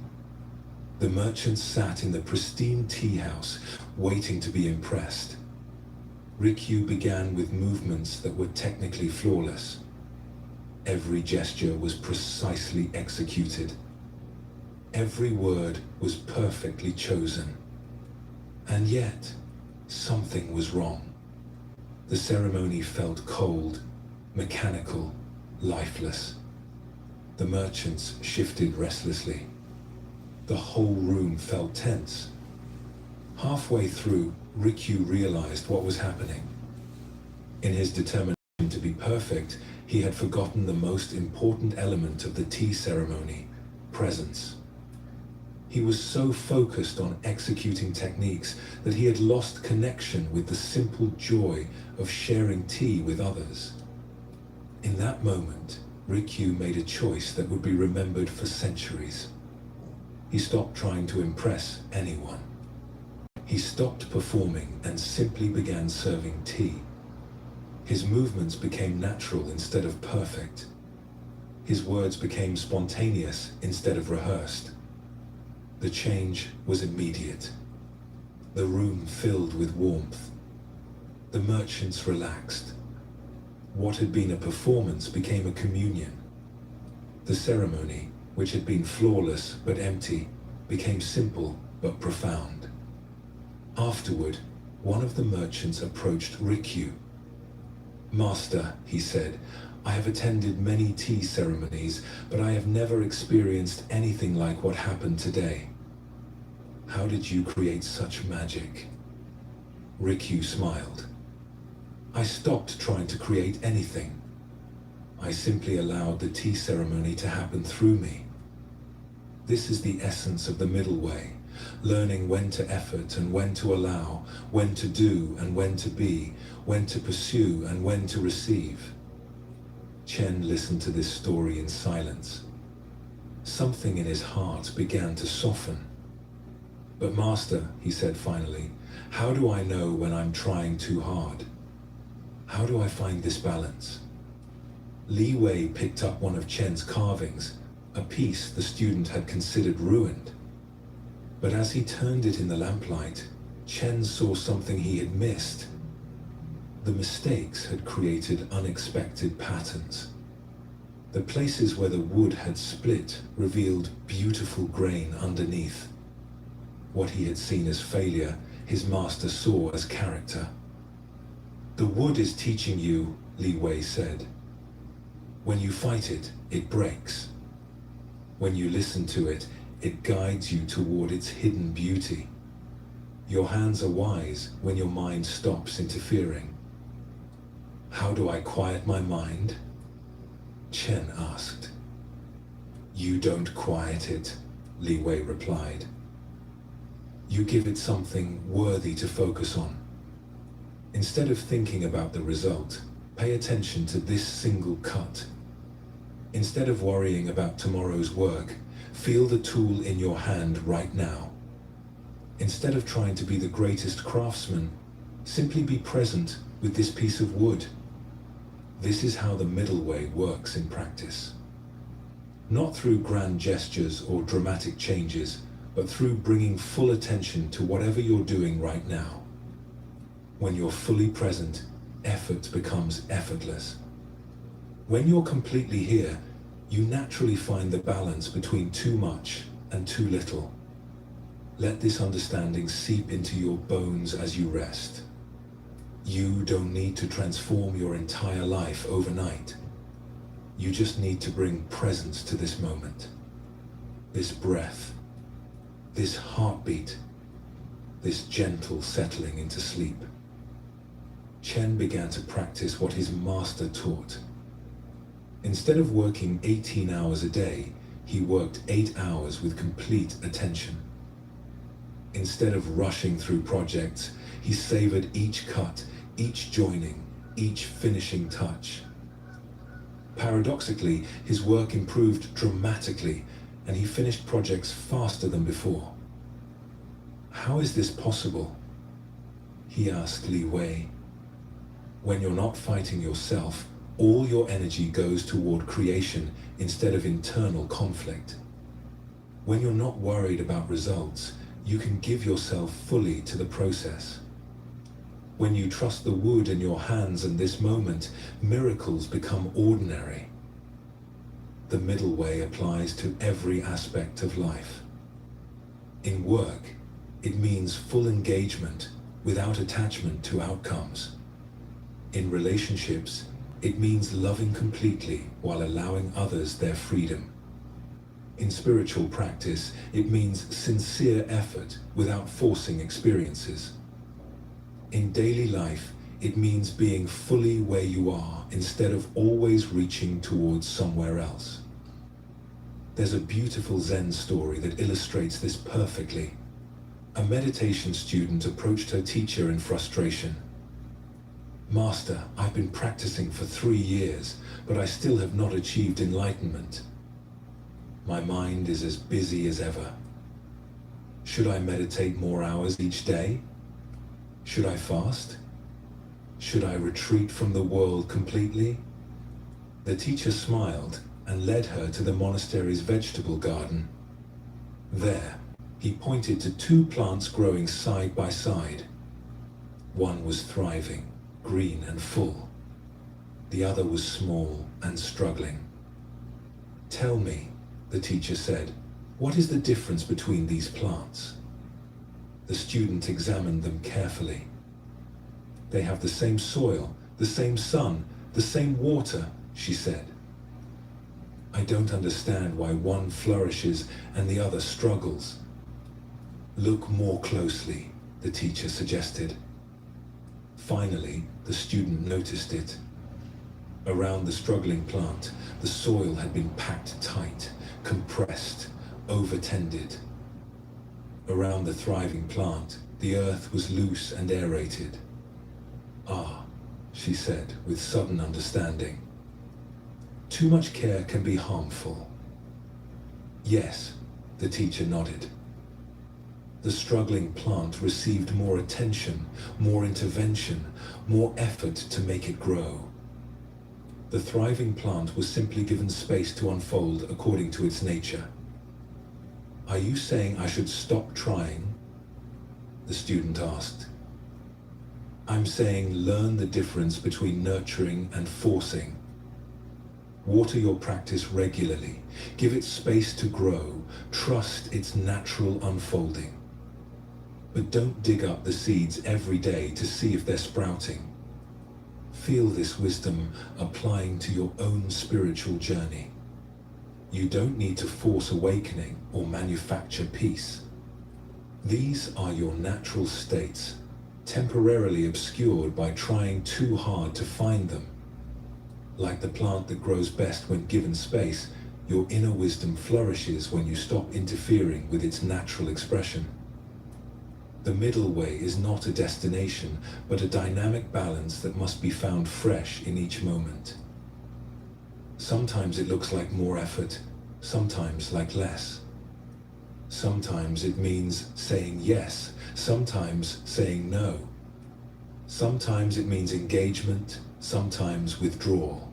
The merchants sat in the pristine tea house, waiting to be impressed. Rikyu began with movements that were technically flawless. Every gesture was precisely executed. Every word was perfectly chosen. And yet, something was wrong. The ceremony felt cold, mechanical, lifeless. The merchants shifted restlessly. The whole room felt tense. Halfway through, Rikyu realized what was happening. In his determination to be perfect, he had forgotten the most important element of the tea ceremony: presence. He was so focused on executing techniques that he had lost connection with the simple joy of sharing tea with others. In that moment, Rikyu made a choice that would be remembered for centuries. He stopped trying to impress anyone. He stopped performing and simply began serving tea. His movements became natural instead of perfect. His words became spontaneous instead of rehearsed. The change was immediate. The room filled with warmth. The merchants relaxed. What had been a performance became a communion. The ceremony, which had been flawless but empty, became simple but profound. Afterward, one of the merchants approached Rikyu. "Master," he said, "I have attended many tea ceremonies, but I have never experienced anything like what happened today. How did you create such magic?" Rikyu smiled. "I stopped trying to create anything. I simply allowed the tea ceremony to happen through me. This is the essence of the middle way, learning when to effort and when to allow, when to do and when to be, when to pursue and when to receive." Chen listened to this story in silence. Something in his heart began to soften. "But Master," he said finally, "how do I know when I'm trying too hard? How do I find this balance?" Li Wei picked up one of Chen's carvings, a piece the student had considered ruined. But as he turned it in the lamplight, Chen saw something he had missed. The mistakes had created unexpected patterns. The places where the wood had split revealed beautiful grain underneath. What he had seen as failure, his master saw as character. "The wood is teaching you," Li Wei said. "When you fight it, it breaks. When you listen to it, it guides you toward its hidden beauty. Your hands are wise when your mind stops interfering." "How do I quiet my mind?" Chen asked. "You don't quiet it," Li Wei replied. "You give it something worthy to focus on. Instead of thinking about the result, pay attention to this single cut. Instead of worrying about tomorrow's work, feel the tool in your hand right now. Instead of trying to be the greatest craftsman, simply be present with this piece of wood." This is how the middle way works in practice. Not through grand gestures or dramatic changes, but through bringing full attention to whatever you're doing right now. When you're fully present, effort becomes effortless. When you're completely here, you naturally find the balance between too much and too little. Let this understanding seep into your bones as you rest. You don't need to transform your entire life overnight. You just need to bring presence to this moment. This breath, this heartbeat, this gentle settling into sleep. Chen began to practice what his master taught. Instead of working 18 hours a day, he worked 8 hours with complete attention. Instead of rushing through projects, he savored each cut, each joining, each finishing touch. Paradoxically, his work improved dramatically, and he finished projects faster than before. How is this possible? He asked Li Wei. When you're not fighting yourself, all your energy goes toward creation instead of internal conflict. When you're not worried about results, you can give yourself fully to the process. When you trust the wood in your hands and this moment, miracles become ordinary. The middle way applies to every aspect of life. In work, it means full engagement without attachment to outcomes. In relationships, it means loving completely while allowing others their freedom. In spiritual practice, it means sincere effort without forcing experiences. In daily life, it means being fully where you are instead of always reaching towards somewhere else. There's a beautiful Zen story that illustrates this perfectly. A meditation student approached her teacher in frustration. "Master, I've been practicing for 3 years, but I still have not achieved enlightenment. My mind is as busy as ever. Should I meditate more hours each day? Should I fast? Should I retreat from the world completely?" The teacher smiled and led her to the monastery's vegetable garden. There, he pointed to 2 plants growing side by side. One was thriving, green and full. The other was small and struggling. "Tell me," the teacher said, "what is the difference between these plants?" The student examined them carefully. "They have the same soil, the same sun, the same water," she said. "I don't understand why one flourishes and the other struggles." "Look more closely," the teacher suggested. Finally, the student noticed it. Around the struggling plant, the soil had been packed tight, compressed, overtended. Around the thriving plant, the earth was loose and aerated. "Ah," she said with sudden understanding. "Too much care can be harmful." "Yes," the teacher nodded. The struggling plant received more attention, more intervention, more effort to make it grow. The thriving plant was simply given space to unfold according to its nature. "Are you saying I should stop trying?" the student asked. "I'm saying learn the difference between nurturing and forcing. Water your practice regularly. Give it space to grow. Trust its natural unfolding. But don't dig up the seeds every day to see if they're sprouting. Feel this wisdom applying to your own spiritual journey. You don't need to force awakening or manufacture peace. These are your natural states, temporarily obscured by trying too hard to find them. Like the plant that grows best when given space, your inner wisdom flourishes when you stop interfering with its natural expression. The middle way is not a destination, but a dynamic balance that must be found fresh in each moment. Sometimes it looks like more effort, sometimes like less. Sometimes it means saying yes, sometimes saying no. Sometimes it means engagement, sometimes withdrawal.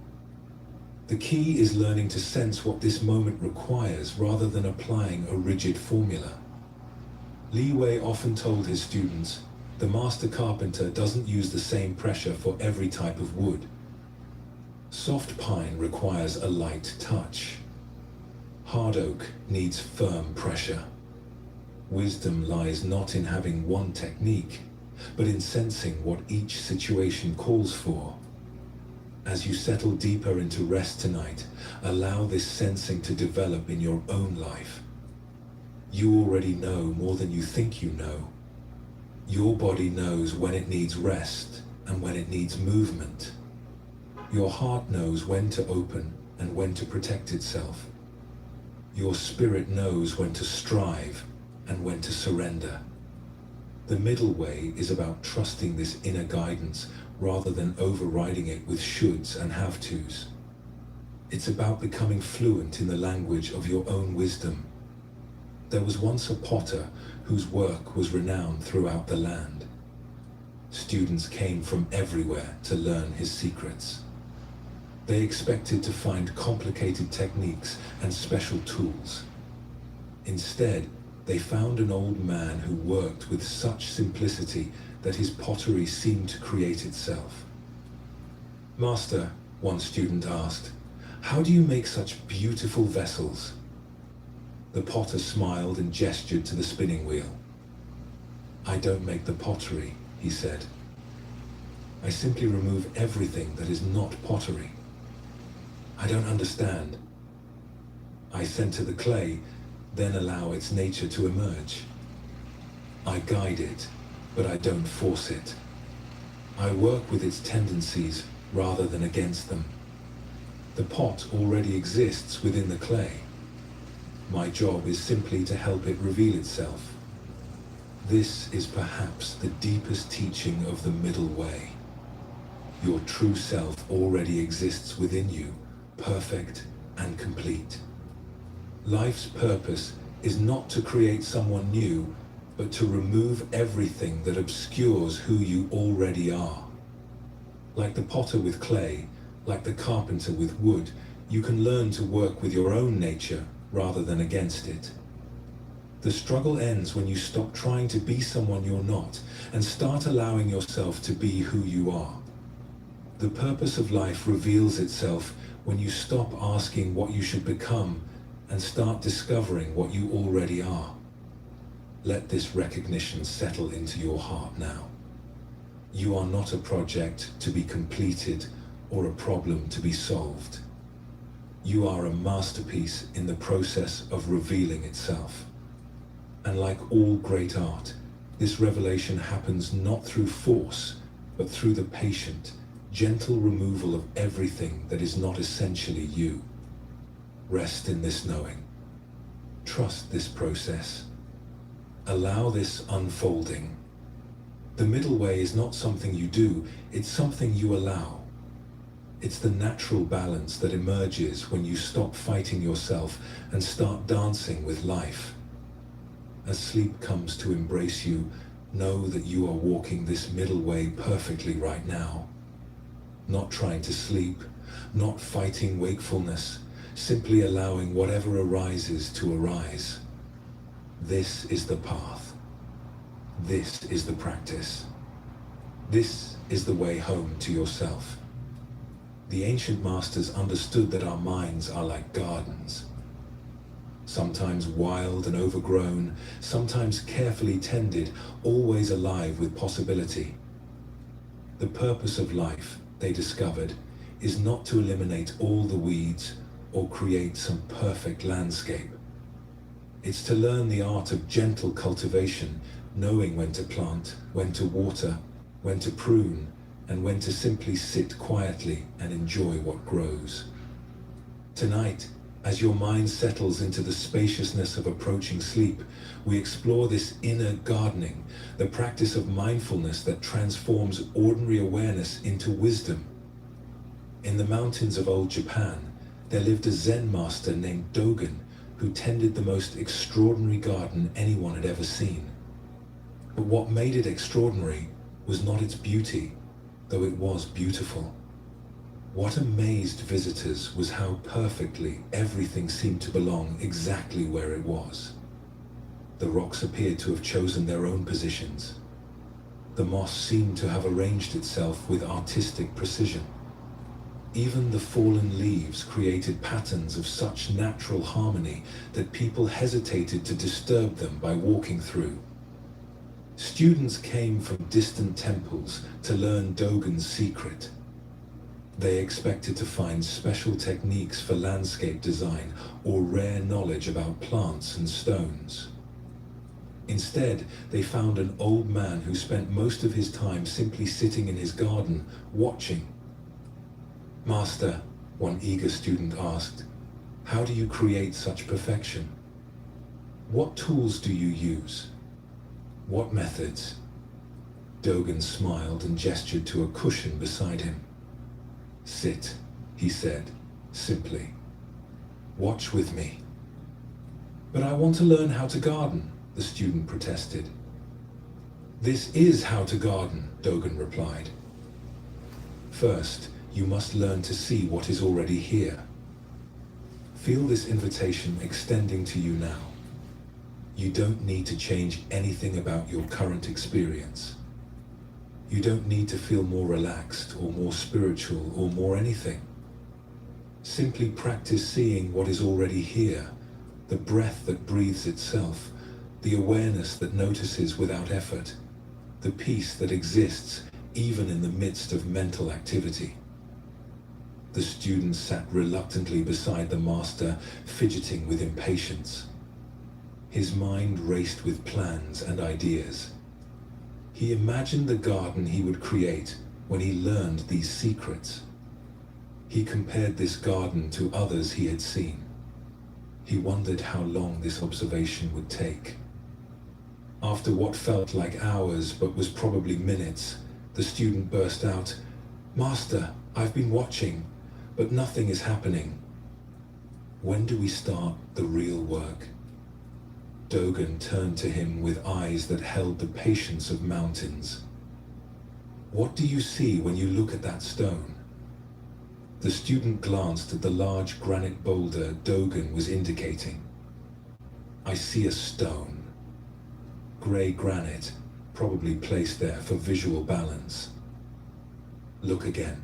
The key is learning to sense what this moment requires rather than applying a rigid formula. Li Wei often told his students, the master carpenter doesn't use the same pressure for every type of wood. Soft pine requires a light touch. Hard oak needs firm pressure. Wisdom lies not in having one technique, but in sensing what each situation calls for. As you settle deeper into rest tonight, allow this sensing to develop in your own life. You already know more than you think you know. Your body knows when it needs rest and when it needs movement. Your heart knows when to open and when to protect itself. Your spirit knows when to strive and when to surrender. The middle way is about trusting this inner guidance rather than overriding it with shoulds and have-tos. It's about becoming fluent in the language of your own wisdom. There was once a potter whose work was renowned throughout the land. Students came from everywhere to learn his secrets. They expected to find complicated techniques and special tools. Instead, they found an old man who worked with such simplicity that his pottery seemed to create itself. "Master," one student asked, "how do you make such beautiful vessels?" The potter smiled and gestured to the spinning wheel. "I don't make the pottery," he said. "I simply remove everything that is not pottery." "I don't understand." "I center the clay, then allow its nature to emerge. I guide it, but I don't force it. I work with its tendencies rather than against them. The pot already exists within the clay. My job is simply to help it reveal itself." This is perhaps the deepest teaching of the middle way. Your true self already exists within you, perfect and complete. Life's purpose is not to create someone new, but to remove everything that obscures who you already are. Like the potter with clay, like the carpenter with wood, you can learn to work with your own nature rather than against it. The struggle ends when you stop trying to be someone you're not and start allowing yourself to be who you are. The purpose of life reveals itself when you stop asking what you should become and start discovering what you already are. Let this recognition settle into your heart now. You are not a project to be completed or a problem to be solved. You are a masterpiece in the process of revealing itself. And like all great art, this revelation happens not through force, but through the patient, gentle removal of everything that is not essentially you. Rest in this knowing. Trust this process. Allow this unfolding. The middle way is not something you do, it's something you allow. It's the natural balance that emerges when you stop fighting yourself and start dancing with life. As sleep comes to embrace you, know that you are walking this middle way perfectly right now. Not trying to sleep, not fighting wakefulness, simply allowing whatever arises to arise. This is the path. This is the practice. This is the way home to yourself. The ancient masters understood that our minds are like gardens. Sometimes wild and overgrown, sometimes carefully tended, always alive with possibility. The purpose of life, they discovered, is not to eliminate all the weeds or create some perfect landscape. It's to learn the art of gentle cultivation, knowing when to plant, when to water, when to prune, and when to simply sit quietly and enjoy what grows. Tonight, as your mind settles into the spaciousness of approaching sleep, we explore this inner gardening, the practice of mindfulness that transforms ordinary awareness into wisdom. In the mountains of old Japan, there lived a Zen master named Dogen who tended the most extraordinary garden anyone had ever seen. But what made it extraordinary was not its beauty, though it was beautiful. What amazed visitors was how perfectly everything seemed to belong exactly where it was. The rocks appeared to have chosen their own positions. The moss seemed to have arranged itself with artistic precision. Even the fallen leaves created patterns of such natural harmony that people hesitated to disturb them by walking through. Students came from distant temples to learn Dogen's secret. They expected to find special techniques for landscape design or rare knowledge about plants and stones. Instead, they found an old man who spent most of his time simply sitting in his garden, watching. "Master," One eager student asked, "How do you create such perfection? What tools do you use? What methods?" Dogen smiled and gestured to a cushion beside him. "Sit," he said, simply. "Watch with me." "But I want to learn how to garden," the student protested. "This is how to garden," Dogen replied. "First, you must learn to see what is already here. Feel this invitation extending to you now. You don't need to change anything about your current experience. You don't need to feel more relaxed or more spiritual or more anything. Simply practice seeing what is already here, the breath that breathes itself, the awareness that notices without effort, the peace that exists even in the midst of mental activity." The student sat reluctantly beside the master, fidgeting with impatience. His mind raced with plans and ideas. He imagined the garden he would create when he learned these secrets. He compared this garden to others he had seen. He wondered how long this observation would take. After what felt like hours but was probably minutes, the student burst out, "Master, I've been watching, but nothing is happening. When do we start the real work?" Dogen turned to him with eyes that held the patience of mountains. "What do you see when you look at that stone?" The student glanced at the large granite boulder Dogen was indicating. "I see a stone. Grey granite, probably placed there for visual balance." "Look again.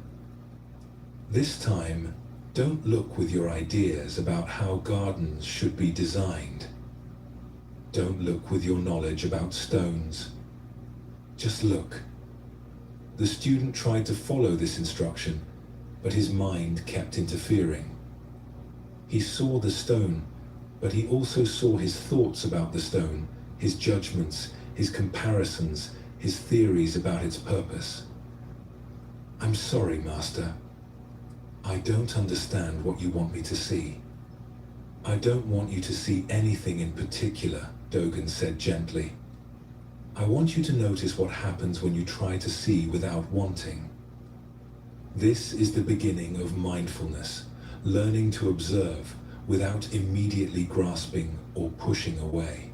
This time, don't look with your ideas about how gardens should be designed. Don't look with your knowledge about stones. Just look." The student tried to follow this instruction, but his mind kept interfering. He saw the stone, but he also saw his thoughts about the stone, his judgments, his comparisons, his theories about its purpose. "I'm sorry, Master. I don't understand what you want me to see." "I don't want you to see anything in particular," Dogen said gently. "I want you to notice what happens when you try to see without wanting. This is the beginning of mindfulness, learning to observe without immediately grasping or pushing away.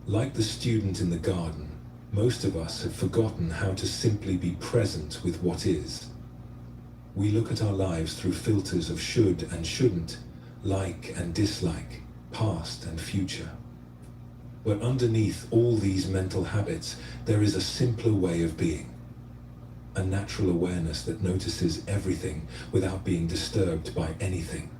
Like the student in the garden, most of us have forgotten how to simply be present with what is. We look at our lives through filters of should and shouldn't, like and dislike, past and future. But underneath all these mental habits, there is a simpler way of being. A natural awareness that notices everything without being disturbed by anything.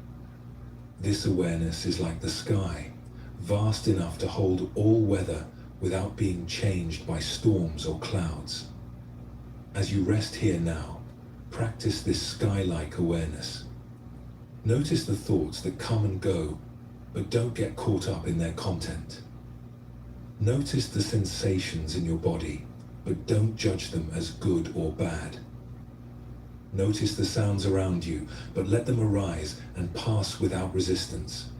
This awareness is like the sky, vast enough to hold all weather without being changed by storms or clouds. As you rest here now, practice this sky-like awareness. Notice the thoughts that come and go, but don't get caught up in their content. Notice the sensations in your body, but don't judge them as good or bad. Notice the sounds around you, but let them arise and pass without resistance.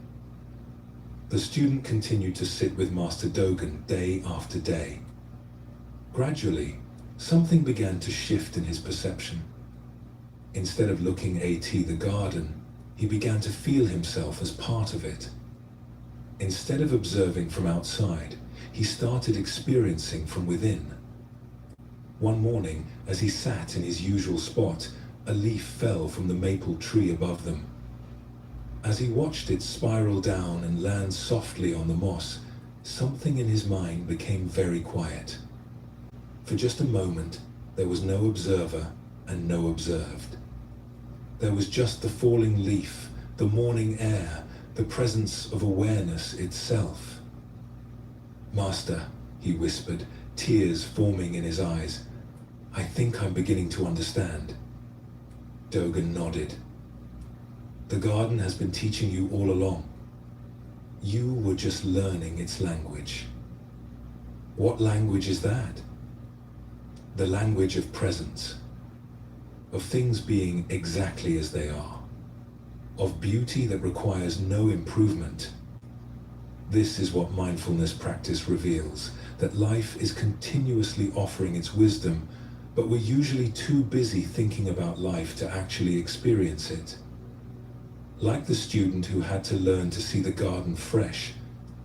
The student continued to sit with Master Dogen day after day. Gradually, something began to shift in his perception. Instead of looking at the garden, he began to feel himself as part of it. Instead of observing from outside, he started experiencing from within. One morning, as he sat in his usual spot, a leaf fell from the maple tree above them. As he watched it spiral down and land softly on the moss, something in his mind became very quiet. For just a moment, there was no observer and no observed. There was just the falling leaf, the morning air, the presence of awareness itself. "Master," he whispered, tears forming in his eyes, "I think I'm beginning to understand." Dogen nodded. "The garden has been teaching you all along. You were just learning its language." "What language is that?" "The language of presence, of things being exactly as they are. of beauty that requires no improvement. This is what mindfulness practice reveals, that life is continuously offering its wisdom, but we're usually too busy thinking about life to actually experience it. Like the student who had to learn to see the garden fresh,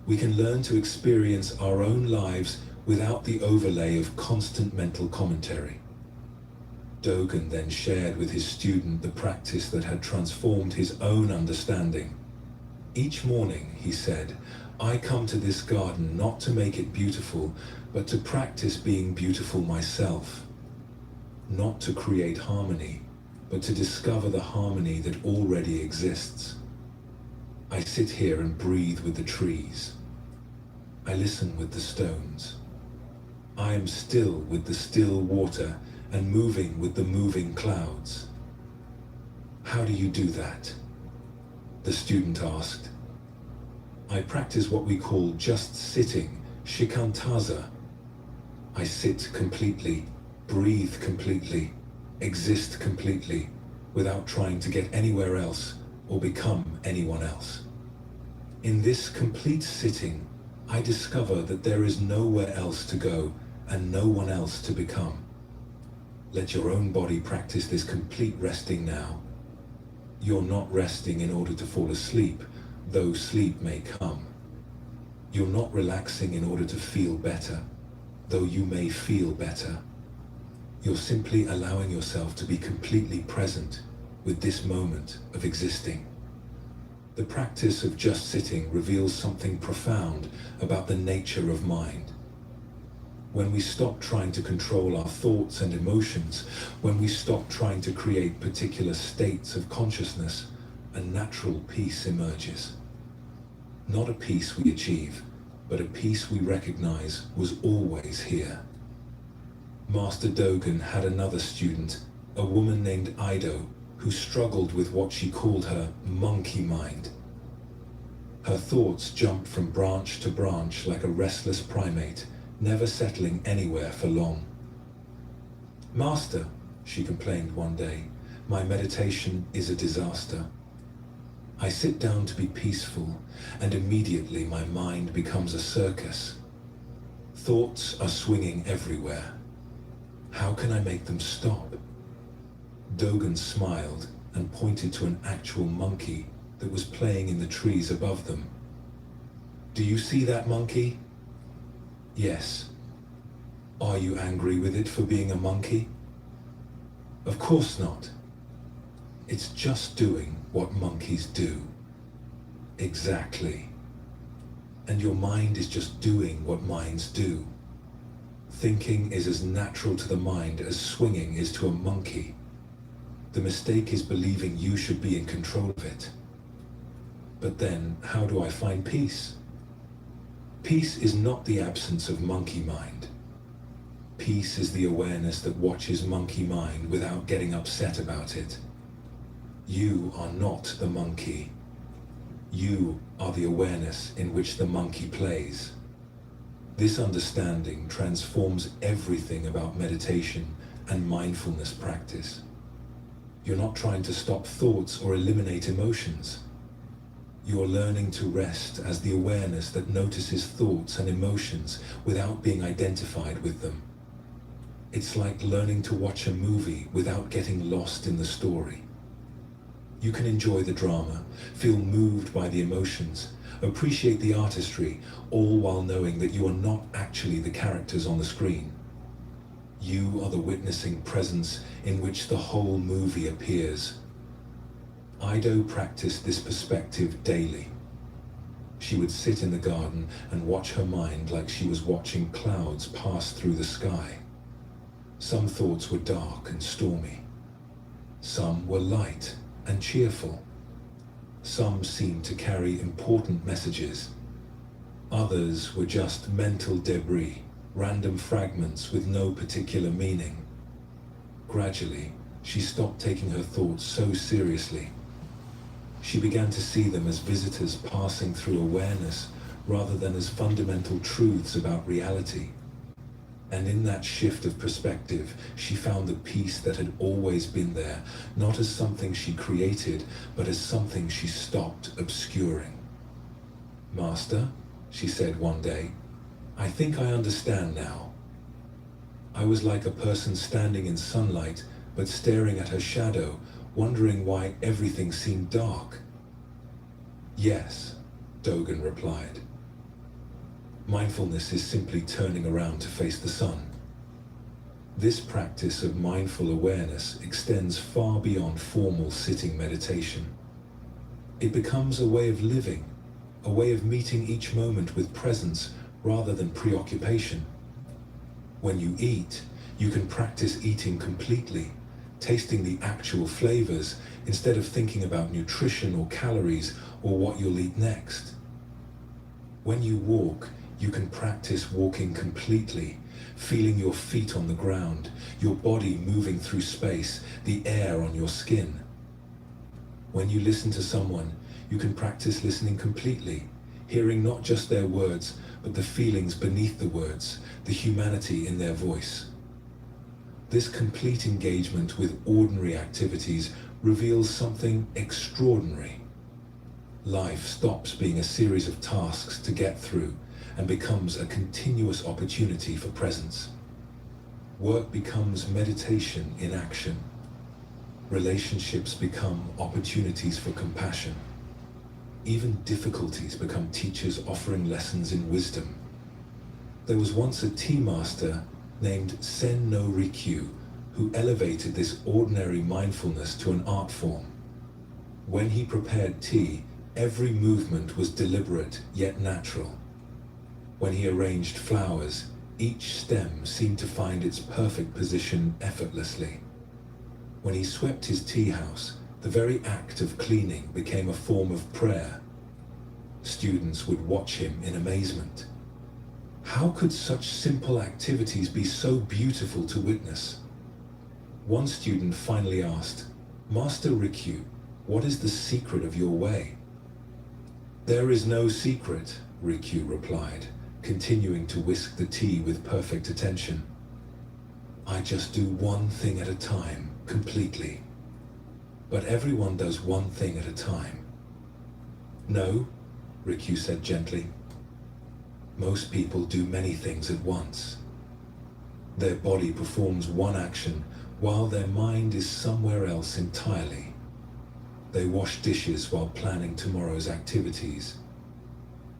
we can learn to experience our own lives without the overlay of constant mental commentary. Dogen then shared with his student the practice that had transformed his own understanding. Each morning, he said, I come to this garden not to make it beautiful, but to practice being beautiful myself. Not to create harmony, but to discover the harmony that already exists. I sit here and breathe with the trees. I listen with the stones. I am still with the still water and moving with the moving clouds. How do you do that? The student asked. I practice what we call just sitting, shikantaza. I sit completely, breathe completely, exist completely, without trying to get anywhere else or become anyone else. In this complete sitting, I discover that there is nowhere else to go and no one else to become. Let your own body practice this complete resting now. You're not resting in order to fall asleep, though sleep may come. You're not relaxing in order to feel better, though you may feel better. You're simply allowing yourself to be completely present with this moment of existing. The practice of just sitting reveals something profound about the nature of mind. When we stop trying to control our thoughts and emotions, when we stop trying to create particular states of consciousness, a natural peace emerges. Not a peace we achieve, but a peace we recognize was always here. Master Dogen had another student, a woman named Ido, who struggled with what she called her monkey mind. Her thoughts jumped from branch to branch like a restless primate, never settling anywhere for long. Master, she complained one day, my meditation is a disaster. I sit down to be peaceful, and immediately my mind becomes a circus. Thoughts are swinging everywhere. How can I make them stop? Dogen smiled and pointed to an actual monkey that was playing in the trees above them. Do you see that monkey? Yes. Are you angry with it for being a monkey? Of course not. It's just doing what monkeys do. Exactly. And your mind is just doing what minds do. Thinking is as natural to the mind as swinging is to a monkey. The mistake is believing you should be in control of it. But then, how do I find peace? Peace is not the absence of monkey mind. Peace is the awareness that watches monkey mind without getting upset about it. You are not the monkey. You are the awareness in which the monkey plays. This understanding transforms everything about meditation and mindfulness practice. You're not trying to stop thoughts or eliminate emotions. You're learning to rest as the awareness that notices thoughts and emotions without being identified with them. It's like learning to watch a movie without getting lost in the story. You can enjoy the drama, feel moved by the emotions, appreciate the artistry, all while knowing that you are not actually the characters on the screen. You are the witnessing presence in which the whole movie appears. Ido practiced this perspective daily. She would sit in the garden and watch her mind like she was watching clouds pass through the sky. Some thoughts were dark and stormy. Some were light and cheerful. Some seemed to carry important messages. Others were just mental debris, random fragments with no particular meaning. Gradually, she stopped taking her thoughts so seriously. She began to see them as visitors passing through awareness rather than as fundamental truths about reality. And in that shift of perspective, she found the peace that had always been there, not as something she created, but as something she stopped obscuring. "Master," she said one day, "I think I understand now. I was like a person standing in sunlight, but staring at her shadow, wondering why everything seemed dark." "Yes," Dogen replied. Mindfulness is simply turning around to face the sun. This practice of mindful awareness extends far beyond formal sitting meditation. It becomes a way of living, a way of meeting each moment with presence rather than preoccupation. When you eat, you can practice eating completely, tasting the actual flavors instead of thinking about nutrition or calories or what you'll eat next. When you walk, you can practice walking completely, feeling your feet on the ground, your body moving through space, the air on your skin. When you listen to someone, you can practice listening completely, hearing not just their words, but the feelings beneath the words, the humanity in their voice. This complete engagement with ordinary activities reveals something extraordinary. Life stops being a series of tasks to get through and becomes a continuous opportunity for presence. Work becomes meditation in action. Relationships become opportunities for compassion. Even difficulties become teachers offering lessons in wisdom. There was once a tea master named Sen no Rikyu who elevated this ordinary mindfulness to an art form. When he prepared tea, every movement was deliberate yet natural. When he arranged flowers, each stem seemed to find its perfect position effortlessly. When he swept his tea house, the very act of cleaning became a form of prayer. Students would watch him in amazement. How could such simple activities be so beautiful to witness? One student finally asked, "Master Rikyu, what is the secret of your way?" "There is no secret," Rikyu replied, continuing to whisk the tea with perfect attention. "I just do one thing at a time, completely. But everyone does one thing at a time." "No," Rikyu said gently. "Most people do many things at once. Their body performs one action while their mind is somewhere else entirely. They wash dishes while planning tomorrow's activities.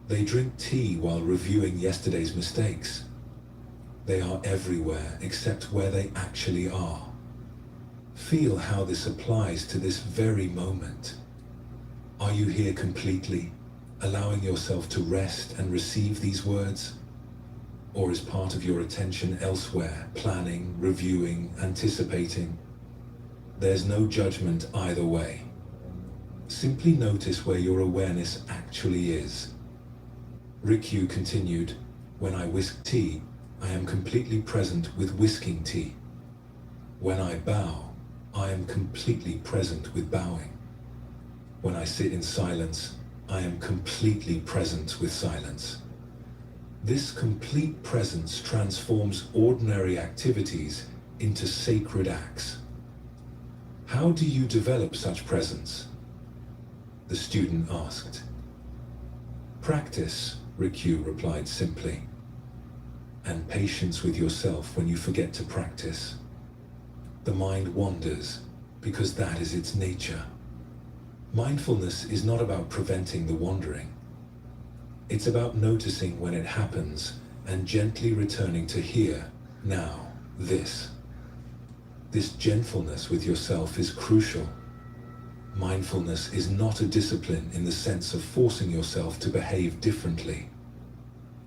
They drink tea while reviewing yesterday's mistakes. They are everywhere except where they actually are. Feel how this applies to this very moment. Are you here completely, allowing yourself to rest and receive these words? Or is part of your attention elsewhere, planning, reviewing, anticipating? There's no judgment either way. Simply notice where your awareness actually is. Rikyu continued, "When I whisk tea, I am completely present with whisking tea. When I bow, I am completely present with bowing. When I sit in silence, I am completely present with silence." This complete presence transforms ordinary activities into sacred acts. How do you develop such presence? The student asked. "Practice," Rikyu replied simply. "And patience with yourself when you forget to practice. The mind wanders because that is its nature. Mindfulness is not about preventing the wandering. It's about noticing when it happens and gently returning to here, now, this. This gentleness with yourself is crucial. Mindfulness is not a discipline in the sense of forcing yourself to behave differently.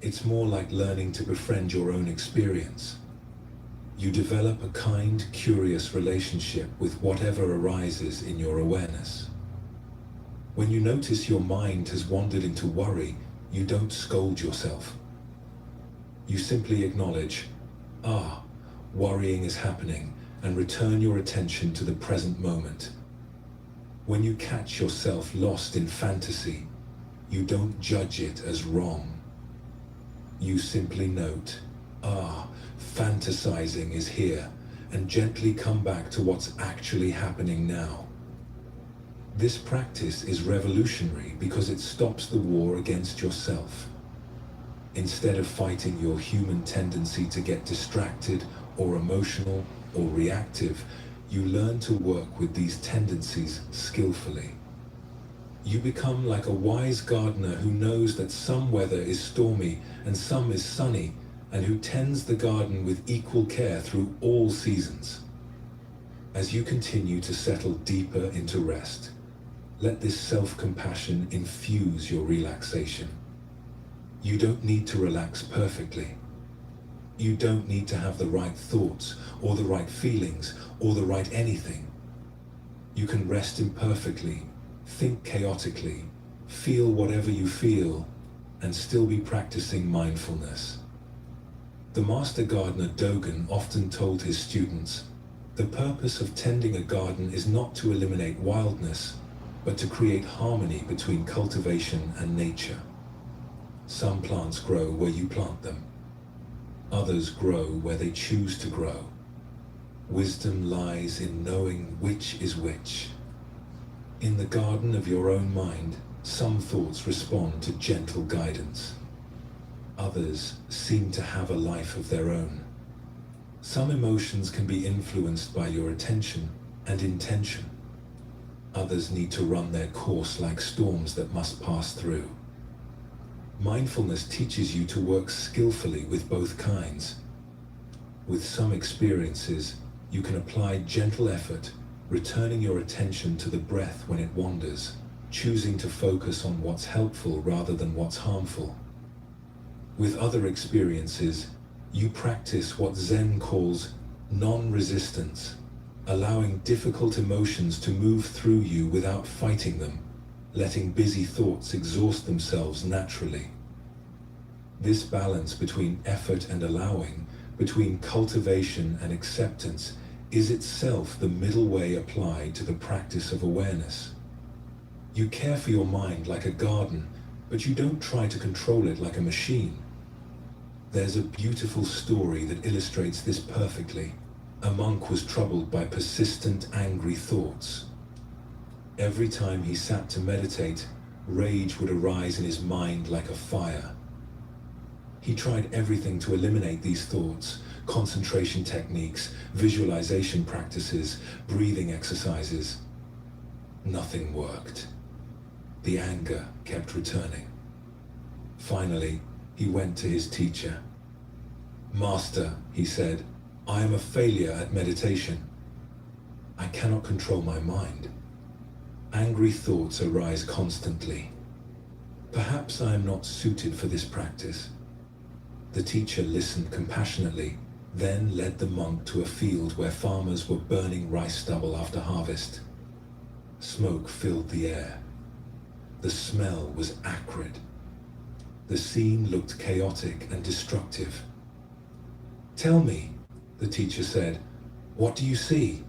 It's more like learning to befriend your own experience. You develop a kind, curious relationship with whatever arises in your awareness. When you notice your mind has wandered into worry, you don't scold yourself. You simply acknowledge, worrying is happening, and return your attention to the present moment. When you catch yourself lost in fantasy, you don't judge it as wrong. You simply note, Fantasizing is here, and gently come back to what's actually happening now. This practice is revolutionary because it stops the war against yourself. Instead of fighting your human tendency to get distracted or emotional or reactive, you learn to work with these tendencies skillfully. You become like a wise gardener who knows that some weather is stormy and some is sunny, and who tends the garden with equal care through all seasons. As you continue to settle deeper into rest, let this self-compassion infuse your relaxation. You don't need to relax perfectly. You don't need to have the right thoughts, or the right feelings, or the right anything. You can rest imperfectly, think chaotically, feel whatever you feel, and still be practicing mindfulness. The master gardener Dogen often told his students, the purpose of tending a garden is not to eliminate wildness, but to create harmony between cultivation and nature. Some plants grow where you plant them. Others grow where they choose to grow. Wisdom lies in knowing which is which. In the garden of your own mind, some thoughts respond to gentle guidance. Others seem to have a life of their own. Some emotions can be influenced by your attention and intention. Others need to run their course like storms that must pass through. Mindfulness teaches you to work skillfully with both kinds. With some experiences, you can apply gentle effort, returning your attention to the breath when it wanders, choosing to focus on what's helpful rather than what's harmful. With other experiences, you practice what Zen calls non-resistance, allowing difficult emotions to move through you without fighting them, letting busy thoughts exhaust themselves naturally. This balance between effort and allowing, between cultivation and acceptance, is itself the middle way applied to the practice of awareness. You care for your mind like a garden, but you don't try to control it like a machine. There's a beautiful story that illustrates this perfectly. A monk was troubled by persistent, angry thoughts. Every time he sat to meditate, rage would arise in his mind like a fire. He tried everything to eliminate these thoughts: concentration techniques, visualization practices, breathing exercises. Nothing worked. The anger kept returning. Finally, he went to his teacher. "Master," he said, "I am a failure at meditation. I cannot control my mind. Angry thoughts arise constantly. Perhaps I am not suited for this practice." The teacher listened compassionately, then led the monk to a field where farmers were burning rice stubble after harvest. Smoke filled the air. The smell was acrid. The scene looked chaotic and destructive. "Tell me," the teacher said, "what do you see?"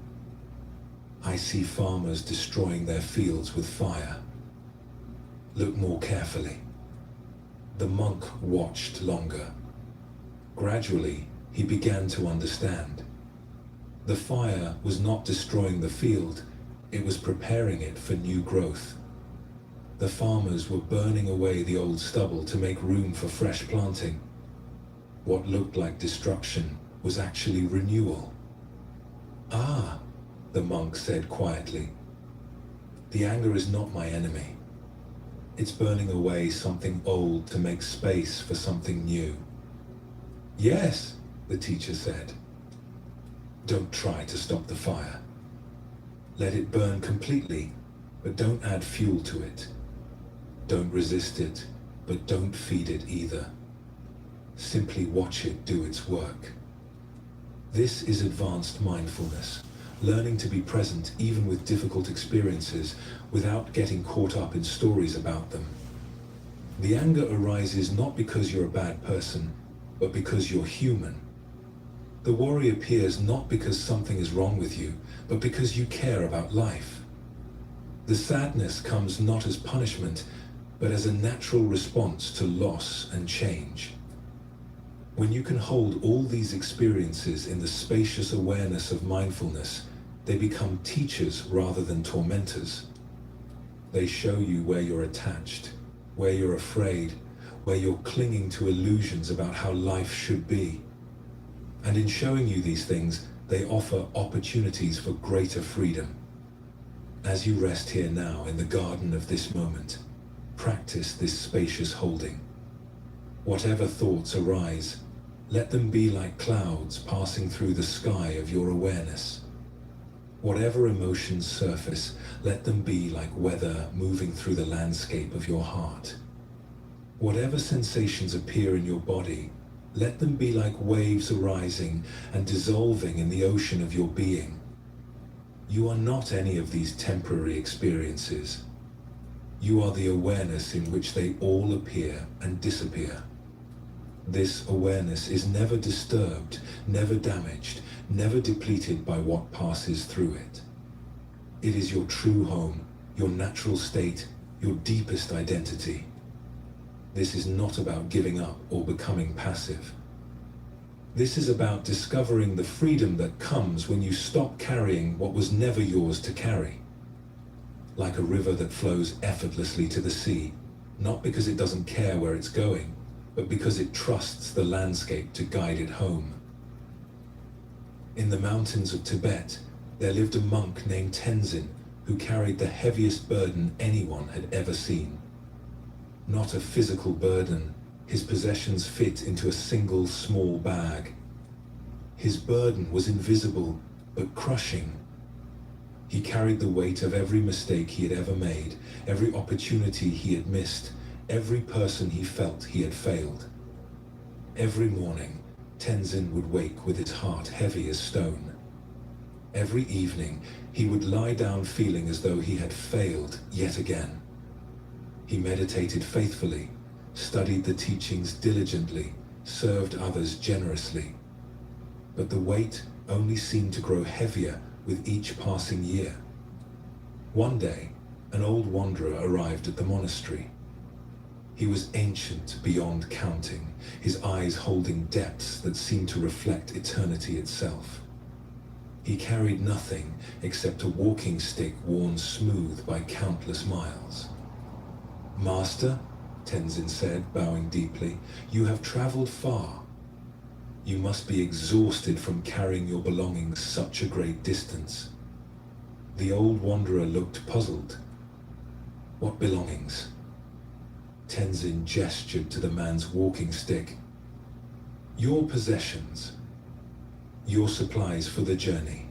"I see farmers destroying their fields with fire." "Look more carefully." The monk watched longer. Gradually, he began to understand. The fire was not destroying the field, it was preparing it for new growth. The farmers were burning away the old stubble to make room for fresh planting. What looked like destruction was actually renewal. "Ah," the monk said quietly, "the anger is not my enemy. It's burning away something old to make space for something new." "Yes," the teacher said. "Don't try to stop the fire. Let it burn completely, but don't add fuel to it. Don't resist it, but don't feed it either. Simply watch it do its work." This is advanced mindfulness, learning to be present even with difficult experiences without getting caught up in stories about them. The anger arises not because you're a bad person, but because you're human. The worry appears not because something is wrong with you, but because you care about life. The sadness comes not as punishment, but as a natural response to loss and change. When you can hold all these experiences in the spacious awareness of mindfulness, they become teachers rather than tormentors. They show you where you're attached, where you're afraid, where you're clinging to illusions about how life should be. And in showing you these things, they offer opportunities for greater freedom. As you rest here now in the garden of this moment, practice this spacious holding. Whatever thoughts arise, let them be like clouds passing through the sky of your awareness. Whatever emotions surface, let them be like weather moving through the landscape of your heart. Whatever sensations appear in your body, let them be like waves arising and dissolving in the ocean of your being. You are not any of these temporary experiences. You are the awareness in which they all appear and disappear. This awareness is never disturbed, never damaged, never depleted by what passes through it. It is your true home, your natural state, your deepest identity. This is not about giving up or becoming passive. This is about discovering the freedom that comes when you stop carrying what was never yours to carry. Like a river that flows effortlessly to the sea, not because it doesn't care where it's going, but because it trusts the landscape to guide it home. In the mountains of Tibet, there lived a monk named Tenzin who carried the heaviest burden anyone had ever seen. Not a physical burden, his possessions fit into a single small bag. His burden was invisible, but crushing. He carried the weight of every mistake he had ever made, every opportunity he had missed, every person he felt he had failed. Every morning, Tenzin would wake with his heart heavy as stone. Every evening, he would lie down feeling as though he had failed yet again. He meditated faithfully, studied the teachings diligently, served others generously. But the weight only seemed to grow heavier with each passing year. One day, an old wanderer arrived at the monastery. He was ancient beyond counting, his eyes holding depths that seemed to reflect eternity itself. He carried nothing except a walking stick worn smooth by countless miles. "Master," Tenzin said, bowing deeply, "you have traveled far. You must be exhausted from carrying your belongings such a great distance." The old wanderer looked puzzled. "What belongings?" Tenzin gestured to the man's walking stick. "Your possessions. Your supplies for the journey."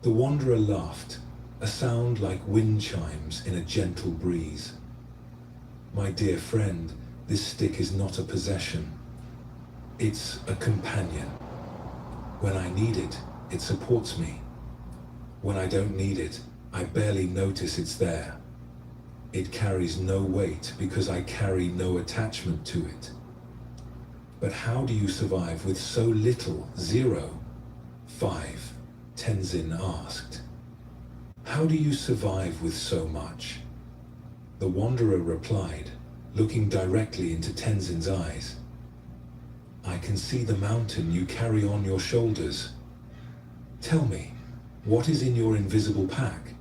The wanderer laughed, a sound like wind chimes in a gentle breeze. "My dear friend, this stick is not a possession. It's a companion. When I need it, it supports me. When I don't need it, I barely notice it's there. It carries no weight because I carry no attachment to it." "But how do you survive with so little? 0, 5, Tenzin asked. "How do you survive with so much?" The wanderer replied, looking directly into Tenzin's eyes. "I can see the mountain you carry on your shoulders. Tell me, what is in your invisible pack?"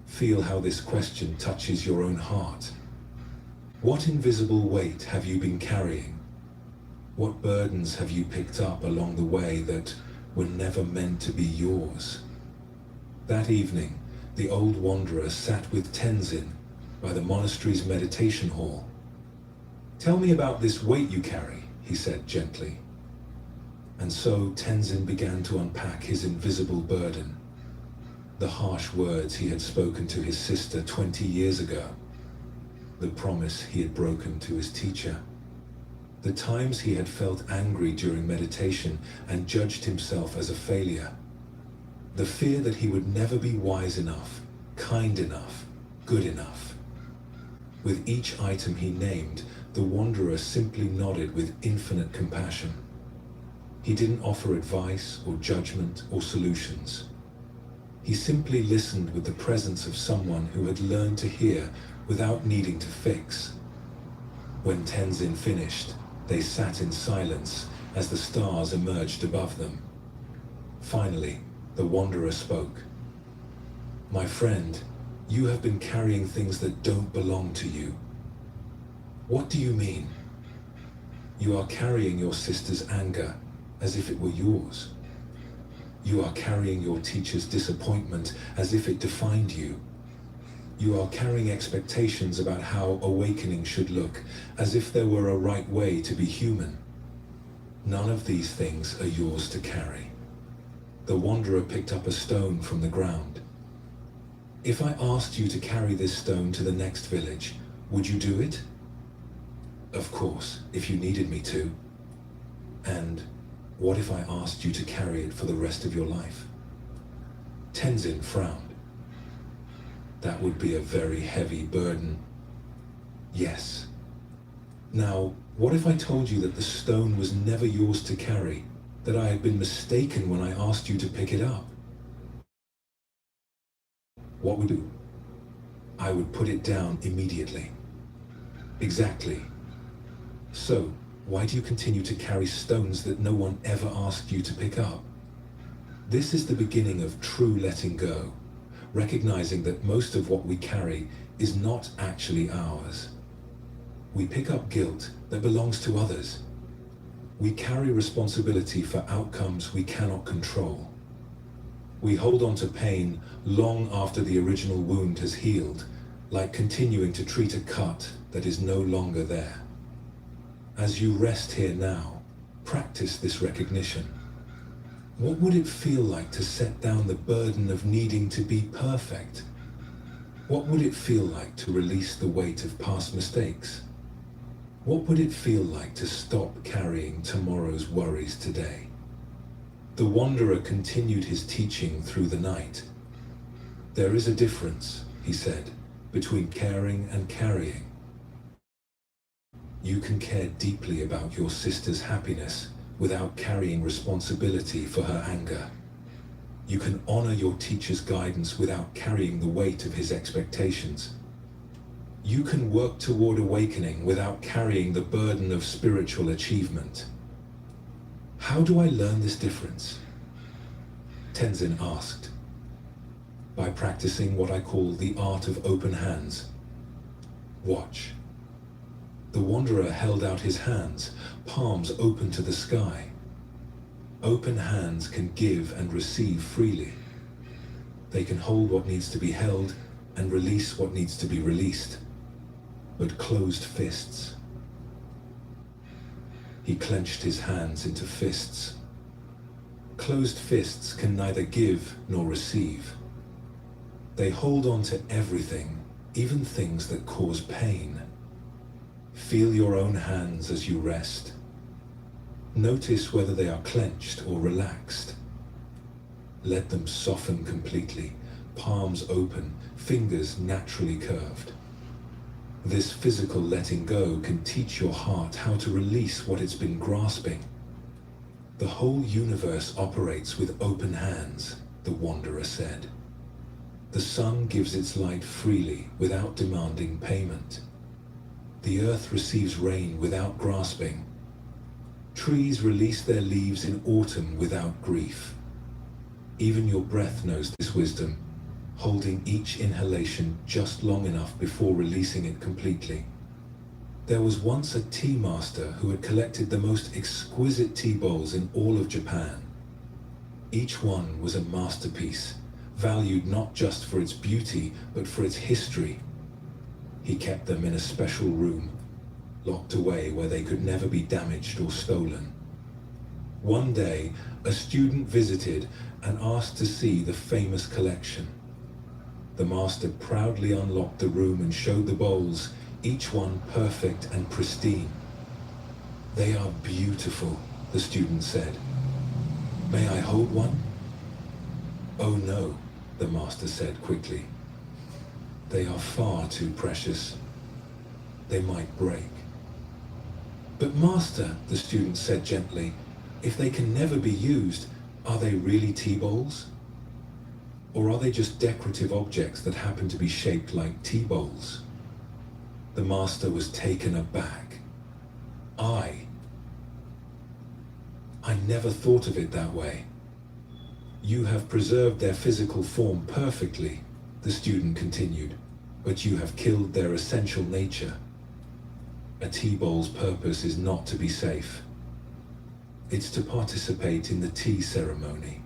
Feel how this question touches your own heart. What invisible weight have you been carrying? What burdens have you picked up along the way that were never meant to be yours? That evening, the old wanderer sat with Tenzin by the monastery's meditation hall. "Tell me about this weight you carry," he said gently. And so Tenzin began to unpack his invisible burden. The harsh words he had spoken to his sister 20 years ago. The promise he had broken to his teacher. The times he had felt angry during meditation and judged himself as a failure. The fear that he would never be wise enough, kind enough, good enough. With each item he named, the wanderer simply nodded with infinite compassion. He didn't offer advice or judgment or solutions. He simply listened with the presence of someone who had learned to hear without needing to fix. When Tenzin finished, They sat in silence as the stars emerged above them. Finally, the wanderer spoke. "My friend, you have been carrying things that don't belong to you." "What do you mean?" "You are carrying your sister's anger as if it were yours. You are carrying your teacher's disappointment as if it defined you. You are carrying expectations about how awakening should look, as if there were a right way to be human. None of these things are yours to carry." The wanderer picked up a stone from the ground. "If I asked you to carry this stone to the next village, would you do it?" "Of course, if you needed me to." "And what if I asked you to carry it for the rest of your life?" Tenzin frowned. "That would be a very heavy burden." "Yes." "Now, what if I told you that the stone was never yours to carry, that I had been mistaken when I asked you to pick it up?" "What would you?" "I would put it down immediately." "Exactly. So, why do you continue to carry stones that no one ever asked you to pick up?" This is the beginning of true letting go, recognizing that most of what we carry is not actually ours. We pick up guilt that belongs to others. We carry responsibility for outcomes we cannot control. We hold on to pain long after the original wound has healed, like continuing to treat a cut that is no longer there. As you rest here now, practice this recognition. What would it feel like to set down the burden of needing to be perfect? What would it feel like to release the weight of past mistakes? What would it feel like to stop carrying tomorrow's worries today? The wanderer continued his teaching through the night. "There is a difference," he said, "between caring and carrying. You can care deeply about your sister's happiness without carrying responsibility for her anger. You can honor your teacher's guidance without carrying the weight of his expectations. You can work toward awakening without carrying the burden of spiritual achievement." "How do I learn this difference?" Tenzin asked. "By practicing what I call the art of open hands. Watch." The wanderer held out his hands, palms open to the sky. Open hands can give and receive freely. They can hold what needs to be held and release what needs to be released. But closed fists. He clenched his hands into fists. Closed fists can neither give nor receive. They hold on to everything, even things that cause pain. Feel your own hands as you rest. Notice whether they are clenched or relaxed. Let them soften completely, palms open, fingers naturally curved. This physical letting go can teach your heart how to release what it's been grasping. The whole universe operates with open hands, the wanderer said. The sun gives its light freely without demanding payment. The earth receives rain without grasping. Trees release their leaves in autumn without grief. Even your breath knows this wisdom, holding each inhalation just long enough before releasing it completely. There was once a tea master who had collected the most exquisite tea bowls in all of Japan. Each one was a masterpiece, valued not just for its beauty, but for its history. He kept them in a special room, locked away where they could never be damaged or stolen. One day, a student visited and asked to see the famous collection. The master proudly unlocked the room and showed the bowls, each one perfect and pristine. "They are beautiful," the student said. "May I hold one?" "Oh no," the master said quickly. "They are far too precious. They might break." "But master," the student said gently, "if they can never be used, are they really tea bowls? Or are they just decorative objects that happen to be shaped like tea bowls?" The master was taken aback. "I I never thought of it that way. You have preserved their physical form perfectly, the student continued, but you have killed their essential nature. A tea bowl's purpose is not to be safe. It's to participate in the tea ceremony.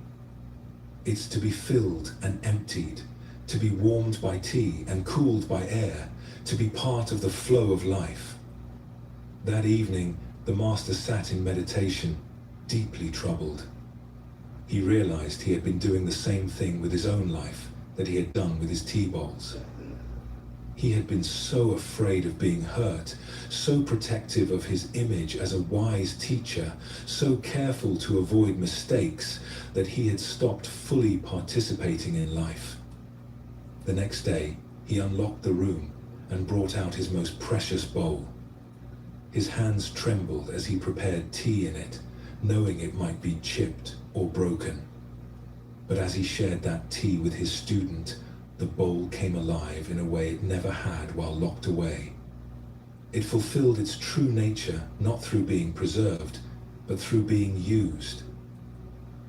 It's to be filled and emptied, to be warmed by tea and cooled by air, to be part of the flow of life. That evening, the master sat in meditation, deeply troubled. He realized he had been doing the same thing with his own life that he had done with his tea bowls. He had been so afraid of being hurt, so protective of his image as a wise teacher, so careful to avoid mistakes, that he had stopped fully participating in life. The next day, he unlocked the room and brought out his most precious bowl. His hands trembled as he prepared tea in it, knowing it might be chipped or broken. But as he shared that tea with his student, the bowl came alive in a way it never had while locked away. It fulfilled its true nature not through being preserved, but through being used.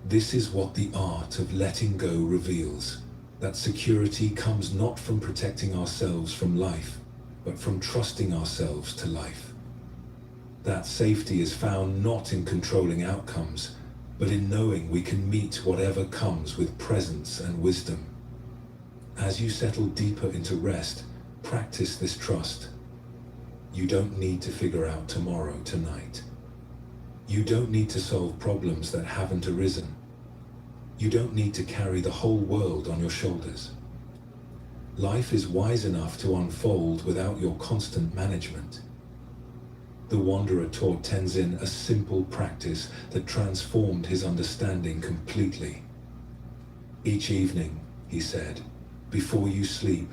This is what the art of letting go reveals, that security comes not from protecting ourselves from life, but from trusting ourselves to life. That safety is found not in controlling outcomes, but in knowing we can meet whatever comes with presence and wisdom. As you settle deeper into rest, practice this trust. You don't need to figure out tomorrow tonight. You don't need to solve problems that haven't arisen. You don't need to carry the whole world on your shoulders. Life is wise enough to unfold without your constant management. The wanderer taught Tenzin a simple practice that transformed his understanding completely. Each evening, he said, before you sleep,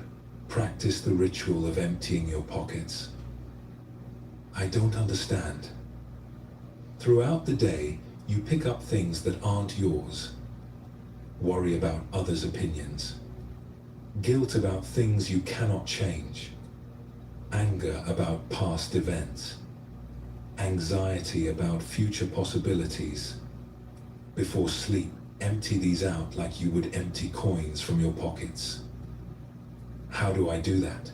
practice the ritual of emptying your pockets. I don't understand. Throughout the day, you pick up things that aren't yours. Worry about others' opinions. Guilt about things you cannot change. Anger about past events. Anxiety about future possibilities. Before sleep, empty these out like you would empty coins from your pockets. How do I do that?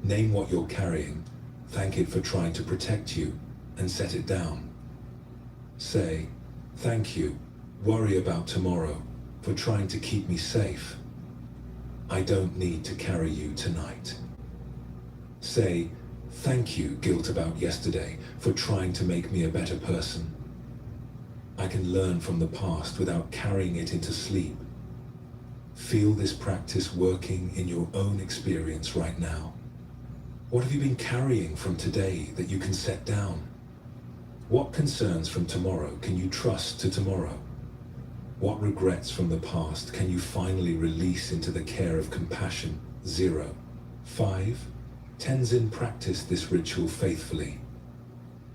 Name what you're carrying, thank it for trying to protect you, and set it down. Say, thank you, worry about tomorrow, for trying to keep me safe. I don't need to carry you tonight. Say, thank you, guilt about yesterday, for trying to make me a better person. I can learn from the past without carrying it into sleep. Feel this practice working in your own experience right now. What have you been carrying from today that you can set down? What concerns from tomorrow can you trust to tomorrow? What regrets from the past can you finally release into the care of compassion? 0. 5. Tenzin practiced this ritual faithfully.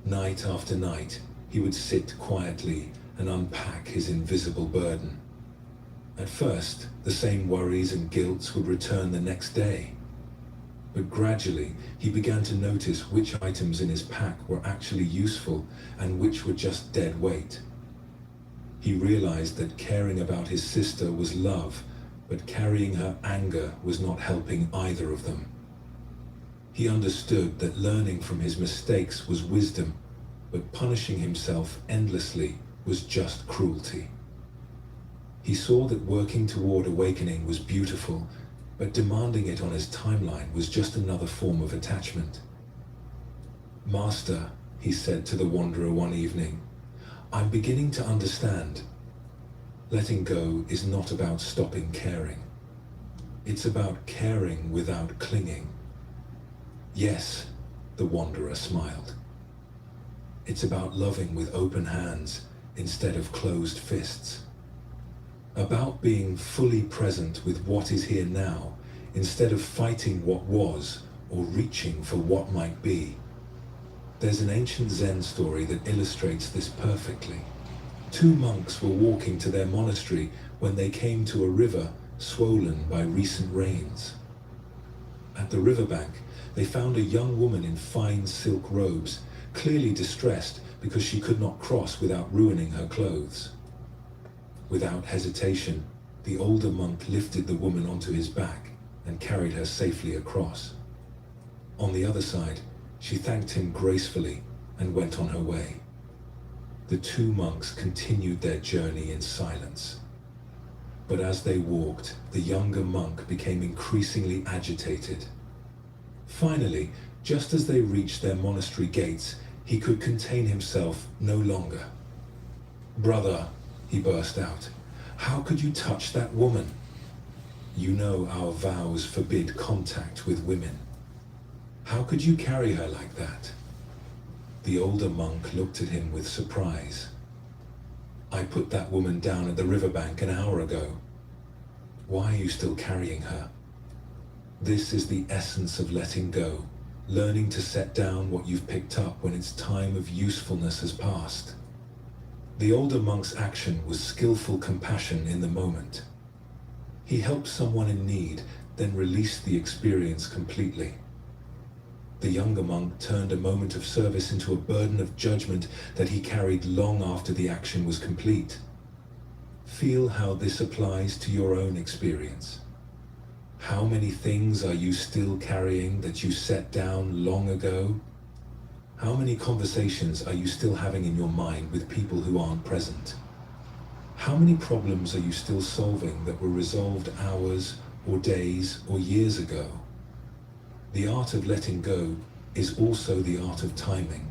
Night after night, he would sit quietly and unpack his invisible burden. At first, the same worries and guilts would return the next day. But gradually, he began to notice which items in his pack were actually useful and which were just dead weight. He realized that caring about his sister was love, but carrying her anger was not helping either of them. He understood that learning from his mistakes was wisdom, but punishing himself endlessly was just cruelty. He saw that working toward awakening was beautiful, but demanding it on his timeline was just another form of attachment. Master, he said to the wanderer one evening, I'm beginning to understand. Letting go is not about stopping caring. It's about caring without clinging. Yes, the wanderer smiled. It's about loving with open hands instead of closed fists. About being fully present with what is here now, instead of fighting what was or reaching for what might be. There's an ancient Zen story that illustrates this perfectly. 2 monks were walking to their monastery when they came to a river swollen by recent rains. At the riverbank, they found a young woman in fine silk robes, clearly distressed because she could not cross without ruining her clothes. Without hesitation, the older monk lifted the woman onto his back and carried her safely across. On the other side, she thanked him gracefully and went on her way. The two monks continued their journey in silence. But as they walked, the younger monk became increasingly agitated. Finally, just as they reached their monastery gates, he could contain himself no longer. "Brother," he burst out, "how could you touch that woman? You know our vows forbid contact with women. How could you carry her like that?" The older monk looked at him with surprise. "I put that woman down at the riverbank an hour ago. Why are you still carrying her?" This is the essence of letting go, learning to set down what you've picked up when its time of usefulness has passed. The older monk's action was skillful compassion in the moment. He helped someone in need, then released the experience completely. The younger monk turned a moment of service into a burden of judgment that he carried long after the action was complete. Feel how this applies to your own experience. How many things are you still carrying that you set down long ago? How many conversations are you still having in your mind with people who aren't present? How many problems are you still solving that were resolved hours or days or years ago? The art of letting go is also the art of timing.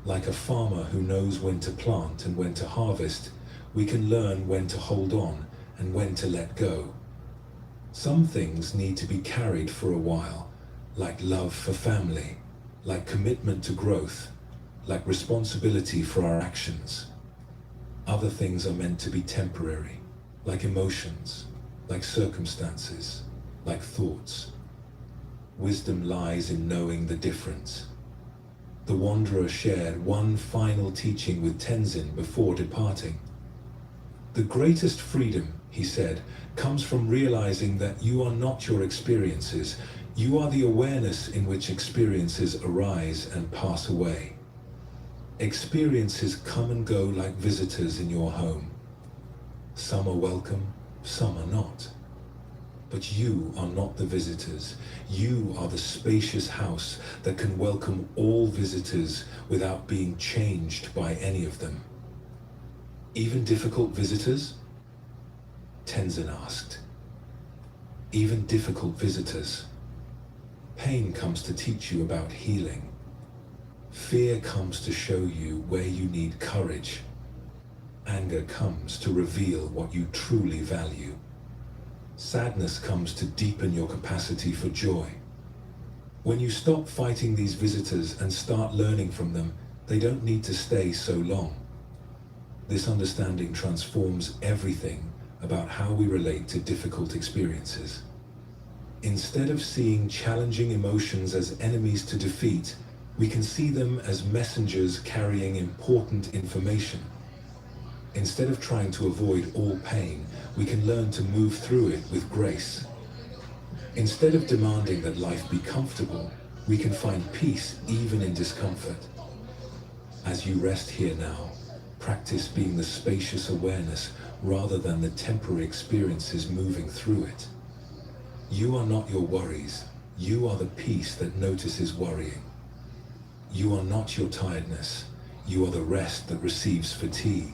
Like a farmer who knows when to plant and when to harvest, we can learn when to hold on and when to let go. Some things need to be carried for a while, like love for family, like commitment to growth, like responsibility for our actions. Other things are meant to be temporary, like emotions, like circumstances, like thoughts. Wisdom lies in knowing the difference. The wanderer shared one final teaching with Tenzin before departing. "The greatest freedom," he said, "comes from realizing that you are not your experiences. You are the awareness in which experiences arise and pass away. Experiences come and go like visitors in your home. Some are welcome, some are not. But you are not the visitors. You are the spacious house that can welcome all visitors without being changed by any of them." "Even difficult visitors?" Tenzin asked. "Even difficult visitors. Pain comes to teach you about healing. Fear comes to show you where you need courage. Anger comes to reveal what you truly value. Sadness comes to deepen your capacity for joy. When you stop fighting these visitors and start learning from them, they don't need to stay so long. This understanding transforms everything about how we relate to difficult experiences. Instead of seeing challenging emotions as enemies to defeat, we can see them as messengers carrying important information. Instead of trying to avoid all pain, we can learn to move through it with grace. Instead of demanding that life be comfortable, we can find peace even in discomfort. As you rest here now, practice being the spacious awareness rather than the temporary experiences moving through it. You are not your worries. You are the peace that notices worrying. You are not your tiredness. You are the rest that receives fatigue.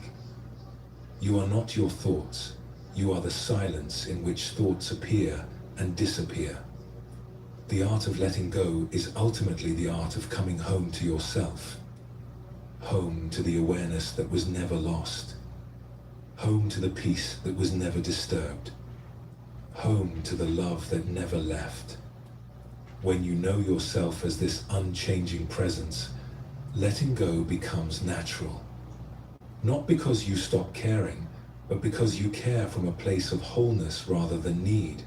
You are not your thoughts. You are the silence in which thoughts appear and disappear. The art of letting go is ultimately the art of coming home to yourself. Home to the awareness that was never lost. Home to the peace that was never disturbed. Home to the love that never left. When you know yourself as this unchanging presence, letting go becomes natural. Not because you stop caring, but because you care from a place of wholeness rather than need.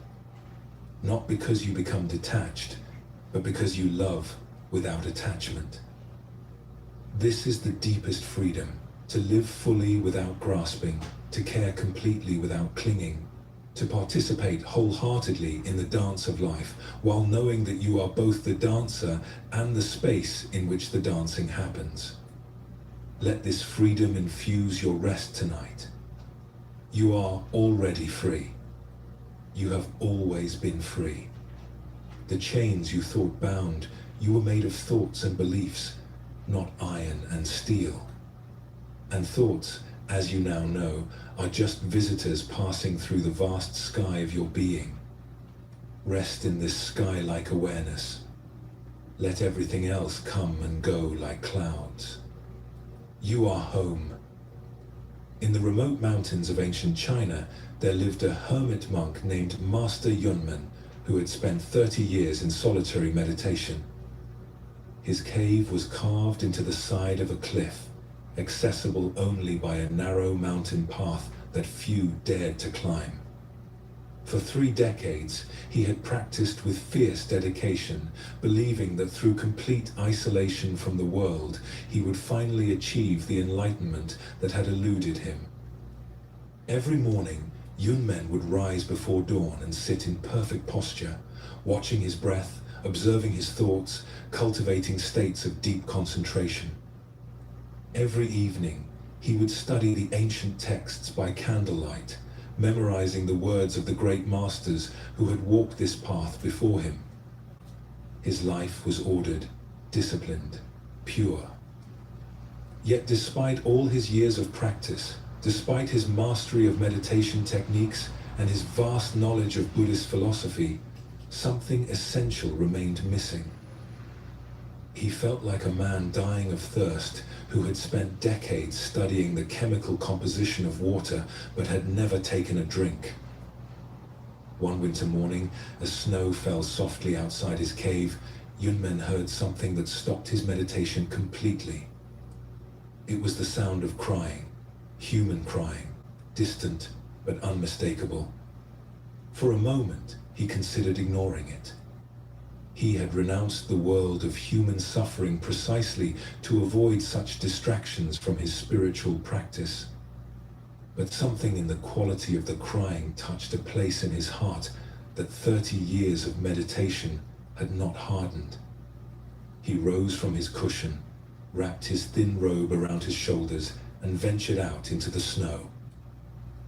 Not because you become detached, but because you love without attachment. This is the deepest freedom, to live fully without grasping, to care completely without clinging, to participate wholeheartedly in the dance of life, while knowing that you are both the dancer and the space in which the dancing happens. Let this freedom infuse your rest tonight. You are already free. You have always been free. The chains you thought bound, you were made of thoughts and beliefs, not iron and steel. And thoughts, as you now know, are just visitors passing through the vast sky of your being. Rest in this sky-like awareness. Let everything else come and go like clouds. You are home. In the remote mountains of ancient China, there lived a hermit monk named Master Yunmen, who had spent 30 years in solitary meditation. His cave was carved into the side of a cliff, accessible only by a narrow mountain path that few dared to climb. For 3 decades, he had practiced with fierce dedication, believing that through complete isolation from the world, he would finally achieve the enlightenment that had eluded him. Every morning, Yunmen would rise before dawn and sit in perfect posture, watching his breath, observing his thoughts, cultivating states of deep concentration. Every evening, he would study the ancient texts by candlelight, memorizing the words of the great masters who had walked this path before him. His life was ordered, disciplined, pure. Yet despite all his years of practice, despite his mastery of meditation techniques and his vast knowledge of Buddhist philosophy, something essential remained missing. He felt like a man dying of thirst who had spent decades studying the chemical composition of water but had never taken a drink. One winter morning, as snow fell softly outside his cave, Yunmen heard something that stopped his meditation completely. It was the sound of crying, human crying, distant but unmistakable. For a moment, he considered ignoring it. He had renounced the world of human suffering precisely to avoid such distractions from his spiritual practice. But something in the quality of the crying touched a place in his heart that 30 years of meditation had not hardened. He rose from his cushion, wrapped his thin robe around his shoulders, and ventured out into the snow.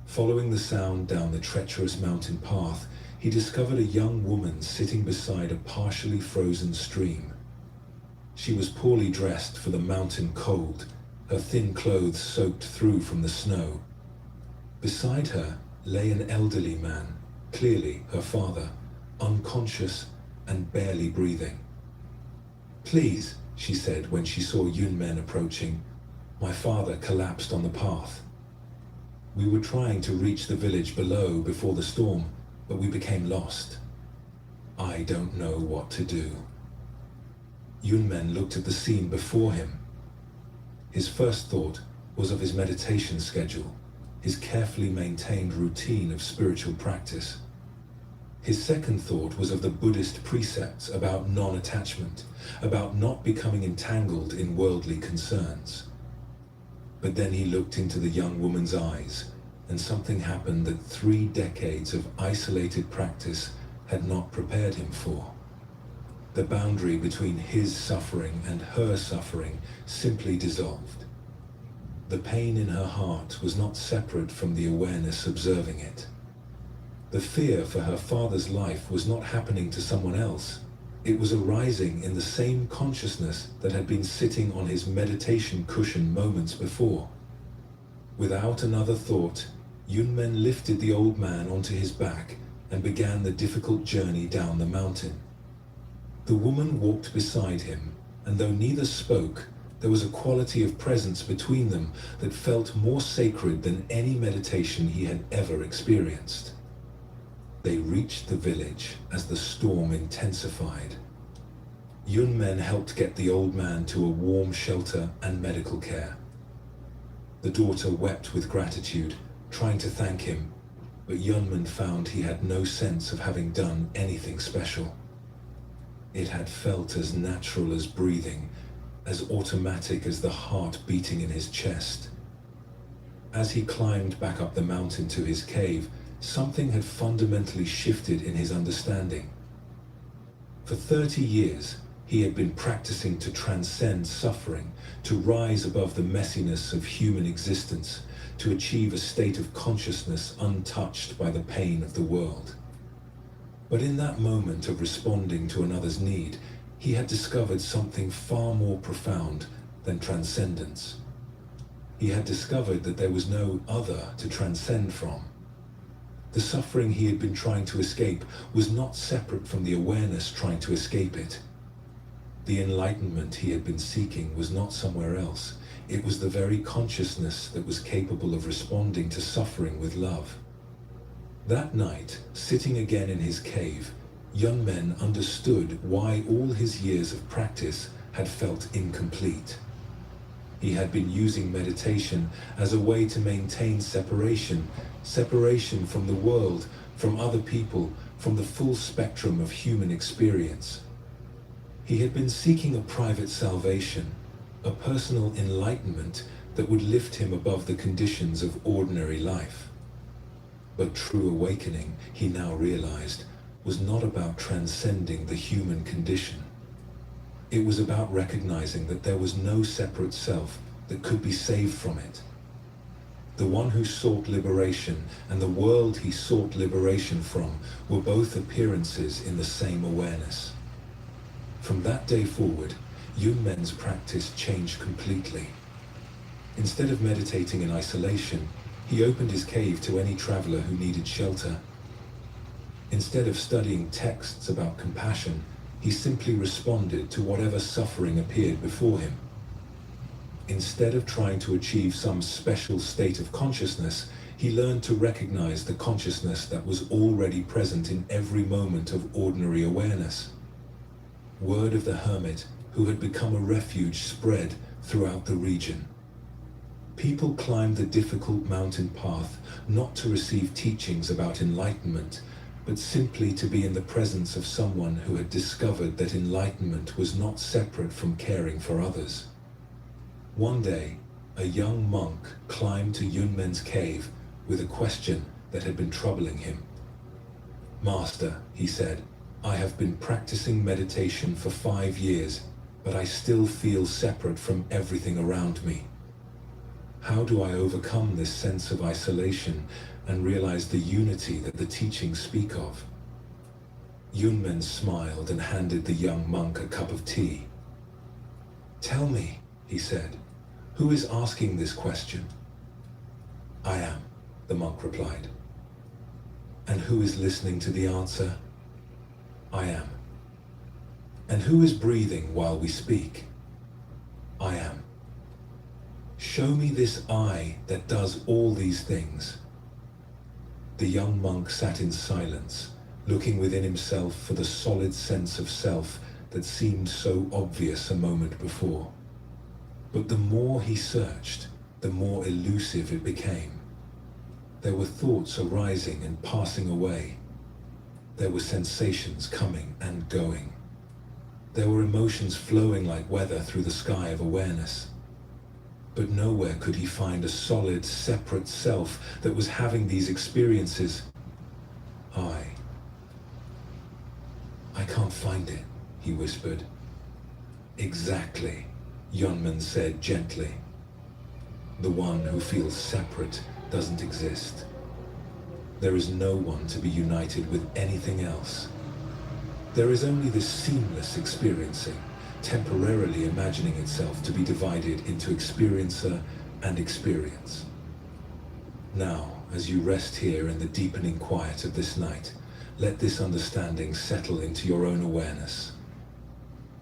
Following the sound down the treacherous mountain path, he discovered a young woman sitting beside a partially frozen stream. She was poorly dressed for the mountain cold, her thin clothes soaked through from the snow. Beside her lay an elderly man, clearly her father, unconscious and barely breathing. "Please," she said when she saw Yunmen approaching, "my father collapsed on the path. We were trying to reach the village below before the storm, but we became lost. I don't know what to do." Yunmen looked at the scene before him. His first thought was of his meditation schedule, his carefully maintained routine of spiritual practice. His second thought was of the Buddhist precepts about non-attachment, about not becoming entangled in worldly concerns. But then he looked into the young woman's eyes, and something happened that 3 decades of isolated practice had not prepared him for. The boundary between his suffering and her suffering simply dissolved. The pain in her heart was not separate from the awareness observing it. The fear for her father's life was not happening to someone else. It was arising in the same consciousness that had been sitting on his meditation cushion moments before. Without another thought, Yunmen lifted the old man onto his back and began the difficult journey down the mountain. The woman walked beside him, and though neither spoke, there was a quality of presence between them that felt more sacred than any meditation he had ever experienced. They reached the village as the storm intensified. Yunmen helped get the old man to a warm shelter and medical care. The daughter wept with gratitude, trying to thank him, but Yunmen found he had no sense of having done anything special. It had felt as natural as breathing, as automatic as the heart beating in his chest. As he climbed back up the mountain to his cave, something had fundamentally shifted in his understanding. For 30 years, He had been practicing to transcend suffering, to rise above the messiness of human existence, to achieve a state of consciousness untouched by the pain of the world. But in that moment of responding to another's need, he had discovered something far more profound than transcendence. He had discovered that there was no other to transcend from. The suffering he had been trying to escape was not separate from the awareness trying to escape it. The enlightenment he had been seeking was not somewhere else. It was the very consciousness that was capable of responding to suffering with love. That night, sitting again in his cave, Yun Men understood why all his years of practice had felt incomplete. He had been using meditation as a way to maintain separation from the world, from other people, from the full spectrum of human experience. He had been seeking a private salvation, a personal enlightenment that would lift him above the conditions of ordinary life. But true awakening, he now realized, was not about transcending the human condition. It was about recognizing that there was no separate self that could be saved from it. The one who sought liberation and the world he sought liberation from were both appearances in the same awareness. From that day forward, Yun Men's practice changed completely. Instead of meditating in isolation, he opened his cave to any traveler who needed shelter. Instead of studying texts about compassion, he simply responded to whatever suffering appeared before him. Instead of trying to achieve some special state of consciousness, he learned to recognize the consciousness that was already present in every moment of ordinary awareness. Word of the hermit, who had become a refuge, spread throughout the region. People climbed the difficult mountain path not to receive teachings about enlightenment, but simply to be in the presence of someone who had discovered that enlightenment was not separate from caring for others. One day, a young monk climbed to Yun Men's cave with a question that had been troubling him. "Master," he said, "I have been practicing meditation for 5 years, but I still feel separate from everything around me. How do I overcome this sense of isolation and realize the unity that the teachings speak of?" Yun Men smiled and handed the young monk a cup of tea. "Tell me," he said, "who is asking this question?" "I am," the monk replied. "And who is listening to the answer?" "I am." "And who is breathing while we speak?" "I am." "Show me this I that does all these things." The young monk sat in silence, looking within himself for the solid sense of self that seemed so obvious a moment before. But the more he searched, the more elusive it became. There were thoughts arising and passing away. There were sensations coming and going. There were emotions flowing like weather through the sky of awareness. But nowhere could he find a solid, separate self that was having these experiences. I can't find it," he whispered. "Exactly," Yun Men said gently. "The one who feels separate doesn't exist. There is no one to be united with anything else. There is only this seamless experiencing, temporarily imagining itself to be divided into experiencer and experience. Now, as you rest here in the deepening quiet of this night, let this understanding settle into your own awareness.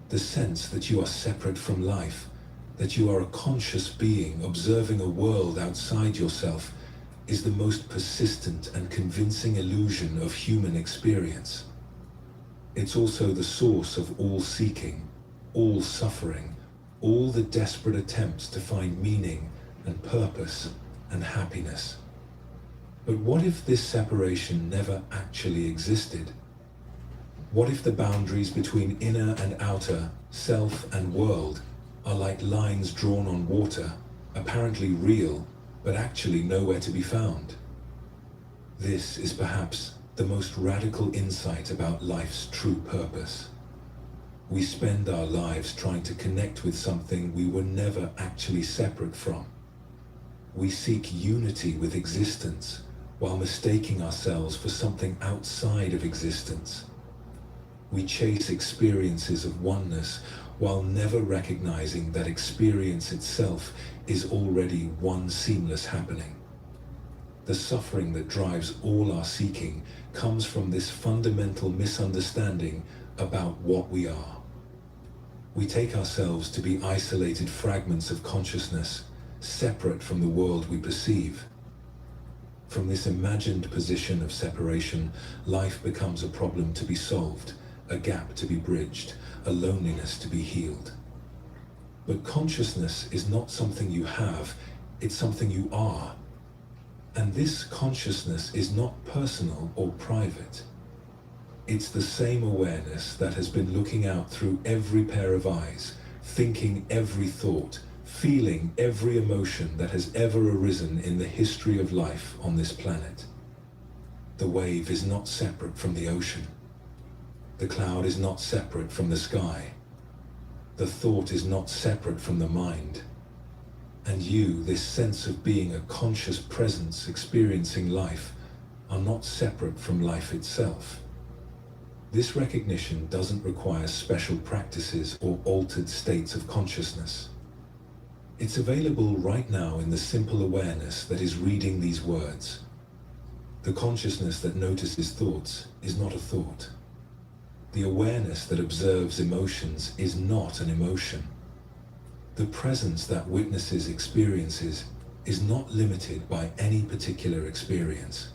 The sense that you are separate from life, that you are a conscious being observing a world outside yourself, is the most persistent and convincing illusion of human experience. It's also the source of all seeking, all suffering, all the desperate attempts to find meaning and purpose and happiness. But what if this separation never actually existed? What if the boundaries between inner and outer, self and world, are like lines drawn on water, apparently real, but actually nowhere to be found? This is perhaps the most radical insight about life's true purpose. We spend our lives trying to connect with something we were never actually separate from. We seek unity with existence while mistaking ourselves for something outside of existence. We chase experiences of oneness while never recognizing that experience itself is already one seamless happening. The suffering that drives all our seeking comes from this fundamental misunderstanding about what we are. We take ourselves to be isolated fragments of consciousness, separate from the world we perceive. From this imagined position of separation, life becomes a problem to be solved, a gap to be bridged, a loneliness to be healed. But consciousness is not something you have, it's something you are. And this consciousness is not personal or private. It's the same awareness that has been looking out through every pair of eyes, thinking every thought, feeling every emotion that has ever arisen in the history of life on this planet. The wave is not separate from the ocean. The cloud is not separate from the sky. The thought is not separate from the mind. And you, this sense of being a conscious presence experiencing life, are not separate from life itself. This recognition doesn't require special practices or altered states of consciousness. It's available right now in the simple awareness that is reading these words. The consciousness that notices thoughts is not a thought. The awareness that observes emotions is not an emotion. The presence that witnesses experiences is not limited by any particular experience.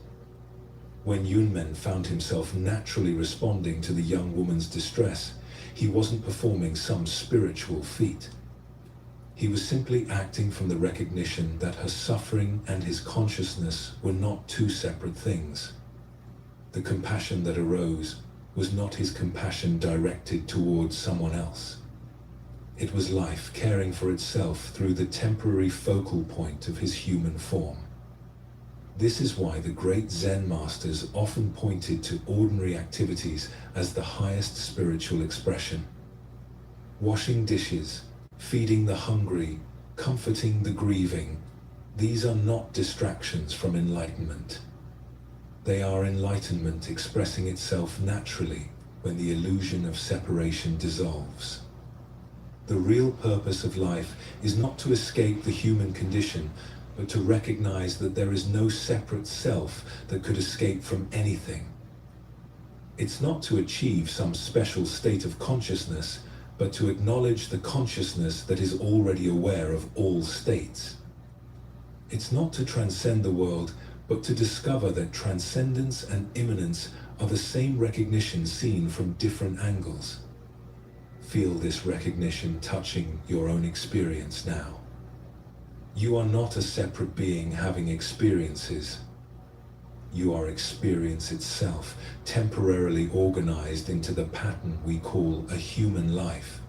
When Yunmen found himself naturally responding to the young woman's distress, he wasn't performing some spiritual feat. He was simply acting from the recognition that her suffering and his consciousness were not two separate things. The compassion that arose was not his compassion directed towards someone else. It was life caring for itself through the temporary focal point of his human form. This is why the great Zen masters often pointed to ordinary activities as the highest spiritual expression. Washing dishes, feeding the hungry, comforting the grieving, these are not distractions from enlightenment. They are enlightenment expressing itself naturally when the illusion of separation dissolves. The real purpose of life is not to escape the human condition, but to recognize that there is no separate self that could escape from anything. It's not to achieve some special state of consciousness, but to acknowledge the consciousness that is already aware of all states. It's not to transcend the world, but to discover that transcendence and immanence are the same recognition seen from different angles. Feel this recognition touching your own experience now. You are not a separate being having experiences. You are experience itself, temporarily organized into the pattern we call a human life.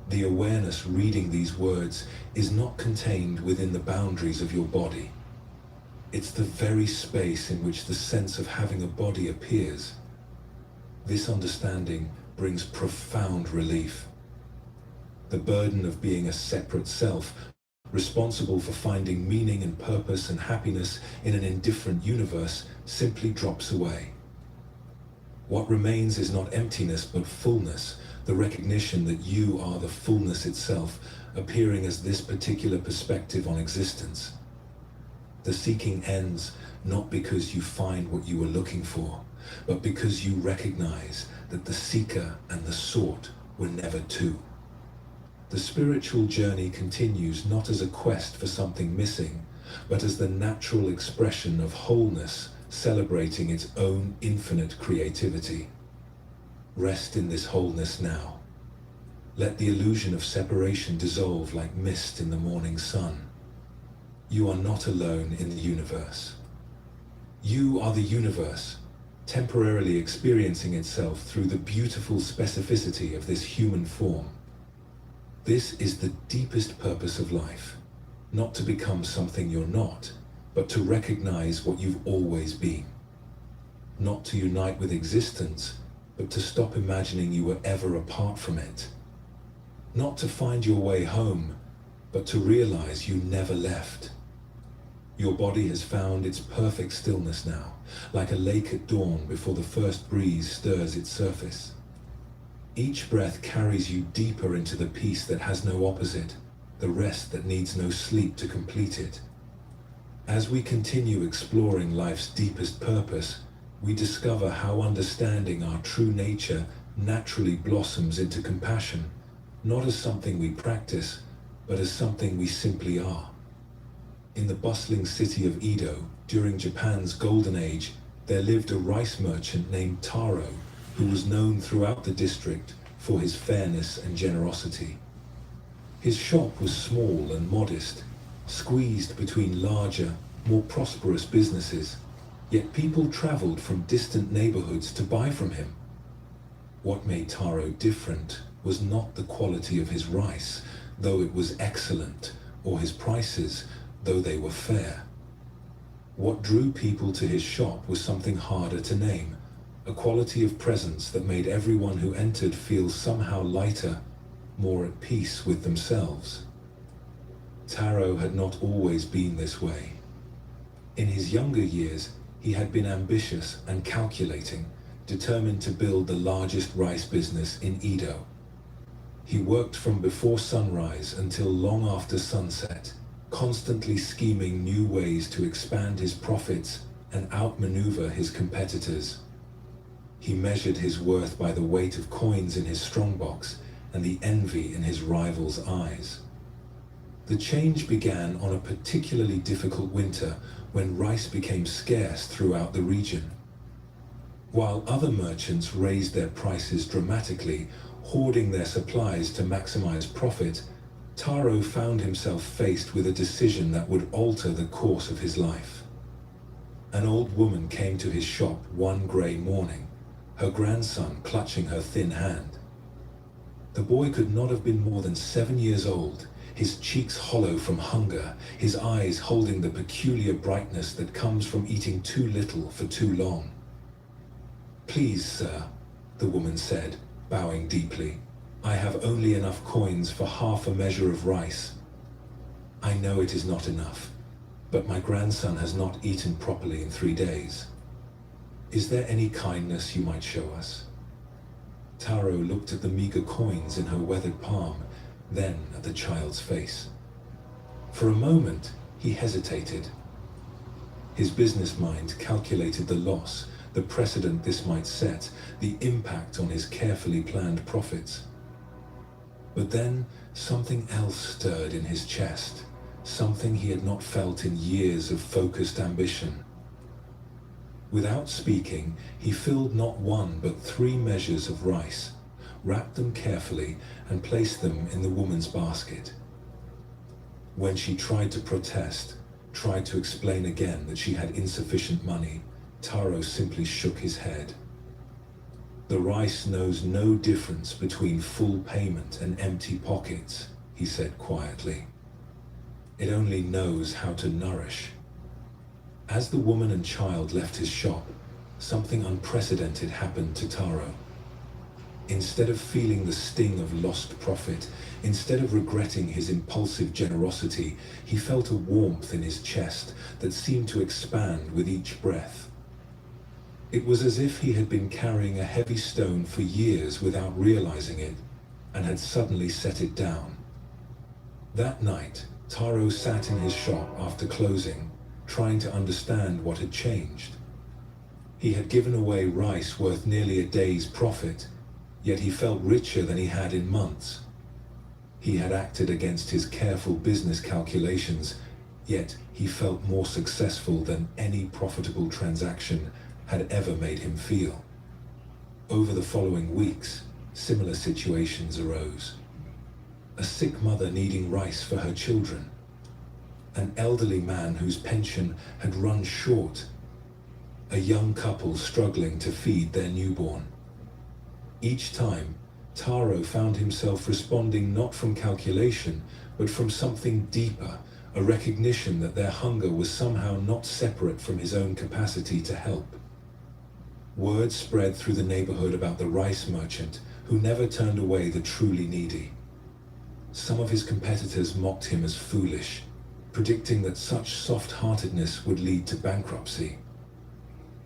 The awareness reading these words is not contained within the boundaries of your body. It's the very space in which the sense of having a body appears. This understanding brings profound relief. The burden of being a separate self, responsible for finding meaning and purpose and happiness in an indifferent universe, simply drops away. What remains is not emptiness but fullness, the recognition that you are the fullness itself, appearing as this particular perspective on existence. The seeking ends not because you find what you were looking for, but because you recognize that the seeker and the sought were never two. The spiritual journey continues not as a quest for something missing, but as the natural expression of wholeness celebrating its own infinite creativity. Rest in this wholeness now. Let the illusion of separation dissolve like mist in the morning sun. You are not alone in the universe. You are the universe, temporarily experiencing itself through the beautiful specificity of this human form. This is the deepest purpose of life, not to become something you're not, but to recognize what you've always been. Not to unite with existence, but to stop imagining you were ever apart from it. Not to find your way home, but to realize you never left. Your body has found its perfect stillness now, like a lake at dawn before the first breeze stirs its surface. Each breath carries you deeper into the peace that has no opposite, the rest that needs no sleep to complete it. As we continue exploring life's deepest purpose, we discover how understanding our true nature naturally blossoms into compassion, not as something we practice, but as something we simply are. In the bustling city of Edo, during Japan's golden age, there lived a rice merchant named Taro, who was known throughout the district for his fairness and generosity. His shop was small and modest, squeezed between larger, more prosperous businesses, yet people traveled from distant neighborhoods to buy from him. What made Taro different was not the quality of his rice, though it was excellent, or his prices, though they were fair. What drew people to his shop was something harder to name, a quality of presence that made everyone who entered feel somehow lighter, more at peace with themselves. Taro had not always been this way. In his younger years, he had been ambitious and calculating, determined to build the largest rice business in Edo. He worked from before sunrise until long after sunset, constantly scheming new ways to expand his profits and outmaneuver his competitors. He measured his worth by the weight of coins in his strongbox and the envy in his rivals' eyes. The change began on a particularly difficult winter when rice became scarce throughout the region. While other merchants raised their prices dramatically, hoarding their supplies to maximize profit, Taro found himself faced with a decision that would alter the course of his life. An old woman came to his shop one gray morning, her grandson clutching her thin hand. The boy could not have been more than 7 years old, his cheeks hollow from hunger, his eyes holding the peculiar brightness that comes from eating too little for too long. "Please, sir," the woman said, bowing deeply, "I have only enough coins for half a measure of rice. I know it is not enough, but my grandson has not eaten properly in 3 days. Is there any kindness you might show us?" Taro looked at the meager coins in her weathered palm, then at the child's face. For a moment, he hesitated. His business mind calculated the loss, the precedent this might set, the impact on his carefully planned profits. But then something else stirred in his chest, something he had not felt in years of focused ambition. Without speaking, he filled not one but 3 measures of rice, wrapped them carefully, and placed them in the woman's basket. When she tried to protest, tried to explain again that she had insufficient money, Taro simply shook his head. "The rice knows no difference between full payment and empty pockets," he said quietly. "It only knows how to nourish." As the woman and child left his shop, something unprecedented happened to Taro. Instead of feeling the sting of lost profit, instead of regretting his impulsive generosity, he felt a warmth in his chest that seemed to expand with each breath. It was as if he had been carrying a heavy stone for years without realizing it, and had suddenly set it down. That night, Taro sat in his shop after closing, trying to understand what had changed. He had given away rice worth nearly a day's profit, yet he felt richer than he had in months. He had acted against his careful business calculations, yet he felt more successful than any profitable transaction had ever made him feel. Over the following weeks, similar situations arose. A sick mother needing rice for her children, an elderly man whose pension had run short, a young couple struggling to feed their newborn. Each time, Taro found himself responding not from calculation, but from something deeper, a recognition that their hunger was somehow not separate from his own capacity to help. Word spread through the neighborhood about the rice merchant who never turned away the truly needy. Some of his competitors mocked him as foolish, predicting that such soft-heartedness would lead to bankruptcy.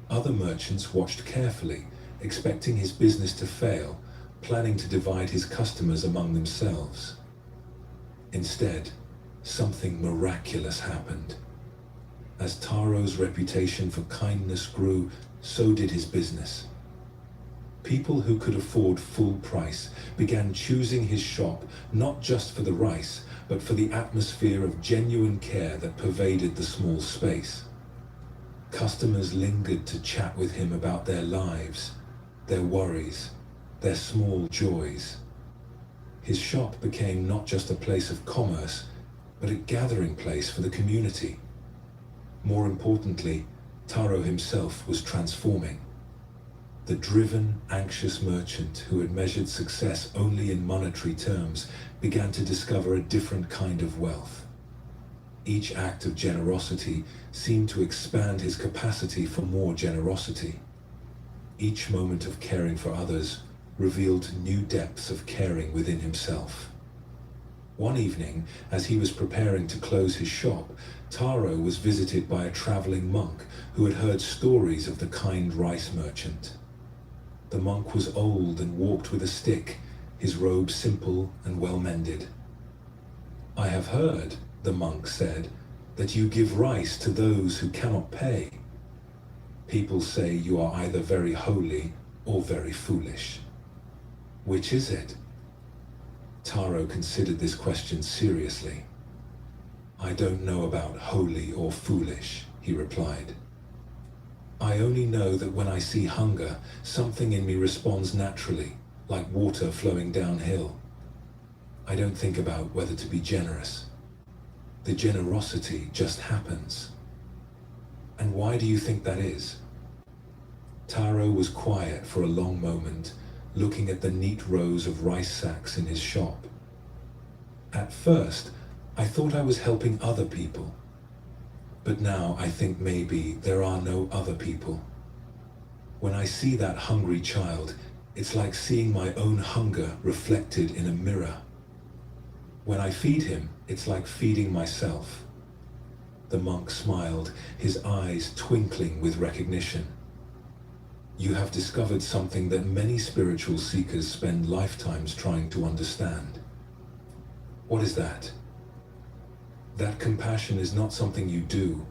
Other merchants watched carefully, expecting his business to fail, planning to divide his customers among themselves. Instead, something miraculous happened. As Taro's reputation for kindness grew, so did his business. People who could afford full price began choosing his shop not just for the rice, but for the atmosphere of genuine care that pervaded the small space. Customers lingered to chat with him about their lives, their worries, their small joys. His shop became not just a place of commerce, but a gathering place for the community. More importantly, Taro himself was transforming. The driven, anxious merchant who had measured success only in monetary terms began to discover a different kind of wealth. Each act of generosity seemed to expand his capacity for more generosity. Each moment of caring for others revealed new depths of caring within himself. One evening, as he was preparing to close his shop, Taro was visited by a traveling monk who had heard stories of the kind rice merchant. The monk was old and walked with a stick, his robe simple and well-mended. "I have heard," the monk said, "that you give rice to those who cannot pay. People say you are either very holy or very foolish. Which is it?" Taro considered this question seriously. "I don't know about holy or foolish," he replied. "I only know that when I see hunger, something in me responds naturally, like water flowing downhill. I don't think about whether to be generous. The generosity just happens." "And why do you think that is?" Taro was quiet for a long moment, looking at the neat rows of rice sacks in his shop. "At first, I thought I was helping other people. But now I think maybe there are no other people. When I see that hungry child, it's like seeing my own hunger reflected in a mirror. When I feed him, it's like feeding myself." The monk smiled, his eyes twinkling with recognition. "You have discovered something that many spiritual seekers spend lifetimes trying to understand." "What is that?" "That compassion is not something you do,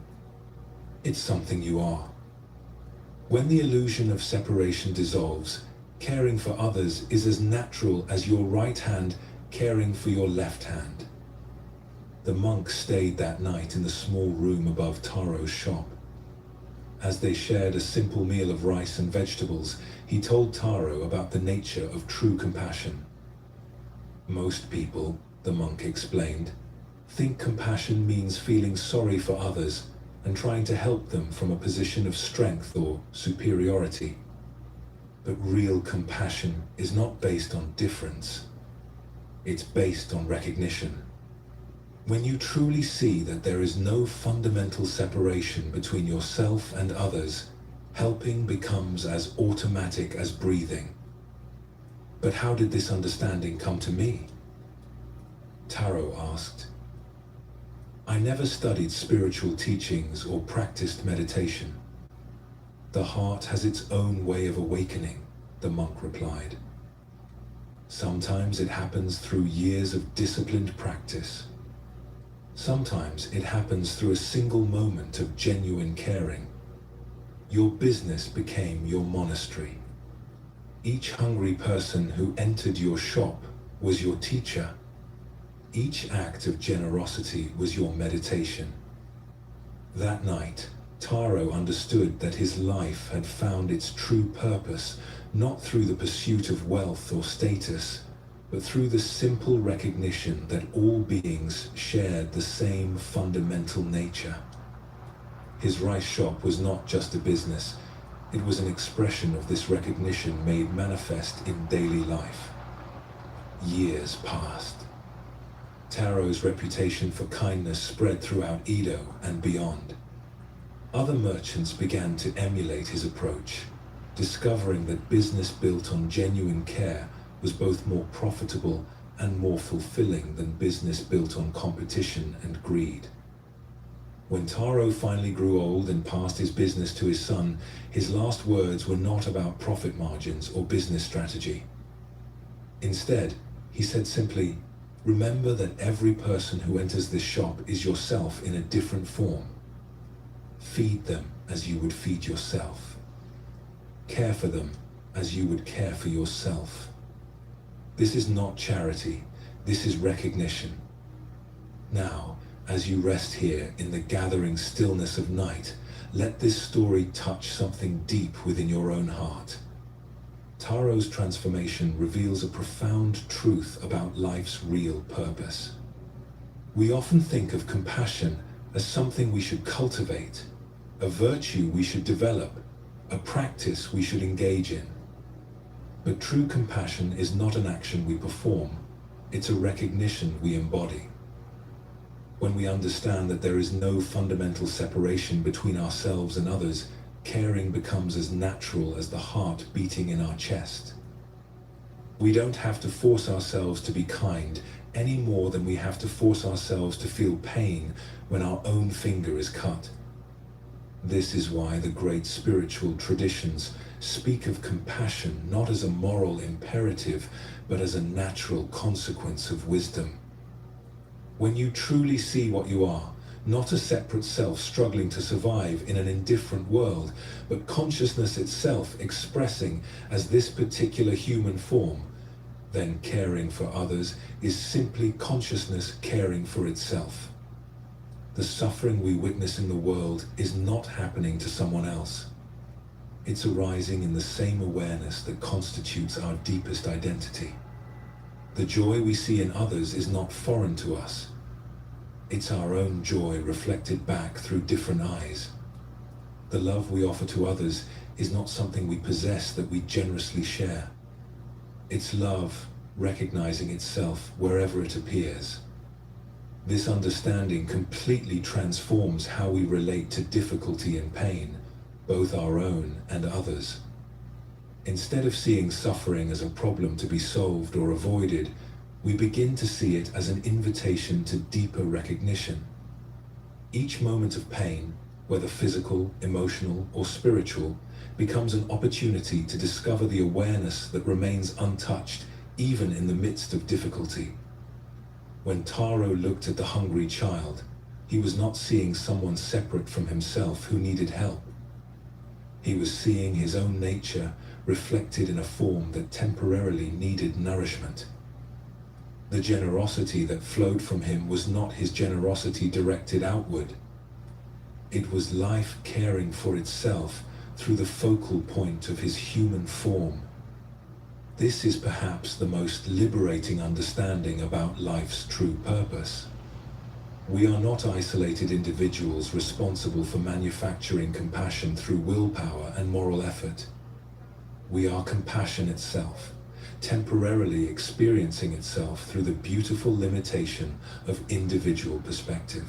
it's something you are. When the illusion of separation dissolves, caring for others is as natural as your right hand caring for your left hand." The monk stayed that night in the small room above Taro's shop. As they shared a simple meal of rice and vegetables, he told Taro about the nature of true compassion. "Most people," the monk explained, "think compassion means feeling sorry for others and trying to help them from a position of strength or superiority. But real compassion is not based on difference. It's based on recognition. When you truly see that there is no fundamental separation between yourself and others, helping becomes as automatic as breathing." "But how did this understanding come to me?" Taro asked. "I never studied spiritual teachings or practiced meditation. The heart has its own way of awakening," the monk replied. "Sometimes it happens through years of disciplined practice. Sometimes it happens through a single moment of genuine caring. Your business became your monastery. Each hungry person who entered your shop was your teacher. Each act of generosity was your meditation." That night, Taro understood that his life had found its true purpose not through the pursuit of wealth or status, but through the simple recognition that all beings shared the same fundamental nature. His rice shop was not just a business, it was an expression of this recognition made manifest in daily life. Years passed. Taro's reputation for kindness spread throughout Edo and beyond. Other merchants began to emulate his approach, discovering that business built on genuine care was both more profitable and more fulfilling than business built on competition and greed. When Taro finally grew old and passed his business to his son, his last words were not about profit margins or business strategy. Instead, he said simply, "Remember that every person who enters this shop is yourself in a different form. Feed them as you would feed yourself. Care for them as you would care for yourself." This is not charity, this is recognition. Now, as you rest here in the gathering stillness of night, let this story touch something deep within your own heart. Taro's transformation reveals a profound truth about life's real purpose. We often think of compassion as something we should cultivate, a virtue we should develop, a practice we should engage in. But true compassion is not an action we perform, it's a recognition we embody. When we understand that there is no fundamental separation between ourselves and others, caring becomes as natural as the heart beating in our chest. We don't have to force ourselves to be kind any more than we have to force ourselves to feel pain when our own finger is cut. This is why the great spiritual traditions speak of compassion not as a moral imperative, but as a natural consequence of wisdom. When you truly see what you are, not a separate self struggling to survive in an indifferent world, but consciousness itself expressing as this particular human form, then caring for others is simply consciousness caring for itself. The suffering we witness in the world is not happening to someone else. It's arising in the same awareness that constitutes our deepest identity. The joy we see in others is not foreign to us. It's our own joy reflected back through different eyes. The love we offer to others is not something we possess that we generously share. It's love recognizing itself wherever it appears. This understanding completely transforms how we relate to difficulty and pain, both our own and others. Instead of seeing suffering as a problem to be solved or avoided, we begin to see it as an invitation to deeper recognition. Each moment of pain, whether physical, emotional, or spiritual, becomes an opportunity to discover the awareness that remains untouched even in the midst of difficulty. When Taro looked at the hungry child, he was not seeing someone separate from himself who needed help. He was seeing his own nature reflected in a form that temporarily needed nourishment. The generosity that flowed from him was not his generosity directed outward. It was life caring for itself through the focal point of his human form. This is perhaps the most liberating understanding about life's true purpose. We are not isolated individuals responsible for manufacturing compassion through willpower and moral effort. We are compassion itself, temporarily experiencing itself through the beautiful limitation of individual perspective.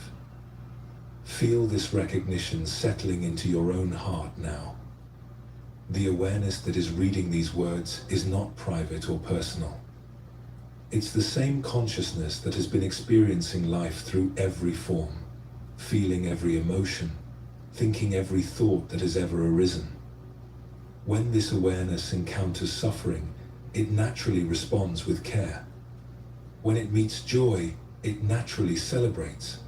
Feel this recognition settling into your own heart now. The awareness that is reading these words is not private or personal. It's the same consciousness that has been experiencing life through every form, feeling every emotion, thinking every thought that has ever arisen. When this awareness encounters suffering, it naturally responds with care. When it meets joy, it naturally celebrates.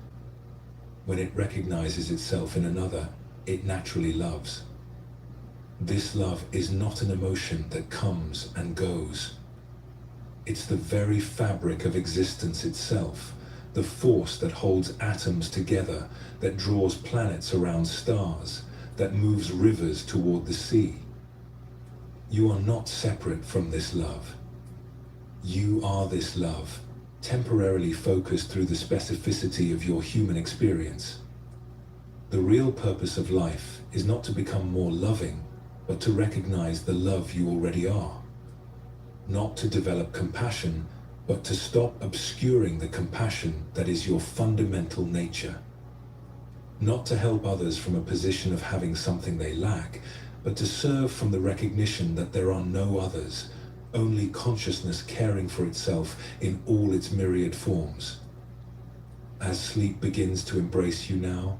When it recognizes itself in another, it naturally loves. This love is not an emotion that comes and goes. It's the very fabric of existence itself, the force that holds atoms together, that draws planets around stars, that moves rivers toward the sea. You are not separate from this love. You are this love, temporarily focused through the specificity of your human experience. The real purpose of life is not to become more loving, but to recognize the love you already are. Not to develop compassion, but to stop obscuring the compassion that is your fundamental nature. Not to help others from a position of having something they lack, but to serve from the recognition that there are no others, only consciousness caring for itself in all its myriad forms. As sleep begins to embrace you now,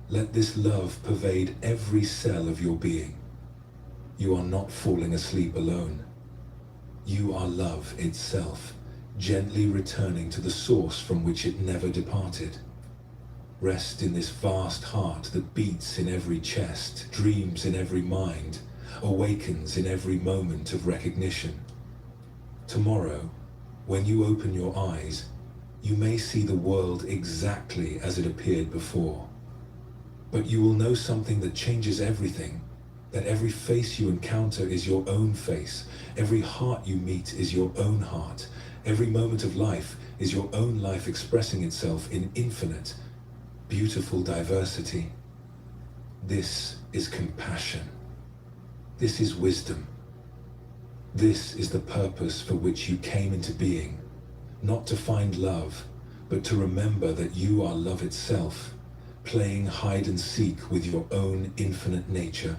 let this love pervade every cell of your being. You are not falling asleep alone. You are love itself, gently returning to the source from which it never departed. Rest in this vast heart that beats in every chest, dreams in every mind, awakens in every moment of recognition. Tomorrow, when you open your eyes, you may see the world exactly as it appeared before. But you will know something that changes everything, that every face you encounter is your own face, every heart you meet is your own heart, every moment of life is your own life expressing itself in infinite, beautiful diversity. This is compassion. This is wisdom. This is the purpose for which you came into being, not to find love, but to remember that you are love itself, playing hide and seek with your own infinite nature.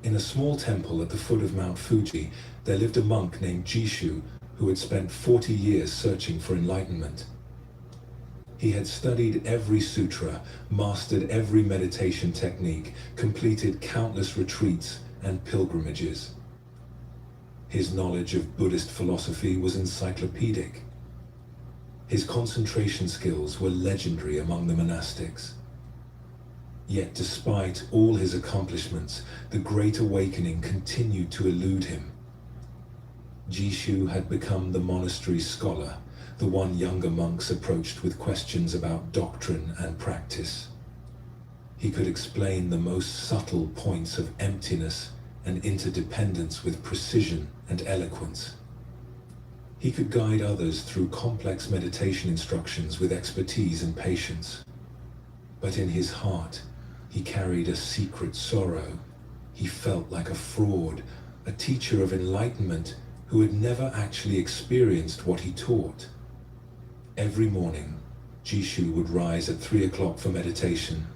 In a small temple at the foot of Mount Fuji, there lived a monk named Jishu who had spent 40 years searching for enlightenment. He had studied every sutra, mastered every meditation technique, completed countless retreats and pilgrimages. His knowledge of Buddhist philosophy was encyclopedic. His concentration skills were legendary among the monastics. Yet despite all his accomplishments, the Great Awakening continued to elude him. Jishu had become the monastery scholar, the one younger monks approached with questions about doctrine and practice. He could explain the most subtle points of emptiness and interdependence with precision and eloquence. He could guide others through complex meditation instructions with expertise and patience. But in his heart, he carried a secret sorrow. He felt like a fraud, a teacher of enlightenment who had never actually experienced what he taught. Every morning, Jishu would rise at 3 o'clock for meditation,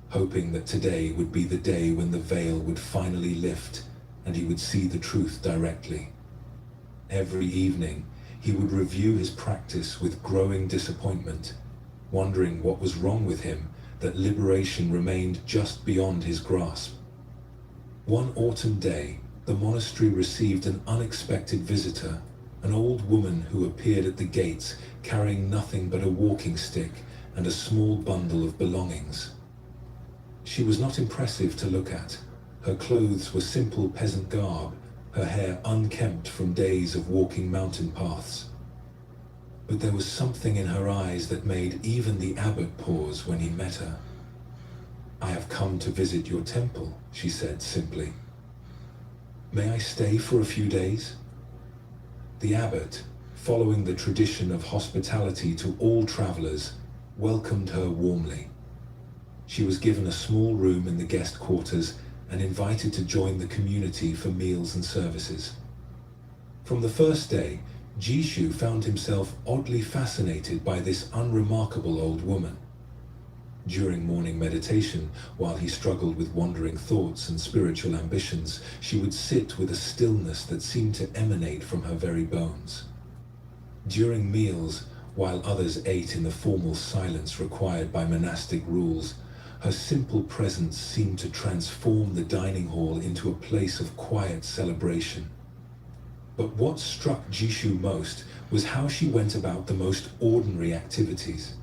hoping that today would be the day when the veil would finally lift and he would see the truth directly. Every evening, he would review his practice with growing disappointment, wondering what was wrong with him, that liberation remained just beyond his grasp. One autumn day, the monastery received an unexpected visitor, an old woman who appeared at the gates carrying nothing but a walking stick and a small bundle of belongings. She was not impressive to look at. Her clothes were simple peasant garb, her hair unkempt from days of walking mountain paths. But there was something in her eyes that made even the abbot pause when he met her. "I have come to visit your temple," she said simply. "May I stay for a few days?" The abbot, following the tradition of hospitality to all travelers, welcomed her warmly. She was given a small room in the guest quarters and invited to join the community for meals and services. From the first day, Jishu found himself oddly fascinated by this unremarkable old woman. During morning meditation, while he struggled with wandering thoughts and spiritual ambitions, she would sit with a stillness that seemed to emanate from her very bones. During meals, while others ate in the formal silence required by monastic rules, her simple presence seemed to transform the dining hall into a place of quiet celebration. But what struck Jishu most was how she went about the most ordinary activities.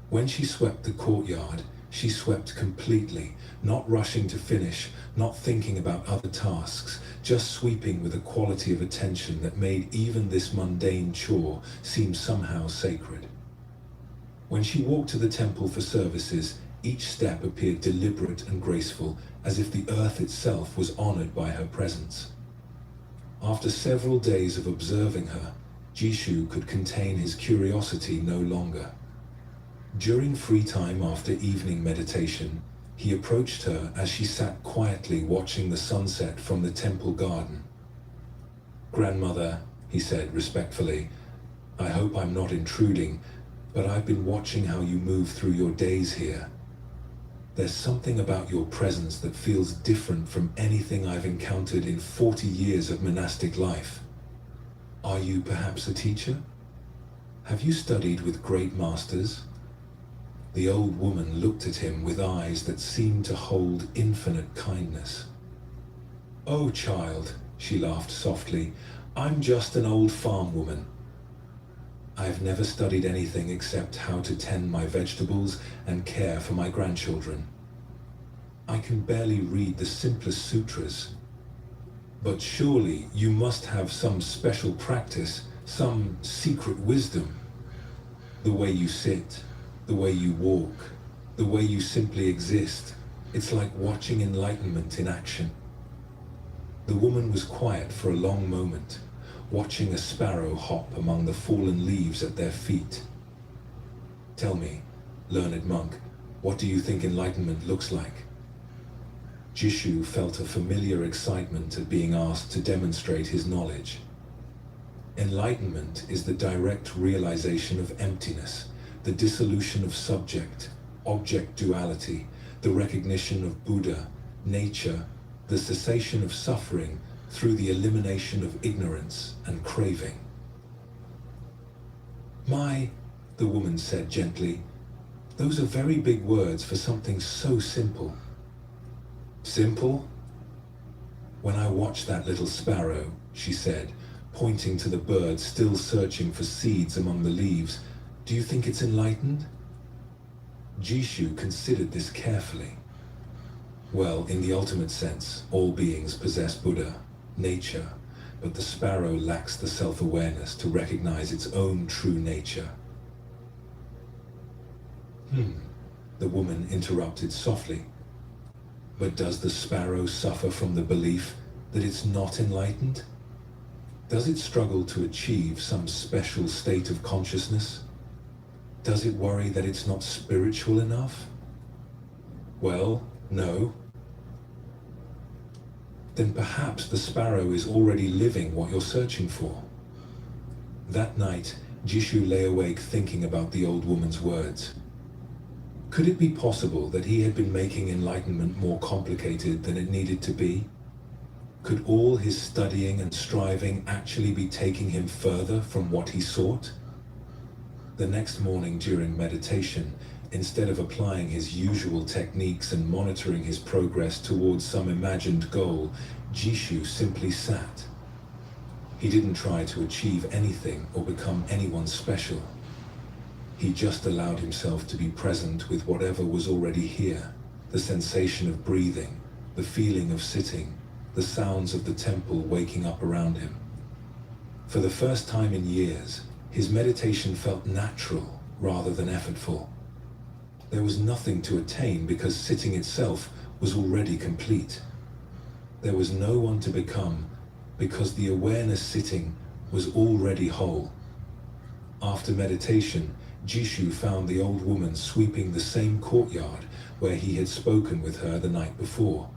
When she swept the courtyard, she swept completely, not rushing to finish, not thinking about other tasks, just sweeping with a quality of attention that made even this mundane chore seem somehow sacred. When she walked to the temple for services, each step appeared deliberate and graceful, as if the earth itself was honored by her presence. After several days of observing her, Jishu could contain his curiosity no longer. During free time after evening meditation, he approached her as she sat quietly watching the sunset from the temple garden. "Grandmother," he said respectfully, "I hope I'm not intruding, but I've been watching how you move through your days here." There's something about your presence that feels different from anything I've encountered in 40 years of monastic life. Are you perhaps a teacher? Have you studied with great masters? The old woman looked at him with eyes that seemed to hold infinite kindness. Oh, child, she laughed softly, I'm just an old farm woman. I've never studied anything except how to tend my vegetables and care for my grandchildren. I can barely read the simplest sutras. But surely you must have some special practice, some secret wisdom. The way you sit, the way you walk, the way you simply exist. It's like watching enlightenment in action. The woman was quiet for a long moment, watching a sparrow hop among the fallen leaves at their feet. Tell me, learned monk, what do you think enlightenment looks like? Jishu felt a familiar excitement at being asked to demonstrate his knowledge. Enlightenment is the direct realization of emptiness, the dissolution of subject-object duality, the recognition of Buddha, nature, the cessation of suffering through the elimination of ignorance and craving. The woman said gently, those are very big words for something so simple. Simple? When I watch that little sparrow, she said, pointing to the bird still searching for seeds among the leaves, do you think it's enlightened? Jishu considered this carefully. Well, in the ultimate sense, all beings possess Buddha, nature, but the sparrow lacks the self-awareness to recognize its own true nature. The woman interrupted softly. But does the sparrow suffer from the belief that it's not enlightened? Does it struggle to achieve some special state of consciousness? Does it worry that it's not spiritual enough? Well, no. Then perhaps the sparrow is already living what you're searching for. That night, Jishu lay awake thinking about the old woman's words. Could it be possible that he had been making enlightenment more complicated than it needed to be? Could all his studying and striving actually be taking him further from what he sought? The next morning during meditation, instead of applying his usual techniques and monitoring his progress towards some imagined goal, Jishu simply sat. He didn't try to achieve anything or become anyone special. He just allowed himself to be present with whatever was already here, the sensation of breathing, the feeling of sitting, the sounds of the temple waking up around him. For the first time in years, his meditation felt natural rather than effortful. There was nothing to attain because sitting itself was already complete. There was no one to become because the awareness sitting was already whole. After meditation, Jishu found the old woman sweeping the same courtyard where he had spoken with her the night before.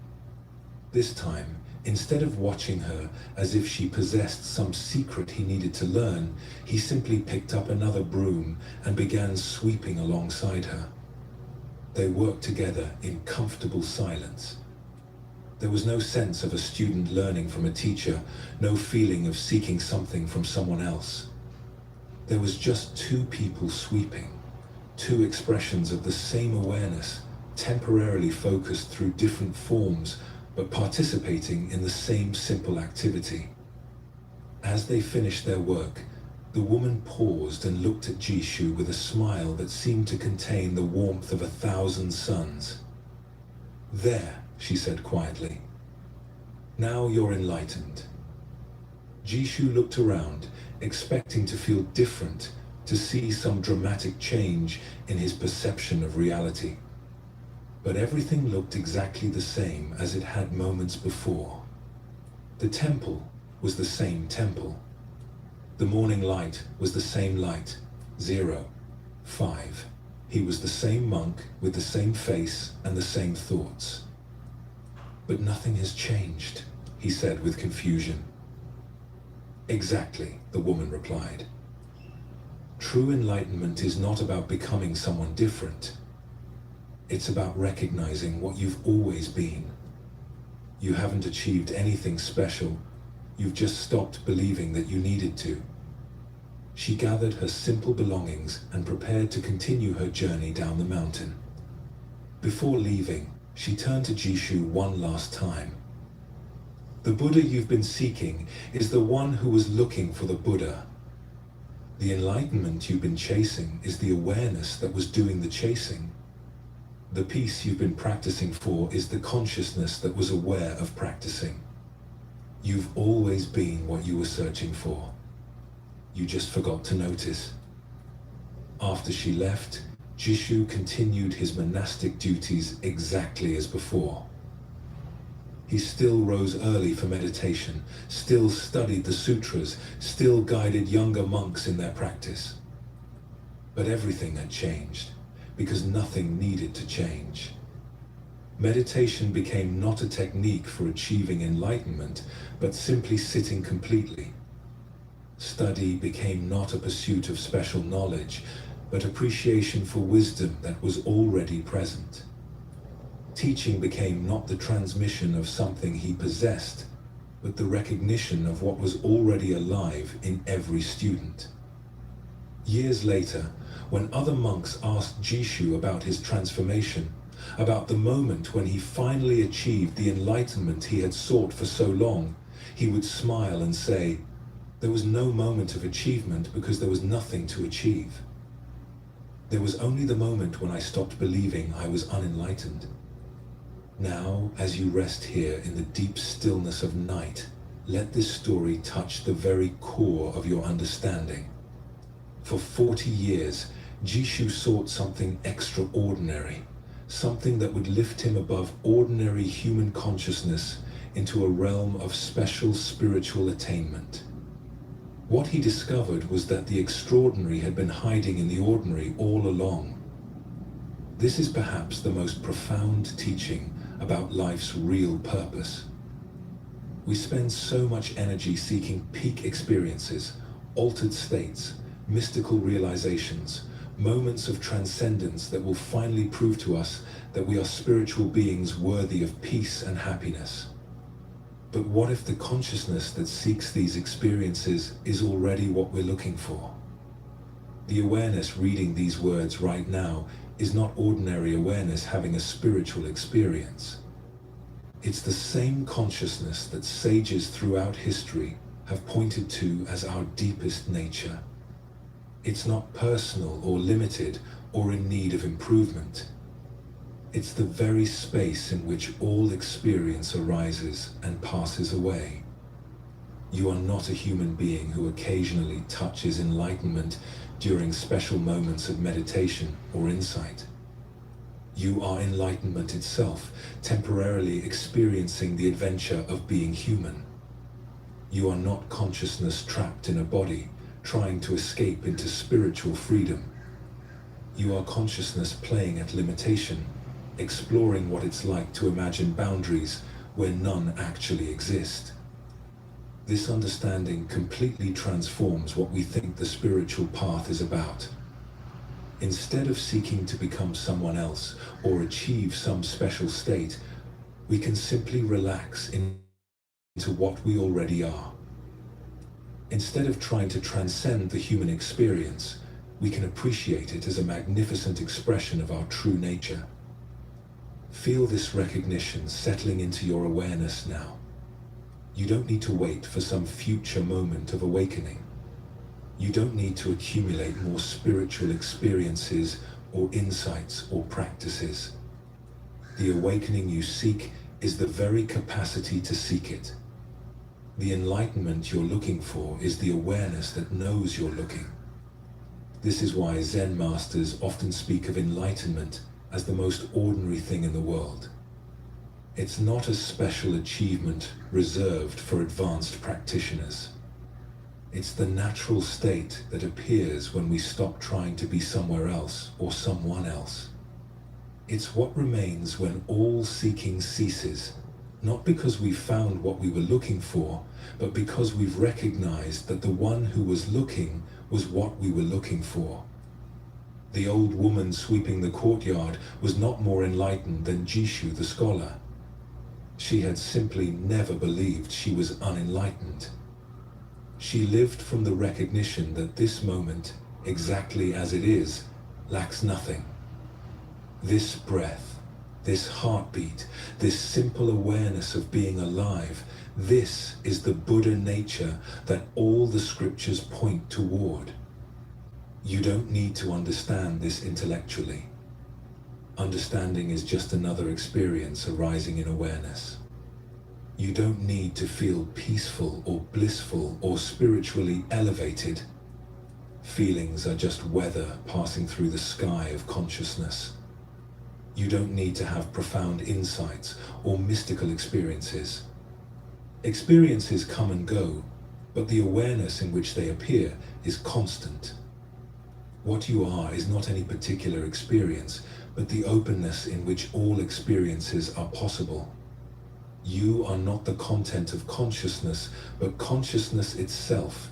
This time, instead of watching her as if she possessed some secret he needed to learn, he simply picked up another broom and began sweeping alongside her. They worked together in comfortable silence. There was no sense of a student learning from a teacher, no feeling of seeking something from someone else. There was just two people sweeping, two expressions of the same awareness, temporarily focused through different forms, but participating in the same simple activity. As they finished their work, the woman paused and looked at Jishu with a smile that seemed to contain the warmth of 1,000 suns. There, she said quietly. Now you're enlightened. Jishu looked around, expecting to feel different, to see some dramatic change in his perception of reality. But everything looked exactly the same as it had moments before. The temple was the same temple. The morning light was the same light, 0, 5. He was the same monk with the same face and the same thoughts. But nothing has changed, he said with confusion. Exactly, the woman replied. True enlightenment is not about becoming someone different. It's about recognizing what you've always been. You haven't achieved anything special. You've just stopped believing that you needed to. She gathered her simple belongings and prepared to continue her journey down the mountain. Before leaving, she turned to Jishu one last time. The Buddha you've been seeking is the one who was looking for the Buddha. The enlightenment you've been chasing is the awareness that was doing the chasing. The peace you've been practicing for is the consciousness that was aware of practicing. You've always been what you were searching for. You just forgot to notice. After she left, Jishu continued his monastic duties exactly as before. He still rose early for meditation, still studied the sutras, still guided younger monks in their practice. But everything had changed, because nothing needed to change. Meditation became not a technique for achieving enlightenment, but simply sitting completely. Study became not a pursuit of special knowledge, but appreciation for wisdom that was already present. Teaching became not the transmission of something he possessed, but the recognition of what was already alive in every student. Years later, when other monks asked Jishu about his transformation, about the moment when he finally achieved the enlightenment he had sought for so long, he would smile and say, "There was no moment of achievement because there was nothing to achieve. There was only the moment when I stopped believing I was unenlightened." Now, as you rest here in the deep stillness of night, let this story touch the very core of your understanding. For 40 years, Jishu sought something extraordinary, something that would lift him above ordinary human consciousness into a realm of special spiritual attainment. What he discovered was that the extraordinary had been hiding in the ordinary all along. This is perhaps the most profound teaching about life's real purpose. We spend so much energy seeking peak experiences, altered states, mystical realizations, moments of transcendence that will finally prove to us that we are spiritual beings worthy of peace and happiness. But what if the consciousness that seeks these experiences is already what we're looking for? The awareness reading these words right now is not ordinary awareness having a spiritual experience. It's the same consciousness that sages throughout history have pointed to as our deepest nature. It's not personal or limited or in need of improvement. It's the very space in which all experience arises and passes away. You are not a human being who occasionally touches enlightenment during special moments of meditation or insight. You are enlightenment itself, temporarily experiencing the adventure of being human. You are not consciousness trapped in a body, trying to escape into spiritual freedom. You are consciousness playing at limitation, exploring what it's like to imagine boundaries where none actually exist. This understanding completely transforms what we think the spiritual path is about. Instead of seeking to become someone else or achieve some special state, we can simply relax into what we already are. Instead of trying to transcend the human experience, we can appreciate it as a magnificent expression of our true nature. Feel this recognition settling into your awareness now. You don't need to wait for some future moment of awakening. You don't need to accumulate more spiritual experiences or insights or practices. The awakening you seek is the very capacity to seek it. The enlightenment you're looking for is the awareness that knows you're looking. This is why Zen masters often speak of enlightenment as the most ordinary thing in the world. It's not a special achievement reserved for advanced practitioners. It's the natural state that appears when we stop trying to be somewhere else or someone else. It's what remains when all seeking ceases, not because we found what we were looking for, but because we've recognized that the one who was looking was what we were looking for. The old woman sweeping the courtyard was not more enlightened than Jishu the scholar. She had simply never believed she was unenlightened. She lived from the recognition that this moment, exactly as it is, lacks nothing. This breath, this heartbeat, this simple awareness of being alive, this is the Buddha nature that all the scriptures point toward. You don't need to understand this intellectually. Understanding is just another experience arising in awareness. You don't need to feel peaceful or blissful or spiritually elevated. Feelings are just weather passing through the sky of consciousness. You don't need to have profound insights or mystical experiences. Experiences come and go, but the awareness in which they appear is constant. What you are is not any particular experience, but the openness in which all experiences are possible. You are not the content of consciousness, but consciousness itself.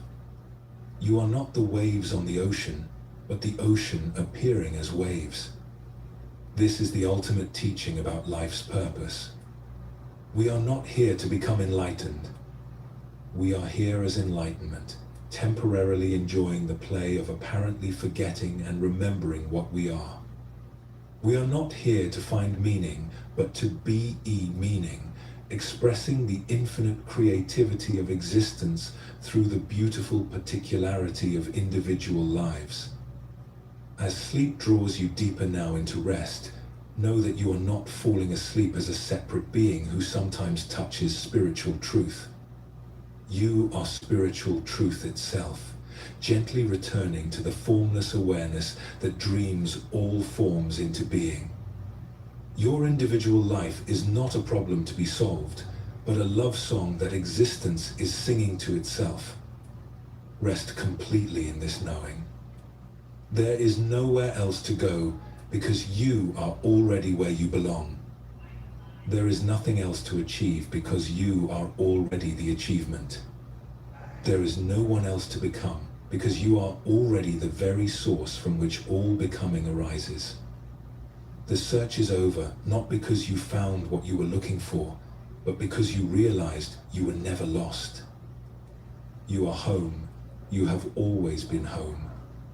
You are not the waves on the ocean, but the ocean appearing as waves. This is the ultimate teaching about life's purpose. We are not here to become enlightened. We are here as enlightenment, temporarily enjoying the play of apparently forgetting and remembering what we are. We are not here to find meaning, but to be meaning, expressing the infinite creativity of existence through the beautiful particularity of individual lives. As sleep draws you deeper now into rest, know that you are not falling asleep as a separate being who sometimes touches spiritual truth. You are spiritual truth itself, gently returning to the formless awareness that dreams all forms into being. Your individual life is not a problem to be solved, but a love song that existence is singing to itself. Rest completely in this knowing. There is nowhere else to go because you are already where you belong. There is nothing else to achieve because you are already the achievement. There is no one else to become because you are already the very source from which all becoming arises. The search is over not because you found what you were looking for, but because you realized you were never lost. You are home. You have always been home.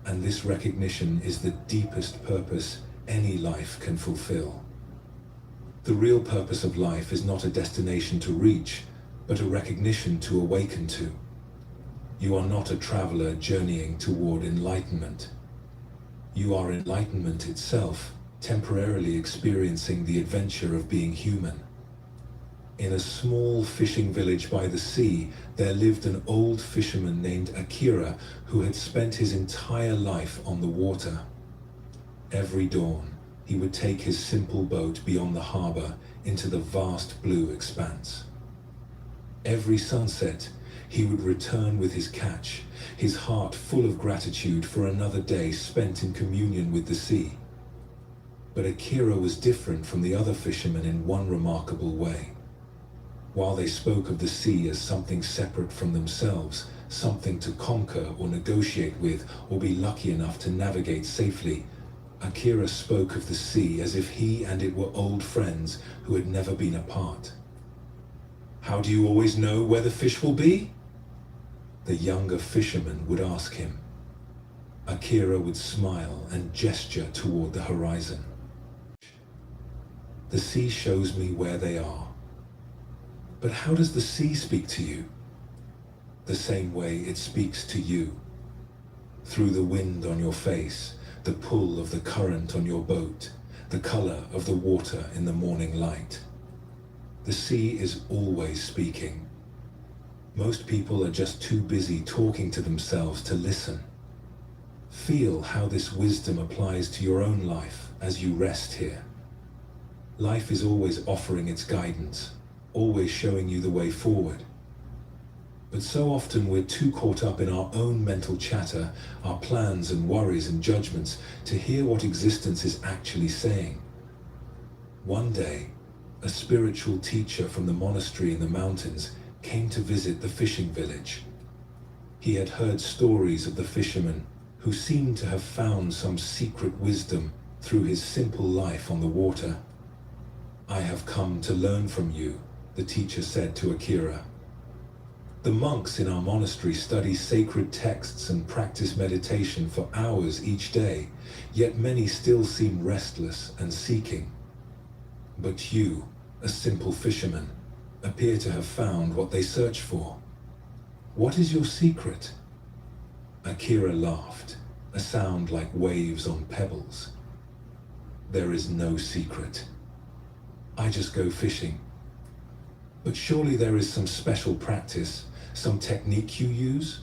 And this recognition is the deepest purpose any life can fulfill. The real purpose of life is not a destination to reach, but a recognition to awaken to. You are not a traveler journeying toward enlightenment. You are enlightenment itself, temporarily experiencing the adventure of being human. In a small fishing village by the sea, there lived an old fisherman named Akira who had spent his entire life on the water. Every dawn, he would take his simple boat beyond the harbor into the vast blue expanse. Every sunset, he would return with his catch, his heart full of gratitude for another day spent in communion with the sea. But Akira was different from the other fishermen in one remarkable way. While they spoke of the sea as something separate from themselves, something to conquer or negotiate with or be lucky enough to navigate safely, Akira spoke of the sea as if he and it were old friends who had never been apart. "How do you always know where the fish will be?" the younger fisherman would ask him. Akira would smile and gesture toward the horizon. "The sea shows me where they are." "But how does the sea speak to you?" "The same way it speaks to you. Through the wind on your face, the pull of the current on your boat, the color of the water in the morning light. The sea is always speaking. Most people are just too busy talking to themselves to listen. Feel how this wisdom applies to your own life as you rest here. Life is always offering its guidance, always showing you the way forward. But so often we're too caught up in our own mental chatter, our plans and worries and judgments, to hear what existence is actually saying. One day, a spiritual teacher from the monastery in the mountains came to visit the fishing village. He had heard stories of the fishermen who who seemed to have found some secret wisdom through his simple life on the water. "I have come to learn from you," the teacher said to Akira. "The monks in our monastery study sacred texts and practice meditation for hours each day, yet many still seem restless and seeking. But you, a simple fisherman, appear to have found what they search for. What is your secret?" Akira laughed, a sound like waves on pebbles. "There is no secret. I just go fishing. But surely there is some special practice, some technique you use?"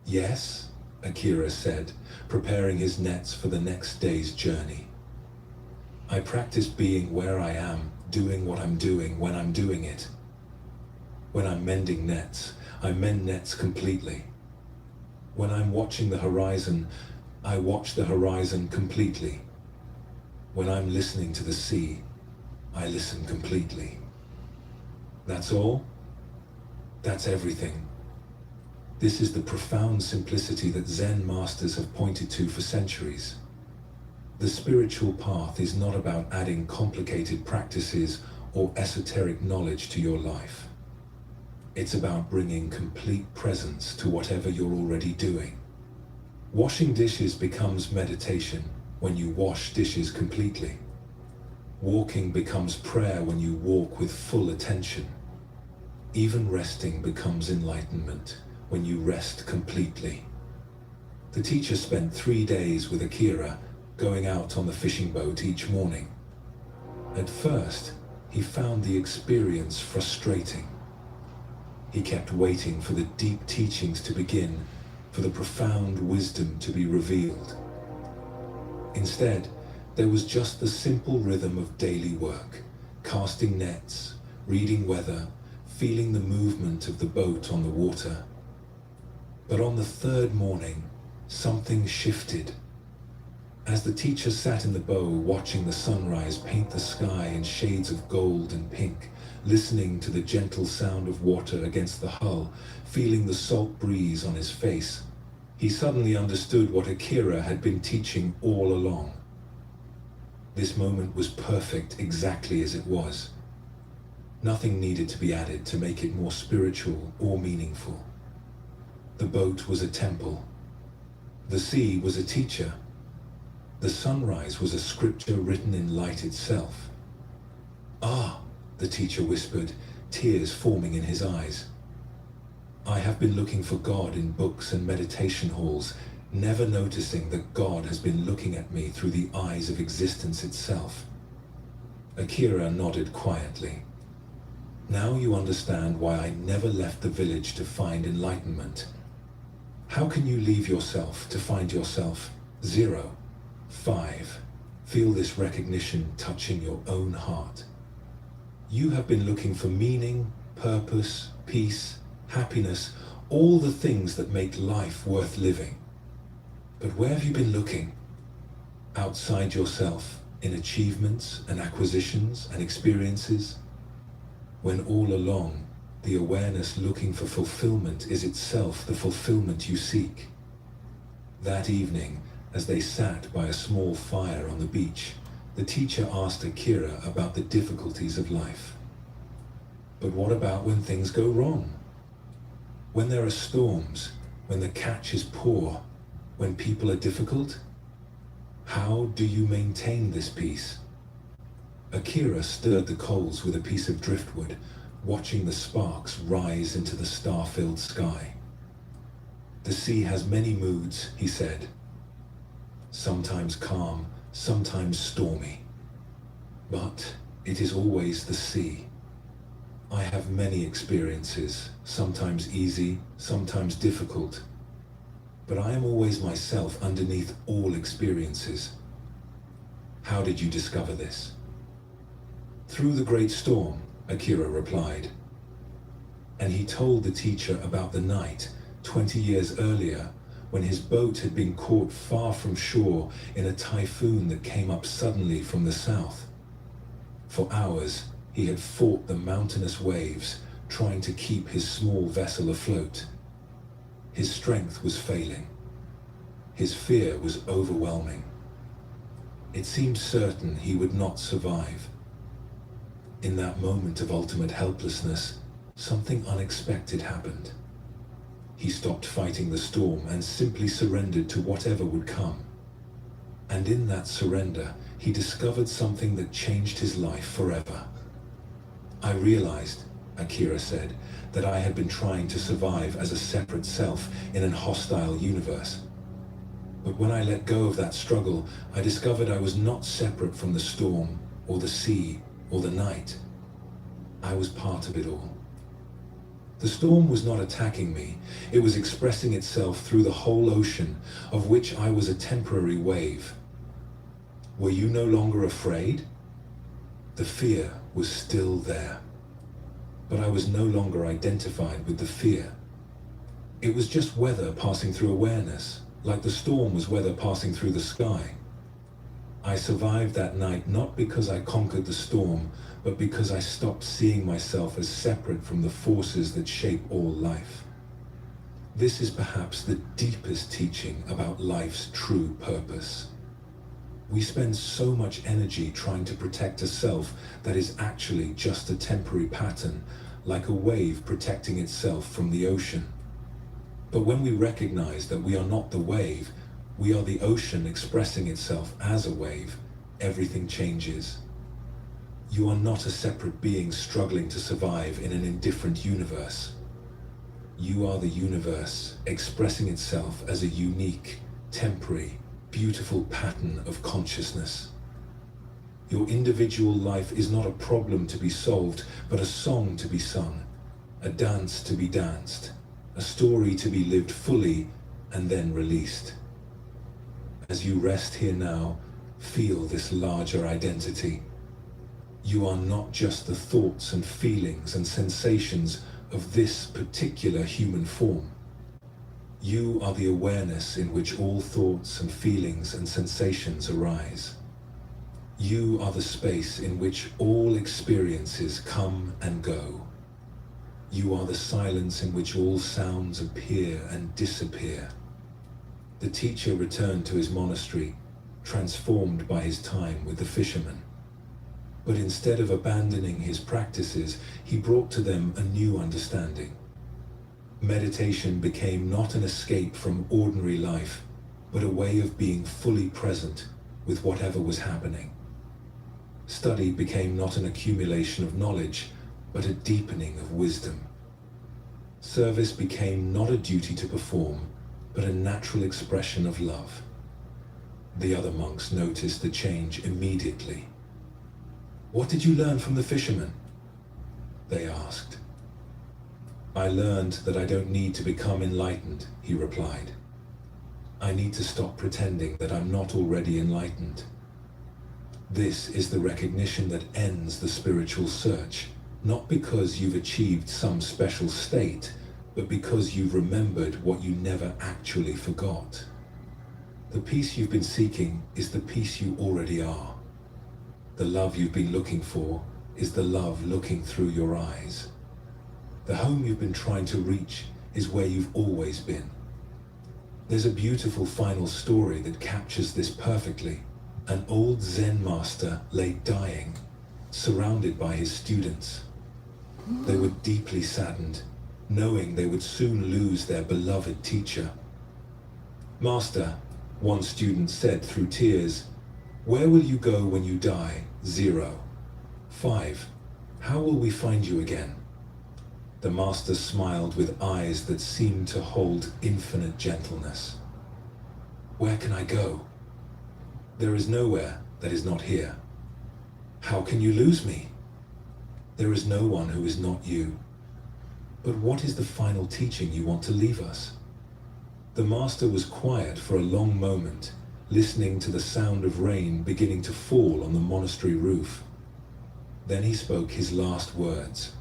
"Yes," Akira said, preparing his nets for the next day's journey. "I practice being where I am, doing what I'm doing when I'm doing it. When I'm mending nets, I mend nets completely. When I'm watching the horizon, I watch the horizon completely. When I'm listening to the sea, I listen completely. That's all? That's everything. This is the profound simplicity that Zen masters have pointed to for centuries. The spiritual path is not about adding complicated practices or esoteric knowledge to your life. It's about bringing complete presence to whatever you're already doing. Washing dishes becomes meditation when you wash dishes completely. Walking becomes prayer when you walk with full attention. Even resting becomes enlightenment when you rest completely. The teacher spent 3 days with Akira, going out on the fishing boat each morning. At first, he found the experience frustrating. He kept waiting for the deep teachings to begin, for the profound wisdom to be revealed. Instead, there was just the simple rhythm of daily work, casting nets, reading weather, feeling the movement of the boat on the water. But on the 3rd morning, something shifted. As the teacher sat in the bow watching the sunrise paint the sky in shades of gold and pink, listening to the gentle sound of water against the hull, feeling the salt breeze on his face, he suddenly understood what Akira had been teaching all along. This moment was perfect exactly as it was. Nothing needed to be added to make it more spiritual or meaningful. The boat was a temple. The sea was a teacher. The sunrise was a scripture written in light itself. "Ah," the teacher whispered, tears forming in his eyes. "I have been looking for God in books and meditation halls, never noticing that God has been looking at me through the eyes of existence itself." Akira nodded quietly. "Now you understand why I never left the village to find enlightenment. How can you leave yourself to find yourself? 0, 5. Feel this recognition touching your own heart. You have been looking for meaning, purpose, peace, happiness, all the things that make life worth living. But where have you been looking? Outside yourself, in achievements and acquisitions and experiences? When all along, the awareness looking for fulfillment is itself the fulfillment you seek." That evening, as they sat by a small fire on the beach, the teacher asked Akira about the difficulties of life. "But what about when things go wrong? When there are storms, when the catch is poor, when people are difficult? How do you maintain this peace?" Akira stirred the coals with a piece of driftwood, watching the sparks rise into the star-filled sky. "The sea has many moods," he said. "Sometimes calm, sometimes stormy. But it is always the sea. I have many experiences, sometimes easy, sometimes difficult. But I am always myself underneath all experiences." "How did you discover this?" "Through the great storm," Akira replied. And he told the teacher about the night, 20 years earlier, when his boat had been caught far from shore in a typhoon that came up suddenly from the south. For hours, he had fought the mountainous waves, trying to keep his small vessel afloat. His strength was failing. His fear was overwhelming. It seemed certain he would not survive. In that moment of ultimate helplessness, something unexpected happened. He stopped fighting the storm and simply surrendered to whatever would come. And in that surrender, he discovered something that changed his life forever. I realized, Akira said, that I had been trying to survive as a separate self in an hostile universe. But when I let go of that struggle, I discovered I was not separate from the storm, or the sea, or the night. I was part of it all. The storm was not attacking me. It was expressing itself through the whole ocean, of which I was a temporary wave. Were you no longer afraid? The fear was still there. But I was no longer identified with the fear. It was just weather passing through awareness, like the storm was weather passing through the sky. I survived that night not because I conquered the storm, but because I stopped seeing myself as separate from the forces that shape all life. This is perhaps the deepest teaching about life's true purpose. We spend so much energy trying to protect a self that is actually just a temporary pattern, like a wave protecting itself from the ocean. But when we recognize that we are not the wave, we are the ocean expressing itself as a wave, everything changes. You are not a separate being struggling to survive in an indifferent universe. You are the universe expressing itself as a unique, temporary, beautiful pattern of consciousness. Your individual life is not a problem to be solved, but a song to be sung, a dance to be danced, a story to be lived fully and then released. As you rest here now, feel this larger identity. You are not just the thoughts and feelings and sensations of this particular human form. You are the awareness in which all thoughts and feelings and sensations arise. You are the space in which all experiences come and go. You are the silence in which all sounds appear and disappear. The teacher returned to his monastery, transformed by his time with the fishermen. But instead of abandoning his practices, he brought to them a new understanding. Meditation became not an escape from ordinary life, but a way of being fully present with whatever was happening. Study became not an accumulation of knowledge, but a deepening of wisdom. Service became not a duty to perform, but a natural expression of love. The other monks noticed the change immediately. "What did you learn from the fishermen?" they asked. "I learned that I don't need to become enlightened," he replied. "I need to stop pretending that I'm not already enlightened." This is the recognition that ends the spiritual search, not because you've achieved some special state, but because you've remembered what you never actually forgot. The peace you've been seeking is the peace you already are. The love you've been looking for is the love looking through your eyes. The home you've been trying to reach is where you've always been. There's a beautiful final story that captures this perfectly. An old Zen master lay dying, surrounded by his students. They were deeply saddened, knowing they would soon lose their beloved teacher. "Master," one student said through tears, "where will you go when you die? 0. 5. How will we find you again?" The master smiled with eyes that seemed to hold infinite gentleness. "Where can I go? There is nowhere that is not here. How can you lose me? There is no one who is not you. But what is the final teaching you want to leave us?" The master was quiet for a long moment, listening to the sound of rain beginning to fall on the monastery roof. Then he spoke his last words.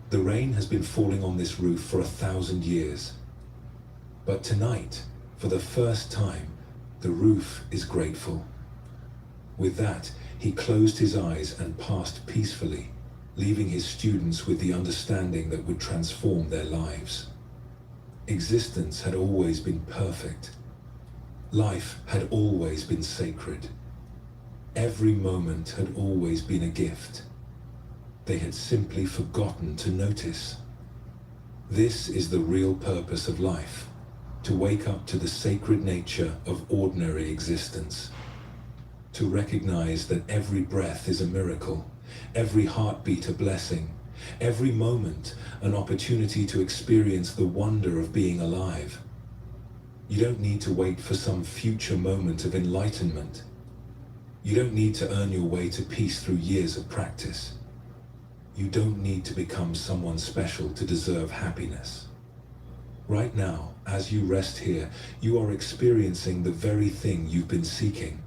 "The rain has been falling on this roof for 1,000 years. But tonight, for the first time, the roof is grateful." With that, he closed his eyes and passed peacefully, leaving his students with the understanding that would transform their lives. Existence had always been perfect. Life had always been sacred. Every moment had always been a gift. They had simply forgotten to notice. This is the real purpose of life, to wake up to the sacred nature of ordinary existence. To recognize that every breath is a miracle, every heartbeat a blessing, every moment an opportunity to experience the wonder of being alive. You don't need to wait for some future moment of enlightenment. You don't need to earn your way to peace through years of practice. You don't need to become someone special to deserve happiness. Right now, as you rest here, you are experiencing the very thing you've been seeking.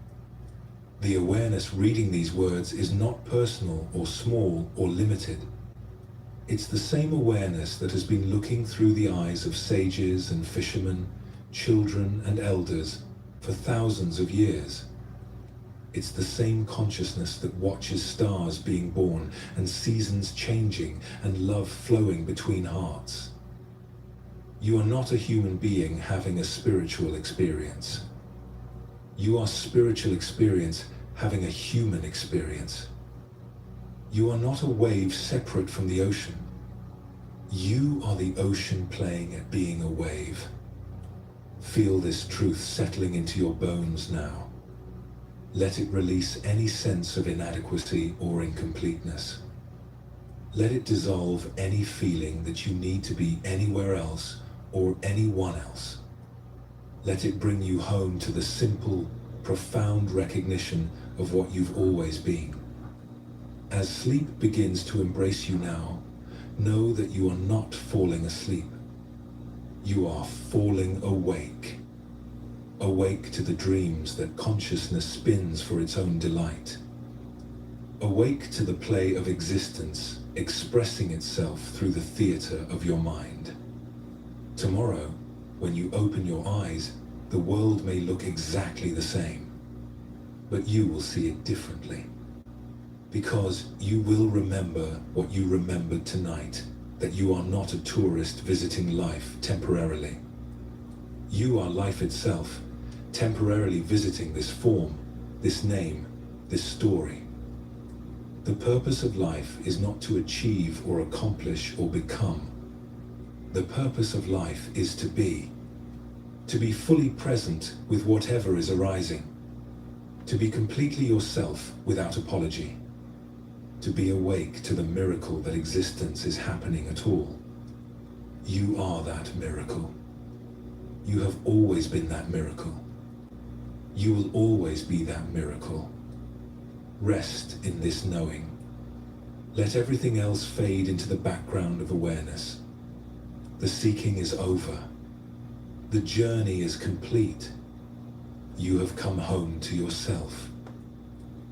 The awareness reading these words is not personal or small or limited. It's the same awareness that has been looking through the eyes of sages and fishermen, children and elders for thousands of years. It's the same consciousness that watches stars being born and seasons changing and love flowing between hearts. You are not a human being having a spiritual experience. You are spiritual experience having a human experience. You are not a wave separate from the ocean. You are the ocean playing at being a wave. Feel this truth settling into your bones now. Let it release any sense of inadequacy or incompleteness. Let it dissolve any feeling that you need to be anywhere else or anyone else. Let it bring you home to the simple, profound recognition of what you've always been. As sleep begins to embrace you now, know that you are not falling asleep. You are falling awake. Awake to the dreams that consciousness spins for its own delight. Awake to the play of existence expressing itself through the theater of your mind. Tomorrow, when you open your eyes, the world may look exactly the same, but you will see it differently. Because you will remember what you remembered tonight, that you are not a tourist visiting life temporarily. You are life itself, temporarily visiting this form, this name, this story. The purpose of life is not to achieve or accomplish or become. The purpose of life is to be fully present with whatever is arising, to be completely yourself without apology, to be awake to the miracle that existence is happening at all. You are that miracle. You have always been that miracle. You will always be that miracle. Rest in this knowing. Let everything else fade into the background of awareness. The seeking is over. The journey is complete. You have come home to yourself.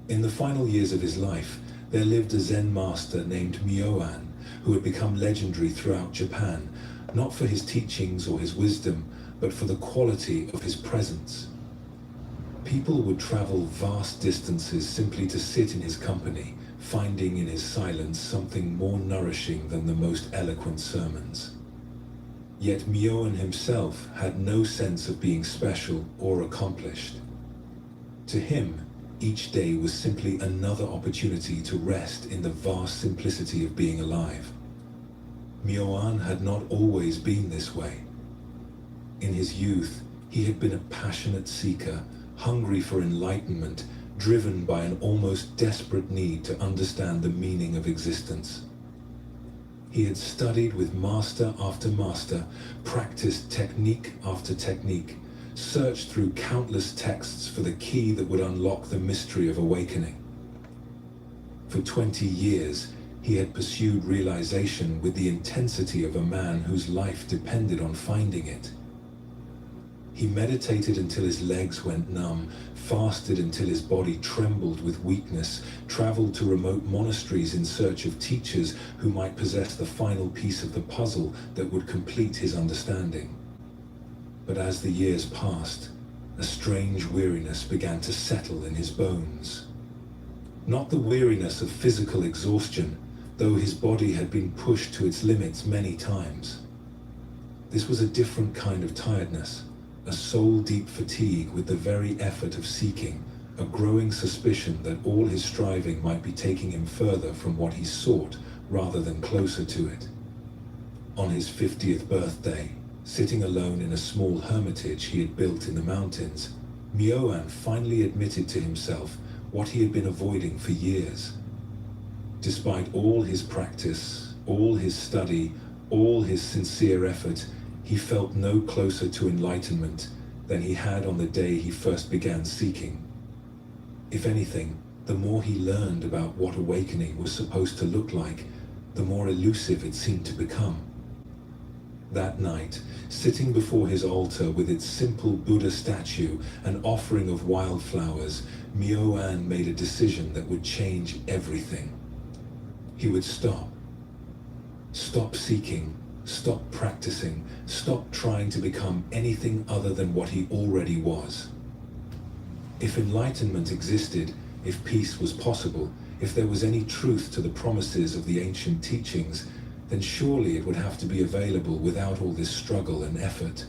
In the final years of his life, there lived a Zen master named Myoan, who had become legendary throughout Japan, not for his teachings or his wisdom, but for the quality of his presence. People would travel vast distances simply to sit in his company, finding in his silence something more nourishing than the most eloquent sermons. Yet Myoan himself had no sense of being special or accomplished. To him, each day was simply another opportunity to rest in the vast simplicity of being alive. Myoan had not always been this way. In his youth, he had been a passionate seeker, hungry for enlightenment, driven by an almost desperate need to understand the meaning of existence. He had studied with master after master, practiced technique after technique, searched through countless texts for the key that would unlock the mystery of awakening. For 20 years, he had pursued realization with the intensity of a man whose life depended on finding it. He meditated until his legs went numb, fasted until his body trembled with weakness, traveled to remote monasteries in search of teachers who might possess the final piece of the puzzle that would complete his understanding. But as the years passed, a strange weariness began to settle in his bones. Not the weariness of physical exhaustion, though his body had been pushed to its limits many times. This was a different kind of tiredness, a soul-deep fatigue with the very effort of seeking, a growing suspicion that all his striving might be taking him further from what he sought rather than closer to it. On his 50th birthday, sitting alone in a small hermitage he had built in the mountains, Myoan finally admitted to himself what he had been avoiding for years. Despite all his practice, all his study, all his sincere effort, he felt no closer to enlightenment than he had on the day he first began seeking. If anything, the more he learned about what awakening was supposed to look like, the more elusive it seemed to become. That night, sitting before his altar with its simple Buddha statue and offering of wildflowers, Myoan made a decision that would change everything. He would stop. Stop seeking, stop practicing, stop trying to become anything other than what he already was. If enlightenment existed, if peace was possible, if there was any truth to the promises of the ancient teachings, then surely it would have to be available without all this struggle and effort.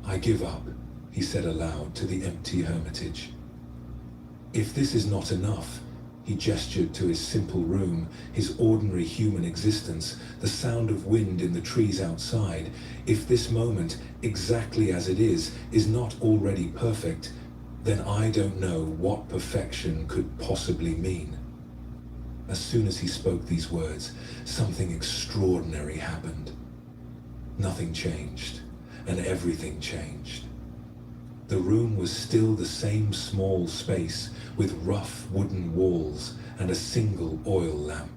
"I give up," he said aloud to the empty hermitage. If this is not enough, he gestured to his simple room, his ordinary human existence, the sound of wind in the trees outside. If this moment, exactly as it is not already perfect, then I don't know what perfection could possibly mean. As soon as he spoke these words, something extraordinary happened. Nothing changed, and everything changed. The room was still the same small space, with rough wooden walls and a single oil lamp.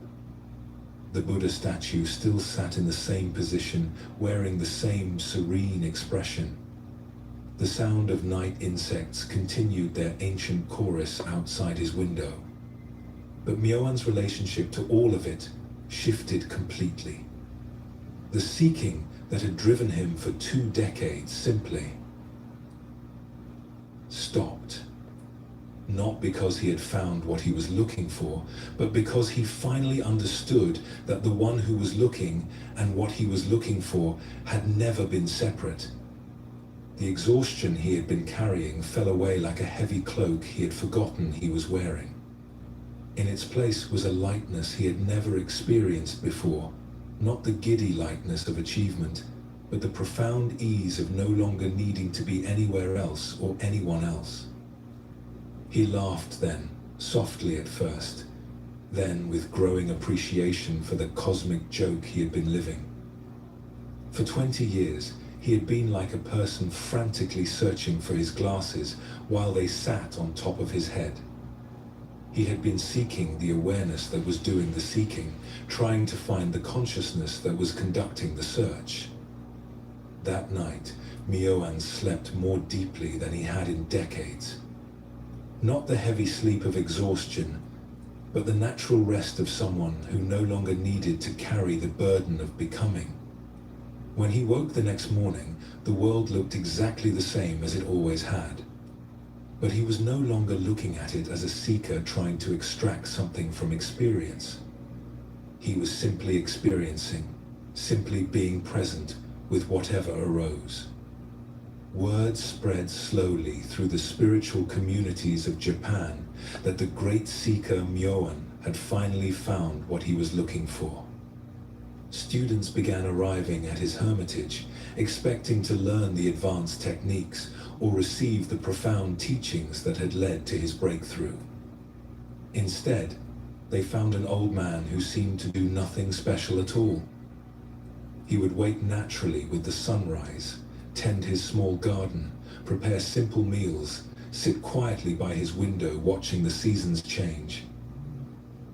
The Buddha statue still sat in the same position, wearing the same serene expression. The sound of night insects continued their ancient chorus outside his window. But Myoan's relationship to all of it shifted completely. The seeking that had driven him for 2 decades simply stopped. Not because he had found what he was looking for, but because he finally understood that the one who was looking and what he was looking for had never been separate. The exhaustion he had been carrying fell away like a heavy cloak he had forgotten he was wearing. In its place was a lightness he had never experienced before, not the giddy lightness of achievement, but the profound ease of no longer needing to be anywhere else or anyone else. He laughed then, softly at first, then with growing appreciation for the cosmic joke he had been living. For 20 years, he had been like a person frantically searching for his glasses while they sat on top of his head. He had been seeking the awareness that was doing the seeking, trying to find the consciousness that was conducting the search. That night, Myoan slept more deeply than he had in decades. Not the heavy sleep of exhaustion, but the natural rest of someone who no longer needed to carry the burden of becoming. When he woke the next morning, the world looked exactly the same as it always had. But he was no longer looking at it as a seeker trying to extract something from experience. He was simply experiencing, simply being present with whatever arose. Word spread slowly through the spiritual communities of Japan that the great seeker Myoan had finally found what he was looking for. Students began arriving at his hermitage, expecting to learn the advanced techniques or receive the profound teachings that had led to his breakthrough. Instead, they found an old man who seemed to do nothing special at all. He would wake naturally with the sunrise, tend his small garden, prepare simple meals, sit quietly by his window watching the seasons change.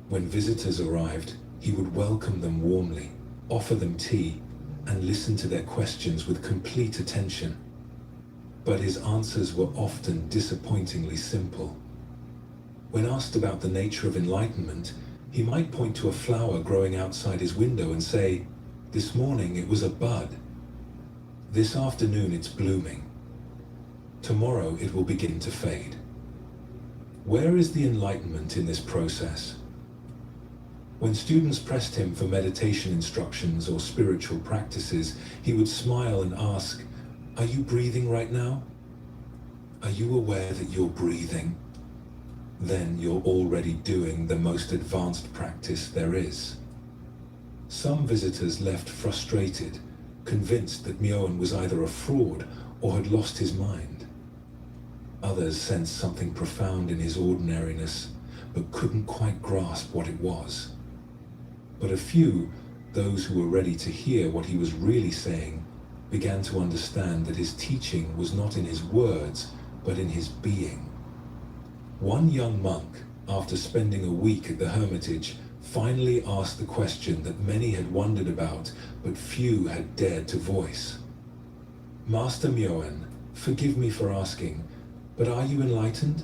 When visitors arrived, he would welcome them warmly, offer them tea, and listen to their questions with complete attention. But his answers were often disappointingly simple. When asked about the nature of enlightenment, he might point to a flower growing outside his window and say, "This morning it was a bud. This afternoon it's blooming. Tomorrow it will begin to fade." Where is the enlightenment in this process? When students pressed him for meditation instructions or spiritual practices, he would smile and ask, Are you breathing right now? Are you aware that you're breathing? Then you're already doing the most advanced practice there is. Some visitors left frustrated, convinced that Myoan was either a fraud or had lost his mind. Others sensed something profound in his ordinariness, but couldn't quite grasp what it was. But a few, those who were ready to hear what he was really saying, began to understand that his teaching was not in his words, but in his being. One young monk, after spending a week at the hermitage, finally asked the question that many had wondered about, but few had dared to voice. Master Myoan, forgive me for asking, but are you enlightened?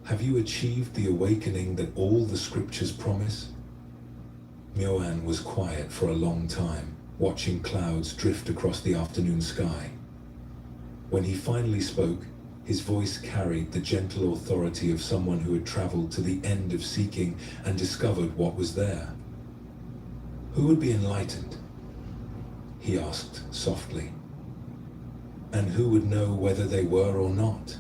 Have you achieved the awakening that all the scriptures promise? Myoan was quiet for a long time, watching clouds drift across the afternoon sky. When he finally spoke, his voice carried the gentle authority of someone who had traveled to the end of seeking and discovered what was there. Who would be enlightened? He asked softly. And who would know whether they were or not?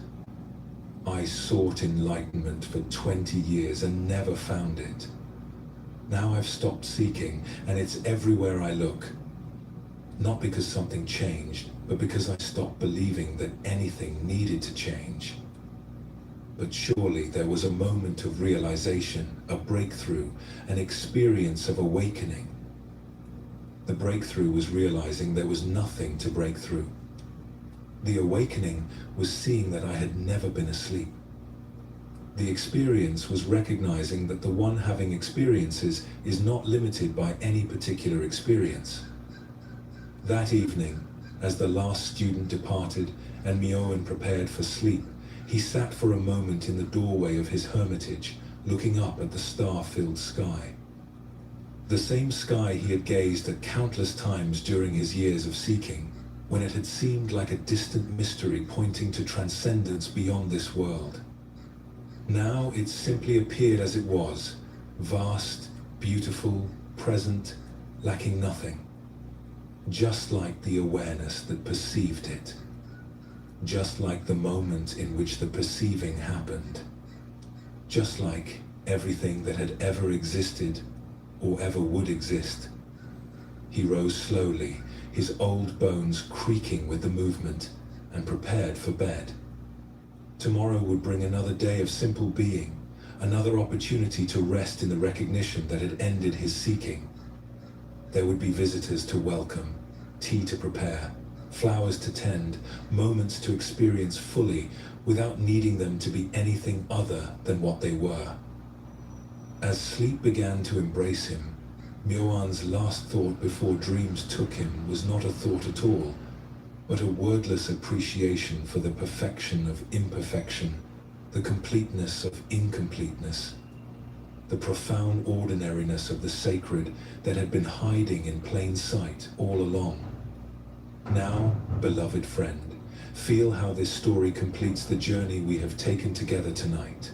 I sought enlightenment for 20 years and never found it. Now I've stopped seeking, and it's everywhere I look. Not because something changed, but because I stopped believing that anything needed to change. But surely there was a moment of realization, a breakthrough, an experience of awakening. The breakthrough was realizing there was nothing to break through. The awakening was seeing that I had never been asleep. The experience was recognizing that the one having experiences is not limited by any particular experience. That evening, as the last student departed and Myoan prepared for sleep, he sat for a moment in the doorway of his hermitage, looking up at the star-filled sky. The same sky he had gazed at countless times during his years of seeking, when it had seemed like a distant mystery pointing to transcendence beyond this world. Now it simply appeared as it was, vast, beautiful, present, lacking nothing. Just like the awareness that perceived it. Just like the moment in which the perceiving happened. Just like everything that had ever existed or ever would exist. He rose slowly, his old bones creaking with the movement, and prepared for bed. Tomorrow would bring another day of simple being, another opportunity to rest in the recognition that had ended his seeking. There would be visitors to welcome, tea to prepare, flowers to tend, moments to experience fully without needing them to be anything other than what they were. As sleep began to embrace him, Myoan's last thought before dreams took him was not a thought at all, but a wordless appreciation for the perfection of imperfection, the completeness of incompleteness, the profound ordinariness of the sacred that had been hiding in plain sight all along. Now, beloved friend, feel how this story completes the journey we have taken together tonight.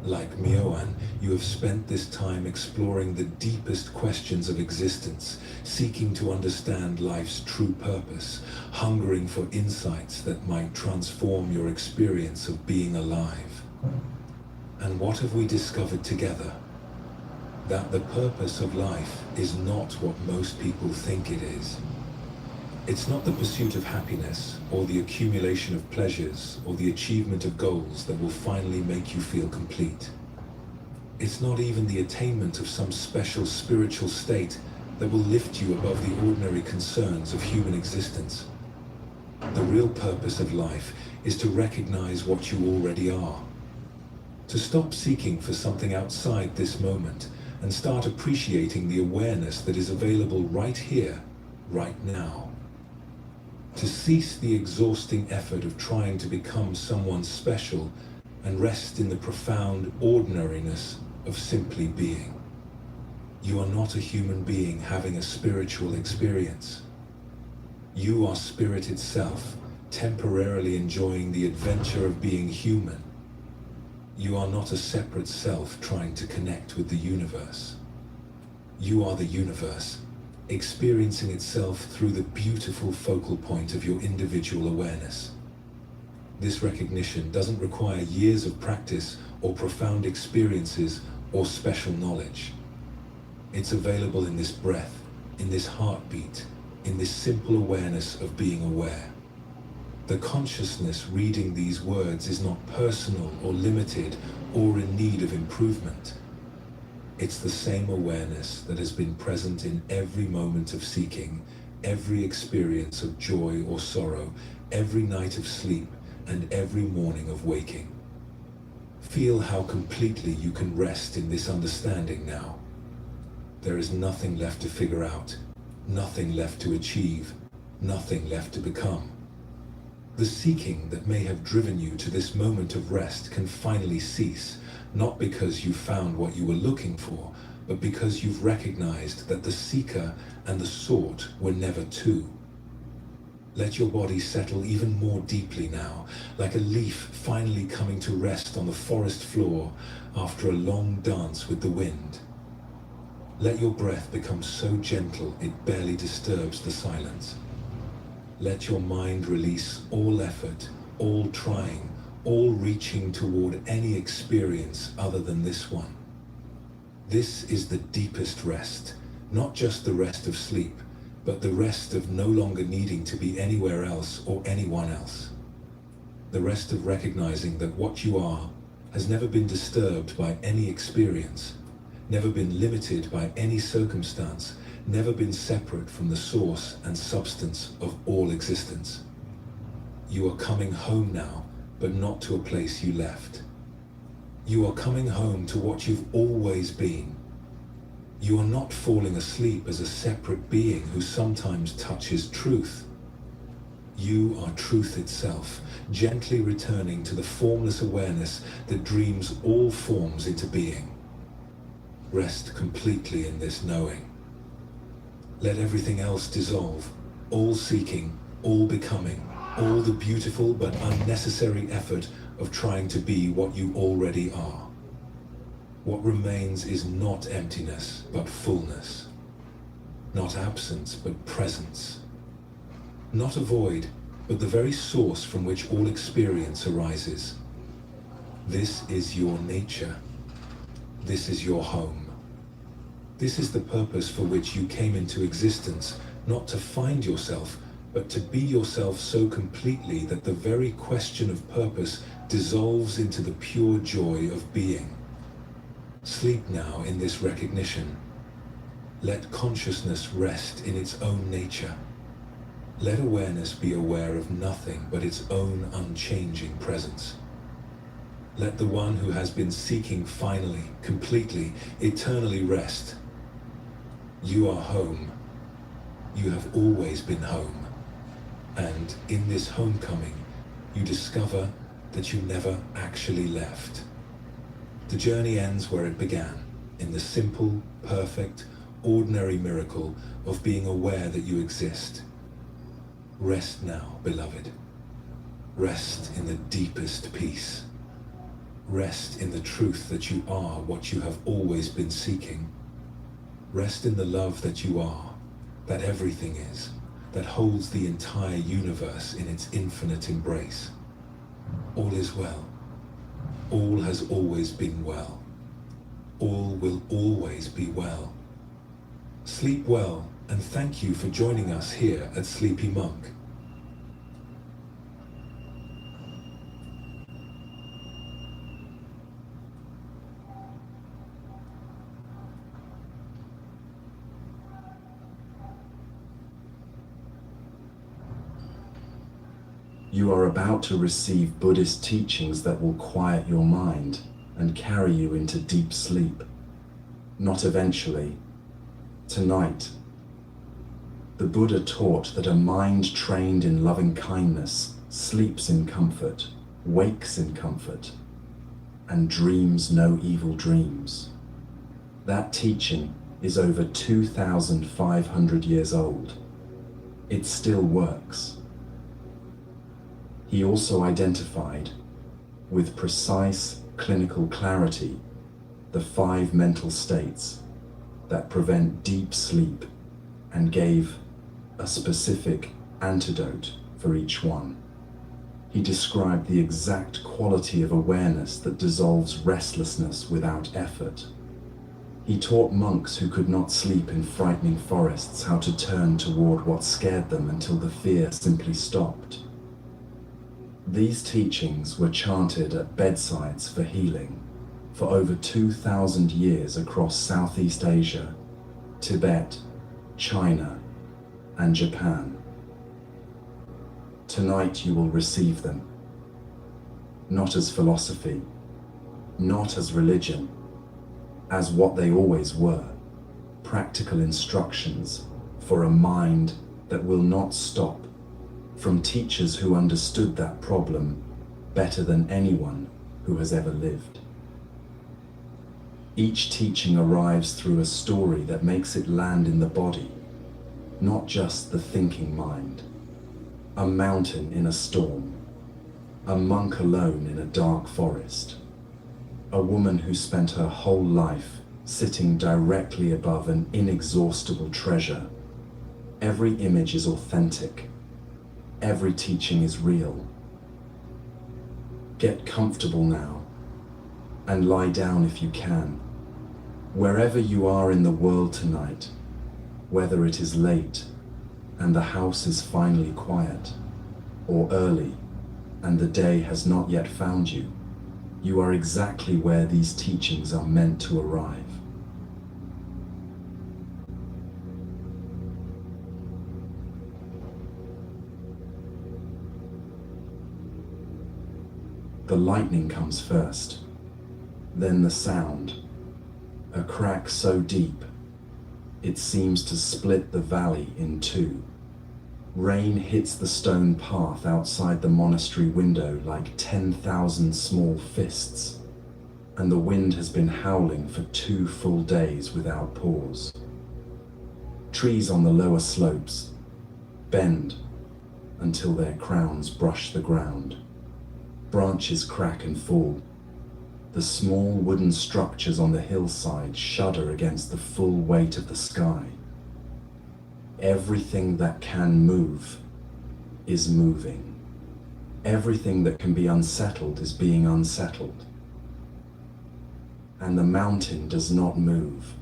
Like Myoan, you have spent this time exploring the deepest questions of existence, seeking to understand life's true purpose, hungering for insights that might transform your experience of being alive. And what have we discovered together? That the purpose of life is not what most people think it is. It's not the pursuit of happiness, or the accumulation of pleasures, or the achievement of goals that will finally make you feel complete. It's not even the attainment of some special spiritual state that will lift you above the ordinary concerns of human existence. The real purpose of life is to recognize what you already are. To stop seeking for something outside this moment and start appreciating the awareness that is available right here, right now. To cease the exhausting effort of trying to become someone special and rest in the profound ordinariness of simply being. You are not a human being having a spiritual experience. You are spirit itself, temporarily enjoying the adventure of being human. You are not a separate self trying to connect with the universe. You are the universe, experiencing itself through the beautiful focal point of your individual awareness. This recognition doesn't require years of practice or profound experiences or special knowledge. It's available in this breath, in this heartbeat, in this simple awareness of being aware. The consciousness reading these words is not personal or limited or in need of improvement. It's the same awareness that has been present in every moment of seeking, every experience of joy or sorrow, every night of sleep, and every morning of waking. Feel how completely you can rest in this understanding now. There is nothing left to figure out, nothing left to achieve, nothing left to become. The seeking that may have driven you to this moment of rest can finally cease, not because you found what you were looking for, but because you've recognized that the seeker and the sought were never two. Let your body settle even more deeply now, like a leaf finally coming to rest on the forest floor after a long dance with the wind. Let your breath become so gentle it barely disturbs the silence. Let your mind release all effort, all trying, all reaching toward any experience other than this one. This is the deepest rest, not just the rest of sleep, but the rest of no longer needing to be anywhere else or anyone else. The rest of recognizing that what you are has never been disturbed by any experience, never been limited by any circumstance, never been separate from the source and substance of all existence. You are coming home now, but not to a place you left. You are coming home to what you've always been. You are not falling asleep as a separate being who sometimes touches truth. You are truth itself, gently returning to the formless awareness that dreams all forms into being. Rest completely in this knowing. Let everything else dissolve, all seeking, all becoming, all the beautiful but unnecessary effort of trying to be what you already are. What remains is not emptiness, but fullness. Not absence, but presence. Not a void, but the very source from which all experience arises. This is your nature. This is your home. This is the purpose for which you came into existence, not to find yourself, but to be yourself so completely that the very question of purpose dissolves into the pure joy of being. Sleep now in this recognition. Let consciousness rest in its own nature. Let awareness be aware of nothing but its own unchanging presence. Let the one who has been seeking finally, completely, eternally rest. You are home. You have always been home. And in this homecoming, you discover that you never actually left. The journey ends where it began, in the simple, perfect, ordinary miracle of being aware that you exist. Rest now, beloved. Rest in the deepest peace. Rest in the truth that you are what you have always been seeking. Rest in the love that you are, that everything is, that holds the entire universe in its infinite embrace. All is well. All has always been well. All will always be well. Sleep well, and thank you for joining us here at Sleepy Monk. You are about to receive Buddhist teachings that will quiet your mind and carry you into deep sleep. Not eventually, tonight. The Buddha taught that a mind trained in loving kindness sleeps in comfort, wakes in comfort, and dreams no evil dreams. That teaching is over 2,500 years old. It still works. He also identified, with precise clinical clarity, the 5 mental states that prevent deep sleep and gave a specific antidote for each one. He described the exact quality of awareness that dissolves restlessness without effort. He taught monks who could not sleep in frightening forests how to turn toward what scared them until the fear simply stopped. These teachings were chanted at bedsides for healing for over 2,000 years across Southeast Asia, Tibet, China, and Japan. Tonight you will receive them, not as philosophy, not as religion, as what they always were, practical instructions for a mind that will not stop, from teachers who understood that problem better than anyone who has ever lived. Each teaching arrives through a story that makes it land in the body, not just the thinking mind. A mountain in a storm, a monk alone in a dark forest, a woman who spent her whole life sitting directly above an inexhaustible treasure. Every image is authentic. Every teaching is real. Get comfortable now and lie down if you can. Wherever you are in the world tonight, whether it is late and the house is finally quiet, or early and the day has not yet found you, you are exactly where these teachings are meant to arrive. The lightning comes first, then the sound, a crack so deep it seems to split the valley in two. Rain hits the stone path outside the monastery window like 10,000 small fists, and the wind has been howling for 2 full days without pause. Trees on the lower slopes bend until their crowns brush the ground. Branches crack and fall. The small wooden structures on the hillside shudder against the full weight of the sky. Everything that can move is moving. Everything that can be unsettled is being unsettled. And the mountain does not move.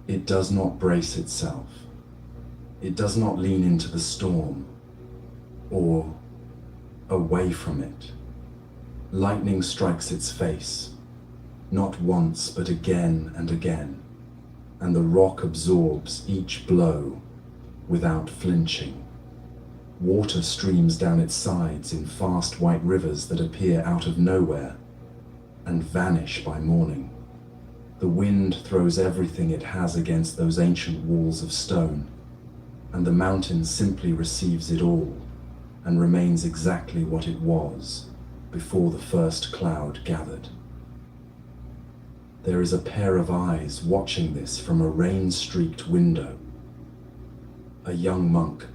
It does not brace itself. It does not lean into the storm or away from it. Lightning strikes its face, not once but again and again, and the rock absorbs each blow without flinching. Water streams down its sides in fast white rivers that appear out of nowhere and vanish by morning. The wind throws everything it has against those ancient walls of stone, and the mountain simply receives it all and remains exactly what it was before the first cloud gathered. There is a pair of eyes watching this from a rain-streaked window. A young monk.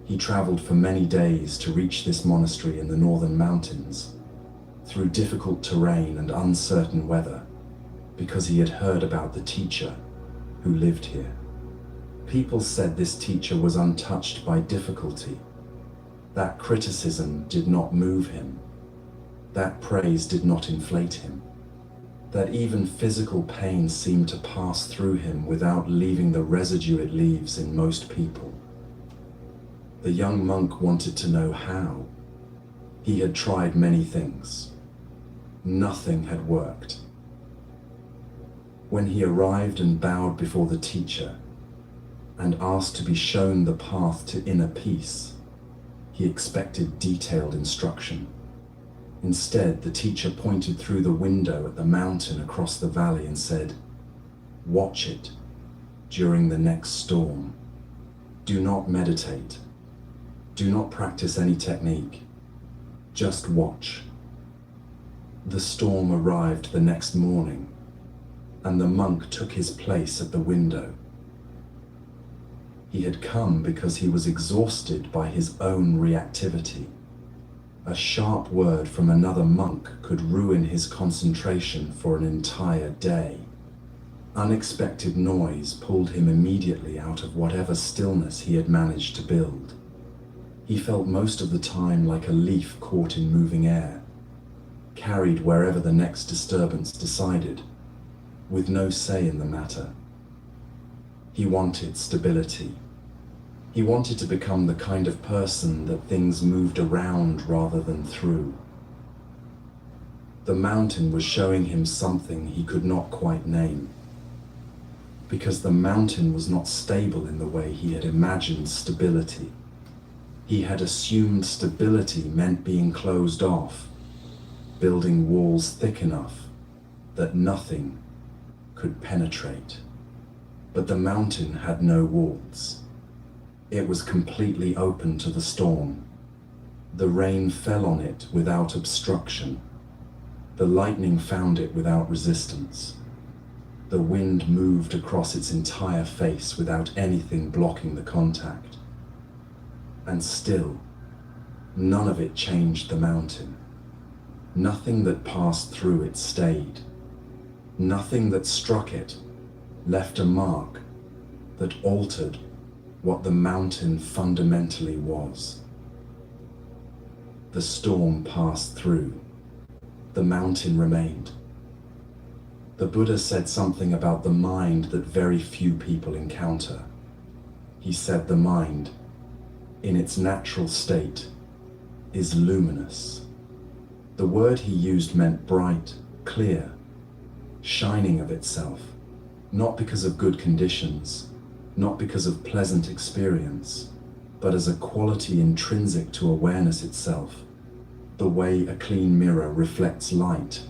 He traveled for many days to reach this monastery in the northern mountains, through difficult terrain and uncertain weather, because he had heard about the teacher who lived here. People said this teacher was untouched by difficulty. That criticism did not move him. That praise did not inflate him. That even physical pain seemed to pass through him without leaving the residue it leaves in most people. The young monk wanted to know how. He had tried many things. Nothing had worked. When he arrived and bowed before the teacher and asked to be shown the path to inner peace, he expected detailed instruction. Instead, the teacher pointed through the window at the mountain across the valley and said, "Watch it during the next storm. Do not meditate. Do not practice any technique. Just watch." The storm arrived the next morning, and the monk took his place at the window. He had come because he was exhausted by his own reactivity. A sharp word from another monk could ruin his concentration for an entire day. Unexpected noise pulled him immediately out of whatever stillness he had managed to build. He felt most of the time like a leaf caught in moving air, carried wherever the next disturbance decided, with no say in the matter. He wanted stability. He wanted to become the kind of person that things moved around rather than through. The mountain was showing him something he could not quite name, because the mountain was not stable in the way he had imagined stability. He had assumed stability meant being closed off, building walls thick enough that nothing could penetrate. But the mountain had no walls. It was completely open to the storm. The rain fell on it without obstruction. The lightning found it without resistance. The wind moved across its entire face without anything blocking the contact. And still, none of it changed the mountain. Nothing that passed through it stayed. Nothing that struck it left a mark that altered what the mountain fundamentally was. The storm passed through. The mountain remained. The Buddha said something about the mind that very few people encounter. He said the mind, in its natural state, is luminous. The word he used meant bright, clear, shining of itself, not because of good conditions, not because of pleasant experience, but as a quality intrinsic to awareness itself, the way a clean mirror reflects light,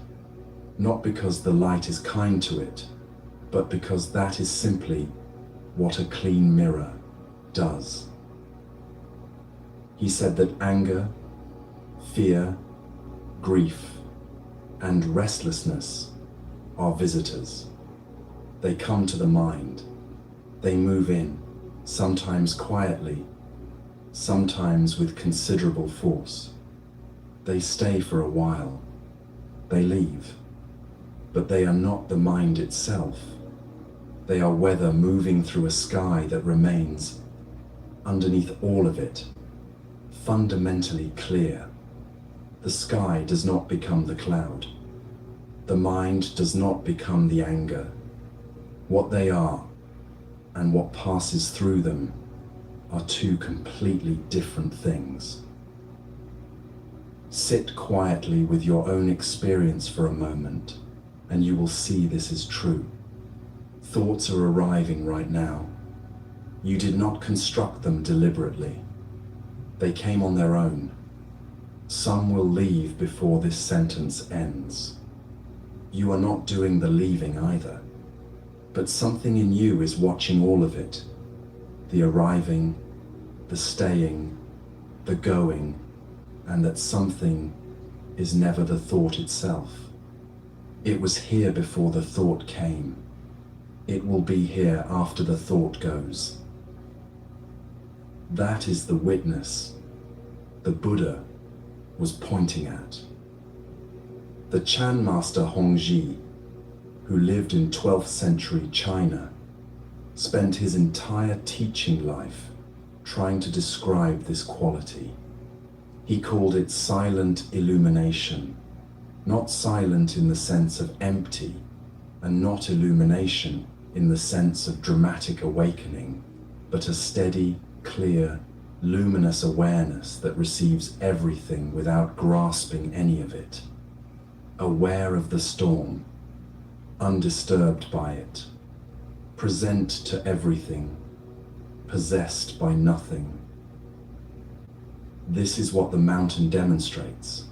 not because the light is kind to it, but because that is simply what a clean mirror does. He said that anger, fear, grief, and restlessness are visitors. They come to the mind. They move in, sometimes quietly, sometimes with considerable force. They stay for a while. They leave. But they are not the mind itself. They are weather moving through a sky that remains, underneath all of it, fundamentally clear. The sky does not become the cloud. The mind does not become the anger. What they are, and what passes through them, are two completely different things. Sit quietly with your own experience for a moment, and you will see this is true. Thoughts are arriving right now. You did not construct them deliberately. They came on their own. Some will leave before this sentence ends. You are not doing the leaving either, but something in you is watching all of it. The arriving, the staying, the going, and that something is never the thought itself. It was here before the thought came. It will be here after the thought goes. That is the witness the Buddha was pointing at. The Chan master Hongzhi, who lived in 12th century China, spent his entire teaching life trying to describe this quality. He called it silent illumination, not silent in the sense of empty, and not illumination in the sense of dramatic awakening, but a steady, clear, luminous awareness that receives everything without grasping any of it. Aware of the storm, undisturbed by it, present to everything, possessed by nothing. This is what the mountain demonstrates.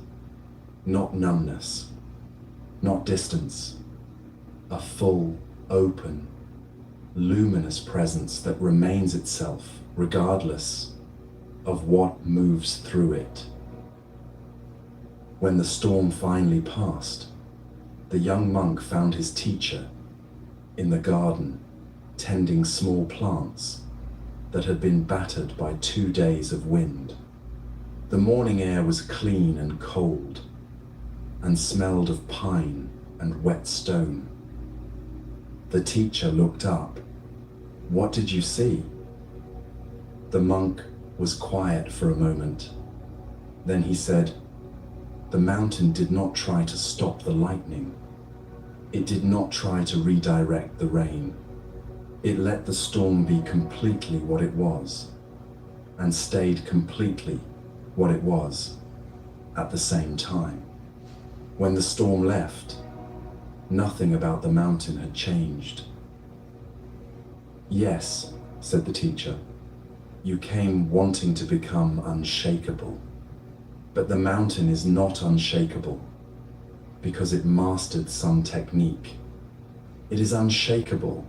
Not numbness, not distance, a full, open, luminous presence that remains itself regardless of what moves through it. When the storm finally passed, the young monk found his teacher in the garden tending small plants that had been battered by 2 days of wind. The morning air was clean and cold and smelled of pine and wet stone. The teacher looked up. What did you see? The monk was quiet for a moment. Then he said, the mountain did not try to stop the lightning. It did not try to redirect the rain. It let the storm be completely what it was, and stayed completely what it was at the same time. When the storm left, nothing about the mountain had changed. Yes, said the teacher, you came wanting to become unshakable. But the mountain is not unshakable because it mastered some technique. It is unshakable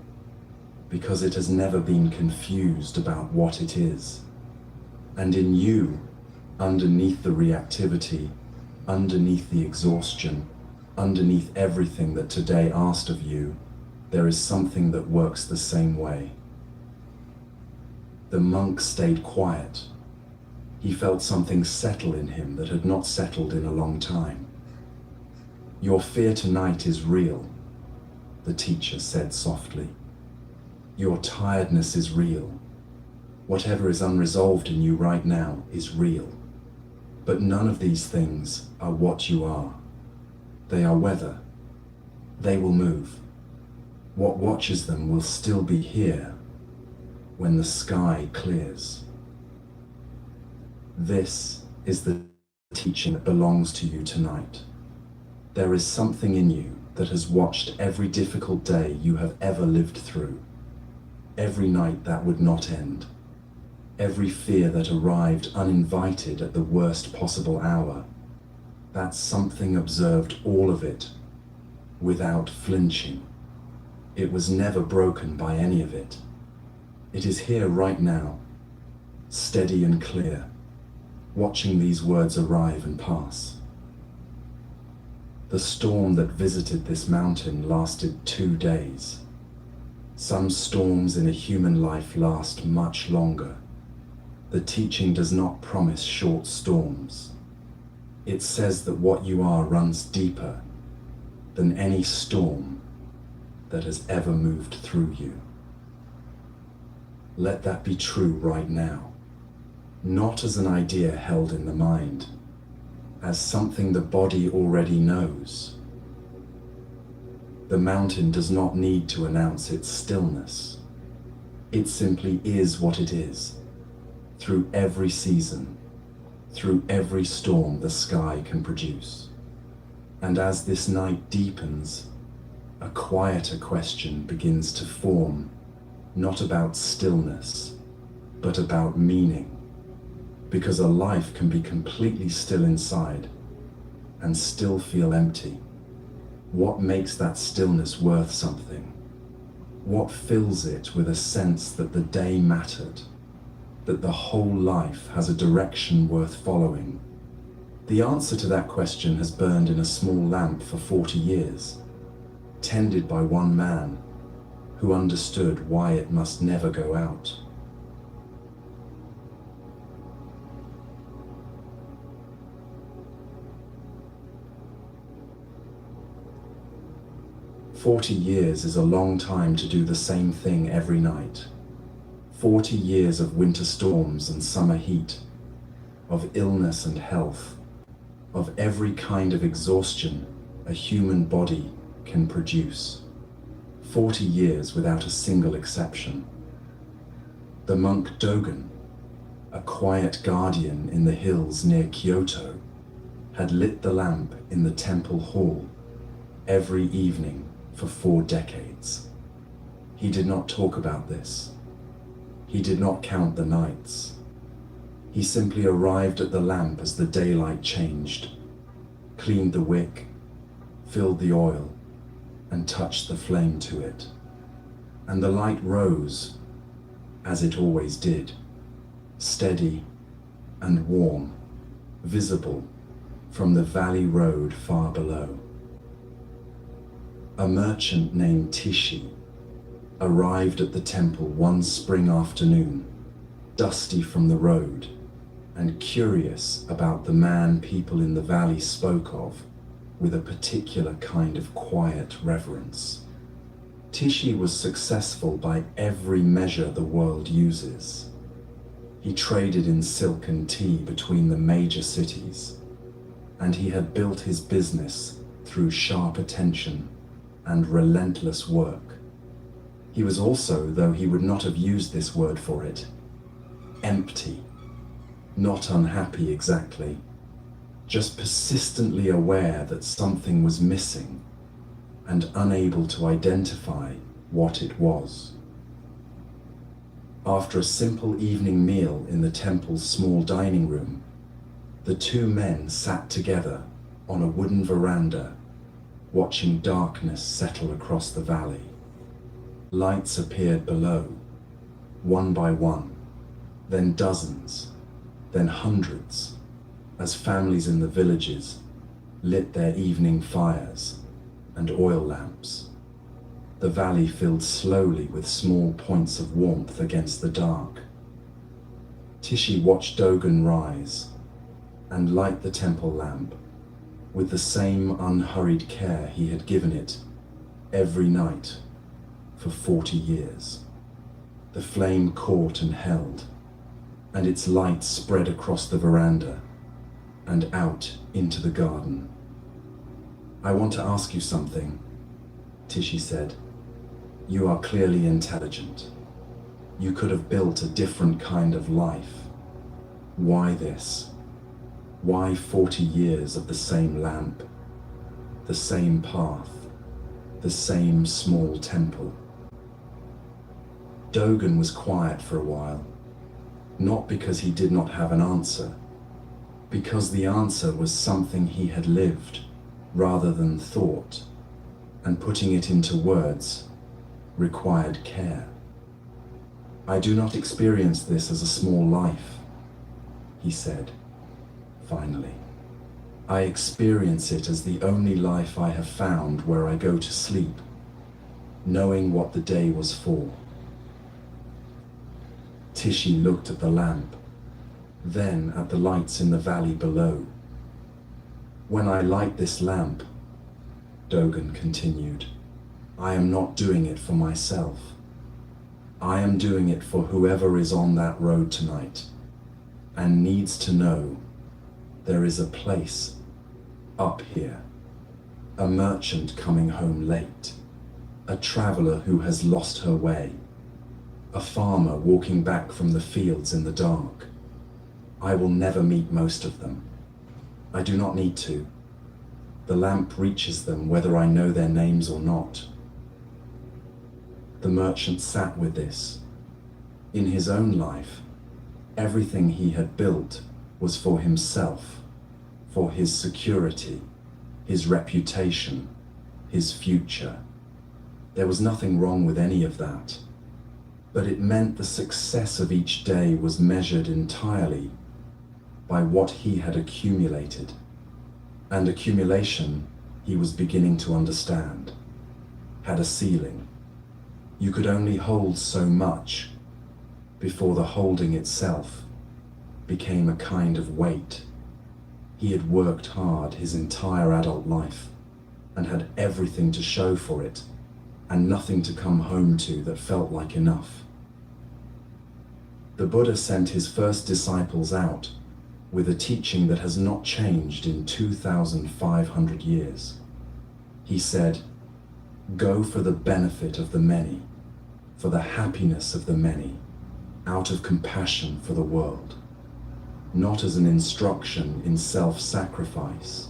because it has never been confused about what it is. And in you, underneath the reactivity, underneath the exhaustion, underneath everything that today asked of you, there is something that works the same way. The monk stayed quiet. He felt something settle in him that had not settled in a long time. Your fear tonight is real, the teacher said softly. Your tiredness is real. Whatever is unresolved in you right now is real. But none of these things are what you are. They are weather. They will move. What watches them will still be here when the sky clears. This is the teaching that belongs to you tonight. There is something in you that has watched every difficult day you have ever lived through, every night that would not end, every fear that arrived uninvited at the worst possible hour. That something observed all of it without flinching. It was never broken by any of it. It is here right now, steady and clear, watching these words arrive and pass. The storm that visited this mountain lasted 2 days. Some storms in a human life last much longer. The teaching does not promise short storms. It says that what you are runs deeper than any storm that has ever moved through you. Let that be true right now. Not as an idea held in the mind, as something the body already knows. The mountain does not need to announce its stillness. It simply is what it is, through every season, through every storm the sky can produce. And as this night deepens, a quieter question begins to form, not about stillness, but about meaning. Because a life can be completely still inside and still feel empty. What makes that stillness worth something? What fills it with a sense that the day mattered, that the whole life has a direction worth following? The answer to that question has burned in a small lamp for 40 years, tended by one man who understood why it must never go out. "40 years is a long time to do the same thing every night. 40 years of winter storms and summer heat, of illness and health, of every kind of exhaustion a human body can produce. 40 years without a single exception. The monk Dogen, a quiet guardian in the hills near Kyoto, had lit the lamp in the temple hall every evening for 4 decades. He did not talk about this. He did not count the nights. He simply arrived at the lamp as the daylight changed, cleaned the wick, filled the oil, and touched the flame to it. And the light rose, as it always did, steady and warm, visible from the valley road far below. A merchant named Tishi arrived at the temple one spring afternoon, dusty from the road and curious about the man people in the valley spoke of with a particular kind of quiet reverence. Tishi was successful by every measure the world uses. He traded in silk and tea between the major cities, and he had built his business through sharp attention and relentless work. He was also, though he would not have used this word for it, empty, not unhappy exactly, just persistently aware that something was missing and unable to identify what it was. After a simple evening meal in the temple's small dining room, the two men sat together on a wooden veranda, watching darkness settle across the valley. Lights appeared below, one by one, then dozens, then hundreds, as families in the villages lit their evening fires and oil lamps. The valley filled slowly with small points of warmth against the dark. Tishi watched Dogen rise and light the temple lamp with the same unhurried care he had given it every night for 40 years. The flame caught and held, and its light spread across the veranda and out into the garden. "I want to ask you something," Tishi said. "You are clearly intelligent. You could have built a different kind of life. Why this? Why 40 years of the same lamp, the same path, the same small temple?" Dogen was quiet for a while, not because he did not have an answer, because the answer was something he had lived rather than thought, and putting it into words required care. "I do not experience this as a small life," he said, finally. "I experience it as the only life I have found where I go to sleep, knowing what the day was for." Tishi looked at the lamp, then at the lights in the valley below. "When I light this lamp," Dogen continued, "I am not doing it for myself. I am doing it for whoever is on that road tonight and needs to know there is a place up here, a merchant coming home late, a traveler who has lost her way, a farmer walking back from the fields in the dark. I will never meet most of them. I do not need to. The lamp reaches them whether I know their names or not." The merchant sat with this. In his own life, everything he had built was for himself, for his security, his reputation, his future. There was nothing wrong with any of that, but it meant the success of each day was measured entirely by what he had accumulated. And accumulation, he was beginning to understand, had a ceiling. You could only hold so much before the holding itself became a kind of weight. He had worked hard his entire adult life and had everything to show for it and nothing to come home to that felt like enough. The Buddha sent his first disciples out with a teaching that has not changed in 2,500 years. He said, "Go for the benefit of the many, for the happiness of the many, out of compassion for the world," not as an instruction in self-sacrifice,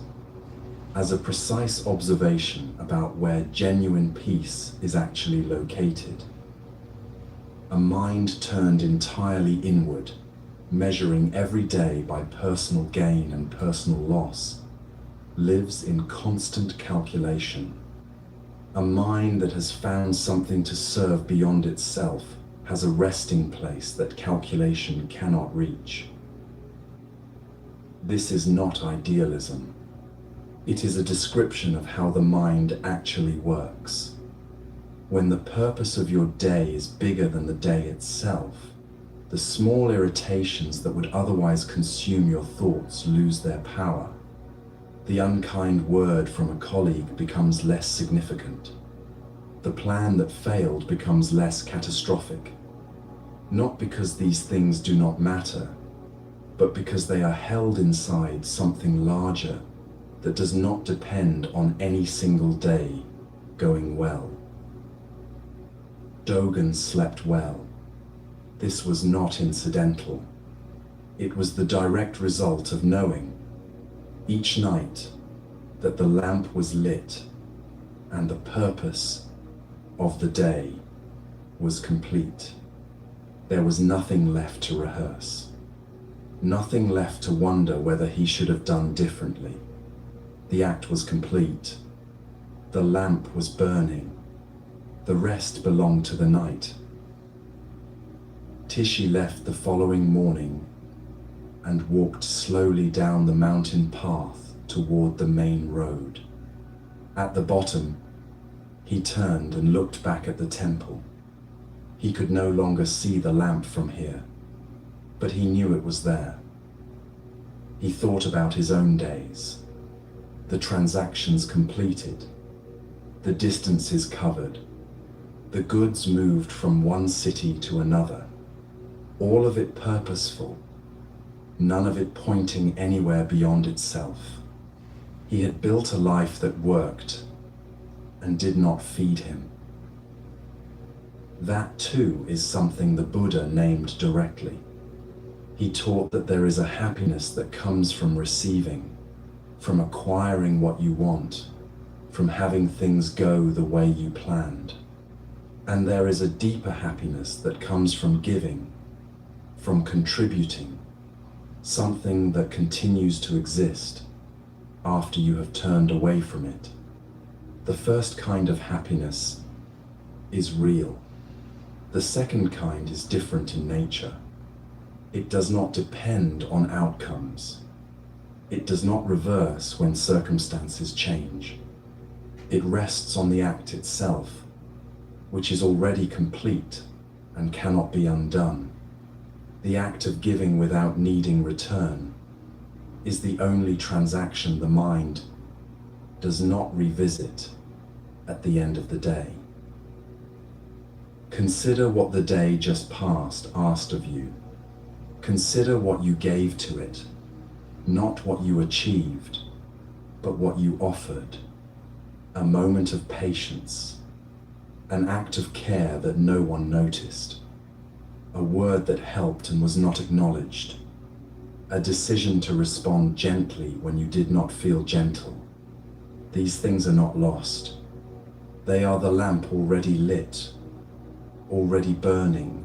as a precise observation about where genuine peace is actually located. A mind turned entirely inward, measuring every day by personal gain and personal loss, lives in constant calculation. A mind that has found something to serve beyond itself has a resting place that calculation cannot reach. This is not idealism. It is a description of how the mind actually works. When the purpose of your day is bigger than the day itself, the small irritations that would otherwise consume your thoughts lose their power. The unkind word from a colleague becomes less significant. the plan that failed becomes less catastrophic. Not because these things do not matter, but because they are held inside something larger that does not depend on any single day going well. Dogen slept well. This was not incidental. It was the direct result of knowing, each night, that the lamp was lit and the purpose of the day was complete. There was nothing left to rehearse, nothing left to wonder whether he should have done differently. The act was complete. The lamp was burning. The rest belonged to the night. Tishi left the following morning and walked slowly down the mountain path toward the main road. At the bottom, he turned and looked back at the temple. He could no longer see the lamp from here, but he knew it was there. He thought about his own days, the transactions completed, the distances covered, the goods moved from one city to another, all of it purposeful, none of it pointing anywhere beyond itself. He had built a life that worked and did not feed him. That too is something the Buddha named directly. He taught that there is a happiness that comes from receiving, from acquiring what you want, from having things go the way you planned. And there is a deeper happiness that comes from giving, from contributing, something that continues to exist after you have turned away from it. The first kind of happiness is real. The second kind is different in nature. It does not depend on outcomes. It does not reverse when circumstances change. It rests on the act itself, which is already complete and cannot be undone. The act of giving without needing return is the only transaction the mind does not revisit at the end of the day. Consider what the day just past asked of you. Consider what you gave to it, not what you achieved, but what you offered. A moment of patience, an act of care that no one noticed, a word that helped and was not acknowledged, a decision to respond gently when you did not feel gentle. These things are not lost. They are the lamp already lit, already burning,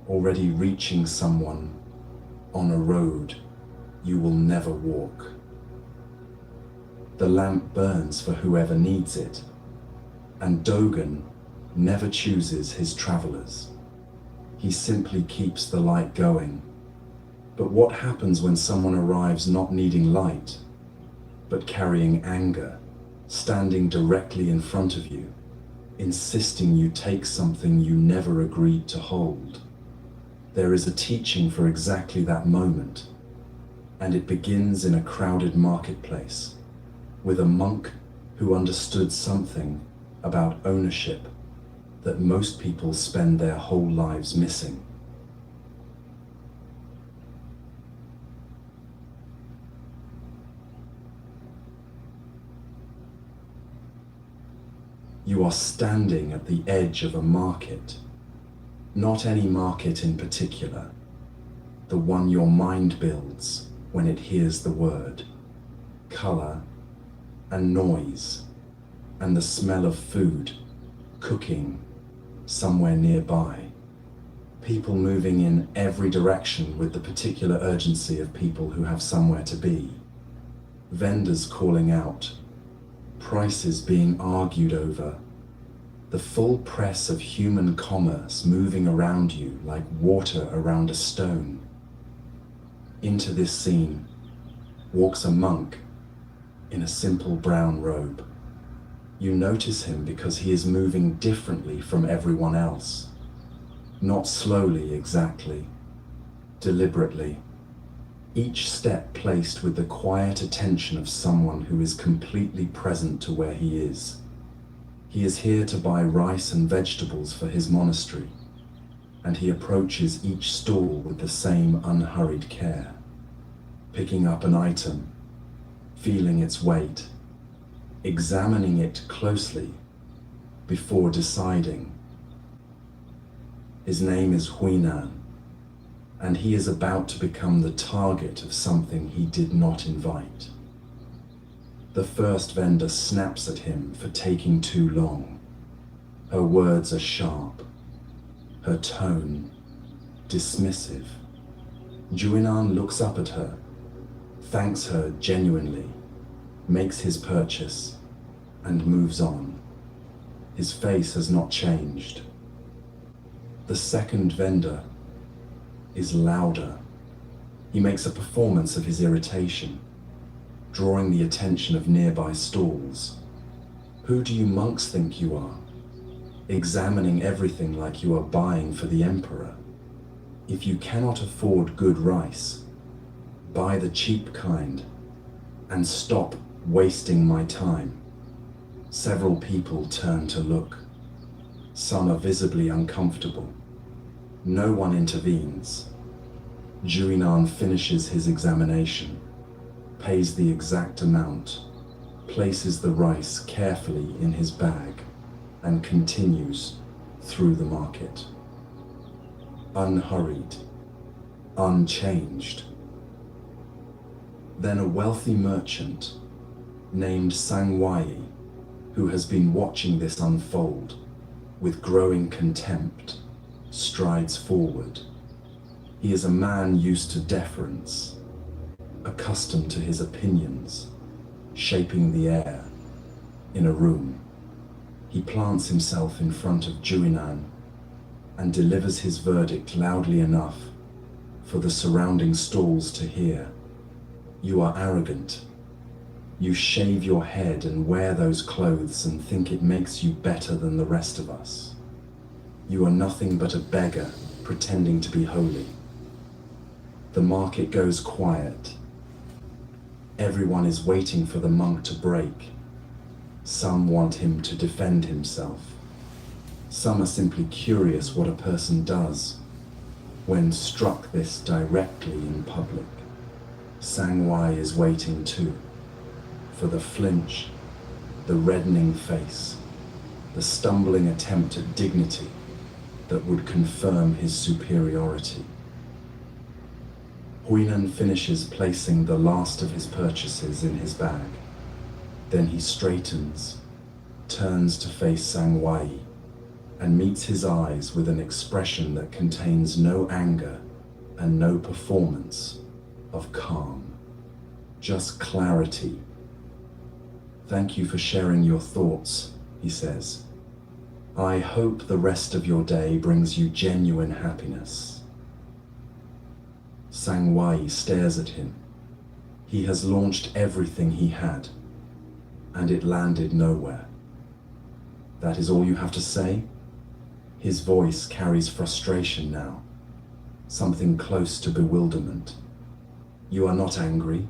already reaching someone on a road you will never walk. The lamp burns for whoever needs it, and Dogen never chooses his travelers. He simply keeps the light going. But what happens when someone arrives not needing light, but carrying anger, standing directly in front of you, insisting you take something you never agreed to hold? There is a teaching for exactly that moment, and it begins in a crowded marketplace, with a monk who understood something about ownership that most people spend their whole lives missing. You are standing at the edge of a market, not any market in particular, the one your mind builds when it hears the word, color, and noise, and the smell of food, cooking, somewhere nearby. People moving in every direction with the particular urgency of people who have somewhere to be. Vendors calling out, prices being argued over, the full press of human commerce moving around you like water around a stone. Into this scene walks a monk in a simple brown robe. You notice him because he is moving differently from everyone else. Not slowly exactly, deliberately. Each step placed with the quiet attention of someone who is completely present to where he is. He is here to buy rice and vegetables for his monastery, and he approaches each stall with the same unhurried care, picking up an item, feeling its weight, examining it closely before deciding. His name is Huinan, and he is about to become the target of something he did not invite. The first vendor snaps at him for taking too long. Her words are sharp, her tone dismissive. Juinan looks up at her, thanks her genuinely, makes his purchase, and moves on. His face has not changed. The second vendor is louder. He makes a performance of his irritation, drawing the attention of nearby stalls. Who do you monks think you are? Examining everything like you are buying for the emperor. If you cannot afford good rice, buy the cheap kind and stop wasting my time. Several people turn to look. Some are visibly uncomfortable. No one intervenes. Juinan finishes his examination, pays the exact amount, places the rice carefully in his bag, and continues through the market. Unhurried, unchanged. Then a wealthy merchant named Sangwai, who has been watching this unfold with growing contempt, strides forward. He is a man used to deference, accustomed to his opinions, shaping the air in a room. He plants himself in front of Juinan and delivers his verdict loudly enough for the surrounding stalls to hear. You are arrogant. You shave your head and wear those clothes and think it makes you better than the rest of us. You are nothing but a beggar pretending to be holy. The market goes quiet. Everyone is waiting for the monk to break. Some want him to defend himself. Some are simply curious what a person does when struck this directly in public. Sangwai is waiting too, for the flinch, the reddening face, the stumbling attempt at dignity that would confirm his superiority. Huinan finishes placing the last of his purchases in his bag. Then he straightens, turns to face Sangwai, and meets his eyes with an expression that contains no anger and no performance of calm, just clarity. Thank you for sharing your thoughts, he says. I hope the rest of your day brings you genuine happiness. Sangwai stares at him. He has launched everything he had, and it landed nowhere. That is all you have to say? His voice carries frustration now, something close to bewilderment. You are not angry?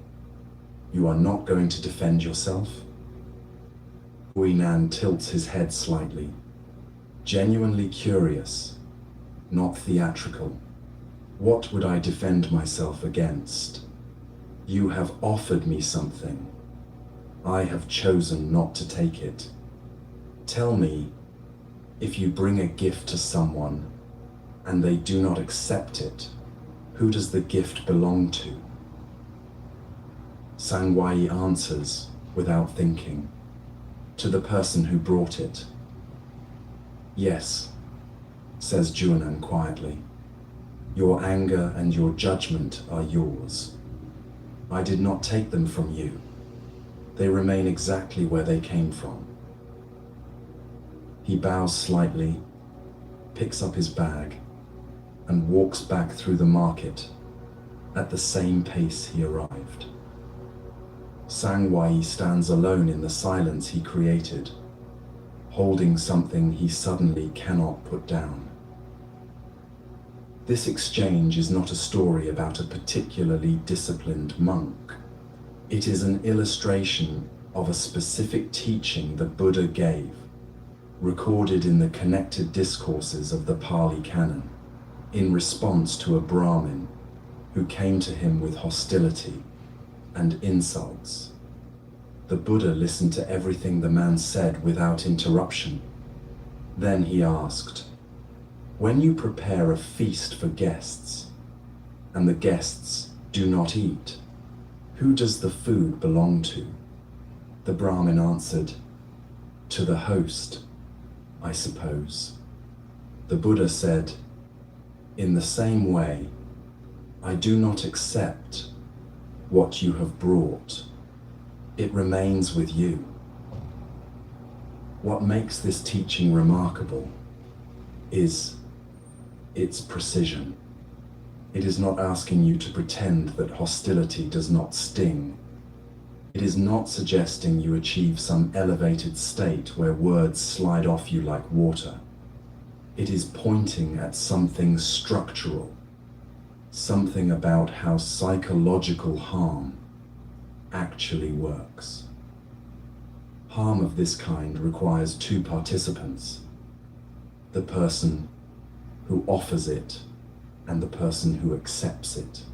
You are not going to defend yourself? Huinan tilts his head slightly, genuinely curious, not theatrical. What would I defend myself against? You have offered me something. I have chosen not to take it. Tell me, if you bring a gift to someone and they do not accept it, who does the gift belong to? Sangwai answers without thinking, to the person who brought it. Yes, says Juinan quietly. Your anger and your judgment are yours. I did not take them from you. They remain exactly where they came from. He bows slightly, picks up his bag, and walks back through the market at the same pace he arrived. Sangwai stands alone in the silence he created, holding something he suddenly cannot put down. This exchange is not a story about a particularly disciplined monk. It is an illustration of a specific teaching the Buddha gave recorded in the connected discourses of the Pali Canon, in response to a Brahmin who came to him with hostility and insults. The Buddha listened to everything the man said without interruption. Then he asked, "When you prepare a feast for guests, and the guests do not eat, who does the food belong to?" The Brahmin answered, "To the host, I suppose." The Buddha said, "In the same way, I do not accept what you have brought. It remains with you." What makes this teaching remarkable is its precision. It is not asking you to pretend that hostility does not sting. It is not suggesting you achieve some elevated state where words slide off you like water. It is pointing at something structural, something about how psychological harm actually works. Harm of this kind requires two participants: the person who offers it and the person who accepts it.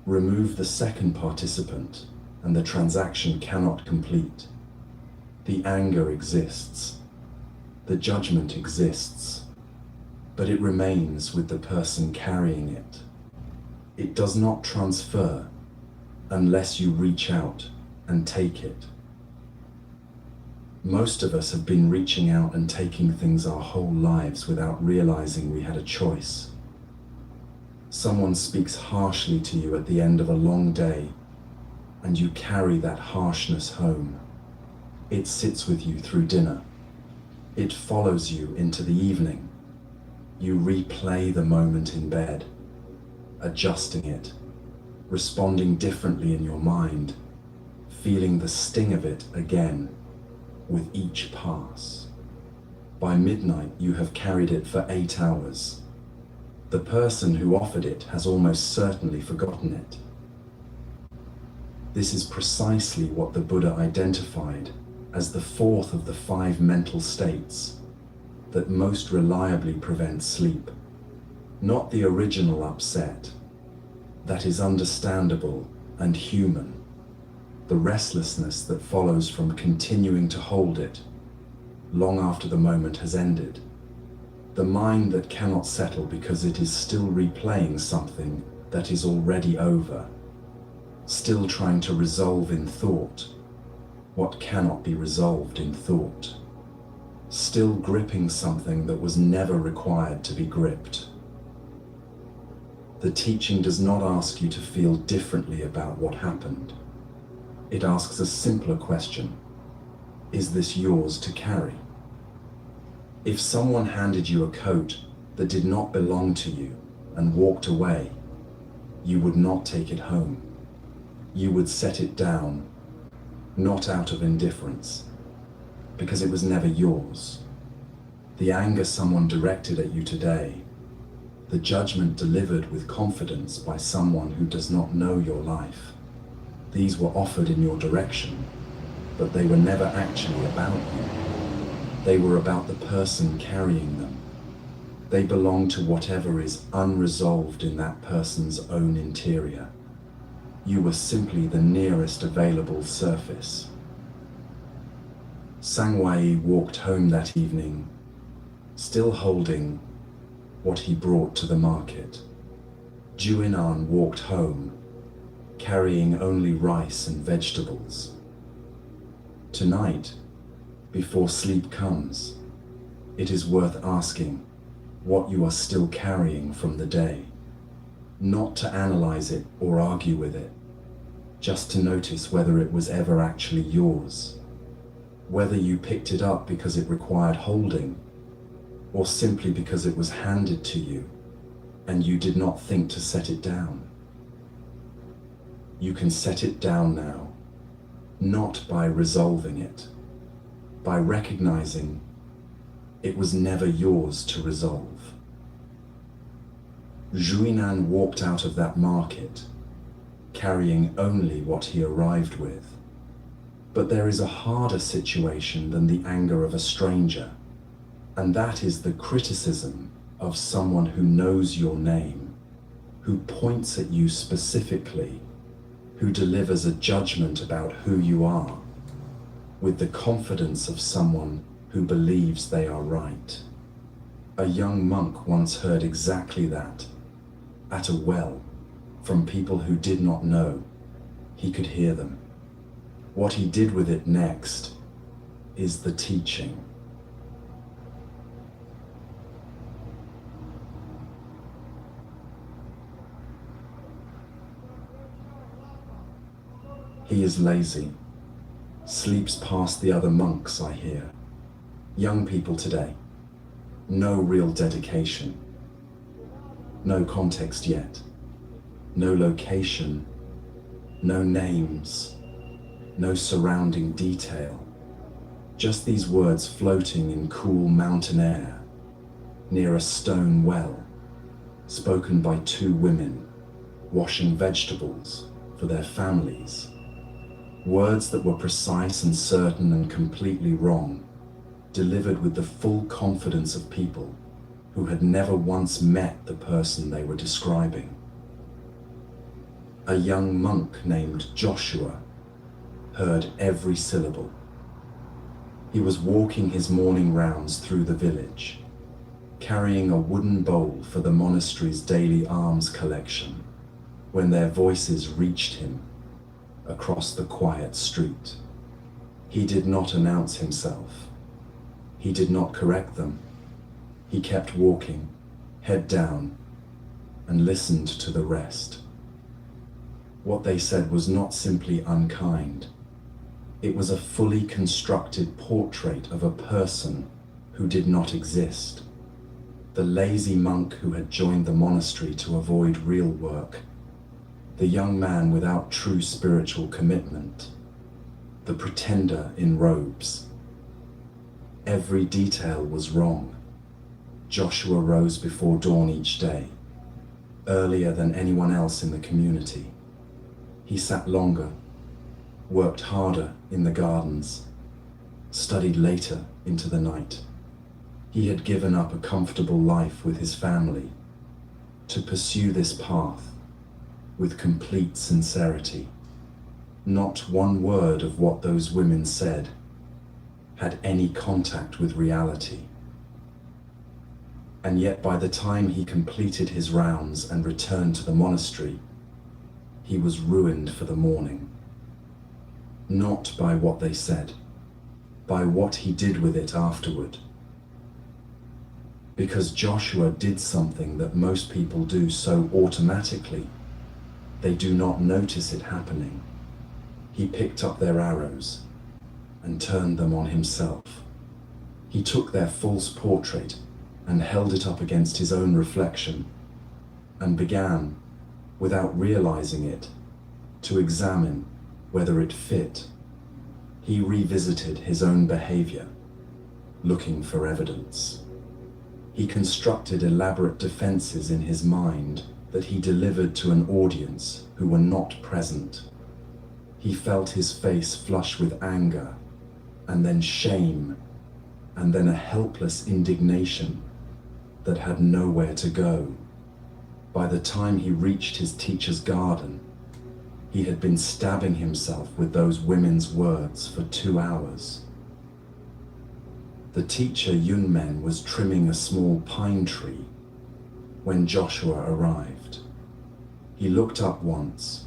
Remove the second participant and the transaction cannot complete. The anger exists, the judgment exists, but it remains with the person carrying it. It does not transfer unless you reach out and take it. Most of us have been reaching out and taking things our whole lives without realizing we had a choice. Someone speaks harshly to you at the end of a long day, and you carry that harshness home. It sits with you through dinner. It follows you into the evening. You replay the moment in bed, adjusting it, responding differently in your mind, feeling the sting of it again with each pass. By midnight, you have carried it for 8 hours. The person who offered it has almost certainly forgotten it. This is precisely what the Buddha identified as the fourth of the 5 mental states that most reliably prevent sleep. Not the original upset. That is understandable and human. The restlessness that follows from continuing to hold it long after the moment has ended. The mind that cannot settle because it is still replaying something that is already over. Still trying to resolve in thought what cannot be resolved in thought. Still gripping something that was never required to be gripped. The teaching does not ask you to feel differently about what happened. It asks a simpler question: is this yours to carry? If someone handed you a coat that did not belong to you and walked away, you would not take it home. You would set it down, not out of indifference, because it was never yours. The anger someone directed at you today, the judgment delivered with confidence by someone who does not know your life, these were offered in your direction, but they were never actually about you. They were about the person carrying them. They belong to whatever is unresolved in that person's own interior. You were simply the nearest available surface. Sangwai walked home that evening, still holding what he brought to the market. Juinan walked home, carrying only rice and vegetables. Tonight, before sleep comes, it is worth asking what you are still carrying from the day. Not to analyze it or argue with it, just to notice whether it was ever actually yours. Whether you picked it up because it required holding, or simply because it was handed to you and you did not think to set it down. You can set it down now, not by resolving it, by recognizing it was never yours to resolve. Juinan walked out of that market, carrying only what he arrived with. But there is a harder situation than the anger of a stranger. And that is the criticism of someone who knows your name, who points at you specifically, who delivers a judgment about who you are, with the confidence of someone who believes they are right. A young monk once heard exactly that, at a well, from people who did not know. He could hear them. What he did with it next is the teaching. He is lazy, sleeps past the other monks, I hear. Young people today, no real dedication, no context yet, no location, no names, no surrounding detail, just these words floating in cool mountain air, near a stone well, spoken by two women, washing vegetables for their families. Words that were precise and certain and completely wrong, delivered with the full confidence of people who had never once met the person they were describing. A young monk named Joshua heard every syllable. He was walking his morning rounds through the village, carrying a wooden bowl for the monastery's daily alms collection, when their voices reached him across the quiet street. He did not announce himself. He did not correct them. He kept walking, head down, and listened to the rest. What they said was not simply unkind. It was a fully constructed portrait of a person who did not exist. The lazy monk who had joined the monastery to avoid real work. The young man without true spiritual commitment. The pretender in robes. Every detail was wrong. Joshua rose before dawn each day, earlier than anyone else in the community. He sat longer, worked harder in the gardens, studied later into the night. He had given up a comfortable life with his family to pursue this path with complete sincerity. Not one word of what those women said had any contact with reality. And yet by the time he completed his rounds and returned to the monastery, he was ruined for the morning. Not by what they said, by what he did with it afterward. Because Joshua did something that most people do so automatically, they do not notice it happening. He picked up their arrows and turned them on himself. He took their false portrait and held it up against his own reflection and began, without realizing it, to examine whether it fit. He revisited his own behavior, looking for evidence. He constructed elaborate defenses in his mind that he delivered to an audience who were not present. He felt his face flush with anger, and then shame, and then a helpless indignation that had nowhere to go. By the time he reached his teacher's garden, he had been stabbing himself with those women's words for 2 hours. The teacher Yunmen was trimming a small pine tree when Joshua arrived. He looked up once,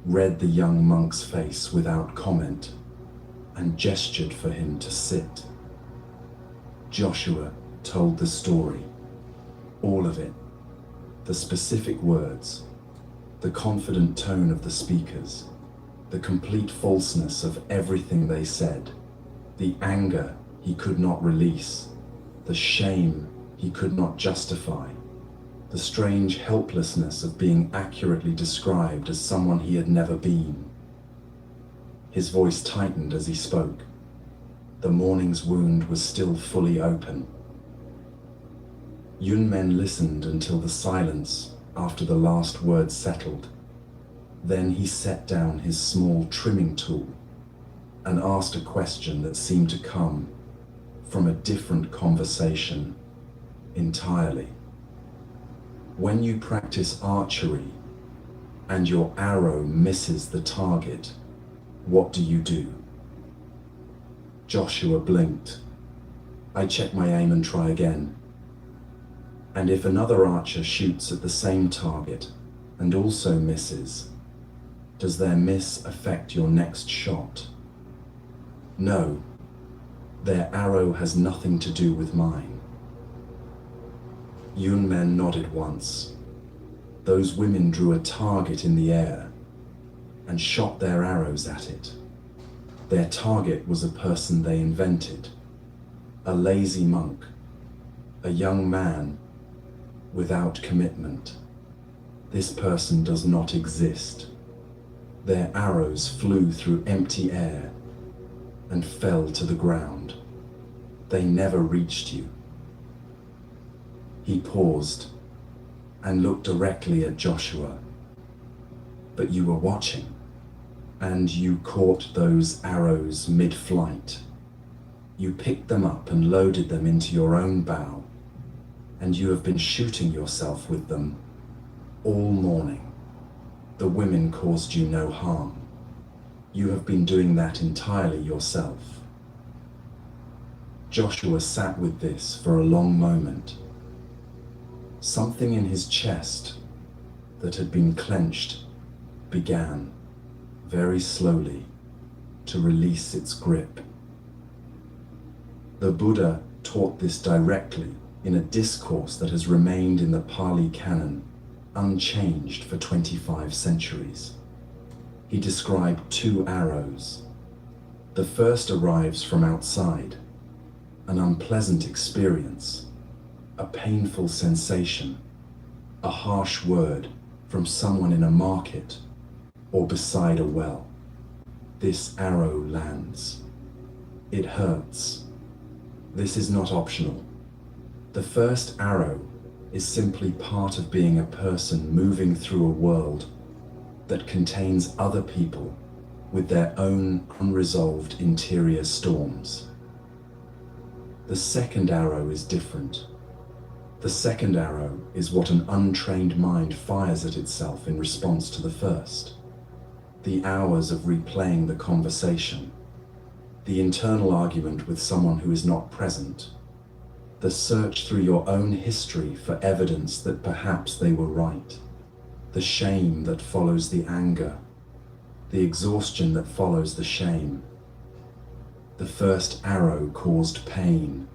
read the young monk's face without comment, and gestured for him to sit. Joshua told the story, all of it, the specific words, the confident tone of the speakers, the complete falseness of everything they said, the anger he could not release, the shame he could not justify, the strange helplessness of being accurately described as someone he had never been. His voice tightened as he spoke. The morning's wound was still fully open. Yunmen listened until the silence after the last word settled. Then he set down his small trimming tool and asked a question that seemed to come from a different conversation entirely. When you practice archery and your arrow misses the target, what do? Joshua blinked. I check my aim and try again. And if another archer shoots at the same target and also misses, does their miss affect your next shot? No, their arrow has nothing to do with mine. Yunmen nodded once. Those women drew a target in the air and shot their arrows at it. Their target was a person they invented, a lazy monk, a young man without commitment. This person does not exist. Their arrows flew through empty air and fell to the ground. They never reached you. He paused and looked directly at Joshua. But you were watching, and you caught those arrows mid-flight. You picked them up and loaded them into your own bow, and you have been shooting yourself with them all morning. The women caused you no harm. You have been doing that entirely yourself. Joshua sat with this for a long moment. Something in his chest that had been clenched began, very slowly, to release its grip. The Buddha taught this directly in a discourse that has remained in the Pali Canon unchanged for 25 centuries. He described two arrows. The first arrives from outside, an unpleasant experience, a painful sensation, a harsh word from someone in a market or beside a well. This arrow lands. It hurts. This is not optional. The first arrow is simply part of being a person moving through a world that contains other people with their own unresolved interior storms. The second arrow is different. The second arrow is what an untrained mind fires at itself in response to the first. The hours of replaying the conversation, the internal argument with someone who is not present, the search through your own history for evidence that perhaps they were right, the shame that follows the anger, the exhaustion that follows the shame. The first arrow caused pain.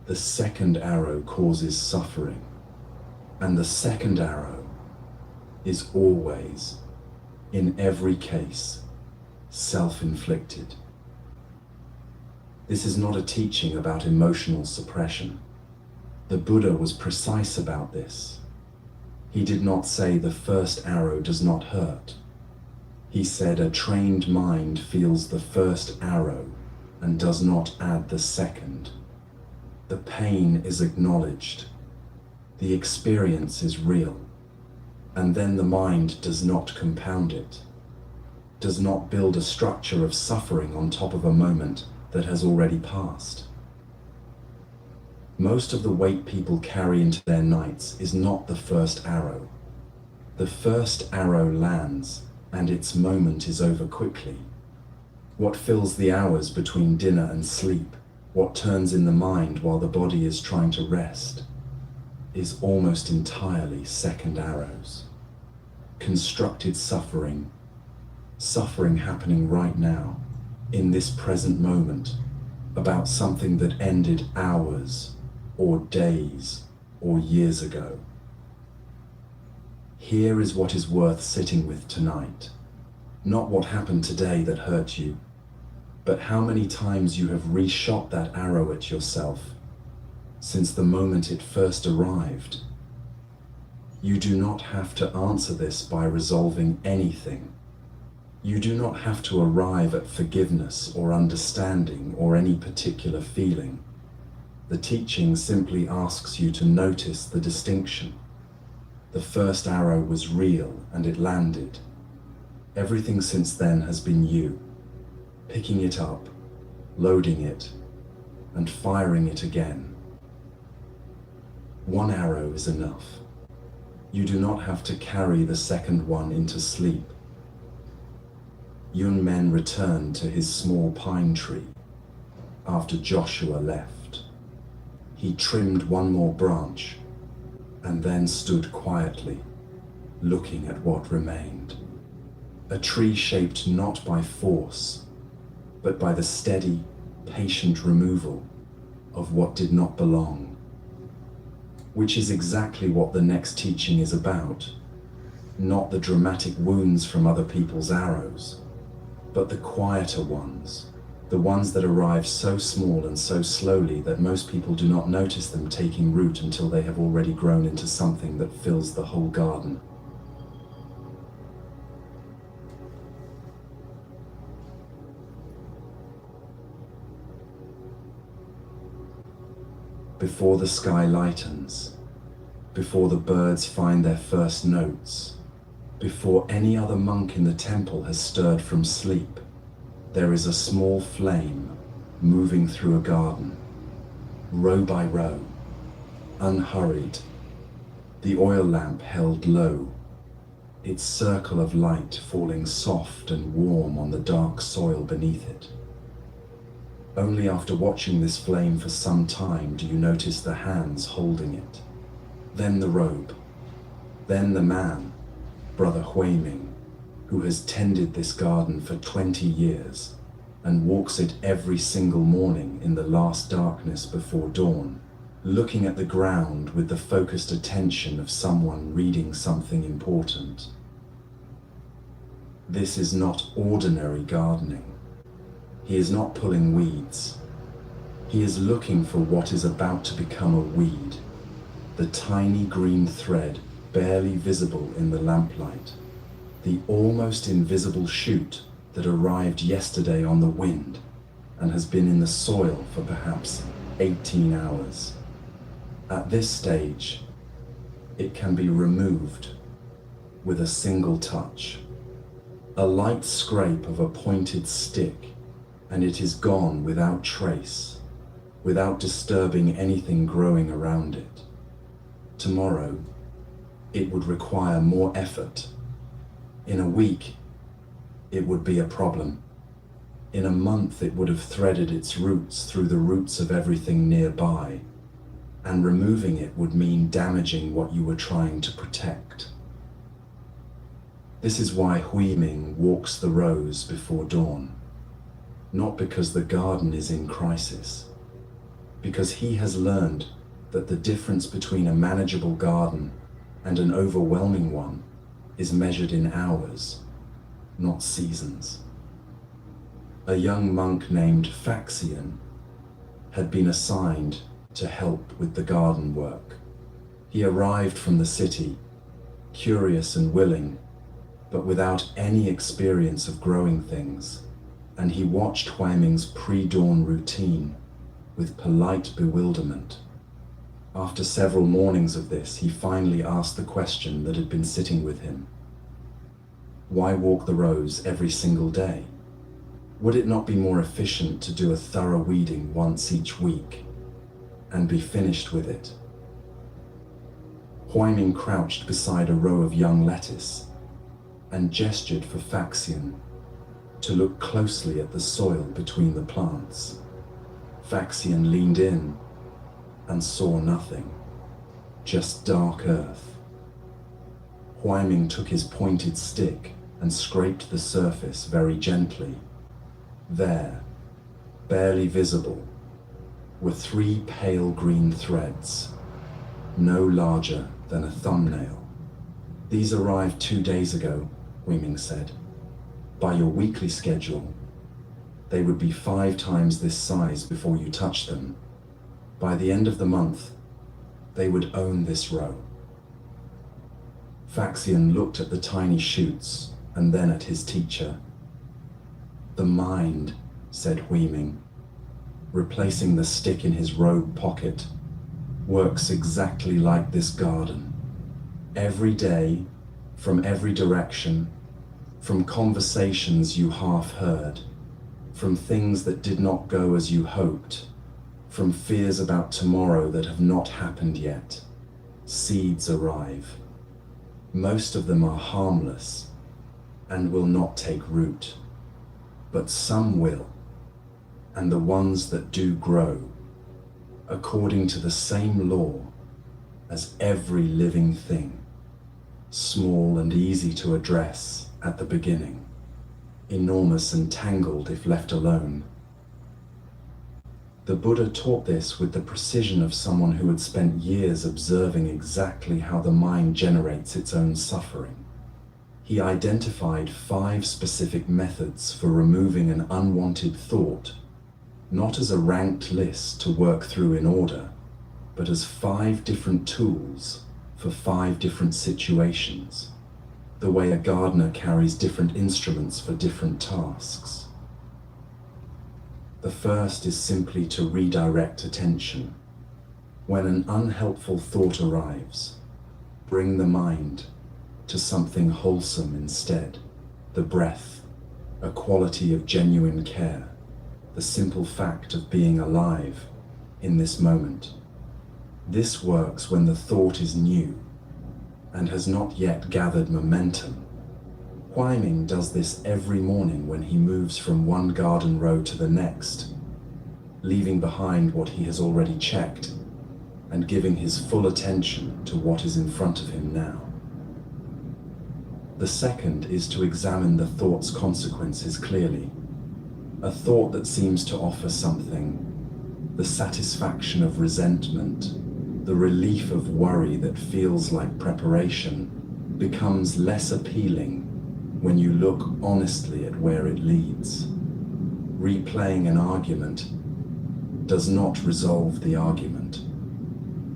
The second arrow causes suffering. And the second arrow is always, in every case, self-inflicted. This is not a teaching about emotional suppression. The Buddha was precise about this. He did not say the first arrow does not hurt. He said a trained mind feels the first arrow and does not add the second. The pain is acknowledged. The experience is real. And then the mind does not compound it, does not build a structure of suffering on top of a moment that has already passed. Most of the weight people carry into their nights is not the first arrow. The first arrow lands, and its moment is over quickly. What fills the hours between dinner and sleep, what turns in the mind while the body is trying to rest, is almost entirely second arrows. Constructed suffering, suffering happening right now, in this present moment, about something that ended hours or days or years ago. Here is what is worth sitting with tonight. Not what happened today that hurt you, but how many times you have reshot that arrow at yourself since the moment it first arrived. You do not have to answer this by resolving anything. You do not have to arrive at forgiveness or understanding or any particular feeling. The teaching simply asks you to notice the distinction. The first arrow was real and it landed. Everything since then has been you, picking it up, loading it, and firing it again. One arrow is enough. You do not have to carry the second one into sleep. Yun Men returned to his small pine tree after Joshua left. He trimmed one more branch and then stood quietly, looking at what remained. A tree shaped not by force, but by the steady, patient removal of what did not belong. Which is exactly what the next teaching is about. Not the dramatic wounds from other people's arrows, but the quieter ones, the ones that arrive so small and so slowly that most people do not notice them taking root until they have already grown into something that fills the whole garden. Before the sky lightens, before the birds find their first notes, before any other monk in the temple has stirred from sleep, there is a small flame moving through a garden, row by row, unhurried, the oil lamp held low, its circle of light falling soft and warm on the dark soil beneath it. Only after watching this flame for some time do you notice the hands holding it, then the robe, then the man, Brother Huiming, who has tended this garden for 20 years and walks it every single morning in the last darkness before dawn, looking at the ground with the focused attention of someone reading something important. This is not ordinary gardening. He is not pulling weeds. He is looking for what is about to become a weed, the tiny green thread barely visible in the lamplight, the almost invisible shoot that arrived yesterday on the wind and has been in the soil for perhaps 18 hours. At this stage, it can be removed with a single touch. A light scrape of a pointed stick, and it is gone without trace, without disturbing anything growing around it. Tomorrow, it would require more effort. In a week, it would be a problem. In a month, it would have threaded its roots through the roots of everything nearby, and removing it would mean damaging what you were trying to protect. This is why Huiming walks the rows before dawn. Not because the garden is in crisis, because he has learned that the difference between a manageable garden and an overwhelming one is measured in hours, not seasons. A young monk named Faxian had been assigned to help with the garden work. He arrived from the city, curious and willing, but without any experience of growing things, and he watched Huiming's pre-dawn routine with polite bewilderment. After several mornings of this, he finally asked the question that had been sitting with him. Why walk the rows every single day? Would it not be more efficient to do a thorough weeding once each week and be finished with it? Huiming crouched beside a row of young lettuce and gestured for Faxian to look closely at the soil between the plants. Faxian leaned in and saw nothing, just dark earth. Huiming took his pointed stick and scraped the surface very gently. There, barely visible, were 3 pale green threads, no larger than a thumbnail. These arrived 2 days ago, Huiming said. By your weekly schedule, they would be 5 times this size before you touch them. By the end of the month, they would own this row. Faxian looked at the tiny shoots and then at his teacher. The mind, said Huiming, replacing the stick in his robe pocket, works exactly like this garden. Every day, from every direction, from conversations you half heard, from things that did not go as you hoped, From fears about tomorrow that have not happened yet, seeds arrive. Most of them are harmless and will not take root, but some will, and the ones that do grow, according to the same law as every living thing, small and easy to address at the beginning, enormous and tangled if left alone. The Buddha taught this with the precision of someone who had spent years observing exactly how the mind generates its own suffering. He identified 5 specific methods for removing an unwanted thought, not as a ranked list to work through in order, but as 5 different tools for 5 different situations, the way a gardener carries different instruments for different tasks. The first is simply to redirect attention. When an unhelpful thought arrives, bring the mind to something wholesome instead. The breath, a quality of genuine care, the simple fact of being alive in this moment. This works when the thought is new and has not yet gathered momentum. Huaiming does this every morning when he moves from one garden row to the next, leaving behind what he has already checked and giving his full attention to what is in front of him now. The second is to examine the thought's consequences clearly. A thought that seems to offer something, the satisfaction of resentment, the relief of worry that feels like preparation, becomes less appealing when you look honestly at where it leads. Replaying an argument does not resolve the argument.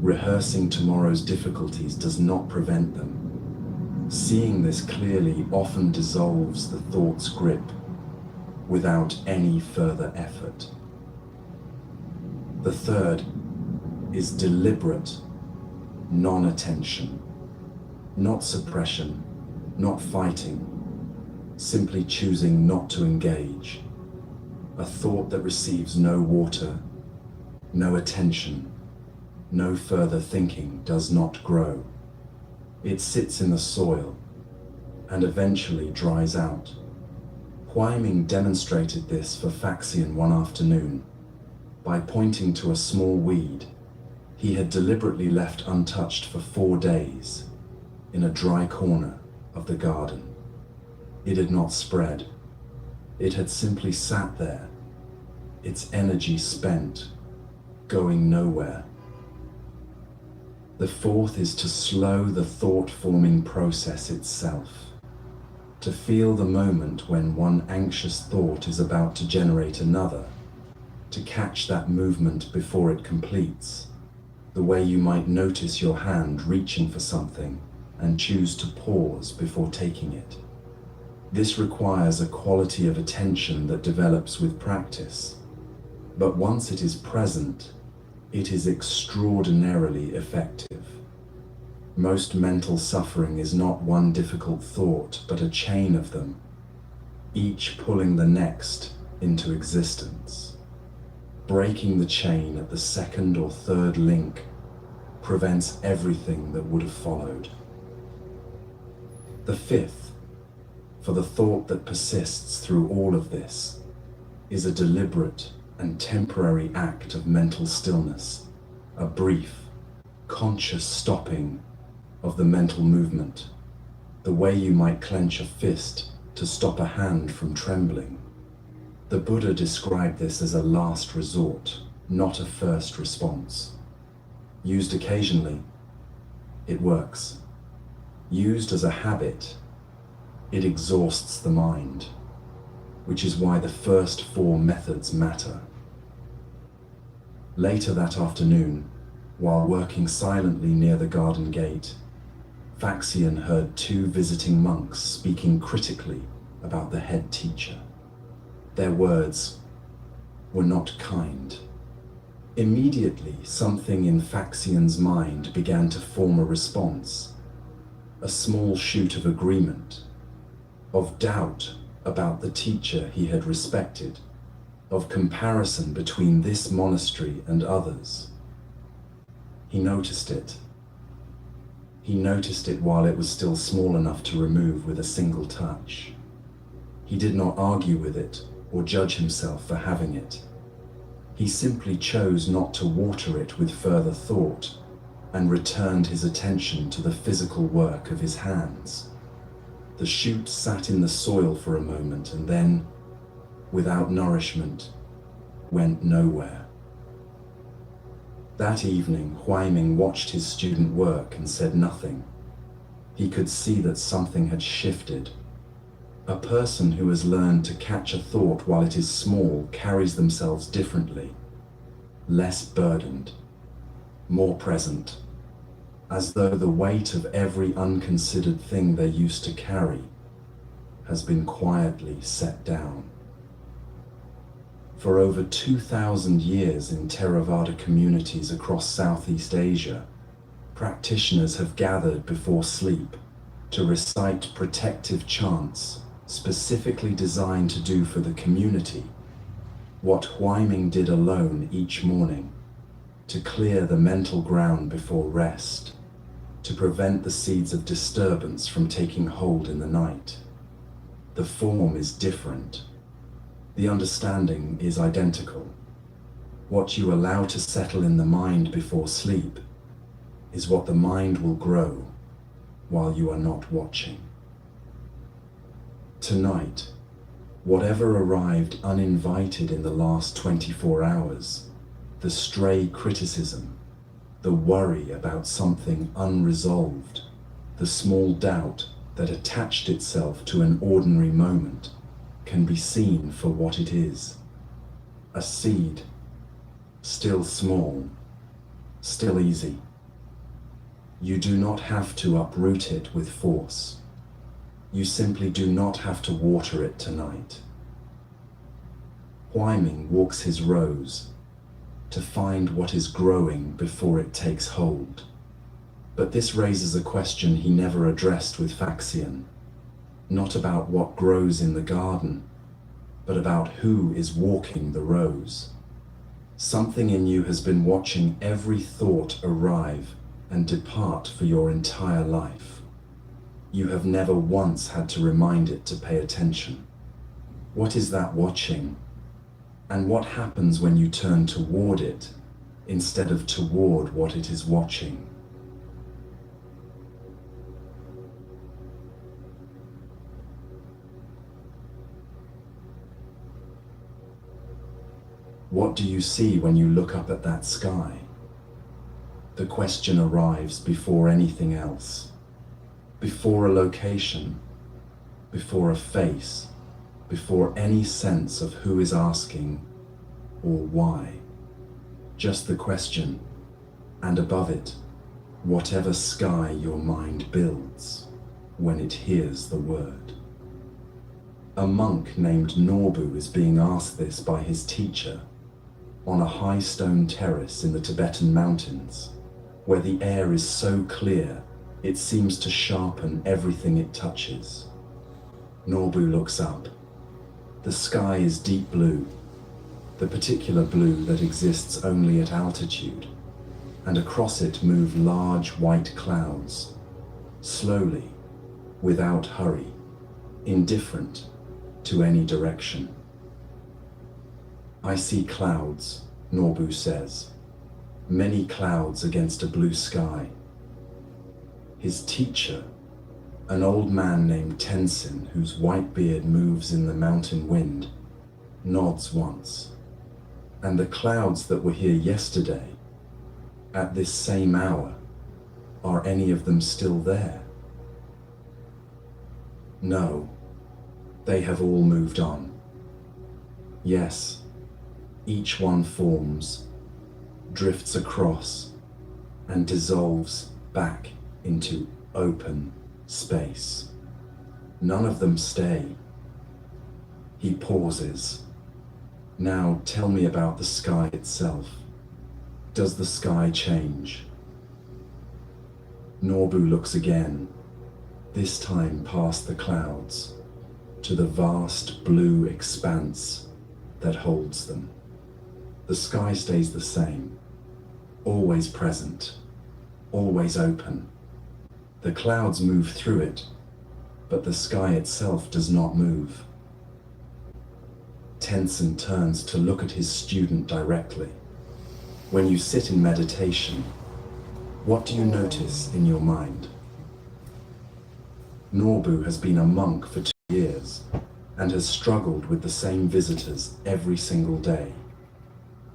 Rehearsing tomorrow's difficulties does not prevent them. Seeing this clearly often dissolves the thought's grip without any further effort. The third is deliberate non-attention, not suppression, not fighting, simply choosing not to engage. A thought that receives no water, no attention, no further thinking does not grow. It sits in the soil and eventually dries out. Huaiming demonstrated this for Faxian one afternoon. By pointing to a small weed he had deliberately left untouched for 4 days in a dry corner of the garden. It had not spread. It had simply sat there, its energy spent, going nowhere. The fourth is to slow the thought-forming process itself, to feel the moment when one anxious thought is about to generate another, to catch that movement before it completes, the way you might notice your hand reaching for something and choose to pause before taking it. This requires a quality of attention that develops with practice, but once it is present, it is extraordinarily effective. Most mental suffering is not one difficult thought, but a chain of them, each pulling the next into existence. Breaking the chain at the second or third link prevents everything that would have followed. The fifth, for the thought that persists through all of this, is a deliberate and temporary act of mental stillness, a brief, conscious stopping of the mental movement, the way you might clench a fist to stop a hand from trembling. The Buddha described this as a last resort, not a first response. Used occasionally, it works. Used as a habit, it exhausts the mind, which is why the first 4 methods matter. Later that afternoon, while working silently near the garden gate, Faxian heard 2 visiting monks speaking critically about the head teacher. Their words were not kind. Immediately, something in Faxian's mind began to form a response, a small shoot of agreement, of doubt about the teacher he had respected. of comparison between this monastery and others. He noticed it. He noticed it while it was still small enough to remove with a single touch. He did not argue with it or judge himself for having it. He simply chose not to water it with further thought and returned his attention to the physical work of his hands. The shoot sat in the soil for a moment and then, without nourishment, went nowhere. That evening, Huaiming watched his student work and said nothing. He could see that something had shifted. A person who has learned to catch a thought while it is small carries themselves differently, less burdened, more present, as though the weight of every unconsidered thing they used to carry has been quietly set down. For over 2,000 years in Theravada communities across Southeast Asia, practitioners have gathered before sleep to recite protective chants specifically designed to do for the community what Huaiming did alone each morning, to clear the mental ground before rest, to prevent the seeds of disturbance from taking hold in the night. The form is different. The understanding is identical. What you allow to settle in the mind before sleep is what the mind will grow while you are not watching. Tonight, whatever arrived uninvited in the last 24 hours, the stray criticism, the worry about something unresolved, the small doubt that attached itself to an ordinary moment, can be seen for what it is. A seed, still small, still easy. You do not have to uproot it with force. You simply do not have to water it tonight. Huaiming walks his rows to find what is growing before it takes hold. But this raises a question he never addressed with Faxian, not about what grows in the garden, but about who is walking the rows. Something in you has been watching every thought arrive and depart for your entire life. You have never once had to remind it to pay attention. What is that watching? And what happens when you turn toward it instead of toward what it is watching? What do you see when you look up at that sky? The question arrives before anything else. Before a location, before a face, before any sense of who is asking or why. Just the question, and above it, whatever sky your mind builds when it hears the word. A monk named Norbu is being asked this by his teacher on a high stone terrace in the Tibetan mountains, where the air is so clear it seems to sharpen everything it touches. Norbu looks up. The sky is deep blue, the particular blue that exists only at altitude, and across it move large white clouds, slowly, without hurry, indifferent to any direction. I see clouds, Norbu says, many clouds against a blue sky. His teacher, an old man named Tenzin, whose white beard moves in the mountain wind, nods once. And the clouds that were here yesterday, at this same hour, are any of them still there? No, they have all moved on. Yes, each one forms, drifts across, and dissolves back into open space. None of them stay. He pauses. Now tell me about the sky itself. Does the sky change? Norbu looks again, this time past the clouds, to the vast blue expanse that holds them. The sky stays the same, always present, always open. The clouds move through it, but the sky itself does not move. Tenzin turns to look at his student directly. When you sit in meditation, what do you notice in your mind? Norbu has been a monk for 2 years and has struggled with the same visitors every single day.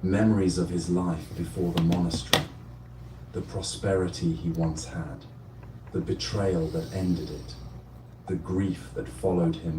Memories of his life before the monastery, the prosperity he once had, the betrayal that ended it, the grief that followed him